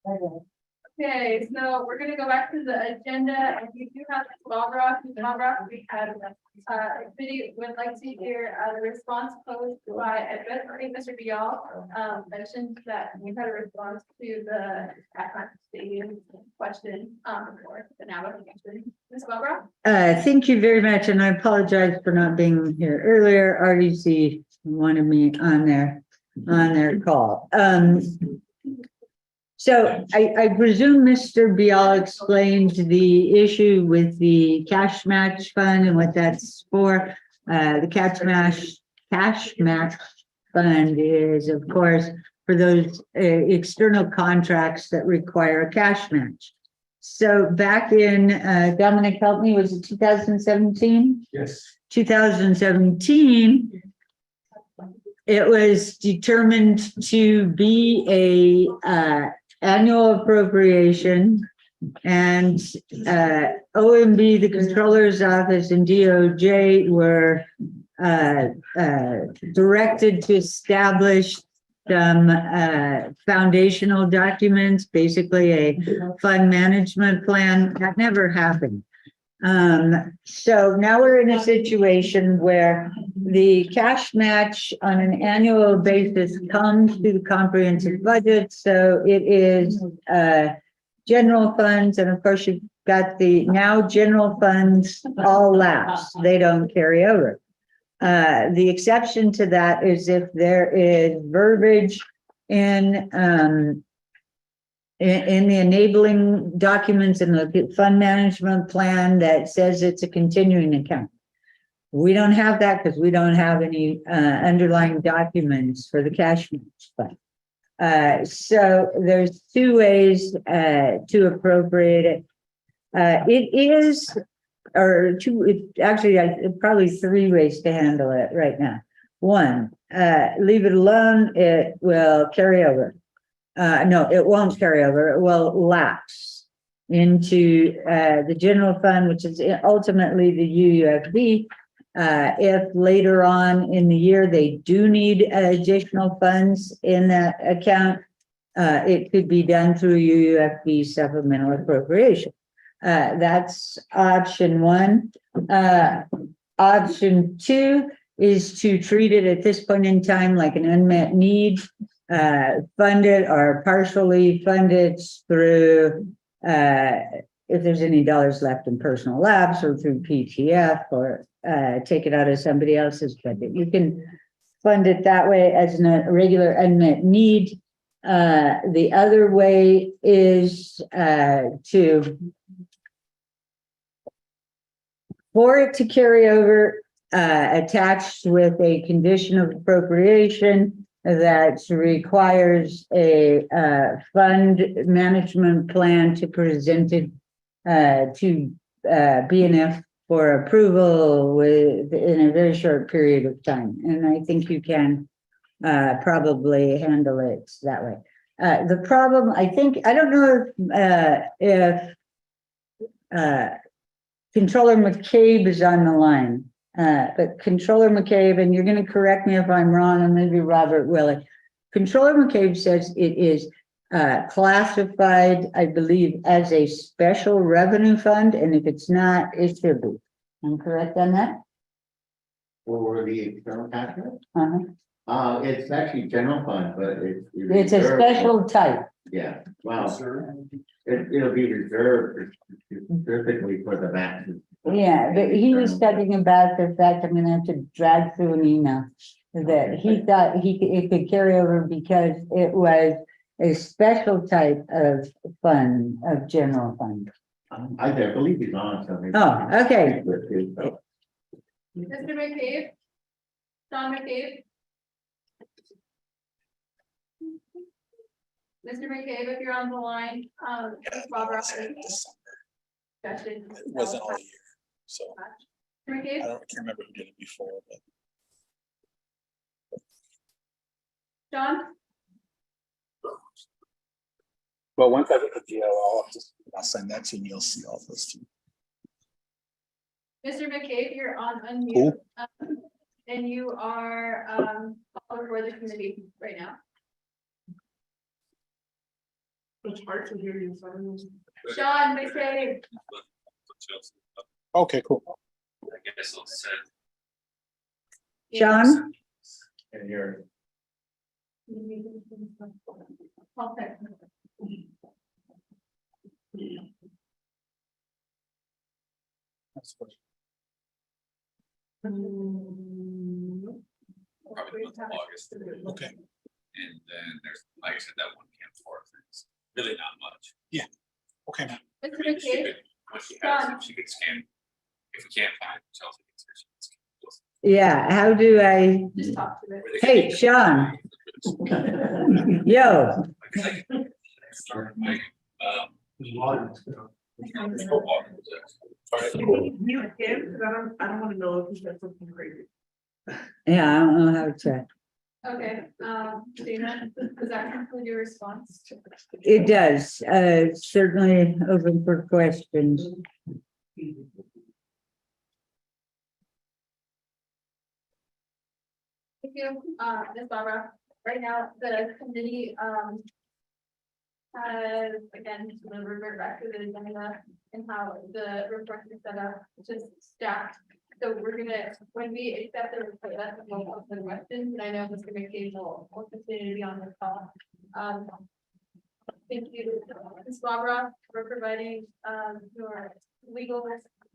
Okay, so we're gonna go back to the agenda, and we do have Barbara, we had committee would like to hear a response posed by, I think Mr. Bial mentioned that we had a response to the stadium question, or the now question. Ms. Barbara? Thank you very much, and I apologize for not being here earlier. RDC wanted me on their call. So I presume Mr. Bial explained the issue with the cash match fund and what that's for. The cash match fund is, of course, for those external contracts that require a cash match. So back in, Dominic, help me, was it 2017? Yes. 2017, it was determined to be a annual appropriation, and OMB, the Controller's Office, and DOJ were directed to establish some foundational documents, basically a fund management plan. That never happened. So now we're in a situation where the cash match on an annual basis comes to the comprehensive budget. So it is general funds, and of course you've got the now general funds all lapse. They don't carry over. The exception to that is if there is verbiage in the enabling documents in the fund management plan that says it's a continuing account. We don't have that because we don't have any underlying documents for the cash match fund. So there's two ways to appropriate it. It is, or two, actually, probably three ways to handle it right now. One, leave it alone, it will carry over. No, it won't carry over, it will lapse into the general fund, which is ultimately the UUFB. If later on in the year they do need additional funds in that account, it could be done through UUFB supplemental appropriation. That's option one. Option two is to treat it at this point in time like an unmet need. Fund it or partially fund it through, if there's any dollars left in personal labs, or through PTF, or take it out of somebody else's budget. You can fund it that way as a regular unmet need. The other way is for it to carry over, attached with a condition of appropriation that requires a fund management plan to present it to BNF for approval in a very short period of time. And I think you can probably handle it that way. The problem, I don't know if Controller McCabe is on the line. But Controller McCabe, and you're going to correct me if I'm wrong, and maybe Robert Willie. Controller McCabe says it is classified, I believe, as a special revenue fund, and if it's not, it should be. I'm correct on that? For the external cash flow? It's actually general fund, but it's a special type. Yeah, wow. It'll be reserved specifically for the match. Yeah, but he was talking about the fact, I'm gonna have to drag through an email, that he thought it could carry over because it was a special type of fund, of general fund. I believe he's on something. Oh, okay. Mr. McCabe? Don McCabe? Mr. McCabe, if you're on the line, Ms. Barbara. It wasn't all year, so Mr. McCabe? I can't remember who did it before, but. John? Well, once I get the GL, I'll send that to you, and you'll see all those too. Mr. McCabe, you're on unmute. Cool. And you are over for the committee right now. It's hard to hear you, sorry. Sean, they say. Okay, cool. I guess I'll set. Sean? And you're. Okay. Probably the month of August. Okay. And then there's, like I said, that one camp forth, it's really not much. Okay, man. I Mr. mean, she McKay, could, what she has, if she could scan, if we can't find Chelsea. She can scan. Yeah, how do I? just talk to it. Hey, Sean. Yo, Start my, You can, because I don't wanna know if he's got something crazy. yeah, I don't know how to. Okay, Dana, does that conclude your response? It does, certainly open for questions. Thank you, Ms. Barbara. Right now, the committee, has, again, to revert back to the agenda and how the report is set up, just staff. So we're gonna, when we accept the report, that's the most of the questions, and I know Mr. McKay will continue to be on the call. Thank you, Ms. Barbara, for providing, your legal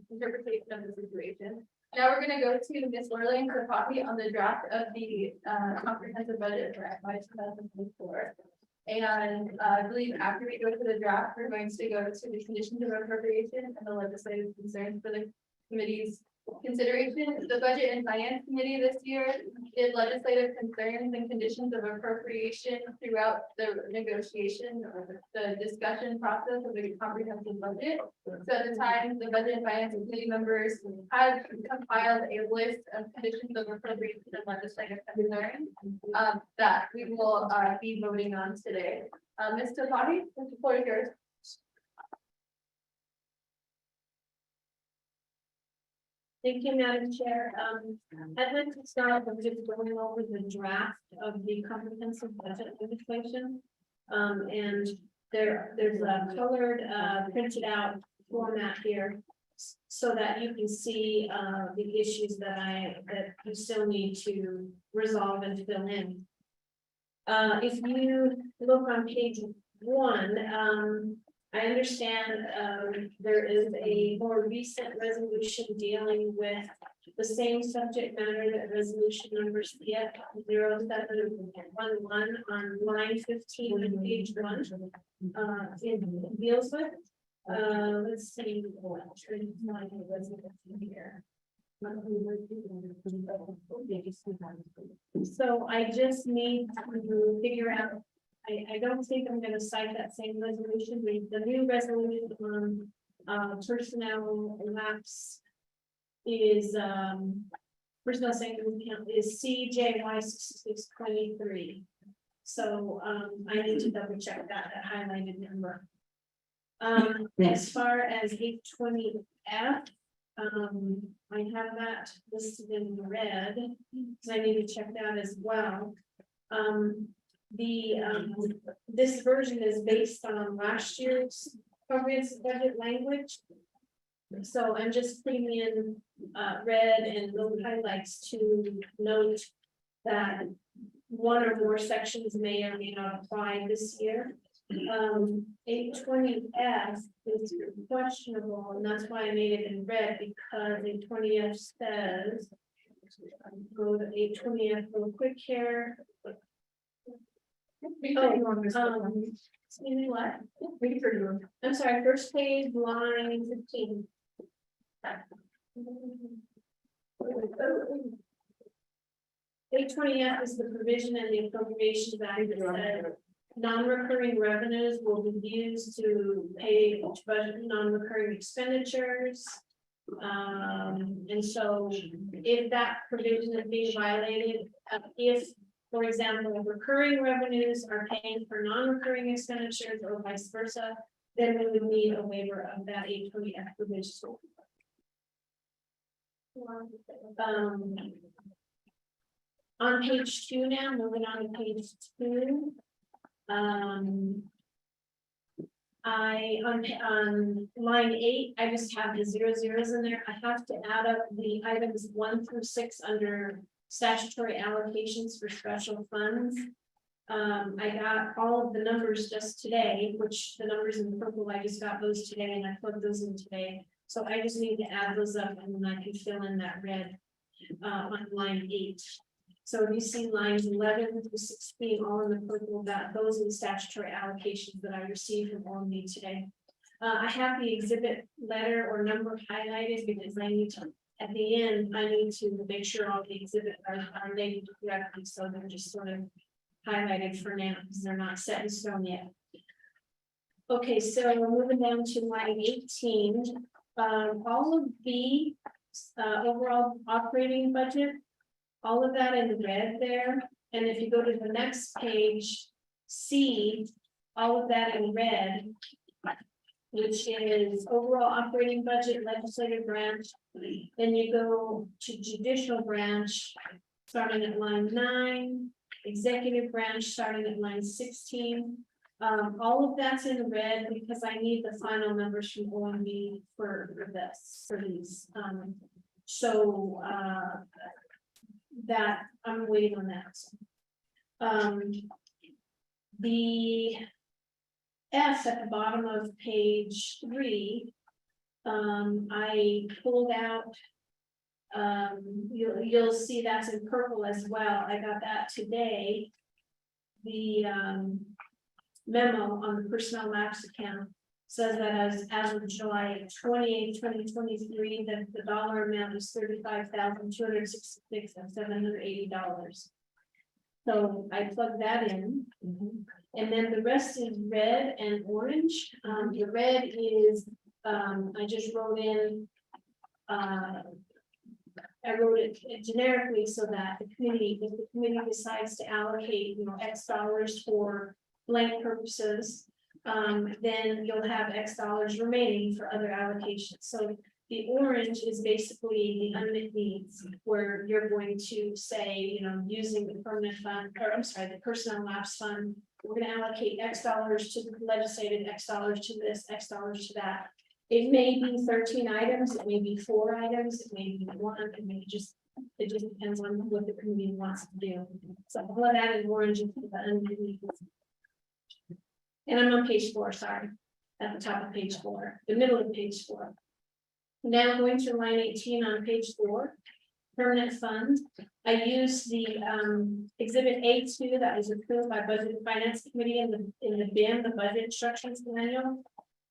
interpretation of the situation. Now we're gonna go to Ms. Lorling for copy on the draft of the, comprehensive budget for FY 2024. And I believe after we go to the draft, we're going to go to the conditions of appropriation and the legislative concerns for the committee's consideration. The Budget and Finance Committee this year did legislative concerns and conditions of appropriation throughout the negotiation or the discussion process of the comprehensive budget. So at the time, the Budget and Finance Committee members had compiled a list of conditions of appropriation and legislative concerns that we will be voting on today. Ms. Topati, the floor is yours. Thank you, Madam Chair. I'd like to start with just going over the draft of the comprehensive budget legislation. And there's a colored, printed out format here so that you can see the issues that you still need to resolve and fill in. If you look on page 1, I understand there is a more recent resolution dealing with the same subject matter that resolution number CF 0711 on line 15 of page 1 it deals with. Let's see. Here. So I just need to figure out. I don't think I'm gonna cite that same resolution. The new resolution on personnel lapse is personnel savings account is CJY 6623. So I need to double check that highlighted number. As far as 820F, I have that listed in red, so I need to check that as well. This version is based on last year's comprehensive budget language. So I'm just putting in red and little highlights to note that one or more sections may or may not apply this year. 820F is questionable, and that's why I made it in red, because 820F says, go to 820F real quick here. Excuse me, what? I'm sorry, first page, line 15. 820F is the provision and the appropriations act that said non-recurring revenues will be used to pay budget non-recurring expenditures. And so if that provision is being violated, if, for example, recurring revenues are paying for non-recurring expenditures or vice versa, then we would need a waiver of that 820F provision. On page 2 now, moving on to page 2. on line 8, I just have the 0 in there. I have to add up the items 1 through 6 under statutory allocations for special funds. I got all of the numbers just today, which the numbers in purple, I just got those today and I plugged those in today. So I just need to add those up and then I can fill in that red on line 8. So if you see lines 11 through 16, all in the purple, those are the statutory allocations that I received from OMB today. I have the exhibit letter or number highlighted because I need to, at the end, I need to make sure all the exhibits are labeled correctly, so they're just sort of highlighted for now, because they're not set in stone yet. Okay, so we're moving down to line 18. All of the overall operating budget, all of that in red there. And if you go to the next page, C, all of that in red, which is overall operating budget, legislative branch. Then you go to judicial branch, starting at line 9, executive branch, starting at line 16. All of that's in red because I need the final numbers from OMB for these. That I'm waiting on that. The S at the bottom of page 3, I pulled out. You'll see that's in purple as well. I got that today. The memo on the personnel lapse account says that as of July 28, 2023, that the dollar amount is $35,266 and $780. So I plugged that in, and then the rest is red and orange. The red is I just wrote in. I wrote it generically so that the committee, if the committee decides to allocate, X dollars for blank purposes, then you'll have X dollars remaining for other allocations. So the orange is basically the unmet needs, where you're going to say, using the permanent fund, or I'm sorry, the personnel lapse fund, we're going to allocate X dollars to the legislative, X dollars to this, X dollars to that. It may be 13 items, it may be 4 items, it may be 1, it just depends on what the committee wants to do. So I'll let that in orange and put the unmet needs. And I'm on page 4, sorry, at the top of page 4, the middle of page 4. Now going to line 18 on page 4, permanent fund. I used the exhibit A2 that was approved by Budget and Finance Committee in the BIM, the Budget Instructions Manual.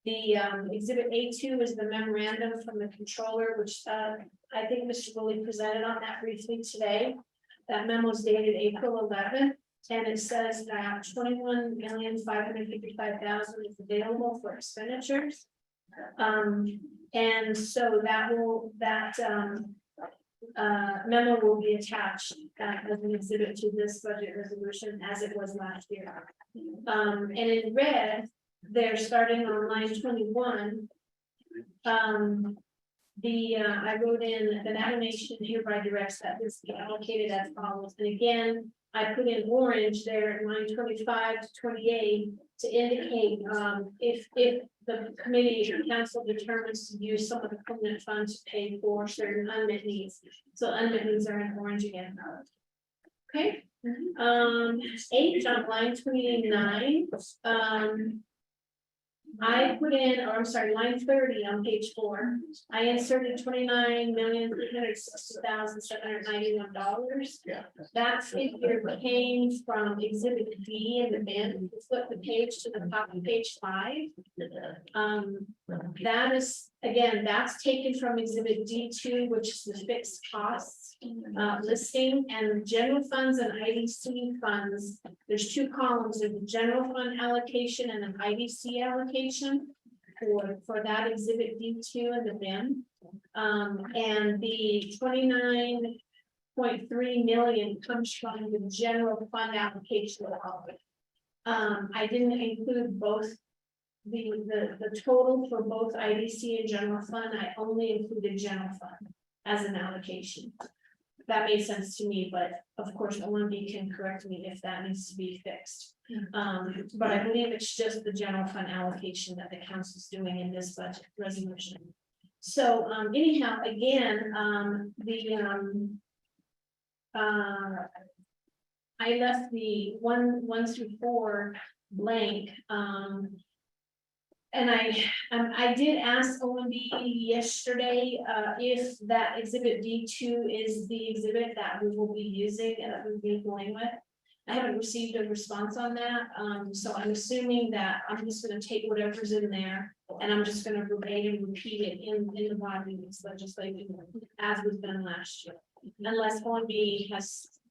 The exhibit A2 is the memorandum from the controller, which I think Mr. Woolley presented on that briefly today. That memo is dated April 11th. And it says that 21,555,000 is available for expenditures. And so that memo will be attached as an exhibit to this budget resolution as it was last year. And in red, they're starting on line 21. I wrote in the nomination hereby directs that this be allocated as follows. And again, I put in orange there at line 25 to 28 to indicate if the committee or council determines to use some of the permanent funds to pay for certain unmet needs. So unmet needs are in orange again. Okay. 8 on line 29. I put in, or I'm sorry, line 30 on page 4. I inserted $29,360,791. Yeah. That figure came from exhibit B in the bin. Flip the page to the top of page 5. That is, again, that's taken from exhibit D2, which is the fixed costs listing, and general funds and IDC funds. There's 2 columns of the general fund allocation and an IDC allocation for that exhibit D2 in the bin. And the 29.3 million comes from the general fund allocation. I didn't include both the total for both IDC and general fund. I only included general fund as an allocation. that made sense to me, but of course, OMB can correct me if that needs to be fixed. But I believe it's just the general fund allocation that the council's doing in this budget resolution. So anyhow, again, I left the 1 through 4 blank, and I did ask OMB yesterday, if that exhibit D2 is the exhibit that we will be using and that we'll be going with. I haven't received a response on that, so I'm assuming that I'm just gonna take whatever's in there and I'm just gonna verbatim repeat it in the body of this legislation as was done last year. Unless OMB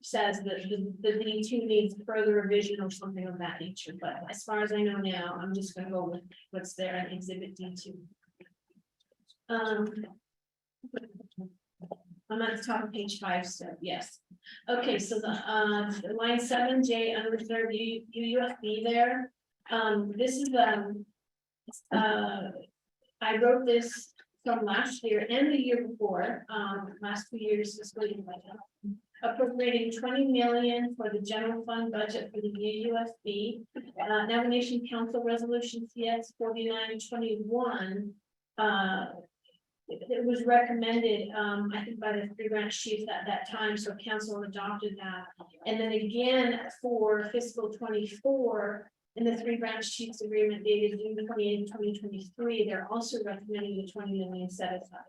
says that the D2 needs further revision or something of that nature, but as far as I know now, I'm just gonna go with what's there in exhibit D2. I'm at the top of page 5 still, yes. Okay, so the line 7J unreserved UUFB there. This is I wrote this from last year and the year before, last 2 years fiscal year budget. Appropriating 20 million for the general fund budget for the UUFB. Navigation Council Resolution CS 4921. It was recommended, I think by the 3 branch chiefs at that time, so council adopted that. And then again, for fiscal 24, in the 3 branch chiefs agreement dated June 28, 2023, they're also recommending the 20 million set aside.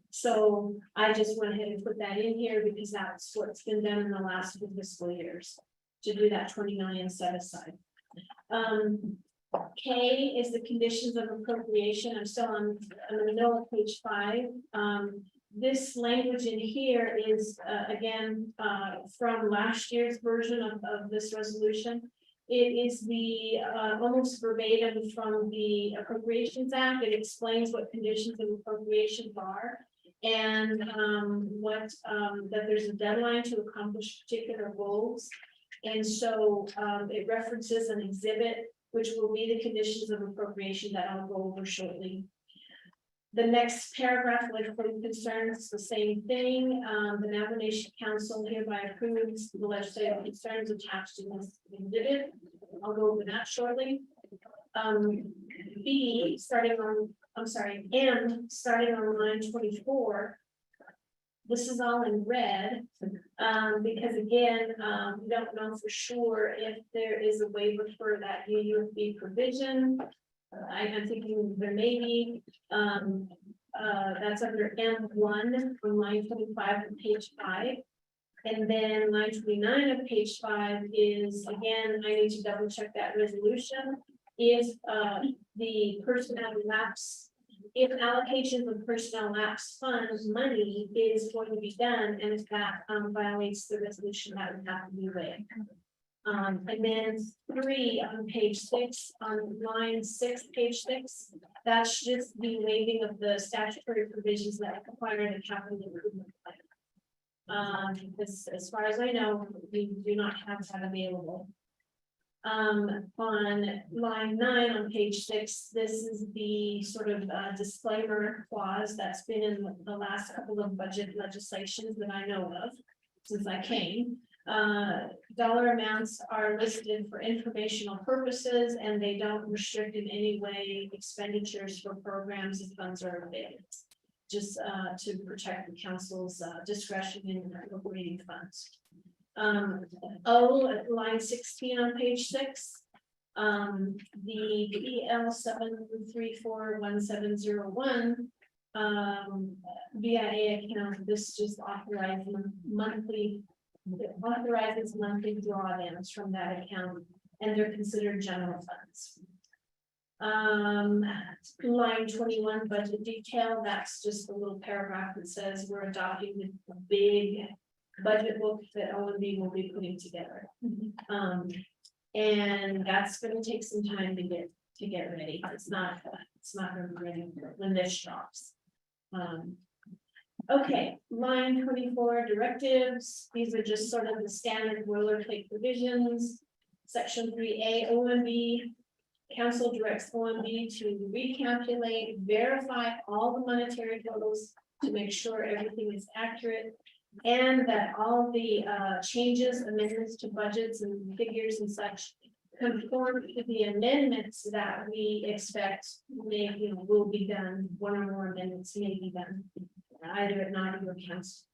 So I just went ahead and put that in here because that's what's been done in the last 2 fiscal years, to do that 20 million set aside. K is the conditions of appropriation. I'm still on the middle of page 5. This language in here is again from last year's version of this resolution. It is the almost verbatim from the Appropriations Act. It explains what conditions of appropriations are and that there's a deadline to accomplish particular goals. And so it references an exhibit, which will be the conditions of appropriation that I'll go over shortly. The next paragraph, legislative concerns, the same thing. The Navigation Council hereby approves the legislative concerns attached to this exhibit. I'll go over that shortly. B, M, starting on line 24. This is all in red, because again, we don't know for sure if there is a waiver for that UUFB provision. I'm thinking there may be, that's under M1 from line 25 on page 5. And then line 29 of page 5 is, again, I need to double check that resolution. If the personnel lapse, if allocations of personnel lapse funds money is going to be done, and if that violates the resolution, that would have to be waived. And then 3 on page 6, on line 6, page 6, that's just the waiving of the statutory provisions that require a capital improvement plan. Because as far as I know, we do not have that available. On line 9 on page 6, this is the sort of disclaimer clause that's been in the last couple of budget legislations that I know of since I came. Dollar amounts are listed for informational purposes and they don't restrict in any way expenditures for programs if funds are available. Just to protect the council's discretion in appropriating funds. Line 16 on page 6. The PL 7341701 BIA account, this just authorizes monthly drawdowns from that account, and they're considered general funds. Line 21 budget detail, that's just a little paragraph that says we're adopting the big budget book that OMB will be putting together. And that's going to take some time to get ready. It's not going to be ready when this drops. Okay, line 24 directives. These are just sort of the standard boilerplate provisions. Section 3A, OMB. Council directs OMB to recalculate, verify all the monetary totals to make sure everything is accurate. And that all the changes, amendments to budgets and figures and such conform to the amendments that we expect will be done, one or more amendments may be done. Either at Naughty or council.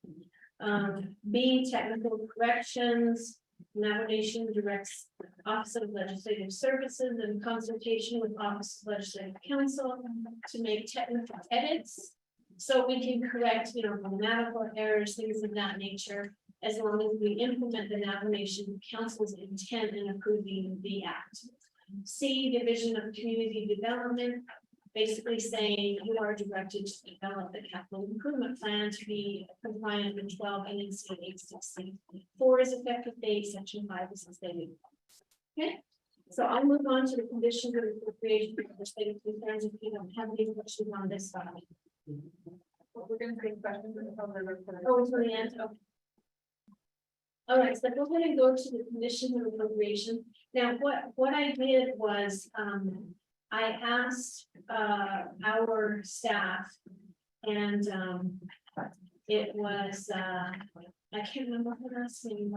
B, technical corrections, navigation directs Office of Legislative Services in consultation with Office of Legislative Counsel to make technical edits. So we can correct, grammatical errors, things of that nature, as long as we implement the navigation council's intent in approving the act. C, Division of Community Development, basically saying you are directed to develop the capital improvement plan to be compliant with 12 NEC 860. 4 is effective date, section 5 is stated. Okay, so I'll move on to the conditions of appropriation for legislative concerns if you don't have any questions on this side. We're gonna take questions in the public. Oh, it's for the end, okay. All right, so go ahead and go to the conditions of appropriation. Now, what I did was, I asked, our staff, and, it was, I can't remember her last name,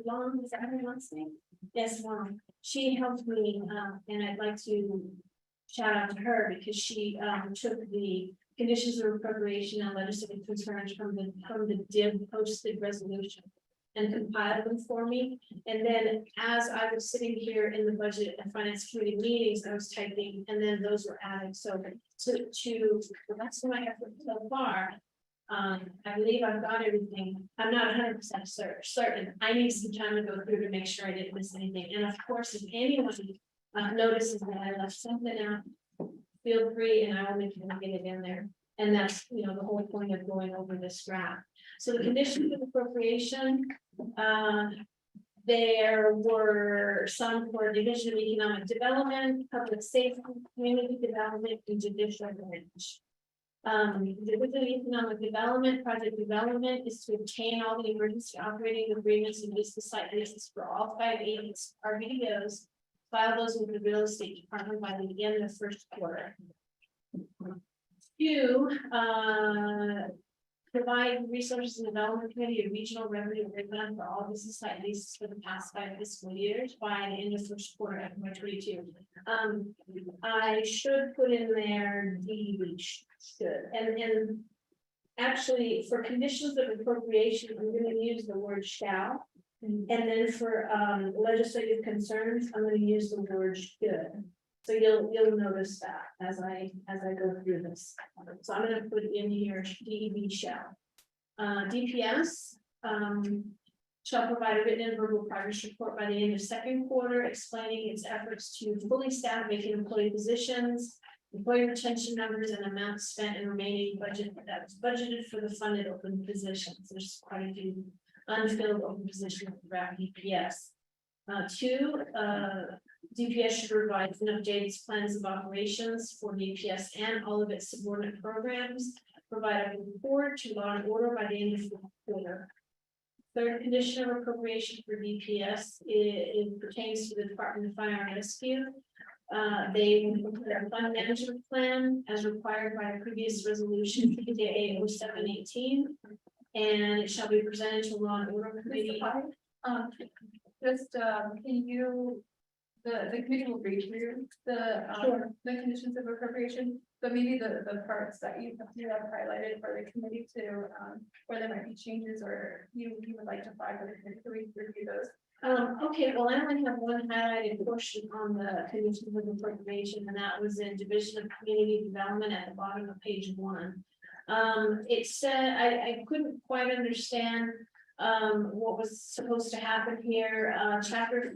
Long, is that her last name? Yes, Long. She helped me, and I'd like to shout out to her because she, took the conditions of appropriation and legislative concerns from the DIB posted resolution and compiled them for me. And then as I was sitting here in the budget and finance committee meetings, I was typing, and then those were added. So that's my effort so far. I believe I've got everything. I'm not 100% certain. I need some time to go through to make sure I didn't miss anything. And of course, if anyone notices that I left something out, feel free and I will make sure to get it in there. And that's, the whole point of going over this draft. So the conditions of appropriation, there were some for Division of Economic Development, Public Safety, Community Development, and Judicial Branch. Division of Economic Development, project development is to obtain all the emergency operating agreements and business site lists for all 5 agents, RVDOs, file those with the real estate department by the end of the first quarter. 2, provide resources and development committee a regional revenue breakdown for all business site leases for the past 5 fiscal years by the end of first quarter of 2022. I should put in there should and actually for conditions of appropriation, I'm going to use the word shall. And then for legislative concerns, I'm going to use the word should. So you'll notice that as I go through this. So I'm going to put in here DEB shall. DPS shall provide a written and verbal progress report by the end of second quarter, explaining its efforts to fully staff vacant employee positions, employee retention numbers, and amounts spent in remaining budget that was budgeted for the funded open positions. There's quite a few unfilled open positions throughout DPS. 2, DPS should revise and update its plans of operations for DPS and all of its subordinate programs, provide a report to law and order by the end of the quarter. 3rd condition of appropriation for DPS, it pertains to the Department of Fire and Rescue. They will put their fund management plan as required by a previous resolution, PDA 0718, and it shall be presented to law and order committee. Can you, the committee will read through the conditions of appropriation, but maybe the parts that you have highlighted for the committee to, where there might be changes or you would like to flag for the committee, can we review those? Okay, well, I only have one highlighted portion on the conditions of appropriation, and that was in Division of Community Development at the bottom of page 1. It said, I couldn't quite understand what was supposed to happen here. Chapter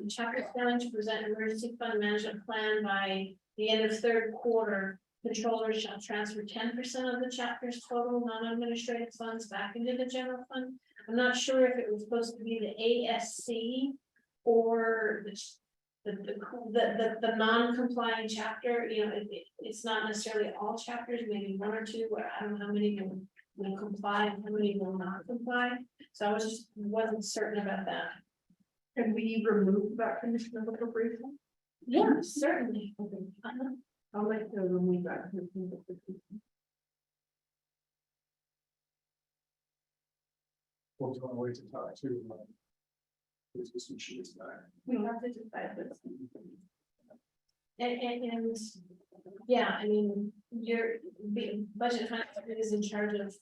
failing to present emergency fund management plan by the end of 3rd quarter. Controller shall transfer 10% of the chapter's total non-administrative funds back into the general fund. I'm not sure if it was supposed to be the ASC or the non-compliant chapter. It's not necessarily all chapters, maybe 1 or 2, where I don't know how many will comply and how many will not comply. So I wasn't certain about that. Can we remove that condition of appropriation? Yeah, certainly. I'd like to remove that. We'll go away to talk to. This she is back. We have to decide this. And, yeah, I mean, the budget finance committee is in charge of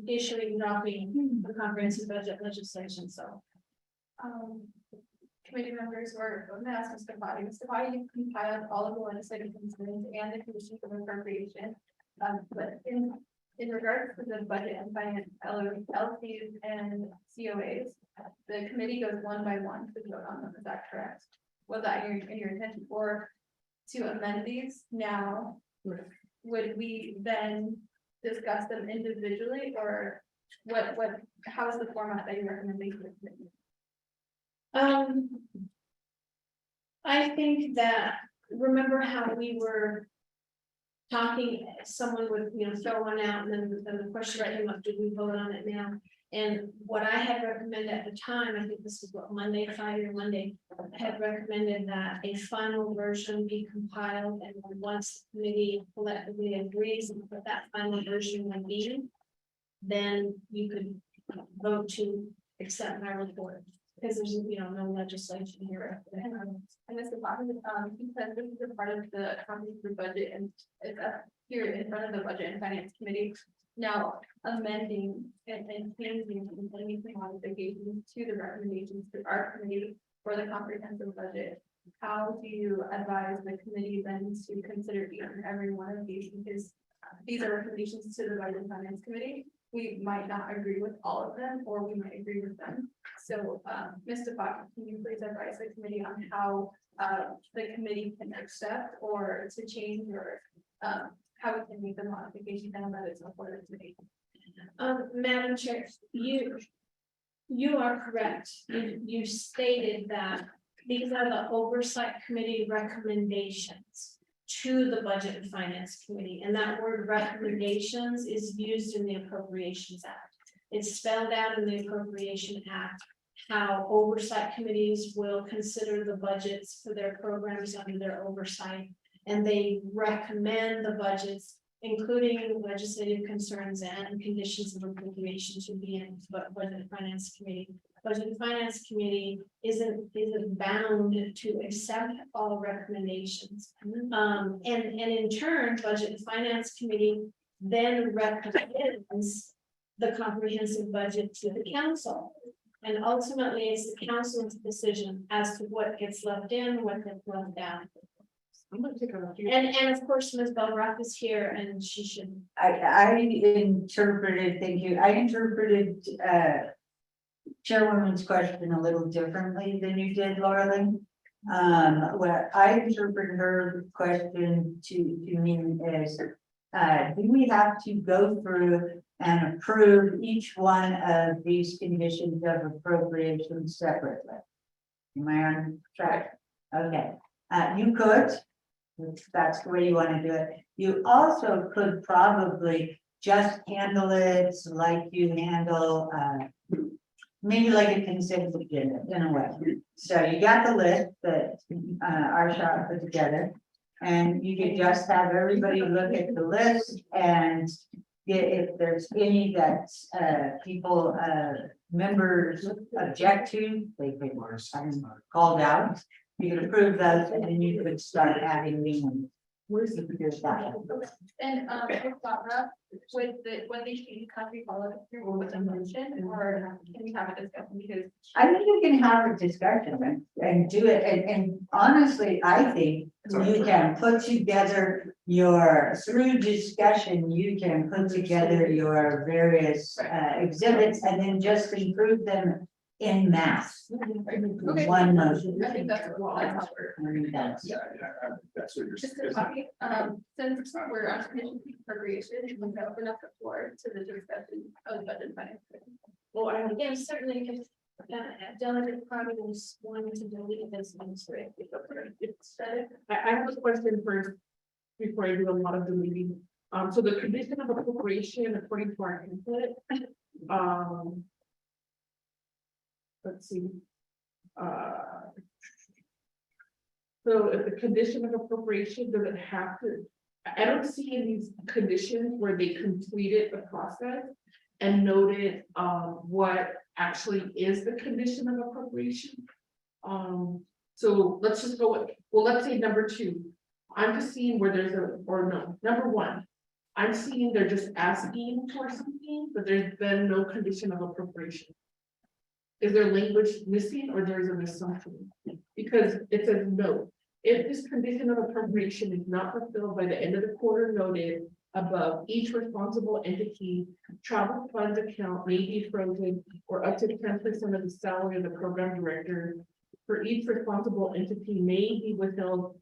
issuing, dropping the comprehensive budget legislation, so. Committee members were, I'm gonna ask Mr. Body, you compiled all of the legislative concerns and the conditions of appropriation. But in regards to the budget and finance, LCs and COAs, the committee goes one by one to vote on them, is that correct? Was that your intention, or to amend these now? Would we then discuss them individually, or how is the format that you're recommending? I think that, remember how we were talking, someone would, throw one out, and then the question came up, do we vote on it now? And what I had recommended at the time, I think this was what, Monday, Friday or Monday, I had recommended that a final version be compiled, and then once the committee collectively agrees on what that final version would be, then you could vote to accept my report. Because there's, no legislation here. And this is because this is a part of the comprehensive budget, and it's up here in front of the budget and finance committee. Now amending and changing and making modifications to the recommendations to our committee for the comprehensive budget. How do you advise the committee then to consider each and every one of these? Because these are recommendations to the budget and finance committee. We might not agree with all of them, or we might agree with them. So, Mr. Fox, can you please advise the committee on how the committee can accept or to change, or how we can make the modification and that it's before the committee? Madam Chair, you are correct. You stated that these are the oversight committee recommendations to the Budget and Finance Committee, and that word recommendations is used in the Appropriations Act. It's spelled out in the Appropriation Act how oversight committees will consider the budgets for their programs under their oversight, and they recommend the budgets, including legislative concerns and conditions of appropriation, to be in Budget and Finance Committee. Budget and Finance Committee isn't bound to accept all recommendations. And in turn, Budget and Finance Committee then recommends the comprehensive budget to the council. And ultimately, it's the council's decision as to what gets left in, what gets left out. I'm gonna take a few. And of course, Ms. Belrock is here, and she should. I interpreted, thank you, I interpreted, Chairwoman's question a little differently than you did, Laura Lynn. What I interpreted her question to mean is, do we have to go through and approve each one of these conditions of appropriation separately? Am I on track? Okay, you could, if that's the way you want to do it. You also could probably just handle it like you handle, maybe like a consent agenda in a way. So you got the list that our shop put together, and you could just have everybody look at the list, and if there's any that people, members object to, they could called out. You could approve those, and then you could start adding new ones. Where's the that? And with Barbara, with when they change country follow through with a motion, or can we have a discussion? Because I think you can have a discussion and do it, and honestly, I think you can put together through discussion, you can put together your various exhibits and then just improve them in mass. Okay. One motion. I think that's what That's- That's what you're Just saying. a copy, since we're on commission appropriation, we can open up the floor to the discussion of the budget and finance. Well, again, certainly, if Delegate Carter was wanting to delete this, I have a question first, before I do a lot of deleting. So the condition of appropriation according to our input, let's see. So if the condition of appropriation doesn't have to, I don't see in these conditions where they completed the process. and noted, what actually is the condition of appropriation. So let's just go with, well, let's say number 2. I'm just seeing where there's number 1. I'm seeing they're just asking for something, but there's been no condition of appropriation. Is there language missing or there's an assumption? Because it says no, if this condition of appropriation is not fulfilled by the end of the quarter noted above, each responsible entity travel funds account may be frozen or up to 10% of the salary of the program director. For each responsible entity may be withheld,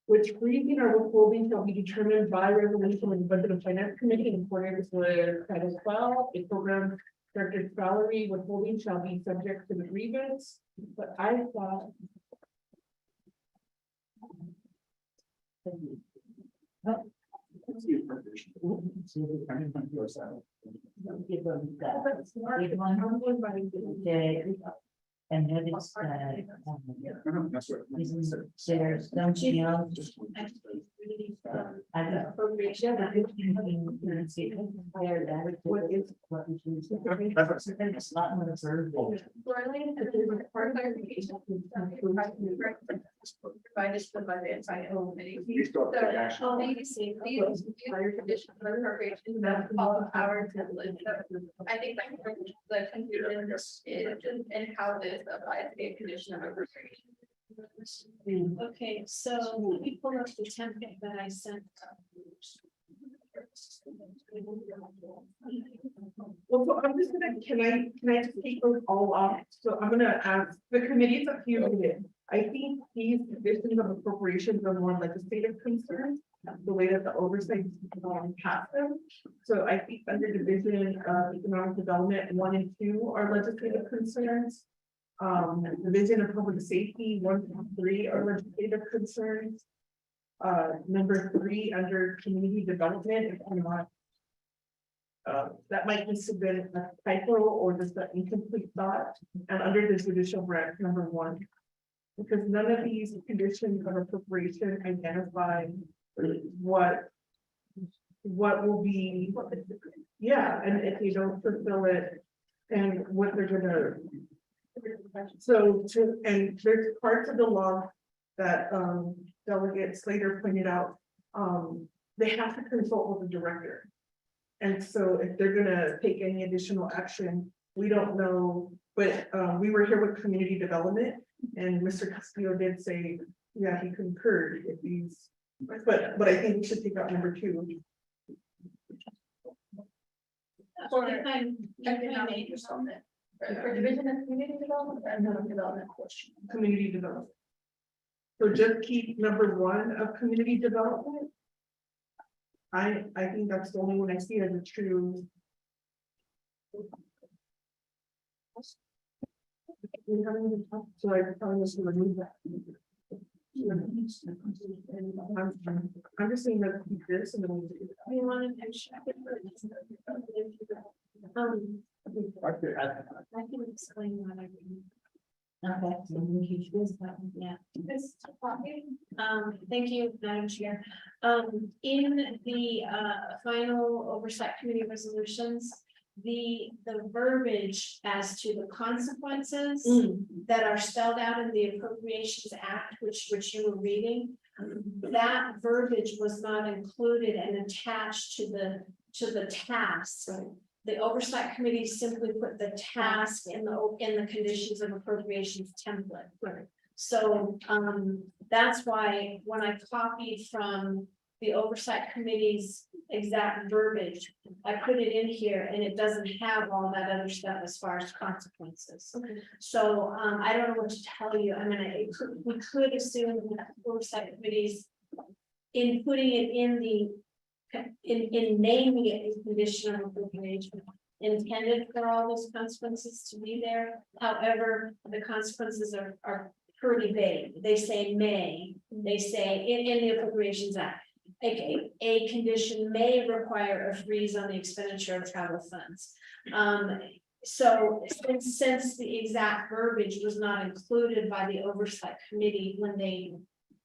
which freezing or withholding shall be determined by resolution of the Budget and Finance Committee in accordance with Title 12. A program director's salary withholding shall be subject to the grievance, but I thought. And then it's, there's something else. I don't know. Appropriation, but it's where that is. What is? It's not in the third. For clarification. Provided the budget by committee. So, these prior conditions of appropriation that follow our template. So I think that the confusion is and how this applies to a condition of appropriation. Okay, so let me pull up the template that I sent. Well, so I'm just gonna, can I just take those all off? So I'm gonna ask, the committee's up here with it. I think these conditions of appropriations are more legislative concerns, the way that the oversight pass them. So I think under division of economic development, 1 and 2 are legislative concerns. Division of public safety, 1 and 3 are legislative concerns. Number 3 under community development, if I'm not. That might have been a typo or just an incomplete thought, and under the judicial branch, number 1. Because none of these conditions of appropriation identify what will be, yeah, and if you don't fulfill it, and what they're gonna. So and there's parts of the law that Delegate Slater pointed out, they have to consult with the director. And so if they're gonna take any additional action, we don't know, but we were here with community development and Mr. Castillo did say, yeah, he concurred with these, but I think we should take out number 2. For economic development. For division of community development or economic development question. Community development. So just keep number 1 of community development. I think that's the only one I see as a true. We haven't even talked, so I probably was gonna remove that. I'm just saying that this and then. We want to check it. I can explain what I mean. Okay. Yeah. Thank you, Madam Chair. In the final oversight committee resolutions, the verbiage as to the consequences that are spelled out in the Appropriations Act, which you were reading, that verbiage was not included and attached to the task. The oversight committee simply put the task in the conditions of appropriations template. So that's why when I copied from the oversight committee's exact verbiage, I put it in here and it doesn't have all that other stuff as far as consequences. So I don't know what to tell you. I mean, we could assume that the oversight committees in putting it in the in naming it a condition of appropriation intended for all those consequences to be there. However, the consequences are pretty vague. They say may, they say in the Appropriations Act, a condition may require a freeze on the expenditure of travel funds. So since the exact verbiage was not included by the oversight committee when they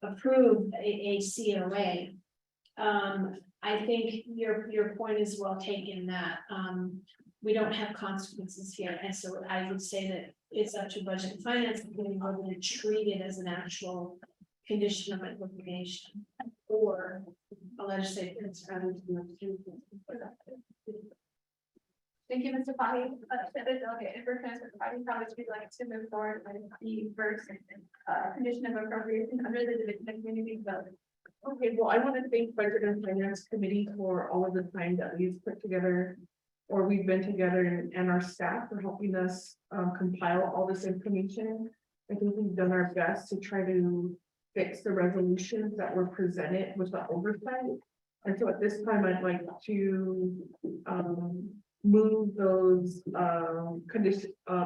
approved a COA, I think your point is well taken that we don't have consequences here, and so I would say that it's up to budget and finance, committee whether to treat it as an actual condition of appropriation. Or a legislative concern. Thank you, Mr. Fahey. Okay, for Mr. Fahey, how would you like to move forward with the first condition of appropriation under the Division of Community Development? Okay, well, I want to thank Budget and Finance Committee for all of the time that we've put together. Or we've been together and our staff for helping us compile all this information. I think we've done our best to try to fix the resolutions that were presented with the oversight. And so at this time, I'd like to move those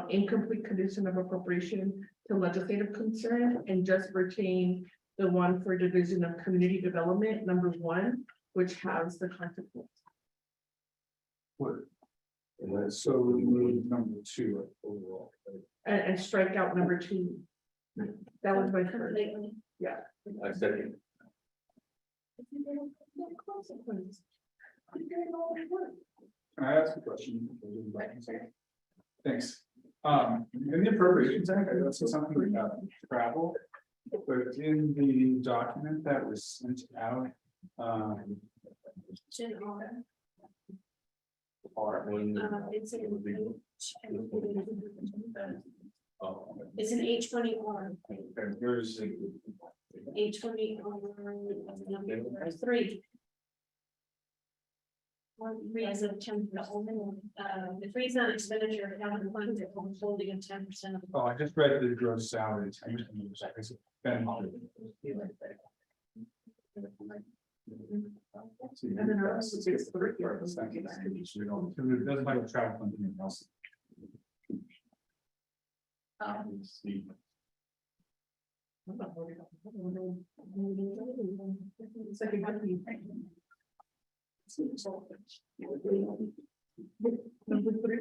incomplete condition of appropriation to legislative concern and just retain the one for Division of Community Development, number 1, which has the consequence. And then so we move number 2 overall. Right? And strike out number 2. That was my first. Yeah. I second. Can I ask a question? Thanks. In the appropriations act, I also something about travel. But in the document that was sent out, It's in order. It's an H20 or there's H20 or 3. As of 10, the freeze on expenditure account of funds are holding in 10% of. oh, I just read the gross salaries. Ben Holly. And then our rest is 3. It doesn't like a travel fund anything else. It's like a good thing. Number 3.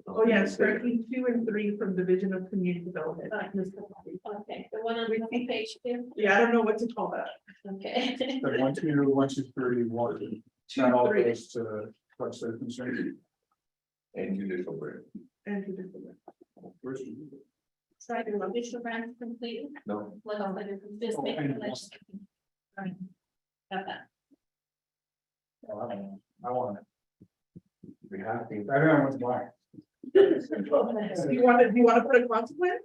Oh, yeah, striking 2 and 3 from Division of Community Development. Okay, the one on the page 2. Yeah, I don't know what to call that. Okay. The 1, 2, 1, 2, 3, 1. Not all goes to legislative concern. And judicial branch. And judicial. So I can judicial branch complete. No. Legislative, just make the legislative. Right. Got that. I want it. We have to. I don't know what to buy. Do you want to put a consequence?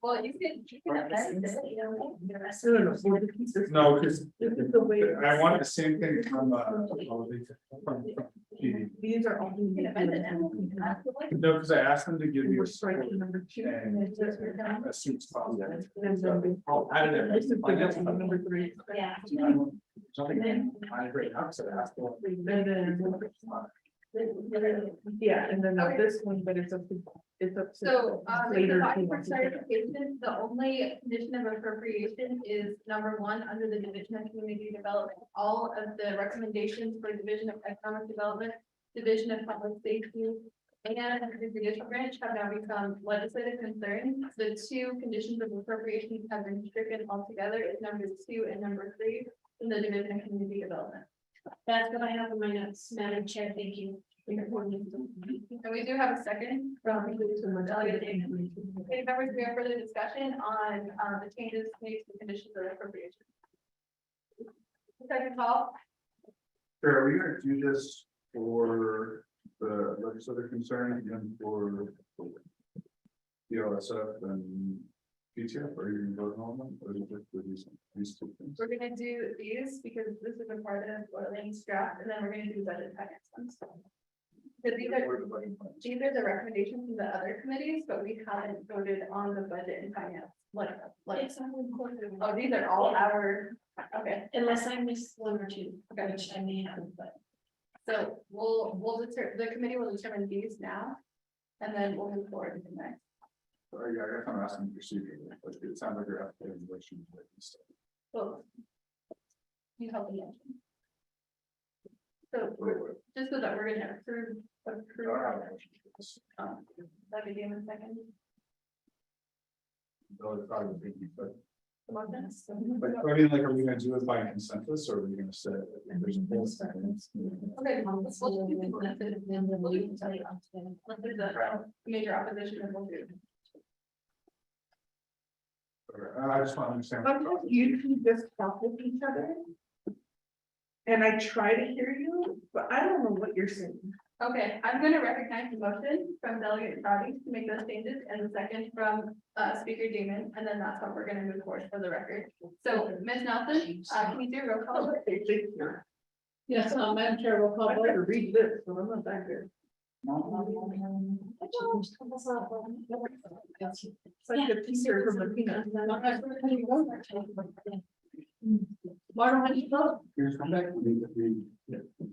Well, you can amend it, you know. the rest of No, it. No, because This is the way. I want the same thing from PD. These are all. You can amend it now. No, because I asked them to give me. We're striking number 2. And as soon as possible. And then I'll add it. this is the number 3. Yeah. I agree. I'm sorry, I asked for it. And then. Yeah, and then not this one, but it's up to. So, later. for certification, the only condition of appropriation is number 1 under the Division of Community Development. All of the recommendations for Division of Economic Development, Division of Public Safety, and the judicial branch have now become legislative concerns. The 2 conditions of appropriation have been stricken altogether. It's number 2 and number 3 in the Division of Community Development. That's what I have in my notes, Madam Chair, thank you. And we do have a second from Delegate Davis. Okay, members, we have further discussion on the changes made to the conditions of appropriation. Second call. Sure, are we gonna do this for the legislative concern and for the OSF and PTF, or are you gonna vote on them, or is it just for these 2 things? We're gonna do these because this is a part of Orleans draft, and then we're gonna do budget finance ones. Because these are the recommendations from the other committees, but we haven't voted on the budget and finance, like. It's only included. Oh, these are all our, okay, Unless I missed 1 or 2, which I may have, but. so the committee will determine these now. And then we'll move forward from there. I guess I'm asking procedurally, but it sounds like you're asking questions. So. You help me. So, just so that we're gonna approve. That'd be in a second. No, it's probably, but Like, I mean, like, are we gonna do it by consensus or are we gonna say? There's a full second? Okay, let's do the consensus, and then we'll do it. Unless there's a major opposition, then we'll do. I just want to understand. Sometimes you can just talk with each other. And I try to hear you, but I don't know what you're saying. Okay, I'm gonna recognize the motion from Delegate Roddy to make those changes and the second from Speaker Damon, and then that's how we're gonna move forward for the record. So, Ms. Nelson, can you do a roll call? Yes, Madam Chair, roll call I vote. better read this, so I'm not that good. It's like the teacher from the peanuts. Martin, how do you vote? Here's come back.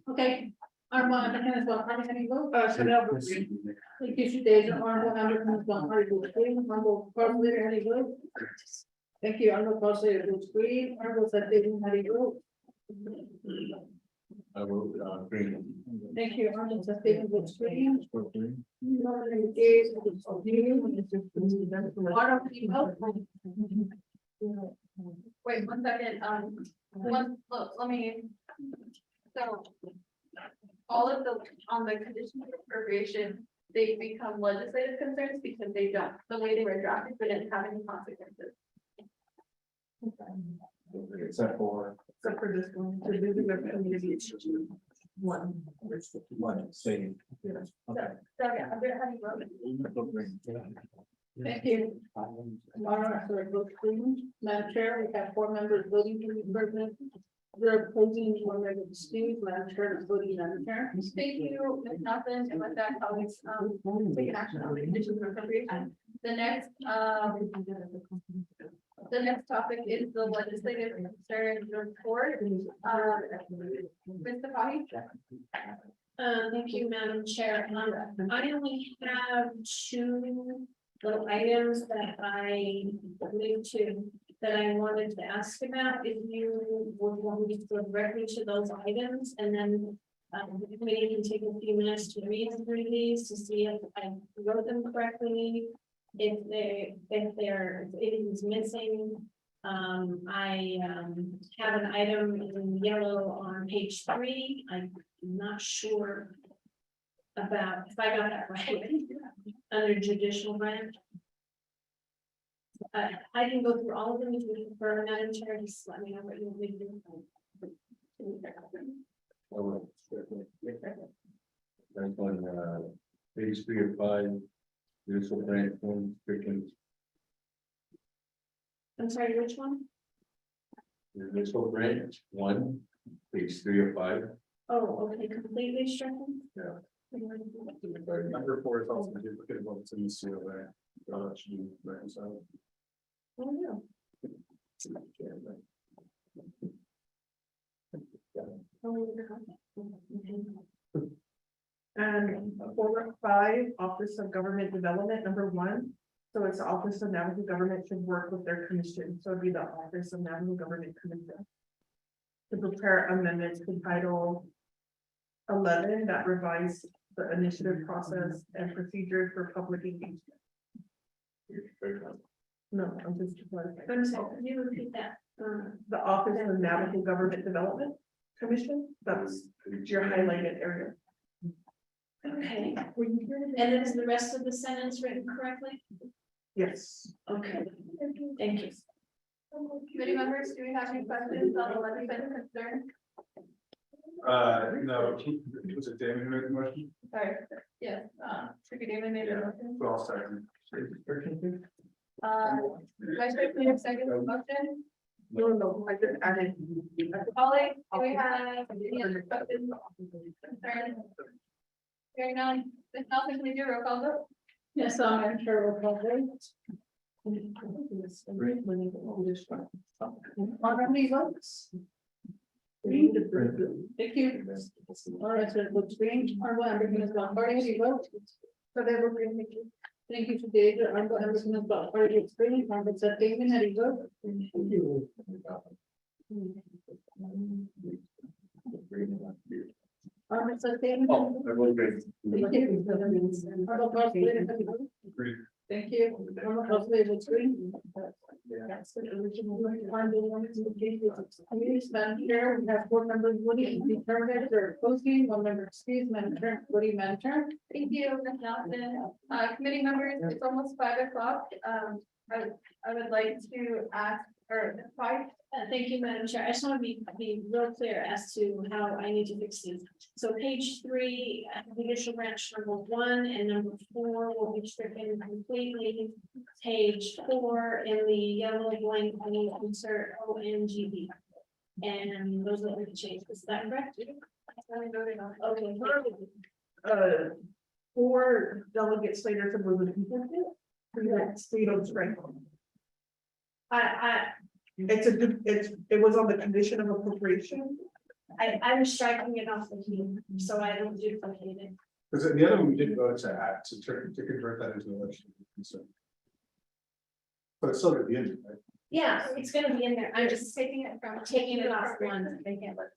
Okay. Armand, as well, how do you vote? Chanel, Thank you, Shadeja, Armand, Anderson, as well, how do you vote? Green, Armand, Carly, how do you vote? Thank you, Armand, Carly, votes green, Armand, Sete, how do you vote? I vote, green. Thank you, Armand, Sete, votes green. Norman Gay votes green. Martin, how do you vote? Wait, 1 second, look, let me. So. All of the, on the conditions of appropriation, they become legislative concerns because they don't, the way they were drafted, but didn't have any consequences. Except for. except for this one, the moving of community one. One, same. Yeah. So, yeah, I'm gonna have you vote. Thank you. Mara, sorry, vote green. Madam Chair, we have 4 members voting to be president. They're opposing, 1 member excused. Madam Chair is voting, Madam Chair. Thank you, Ms. Nelson, and with that, colleagues, take an action on the conditions of appropriation. The next topic is the legislative concerns report. Ms. Safavi? Thank you, Madam Chair. I only have 2 little items that I moved to, that I wanted to ask about, if you would want me to go directly to those items, and then the committee can take a few minutes to read through these to see if I wrote them correctly. If anything's missing, I have an item in yellow on page 3. I'm not sure about if I got that right, under judicial branch. I can go through all of them if you prefer, Madam Chair, just let me know what you want me to do. That's on, page 3 of 5. There's a grant one, I'm sorry, which one? municipal grant 1, page 3 of 5. Oh, okay, completely stricken? Yeah. Number 4 is also duplicate of what's in the COA. So that should be reconciled. Oh, no. And 4.5, Office of Government Development, number 1. So it's the Office of Navajo Government should work with their commission, so it'd be the Office of Navajo Government Commission. To prepare amendments to Title 11 that revise the initiative process and procedures for public engagement. No, I'm just. I'm sorry, can you repeat that? The Office of Navajo Government Development Commission, that's your highlighted area. Okay, and is the rest of the sentence written correctly? Yes. Okay, thank you. Committee members, do we have any questions on the legislative concern? No, was it Damon who made the motion? Sorry, yes, Speaker Damon made a motion. So I'll second. Vice Chair, second motion. No, I just added. Holly, do we have any other questions? Concerns? Hearing none, Ms. Nelson, can we do a roll call vote? Yes, Madam Chair, roll call vote. Martin, how many votes? Green. Thank you. All right, so it looks green. Armand Anderson as well. Marty, how do you vote? So they were green, thank you. Thank you, Shadeja. Armand Anderson as well. Marty, it's green. Armand said, Damon, how do you vote? Armand said, Damon. Oh, I vote green. Thank you. Armand Carsley, how do you vote? Agreed. Thank you. Armand Carsley, it's green. That's the original. Community Madam Chair, we have board members Woody, the permit or posting, one member excused, Madam Chair, Woody, Madam Chair. Thank you, Ms. Nelson. Committee members, it's almost 5 o'clock. I would like to ask, or 5. Thank you, Madam Chair. I just want to be real clear as to how I need to fix these. So page 3, judicial branch number 1 and number 4 will be stricken completely. Page 4 in the yellow blank, I will insert ONGB. And those are the changes. Is that correct? Okay. For Delegate Slater to move it. Yes, so you don't strike. It was on the condition of appropriation. I'm striking it off of here, so I don't duplicate it. Because the other one we did vote to add, to convert that into a legislative concern. But it's still gonna be in, it, right? Yeah, it's gonna be in there. I'm just Taking it from. taking it off one. They can't look.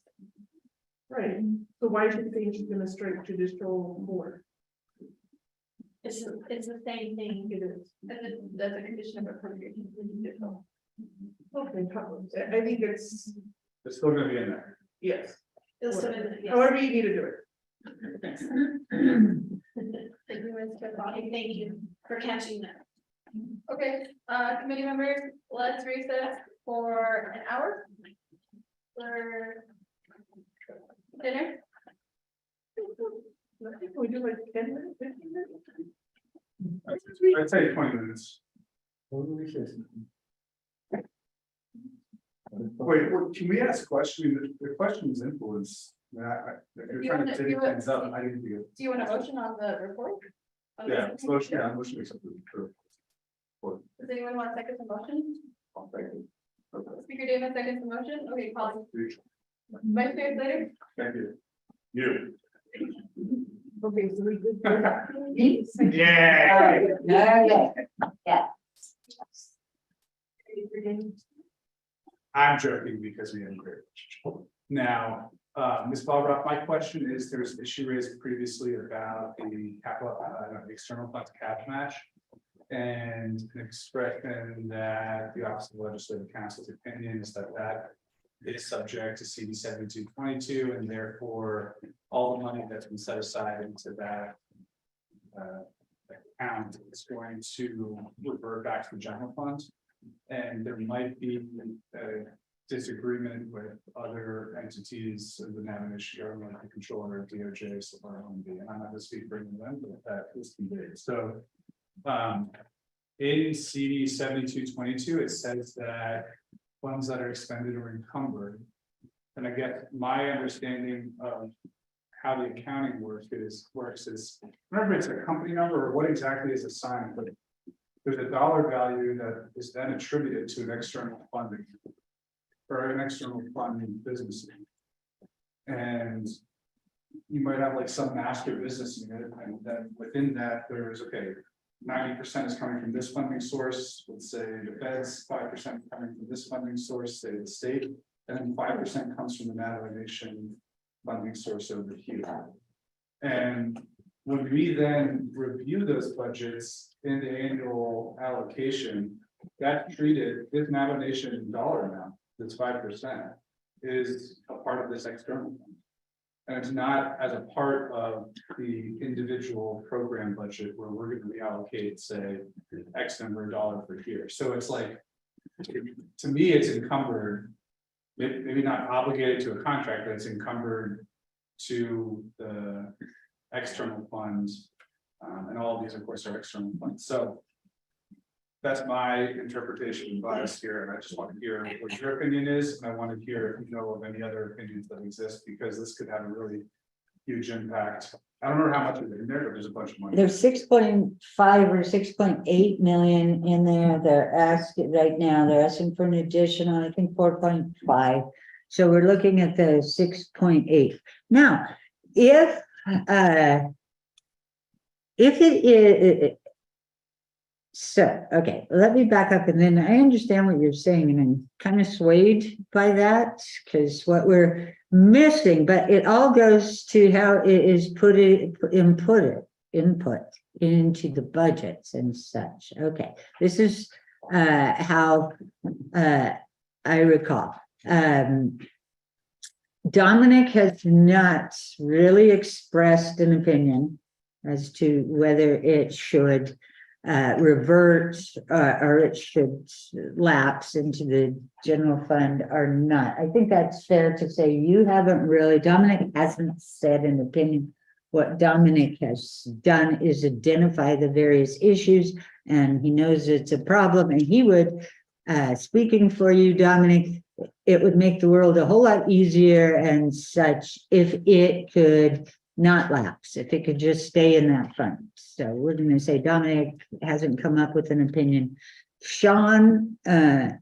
Right, so why should they just gonna strike judicial board? It's the same thing. It is. That's a condition of appropriation. Okay, I think it's, It's still gonna be in there. yes, It's sort of- yes. however you need to do it. Thank you, Ms. Okay, thank you for catching that. Okay, committee members, let's recess for an hour. For dinner. We do like 10 minutes, 15 minutes? I'd say 20 minutes. Wait, can we ask questions? The questions influence. If you're trying to take things up, I didn't do Do you want a motion on the report? it. Yeah, motion, yeah, motion makes something true. Does anyone want a second to motion? Speaker Davis, second to motion, okay, Colin. Vice Chair Slater? Thank you. You. Okay, so we did. Yeah. I'm joking because we didn't agree. Now, Ms. Ballrock, my question is, there was an issue raised previously about the capital, the external funds cash match. And an expression that the Office of Legislative Counsel's opinion is that that is subject to CD 7222, and therefore all the money that's been set aside into that account is going to revert back to the general fund. And there might be a disagreement with other entities of the Navigation government, like the controller of DOJ, so far and I'm not going to speak for them, but that is conveyed. So in CD 7222, it says that funds that are expended or encumbered. And I get my understanding of how the accounting works is remember it's a company number or what exactly is assigned, but there's a dollar value that is then attributed to an external funding or an external funding business. And you might have like some master business unit, and then within that, there's 90% is coming from this funding source, let's say the feds, 5% coming from this funding source, say the state, and then 5% comes from the navigation funding source over here. And when we then review those budgets in the annual allocation, that treated this navigation dollar amount, that's 5%, is a part of this external fund. And it's not as a part of the individual program budget where we're going to reallocate, say, X number of dollars per year. So it's like, to me, it's encumbered, maybe not obligated to a contract, but it's encumbered to the external funds. And all of these, of course, are external funds. So that's my interpretation and bias here. And I just want to hear what your opinion is. And I want to hear if you know of any other opinions that exist, because this could have a really huge impact. I don't know how much is in there, but there's a bunch of money. There's 6.5 or 6.8 million in there. They're asking right now, they're asking for an additional, I think 4.5. So we're looking at the 6.8. Now, if it is, so, okay, let me back up, and then I understand what you're saying, and I'm kind of swayed by that, because what we're missing, but it all goes to how it is input into the budgets and such. Okay, this is how, I recall. Dominic has not really expressed an opinion as to whether it should revert or it should lapse into the general fund or not. I think that's fair to say. You haven't really, Dominic hasn't said an opinion. What Dominic has done is identify the various issues, and he knows it's a problem, and he would, speaking for you, Dominic, it would make the world a whole lot easier and such if it could not lapse, if it could just stay in that fund. So we're going to say Dominic hasn't come up with an opinion. Sean, the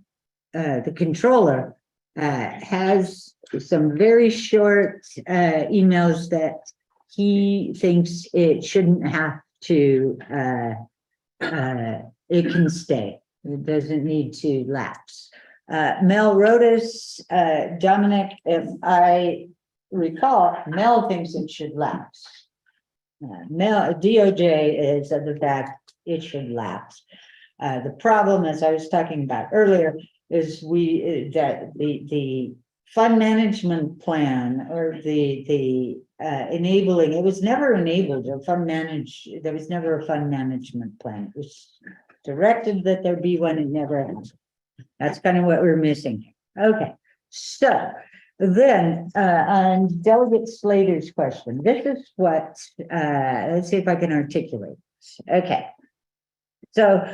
controller, has some very short emails that he thinks it shouldn't have to, it can stay. It doesn't need to lapse. Mel Rodas, Dominic, if I recall, Mel thinks it should lapse. Mel, DOJ is of the fact it should lapse. The problem, as I was talking about earlier, is that the fund management plan or the enabling, it was never enabled or there was never a fund management plan. It was directed that there be one, and never happened. That's kind of what we're missing. Okay, so then on Delegate Slater's question, this is what, let's see if I can articulate. Okay. So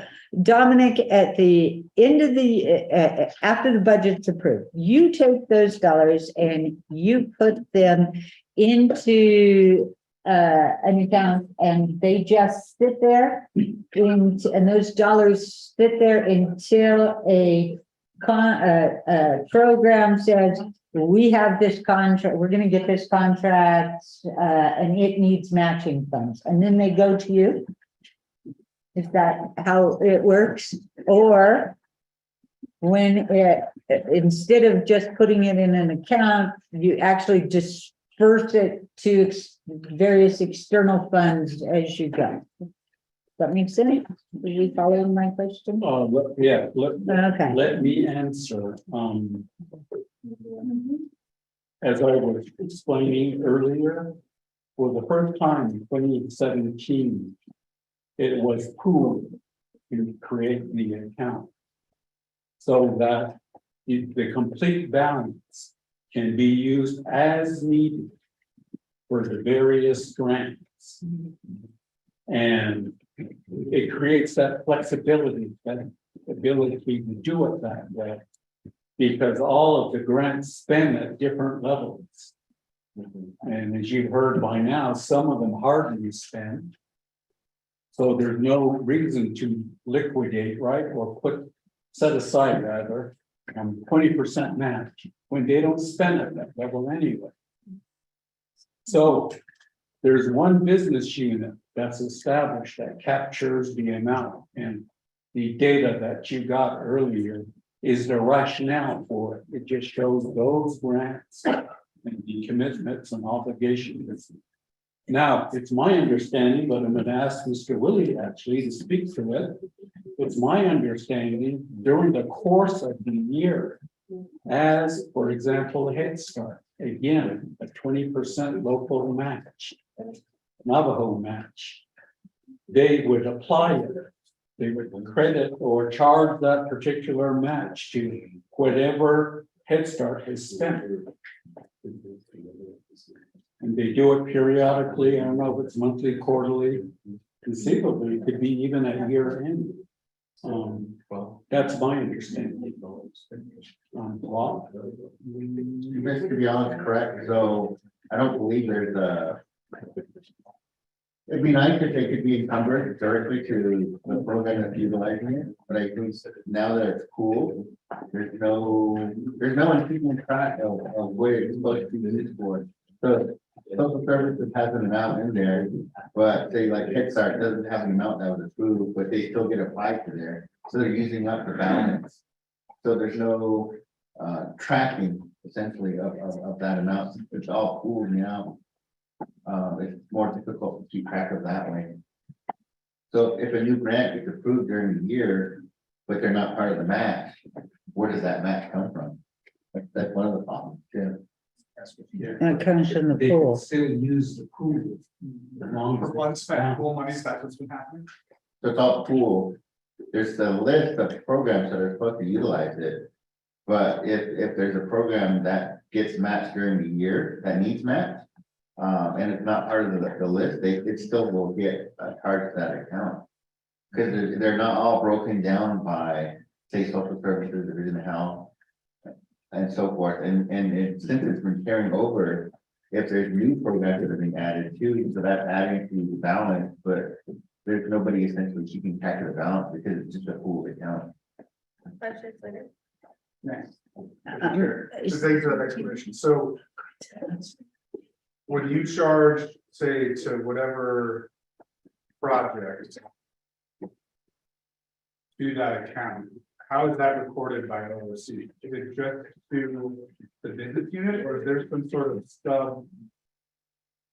Dominic, at the end of the, after the budget's approved, you take those dollars and you put them into an account, and they just sit there, and those dollars sit there until a program says, we have this contract, we're going to get this contract, and it needs matching funds, and then they go to you. Is that how it works? Or when instead of just putting it in an account, you actually disperse it to various external funds as you go? Does that make sense? Are you following my question? Okay. Let me answer. As I was explaining earlier, for the first time in 2017, it was approved to create the account so that the complete balance can be used as needed for the various grants. And it creates that flexibility, that ability to do it that way, because all of the grants spend at different levels. And as you've heard by now, some of them hardly spend. So there's no reason to liquidate, right, or set aside rather, 20% match when they don't spend at that level anyway. So there's one business unit that's established that captures the amount, and the data that you got earlier is the rationale for it. It just shows those grants and the commitments and obligations. Now, it's my understanding, but I'm going to ask Mr. Willie actually to speak to it. It's my understanding during the course of the year, as for example, Head Start, again, a 20% local match, Navajo match, they would apply it. They would credit or charge that particular match to whatever Head Start has spent. And they do it periodically. I don't know if it's monthly, quarterly, conceivably, it could be even a year end. Well, that's my understanding. Well, to be honest, correct. So I don't believe there's a. It'd be nice if they could be encumbered directly to the program that's utilizing it, but I think now that it's cool, there's no one keeping track of where it's supposed to be used for. So social services has an amount in there, but say like Head Start doesn't have an amount that was approved, but they still get applied to there. So they're using up the balance. So there's no tracking essentially of that amount. It's all pooled now. It's more difficult to keep track of that way. So if a new grant is approved during the year, but they're not part of the match, where does that match come from? That's one of the problems, yeah. And it comes from the They pool. can still use the pool. as long as For unspent pool monies, that's what's been happening. So it's all pool. There's a list of programs that are supposed to utilize it. But if there's a program that gets matched during the year that needs match. And it's not part of the list, it still will get charged to that account. Cause they're not all broken down by, say, social services, division of health. And so forth, and since it's been carrying over, if there's new programs that are being added too, so that's adding to the balance, but. There's nobody essentially keeping track of the balance because it's just a pool account. Questions later? Next. Sure. So thanks for that explanation. So. When you charge, say, to whatever project. To that account, how is that recorded by OOC? Is it just to the business unit or is there some sort of stub?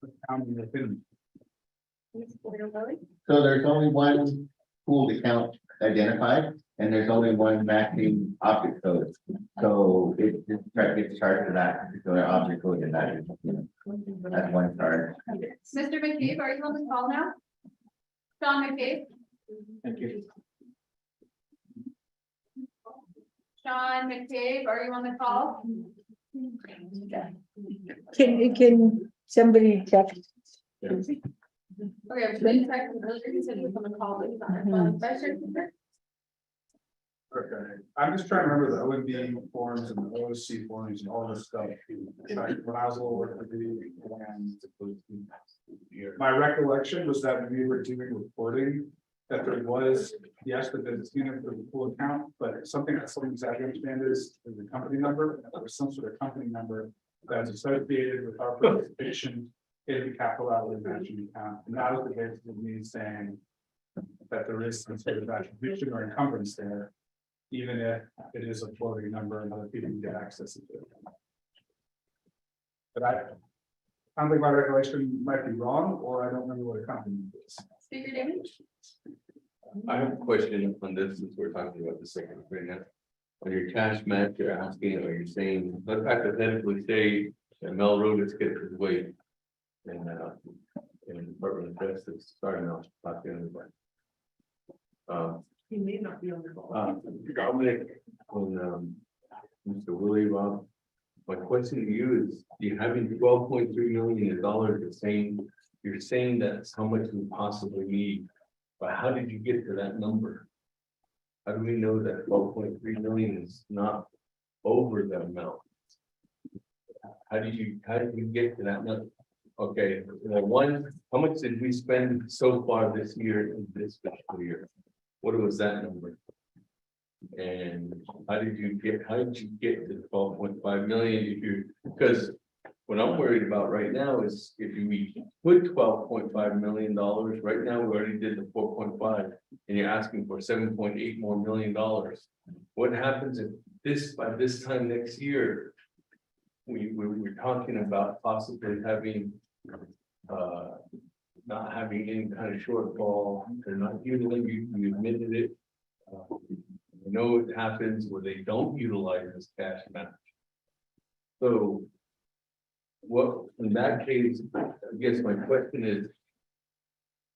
Accounting within? So there's only one pooled account identified, and there's only one matching object code. So it just gets charged to that particular object code and that is, that's one charge. Mr. McCabe, are you on the call now? Sean McCabe? Thank you. Sean McCabe, are you on the call? Can somebody check? Okay, I'm just checking, earlier he said he was on the call, but he's not on the phone. Vice Chair Cooper? Okay, I'm just trying to remember the OMB forms and the OOC forms and all this stuff. Like, when I was a little work with my recollection was that when we were doing reporting, that there was, yes, the business unit for the pool account, but something that something exactly understand is the company number, there was some sort of company number that's associated with our participation in the capital outlay matching account. And that was the basis of me saying that there is some sort of attribution or encumbrance there, even if it is a floating number and other people can get access to it. But I don't think my recollection might be wrong, or I don't remember what a company is. Speaker David? I have a question on this, since we're talking about the second right now. On your cash match, you're asking, or you're saying, let's hypothetically say that Mel Rodas gets his way. In Department of Justice, sorry, no, not the only one. He may not be on the call. Dominic, on Mr. Willie Rob, my question to you is, you having $12.3 million the same, you're saying that's how much we possibly need, but how did you get to that number? How do we know that 12.3 million is not over the amount? How did you get to that number? Okay, well, how much did we spend so far this year in this fiscal year? What was that number? And how did you get to 12.5 million if you, because what I'm worried about right now is if we put $12.5 million, right now we already did the 4.5 and you're asking for 7.8 more million dollars. What happens if by this time next year, we're talking about possibly having not having any kind of shortfall, they're not utilizing, you admitted it. You know it happens where they don't utilize this cash match. So what, in that case, I guess my question is,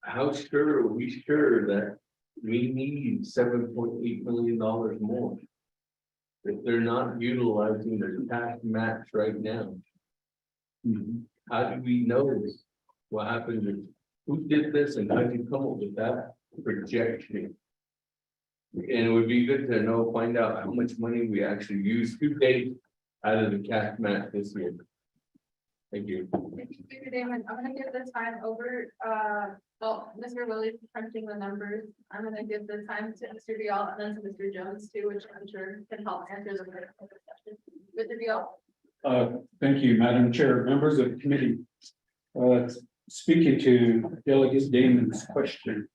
how sure are we sure that we need $7.8 million more? If they're not utilizing their cash match right now? How do we know what happened? Who did this and how did you come up with that projection? And it would be good to know, find out how much money we actually use to date out of the cash match this year. Thank you. Thank you, Speaker Damon. I'm gonna give the time over, well, Mr. Willie's crunching the numbers. I'm gonna give the time to Mr. Vial and then to Mr. Jones too, which I'm sure can help answer the question. Mr. Vial? Thank you, Madam Chair, members of the committee. Speaking to Delegate Damon's question,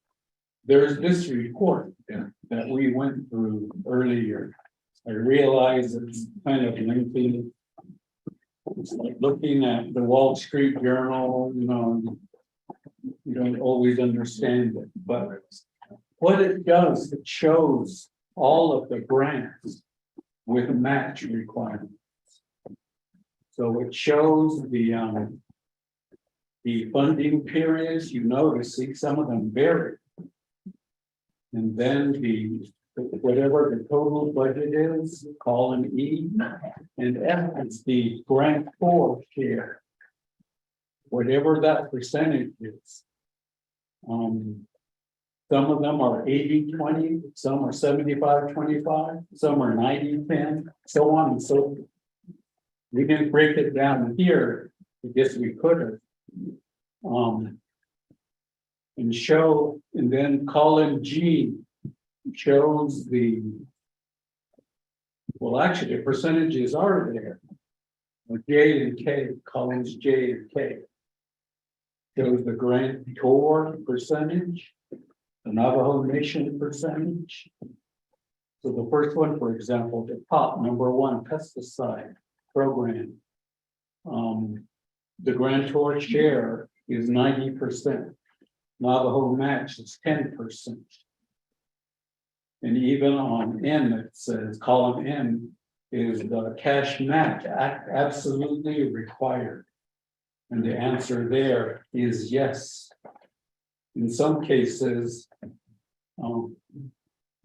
there's this report that we went through earlier. I realize it's kind of lengthy. It's like looking at the Wall Street Journal, you don't always understand it, but what it does, it shows all of the grants with match requirements. So it shows the funding periods, you notice, see, some of them vary. And then whatever the total budget is, column E, and F is the grant for share. Whatever that percentage is. Some of them are 80-20, some are 75-25, some are 90-10, so on and so forth. We didn't break it down here, I guess we could have. And show, and then column G shows well, actually, the percentages are there. J and K, columns J and K. Shows the grantor percentage, the Navajo Nation percentage. So the first one, for example, the top number 1 pesticide program. The grantor share is 90%. Navajo match is 10%. And even on N, it says column N is the cash match absolutely required. And the answer there is yes. In some cases,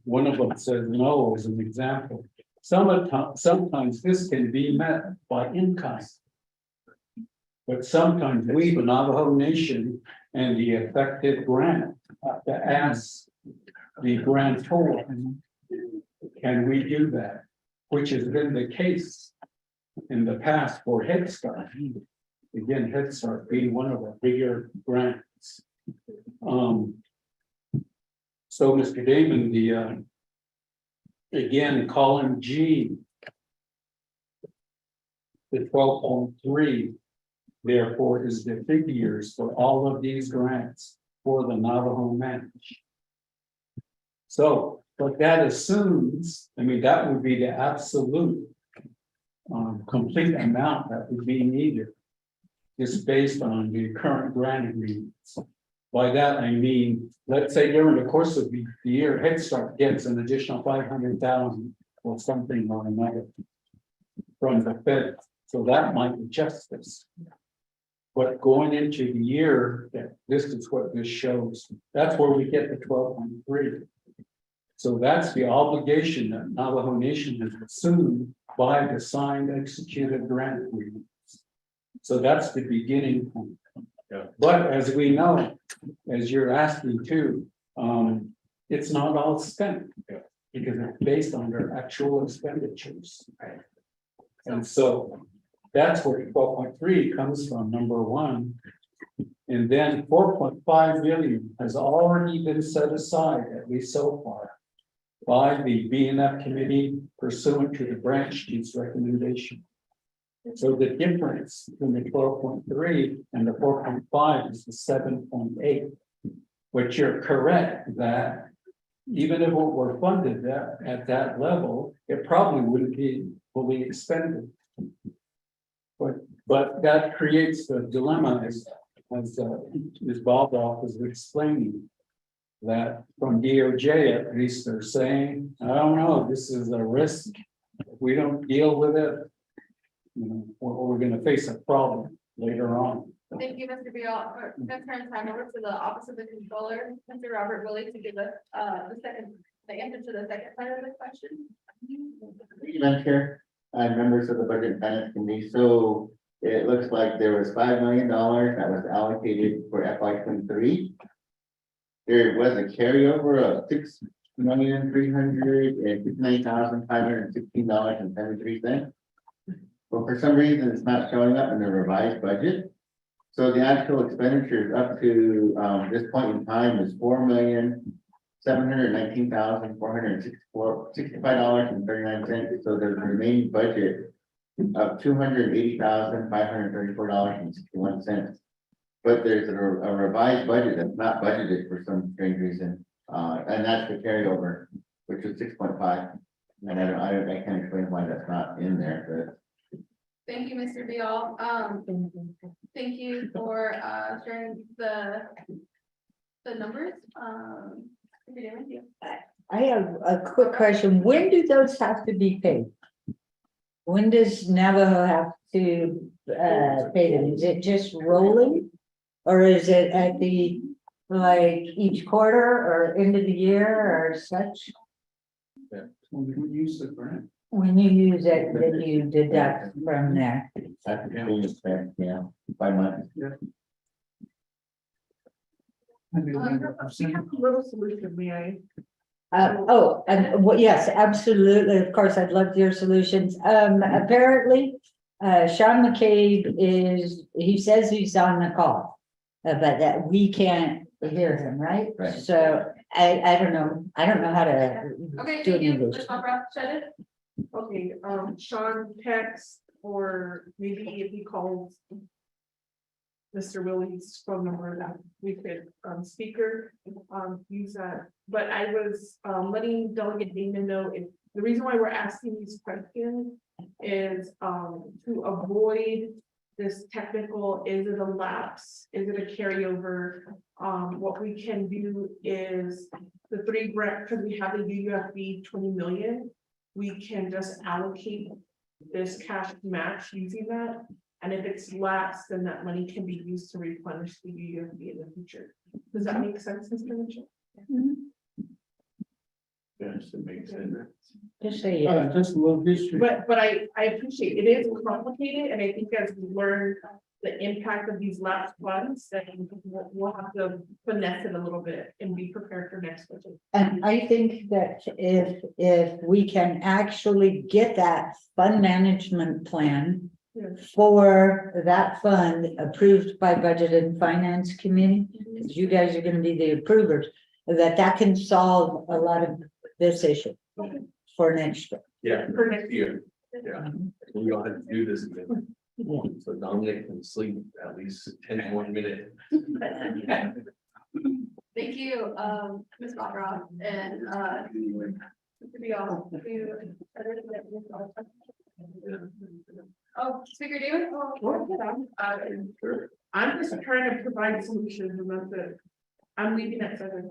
one of them says no as an example. Sometimes this can be met by in-kind. But sometimes we, the Navajo Nation and the affected grant, have to ask the grantor, can we do that? Which has been the case in the past for Head Start. Again, Head Start being one of our bigger grants. So Mr. Damon, again, column G, the 12.3, therefore, is the figures for all of these grants for the Navajo match. So, but that assumes, I mean, that would be the absolute complete amount that would be needed, just based on the current grant agreements. By that, I mean, let's say during the course of the year, Head Start gets an additional 500,000 or something or another from the Fed. So that might adjust this. But going into the year, this is what this shows. That's where we get the 12.3. So that's the obligation that Navajo Nation has assumed by the signed executed grant agreements. So that's the beginning point. But as we know, as you're asking too, it's not all spent because it's based on their actual expenditures. And so that's where 12.3 comes from, number 1. And then 4.5 million has already been set aside, at least so far, by the BNF committee pursuant to the branch chief's recommendation. So the difference between the 12.3 and the 4.5 is the 7.8. But you're correct that even if it were funded at that level, it probably wouldn't be fully expended. But that creates the dilemma as Ms. Baldoff is explaining, that from DOJ, at least they're saying, I don't know, this is a risk. If we don't deal with it, you know, we're going to face a problem later on. Thank you, Mr. Beal. We're gonna turn time over to the Office of the Controller, Mr. Robert Willie, to give us the answer to the second part of the question. Thank you, Madam Chair, and members of the Budget and Finance Committee. So it looks like there was $5 million that was allocated for FY23. There was a carryover of $6,359,516.73. But for some reason, it's not showing up in the revised budget. So the actual expenditures up to this point in time is $4,719,465.39. So there's a remaining budget of $280,534.61. But there's a revised budget that's not budgeted for some strange reason, and that's the carryover, which was 6.5. And I can't explain why that's not in there, Thank you, Mr. Beal. Thank you for sharing the numbers. Good day with you. I have a quick question. When do those have to be paid? When does Navajo have to pay them? Is it just rolling? Or is it at the, like, each quarter or end of the year or such? We would use the grant. When you use it, then you deduct from there. Yeah, by month. Little solution, may I? And well, yes, absolutely. Of course, I'd love your solutions. Apparently, Sean McCabe he says he's on the call. But that we can't hear him, right? Right. So I don't know. I don't know how to Okay, do thank you, English. Ms. Barbara, shut it. Okay, Sean text, or maybe if he calls Mr. Willie's phone number, that we could, speaker, use that. But I was, letting Delegate Damon know, if, the reason why we're asking these questions is, to avoid this technical, is it a lapse, is it a carryover? What we can do is the 3 grant, because we have a UUFB 20 million, we can just allocate this cash match using that. And if it's lapsed, then that money can be used to replenish the UUFB in the future. Does that make sense, Mr. Mitchell? Yes, it makes sense. Just say yes. Just a little history. But I appreciate it is complicated, and I think as we learn the impact of these lapsed funds, then we'll have to finesse it a little bit and be prepared for next budget. And I think that if we can actually get that fund management plan for that fund approved by Budget and Finance Committee, because you guys are gonna be the approvers, that can solve a lot of this issue for next year. Yeah, for next year. Yeah, we don't have to do this again. So Dominic can sleep at least 10 more minutes. Thank you, Ms. Barbara, and, oh, Speaker David? I'm just trying to provide solutions, and that's it. I'm leaving at 7.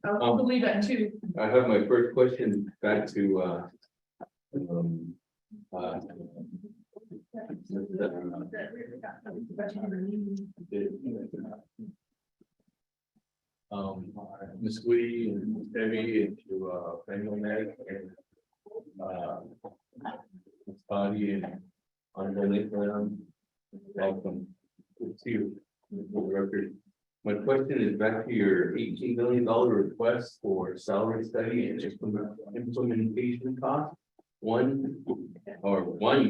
I'll leave at 2. I have my first question back to Ms. Woody and Debbie and to Daniel Mag and Ms. Bonnie and Honorable Nathan. Welcome. Good to see you. For the record. My question is back to your $18 million request for salary study and implementation cost. One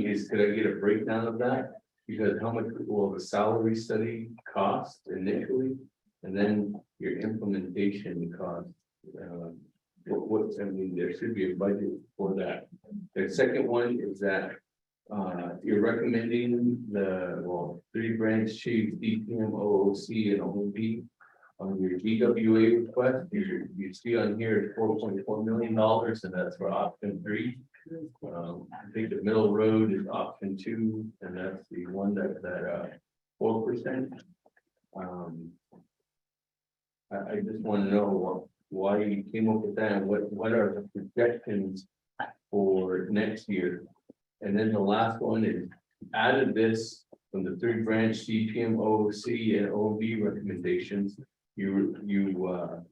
is, could I get a breakdown of that? Because how much will the salary study cost initially? And then your implementation cost. I mean, there should be a budget for that. The second one is that you're recommending the 3 branch chief, DPM, OOC, and OB on your GWA request. You see on here $4.4 million, and that's for option 3. I think the middle road is option 2, and that's the one that 4%. I just want to know why you came up with that, and what are the projections for next year? And then the last one is added this from the 3 branch CPM, OOC, and OB recommendations. You $1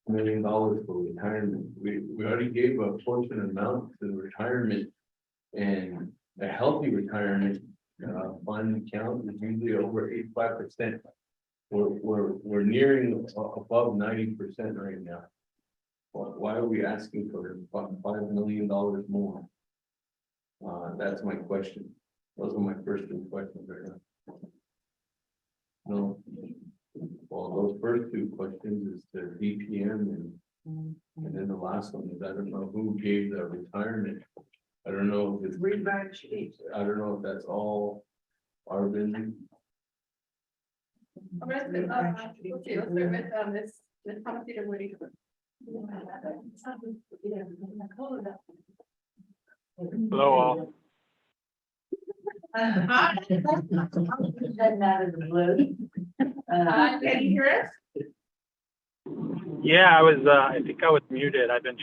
million for retirement. We already gave a portion amount to the retirement, and a healthy retirement fund account is usually over 85%. We're nearing above 90% right now. Why are we asking for $5 million more? That's my question. Those are my first 2 questions right now. No. Well, those first 2 questions is the DPM and then the last one is I don't know who gave the retirement. I don't know if it's I don't know if that's all our business. I'm gonna let's start with Ms. Thomasita Woody. Hello all. Doesn't matter the blue. Can you hear us? Yeah, I think I was muted. I've been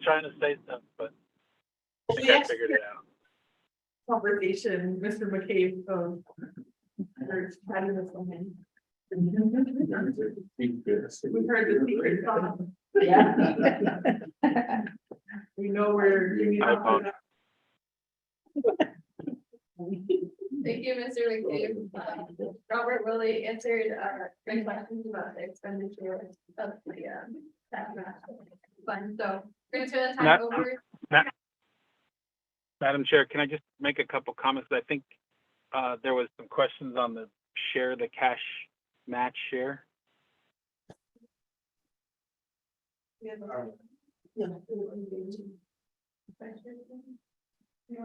trying to say something, but I think I figured it out. Conversation, Mr. McCabe, or chatting with someone. We heard the secret song. Yeah. We know where. Thank you, Mr. McCabe. Robert Willie answered great questions about the expenditure of the staff match fund. So we're going to turn the time over. Madam Chair, can I just make a couple comments? I think there was some questions on the cash match share. Anyone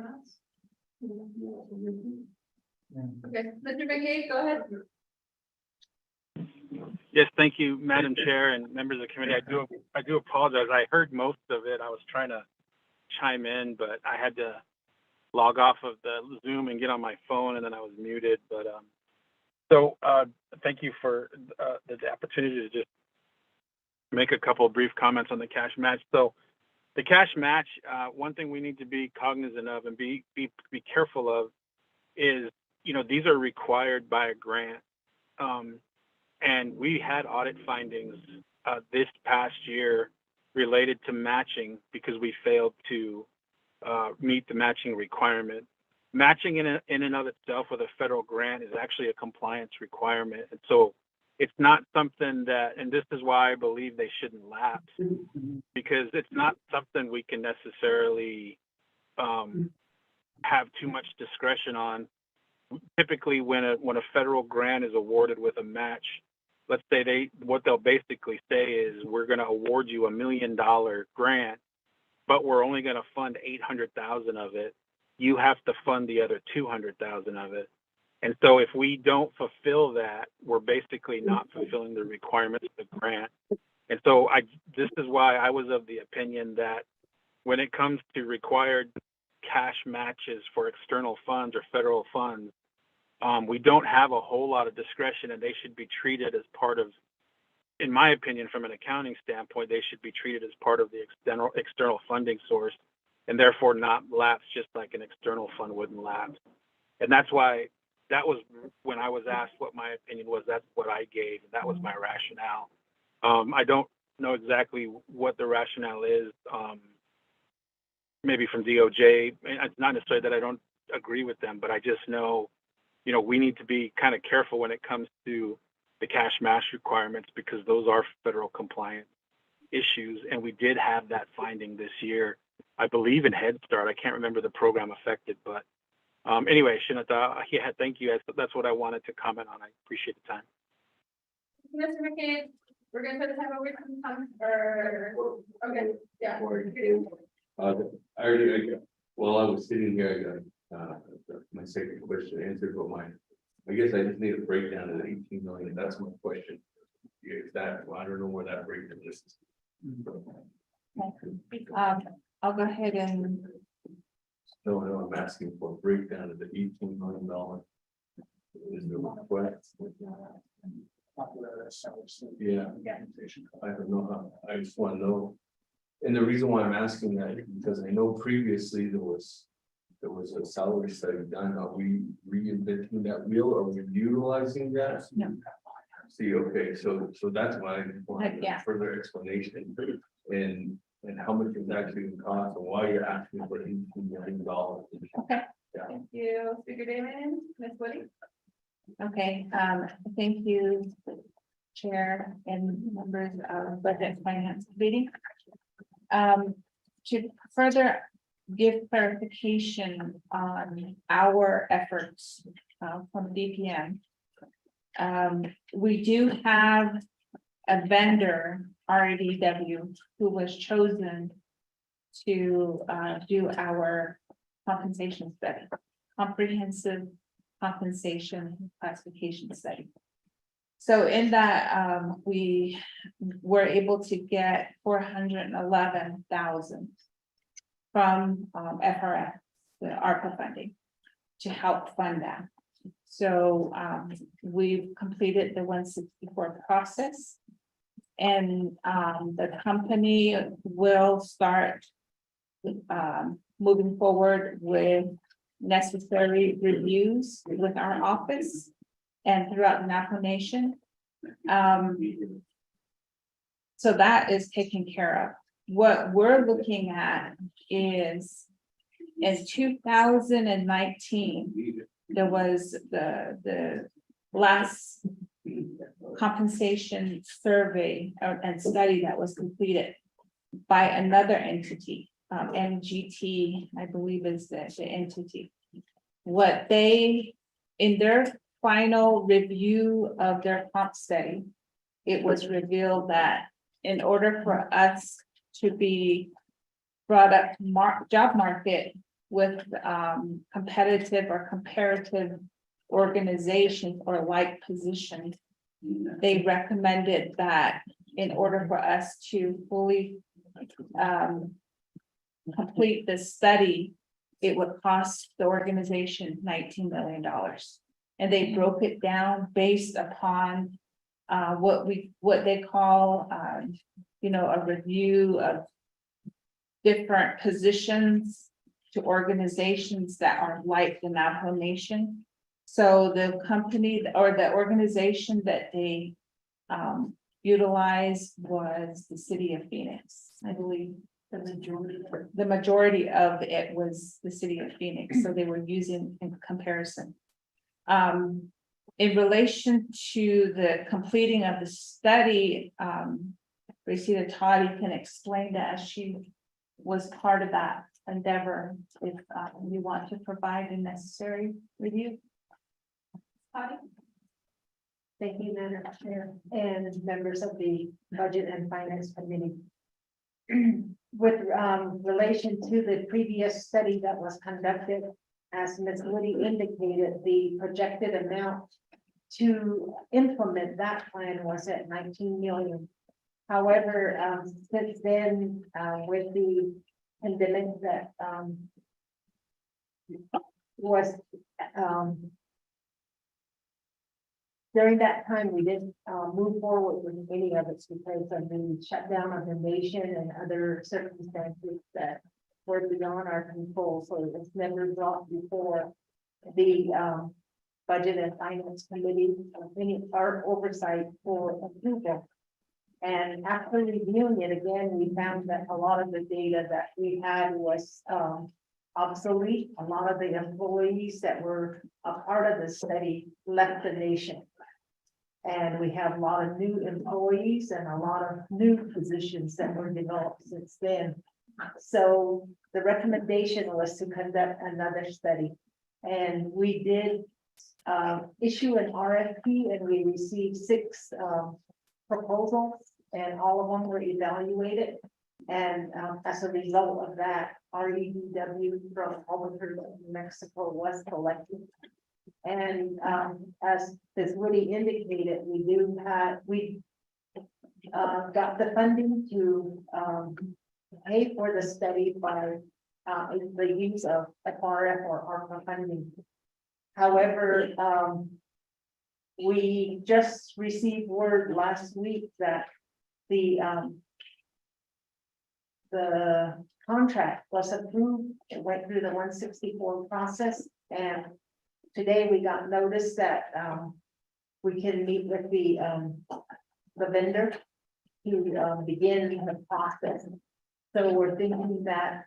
else? Okay, Mr. McCabe, go ahead. Yes, thank you, Madam Chair and members of the committee. I do apologize. I heard most of it. I was trying to chime in, but I had to log off of the Zoom and get on my phone, and then I was muted. But thank you for the opportunity to just make a couple of brief comments on the cash match. So the cash match, one thing we need to be cognizant of and be careful of is, these are required by a grant. And we had audit findings this past year related to matching because we failed to meet the matching requirement. Matching in and of itself with a federal grant is actually a compliance requirement. And so it's not something that, and this is why I believe they shouldn't lapse, because it's not something we can necessarily have too much discretion on. Typically, when a federal grant is awarded with a match, let's say what they'll basically say is, we're going to award you $1 million grant, but we're only going to fund 800,000 of it. You have to fund the other 200,000 of it. And so if we don't fulfill that, we're basically not fulfilling the requirements of the grant. And so this is why I was of the opinion that when it comes to required cash matches for external funds or federal funds, we don't have a whole lot of discretion, and they should be treated as part of, in my opinion, from an accounting standpoint, they should be treated as part of the external funding source, and therefore not lapse just like an external fund wouldn't lapse. And that's why, that was when I was asked what my opinion was, that's what I gave, and that was my rationale. I don't know exactly what the rationale is, maybe from DOJ. It's not necessarily that I don't agree with them, but I just know, we need to be kind of careful when it comes to the cash match requirements, because those are federal compliance issues. And we did have that finding this year, I believe in Head Start. I can't remember the program affected, but anyway, Shinata, yeah, thank you. That's what I wanted to comment on. I appreciate the time. Mr. McCabe, we're going to put the time over to come, okay, yeah. While I was sitting here, I got my second question answered, but I guess I just need a breakdown of the 18 million. That's my question. Is that, I don't know where that breakdown is. I'll go ahead and. No, I'm asking for a breakdown of the $18 million. Is the request? Yeah. I don't know. I just want to know. And the reason why I'm asking that is because I know previously there was a salary study done. Are we reinventing that wheel? Are we utilizing that? No. See, okay, so that's why I want Yeah. further explanation and how much it's actually going to cost and why you're asking for $18 million. Okay. Yeah. Thank you, Speaker Damon, Ms. Woody. Okay, thank you, Chair and members of Budget and Finance Committee. To further give clarification on our efforts from DPM, we do have a vendor, RADW, who was chosen to do our compensation study, comprehensive compensation classification study. So in that, we were able to get 411,000 from FRF, the ARPA funding. to help fund that. So we've completed the 164 process. And the company will start moving forward with necessary reviews with our office and throughout the Napa Nation. So that is taken care of. What we're looking at is in 2019, there was the last compensation survey and study that was completed by another entity, MGT, I believe is the entity. What they, in their final review of their comp study, it was revealed that in order for us to be brought up job market with competitive or comparative organizations or like positions, they recommended that in order for us to fully complete this study, it would cost the organization $19 million. And they broke it down based upon what they call a review of different positions to organizations that are like the Navajo Nation. So the company or the organization that they utilized was the city of Phoenix. I believe the majority of it was the city of Phoenix. So they were using in comparison. In relation to the completing of the study, Racita Toddy can explain that as she was part of that endeavor, if you want to provide the necessary review. Thank you, Madam Chair, and members of the Budget and Finance Committee. With relation to the previous study that was conducted, as Ms. Woody indicated, the projected amount to implement that plan was at 19 million. However, since then, with the pandemic that was during that time, we didn't move forward with any of it because of the shutdown of the nation and other circumstances that were beyond our control. So it's never brought before the Budget and Finance Committee our oversight for approval. And after reviewing it again, we found that a lot of the data that we had was obsolete. A lot of the employees that were a part of the study left the nation. And we have a lot of new employees and a lot of new positions that were developed since then. So the recommendation was to conduct another study. And we did issue an RFP and we received 6 proposals and all of them were evaluated. And as a result of that, REDW from Albuquerque, New Mexico was selected. And as Woody indicated, we got the funding to pay for the study by the use of FRF or ARPA funding. However, we just received word last week that the contract was approved. It went through the 164 process, and today we got notice that we can meet with the vendor to begin the process. So we're thinking that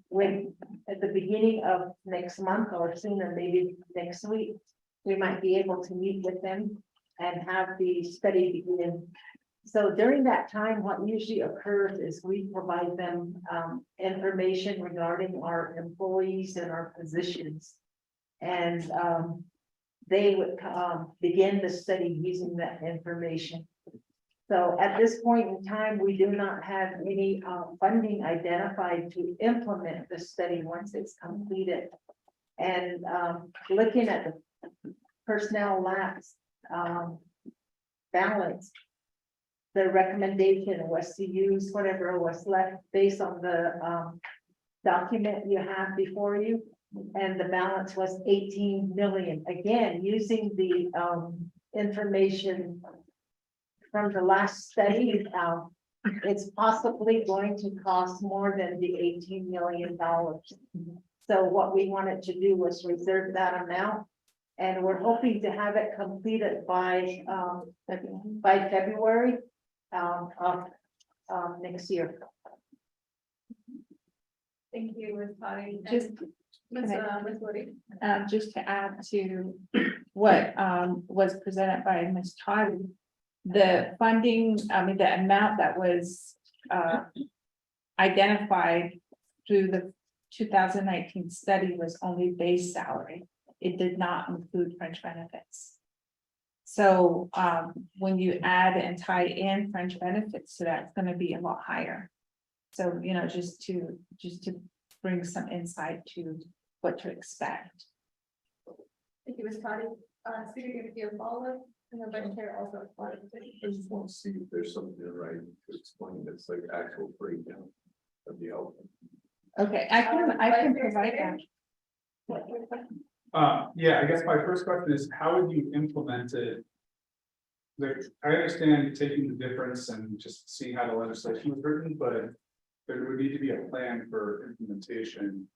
when at the beginning of next month or sooner, maybe next week, we might be able to meet with them and have the study begin. So during that time, what usually occurs is we provide them information regarding our employees and our positions. And they would begin the study using that information. So at this point in time, we do not have any funding identified to implement the study once it's completed. And looking at the personnel lapse balance, the recommendation was to use whatever was left based on the document you have before you. And the balance was 18 million. Again, using the information from the last study, it's possibly going to cost more than the $18 million. So what we wanted to do was reserve that amount. And we're hoping to have it completed by February of next year. Thank you, Ms. Potty. Just- Ms. Woody. Just to add to what was presented by Ms. Todd. The funding, the amount that was identified through the 2019 study was only base salary. It did not include fringe benefits. So when you add and tie in fringe benefits to that, it's going to be a lot higher. So, you know, just to bring some insight to what to expect. Thank you, Ms. Potty. Speaker, give you a follow-up, and the vice chair also. I just want to see if there's something in writing to explain that's like actual breakdown of the outcome. Okay, I can provide that. Yeah, I guess my first question is, how would you implement it? Like, I understand taking the difference and just seeing how the legislation was written, but there would need to be a plan for implementation.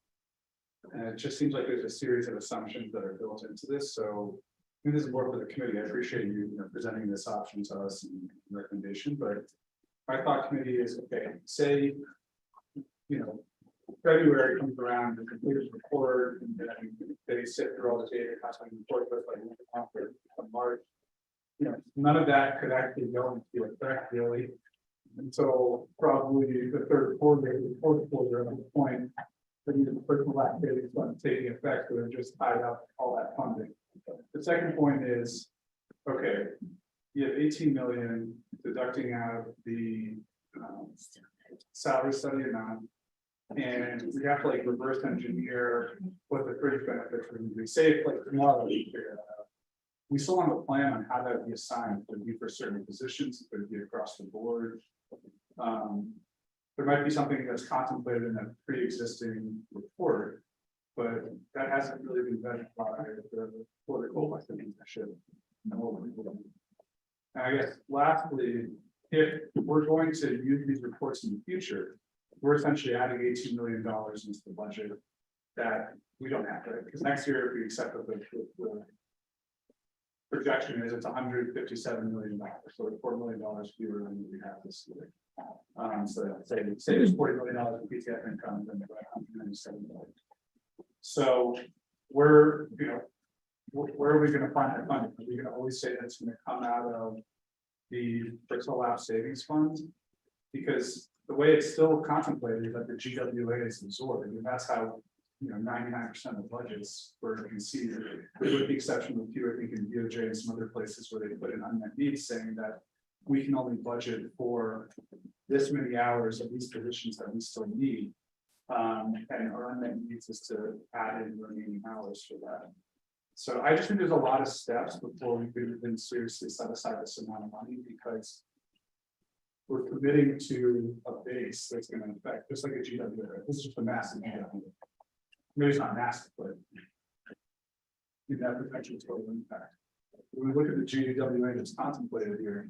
And it just seems like there's a series of assumptions that are built into this, so I think this is more for the committee. I appreciate you, presenting this option to us and recommendation, but my thought committee is, okay, say, February comes around, the completed report, and then they sit through all the data, constantly report, but like March, none of that could actually go into effect really until probably the third quarter, the fourth quarter at the point. The personal activity is not taking effect, so they're just tied up all that funding. The second point is, okay, you have 18 million deducting out the salary study amount. And we have to like reverse engineer what the fringe benefits are going to be. Say if like tomorrow we figure that out. We still want to plan on how that would be assigned. It would be for certain positions, it would be across the board. There might be something that's contemplated in a pre-existing report, but that hasn't really been vetted by the political leadership. And I guess lastly, if we're going to use these reports in the future, we're essentially adding $18 million into the budget that we don't have, right? Because next year, if we accept that the projection is it's $157 million, so it's $4 million fewer than we have this year. So say there's $40 million in PTF income, then we're at $197 million. So where are we going to find that funding? Are we going to always say that's going to come out of the personal lab savings funds? Because the way it's still contemplated is that the GWA is absorbed, and that's how 99% of budgets were conceived, with the exception of a few, I think in DOJ and some other places where they put in unmet needs, saying that we can only budget for this many hours of these positions that we still need. And our unmet needs is to add in remaining hours for that. So I just think there's a lot of steps before we could even seriously set aside this amount of money, because we're committing to a base that's going to affect, just like a GWA. This is just a massive GWA. Maybe it's not massive, but that potential total impact. When we look at the GWA that's contemplated here,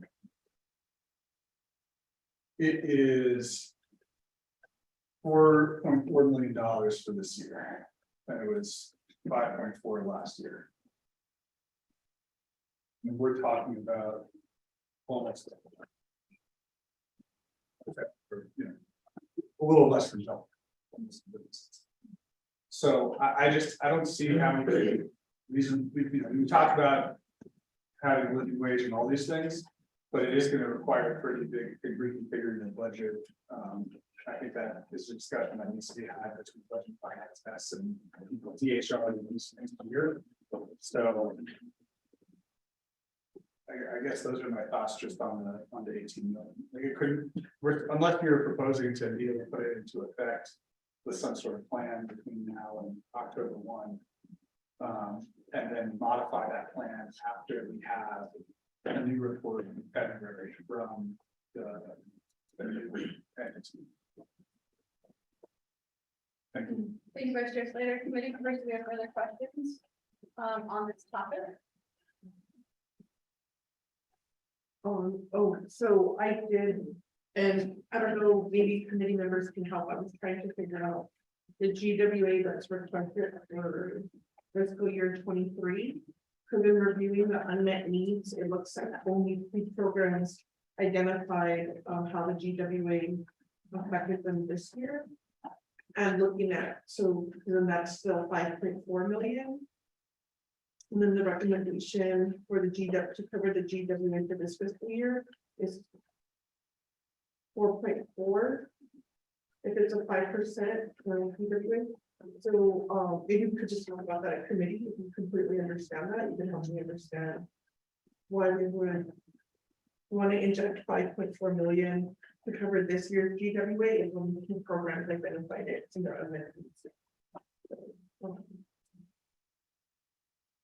it is $4.4 million for this year. And it was 5.4 last year. And we're talking about almost a little less than double. So I don't see how many reasons we talk about having living wage and all these things, but it is going to require a pretty big reconfiguring the budget. I think that is a discussion that needs to be had between budget finance tests and DHR and these things here. So I guess those are my thoughts just on the 18 million. Like it couldn't, unless you're proposing to immediately put it into effect with some sort of plan between now and October 1, and then modify that plan after we have a new report in February from the new entity. Thank you. Thank you, Vice Chair Slater. Committee members, do we have further questions on this topic? So I did, and I don't know, maybe committee members can help. I was trying to figure out the GWA that's requested for fiscal year 23. Because in reviewing the unmet needs, it looks like only 3 programs identified how the GWA affected them this year. And looking at, so then that's still 5.4 million. And then the recommendation for the GW to cover the GWA for this fiscal year is 4.4. If it's a 5% GWA. So maybe we could just talk about that at committee. If you completely understand that, you can help me understand why we would want to inject 5.4 million to cover this year's GWA and when the programs identified it in their unmet needs.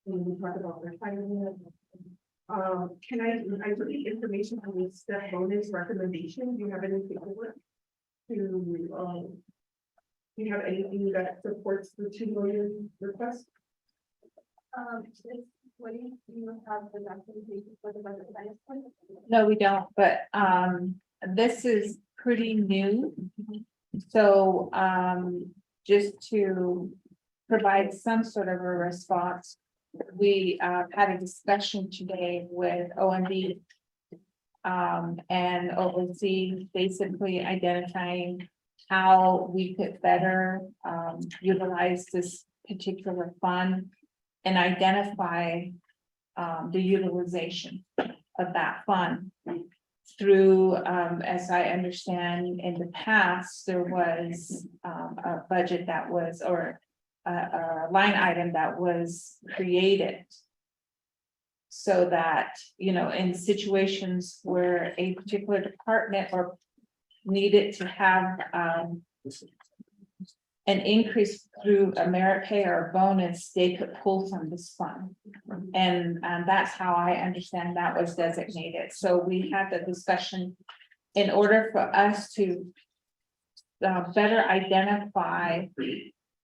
When we talk about the timing, can I put the information on the step bonus recommendation? Do you have any paperwork to do you have anything that supports the 2 million request? What do you have the documentation for the budget finance plan? No, we don't, but this is pretty new. So just to provide some sort of a response, we had a discussion today with OMB and OOC, basically identifying how we could better utilize this particular fund and identify the utilization of that fund through, as I understand, in the past, there was a budget that was, or a line item that was created so that, you know, in situations where a particular department or needed to have an increase through a merit pay or a bonus, they could pull from this fund. And that's how I understand that was designated. So we had the discussion in order for us to better identify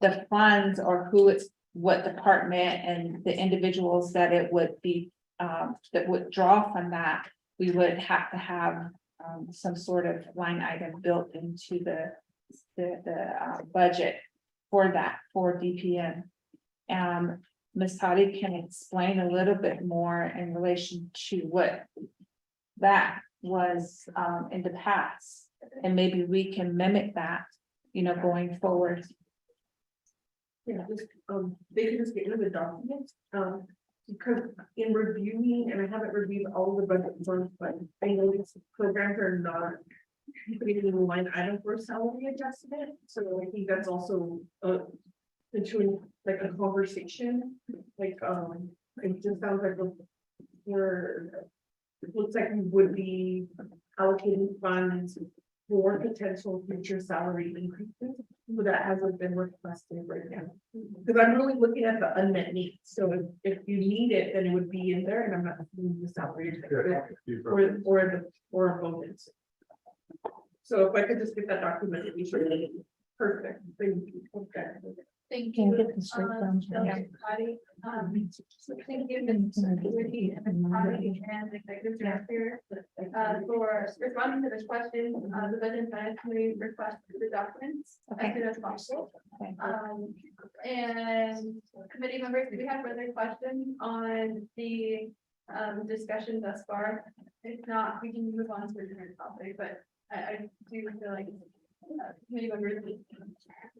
the funds or who it's, what department and the individuals that it would be, that would draw from that, we would have to have some sort of line item built into the budget for that, for DPN. Ms. Toddy can explain a little bit more in relation to what that was in the past, and maybe we can mimic that, you know, going forward. Yeah, just, they can just get rid of the documents, because in reviewing, and I haven't reviewed all the budget first, but I know these programs are not putting in the line item for salary adjustment, so I think that's also between like a conversation, like, it just sounds like it looks like we would be allocating funds for potential future salary increases, but that hasn't been requested right now. Because I'm really looking at the unmet needs, so if you need it, then it would be in there, and I'm not doing the salary or a bonus. So if I could just get that documented, we should, perfect, thank you. Okay. Thank Can you. get the straight from Dr. Patty. Thank you, Ms. Security and Patty and Executive Director, for responding to this question. The Budget and Finance Committee requested the documents as soon as possible. And committee members, do we have further questions on the discussion thus far? If not, we can move on to a different topic, but I do feel like committee members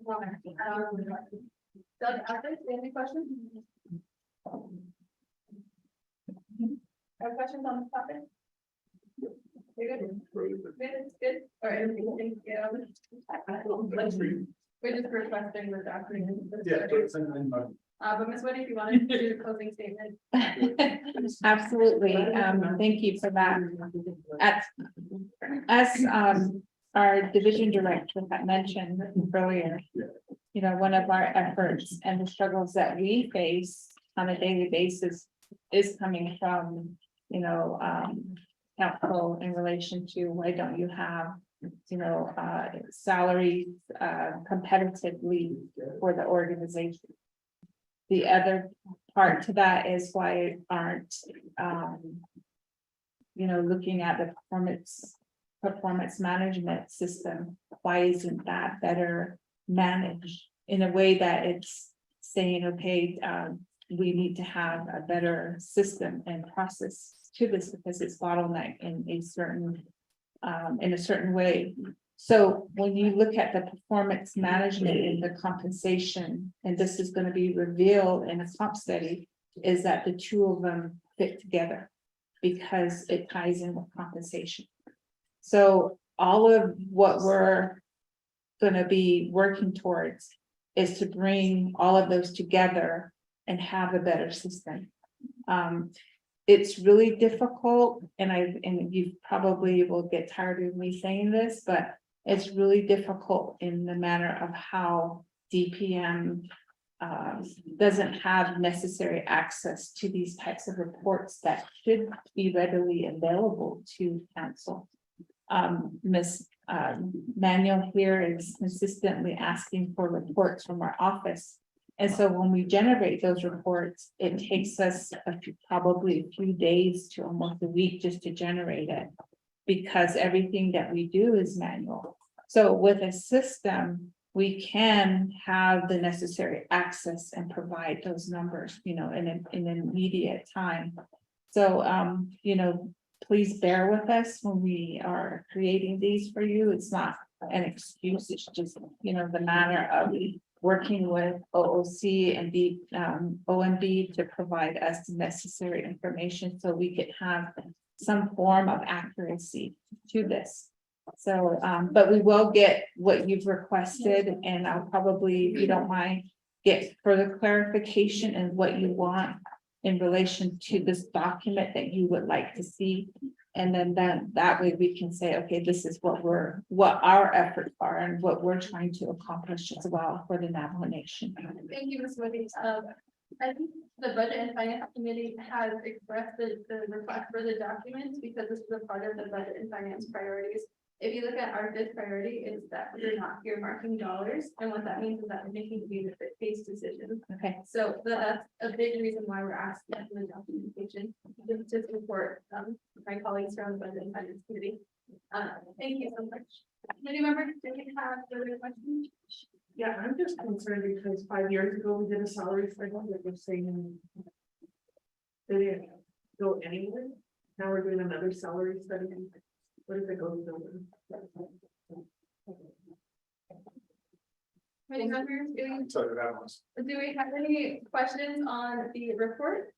want to. Doug, do you have any questions? Have questions on this topic? You're good? Good, it's good. All right, everything, yeah. We're just requesting the document. Yeah. But Ms. Whitty, if you wanted to do the closing statement. Absolutely. Thank you for that. As our division director had mentioned earlier, you know, one of our efforts and the struggles that we face on a daily basis is coming from, you know, council in relation to why don't you have, salaries, competitively for the organization. The other part to that is why aren't, looking at the performance management system, why isn't that better managed in a way that it's saying, okay, we need to have a better system and process to this because it's bottleneck in a certain way. So when you look at the performance management and the compensation, and this is going to be revealed in a comp study, is that the two of them fit together because it ties in with compensation. So all of what we're going to be working towards is to bring all of those together and have a better system. It's really difficult, and you probably will get tired of me saying this, but it's really difficult in the manner of how DPM doesn't have necessary access to these types of reports that should be readily available to council. Ms. Manuel here is consistently asking for reports from our office. And so when we generate those reports, it takes us probably a few days to almost a week just to generate it, because everything that we do is manual. So with a system, we can have the necessary access and provide those numbers, in an immediate time. So, please bear with us when we are creating these for you. It's not an excuse, it's just, the matter of working with OOC and the OMB to provide us the necessary information so we could have some form of accuracy to this. So, but we will get what you've requested, and I'll probably, if you don't mind, get further clarification and what you want in relation to this document that you would like to see. And then that way we can say, okay, this is what our efforts are and what we're trying to accomplish as well for the Navajo Nation. Thank you, Ms. Woody. I think the Budget and Finance Committee has expressed the request for the documents because this is a part of the Budget and Finance priorities. If you look at our fifth priority, it's that we're not earmarking dollars, and what that means is that we're making benefit-based decisions. Okay. So that's a big reason why we're asking for the documentation, just to support my colleagues from the Budget and Finance Committee. Thank you so much. Any members, do you have further questions? Yeah, I'm just concerned because 5 years ago, we did a salary cycle that was saying they didn't go anywhere. Now we're doing another salary study. What does it go to? Any members, do we have any questions on the report?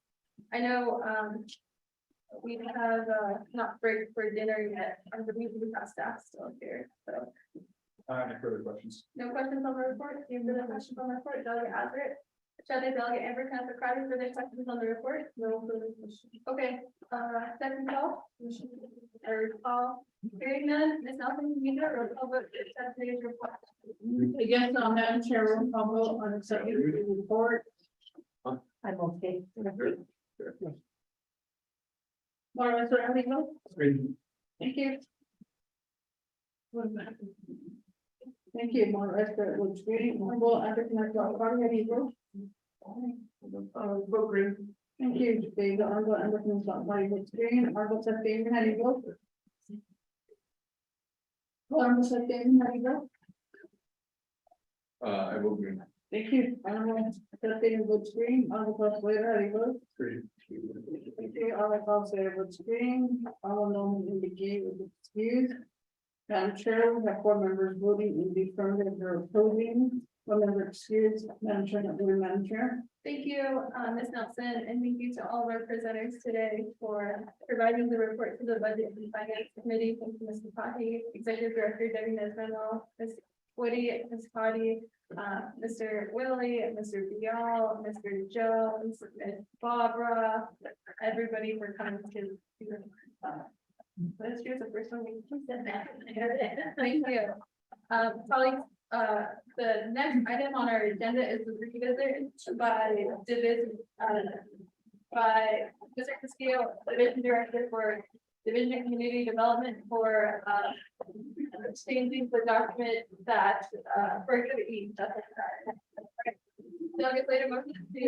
I know we have not break for dinner yet. I believe we have staff still here, so. Any further questions? No questions on the report? Do you have any questions on the report? Delegate Azarick? Delegate Amber, can I have Friday for the questions on the report? No further questions. Okay, second call. Third call. Hearing none, Ms. Nelson, you do or public accept today's report. Again, Madam Chair, roll call vote on accepting the report. I'm okay. Laura, Mr. Amigo? Thank you. Thank you, Maura, which very humble, underconnected, Vote green. Thank you, David, Argo, underconnected, green, Argo, David, how do you vote? Argo, David, how do you vote? I will agree. Thank you. Argo, David, votes green, Argo, later, how do you vote? Green. Thank you, Argo, David, votes green, Argo, no, indicate with excuse. Madam Chair, we have 4 members voting in the affirmative or opposing. 1 member excused. Madam Chair, not voting, Madam Chair. Thank you, Ms. Nelson, and thank you to all of our presenters today for providing the report to the Budget and Finance Committee. Thank you, Mr. Pahi, Executive Director Debbie Nesrano, Ms. Woody, Ms. Patty, Mr. Willie, Mr. Bial, Mr. Jones, Ms. Barbara, everybody for coming to. That's true, the first one we said that. Thank you. Colleagues, the next item on our agenda is the revisit by division, by Mr. Castillo, Division Director for Division of Community Development for, changing the document that, for exhibit E. Delegate later motion to,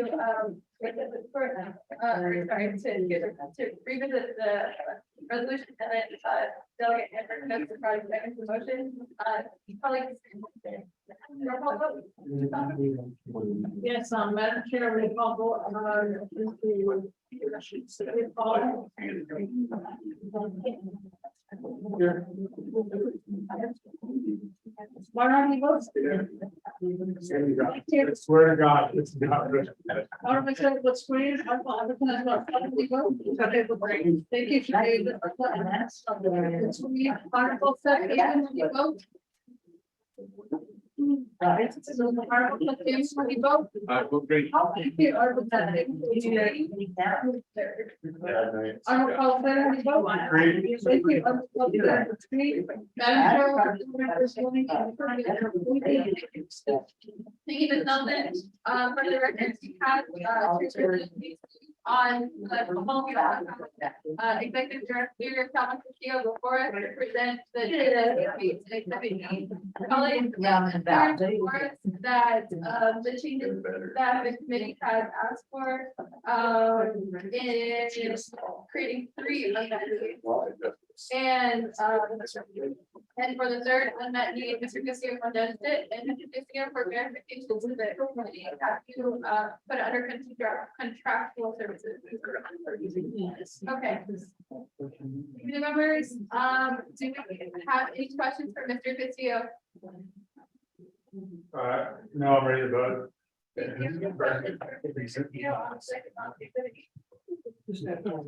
to revisit the resolution and then, delegate and recommend the project second to motion, colleagues. Roll call vote. Yes, Madam Chair, we call Why not he votes? Swear to God, it's not. I don't make sense what's screen. I'm Thank you. Sinead. It's me, Article 7, even when you vote. Article 15, when you vote. Great. Thank you, Article 7. Article 7, when you vote. Great. Thank you. Article 7. Madam Chair. Thank you, Ms. Nelson. For the record, we have, on the executive director, Calvin Castillo, before us to present the data. Colleagues, that, the changes that the committee has asked for, is creating 3 unmet needs. And for the third unmet need, Mr. Castillo condensed it, and Mr. Castillo for verification to the committee, have to, put it under contractual services. Okay. Committee members, do we have any questions for Mr. Castillo? No, I'm ready to vote.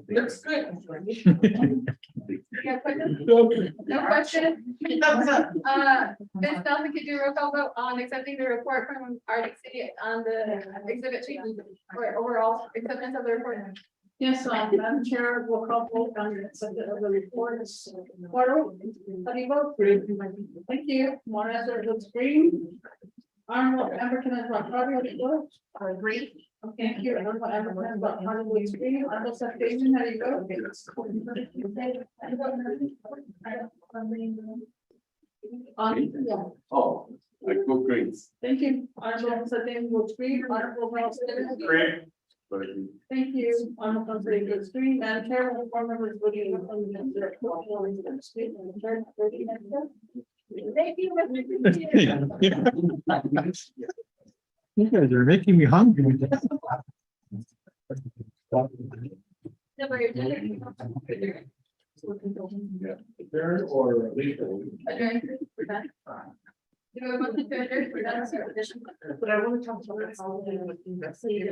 Looks good. No question. Ms. Nelson, could you roll call vote on accepting the report from Arctic City on the exhibit change or overall acceptance of the report? Yes, Madam Chair, we'll call vote on the acceptance of the reports. How do you vote? Thank you. More answer to the screen. Honorable Member Kenneth Rosario, do you vote? Agree. Thank you. Honorable Member Honorable screen. Honorable Substation, how do you vote? Yeah. Oh, I go great. Thank you. Honorable Substation will screen. Honorable Great. Thank you. Honorable Substation will screen. Madam Chair, will form members voting on the Thank you. You guys are making me hungry. Or legal. But I want to talk about how they would investigate.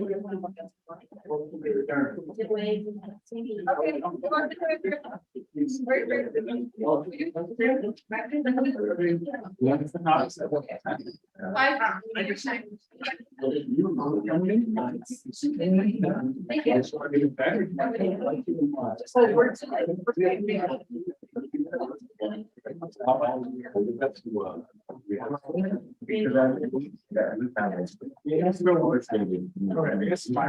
Yes, my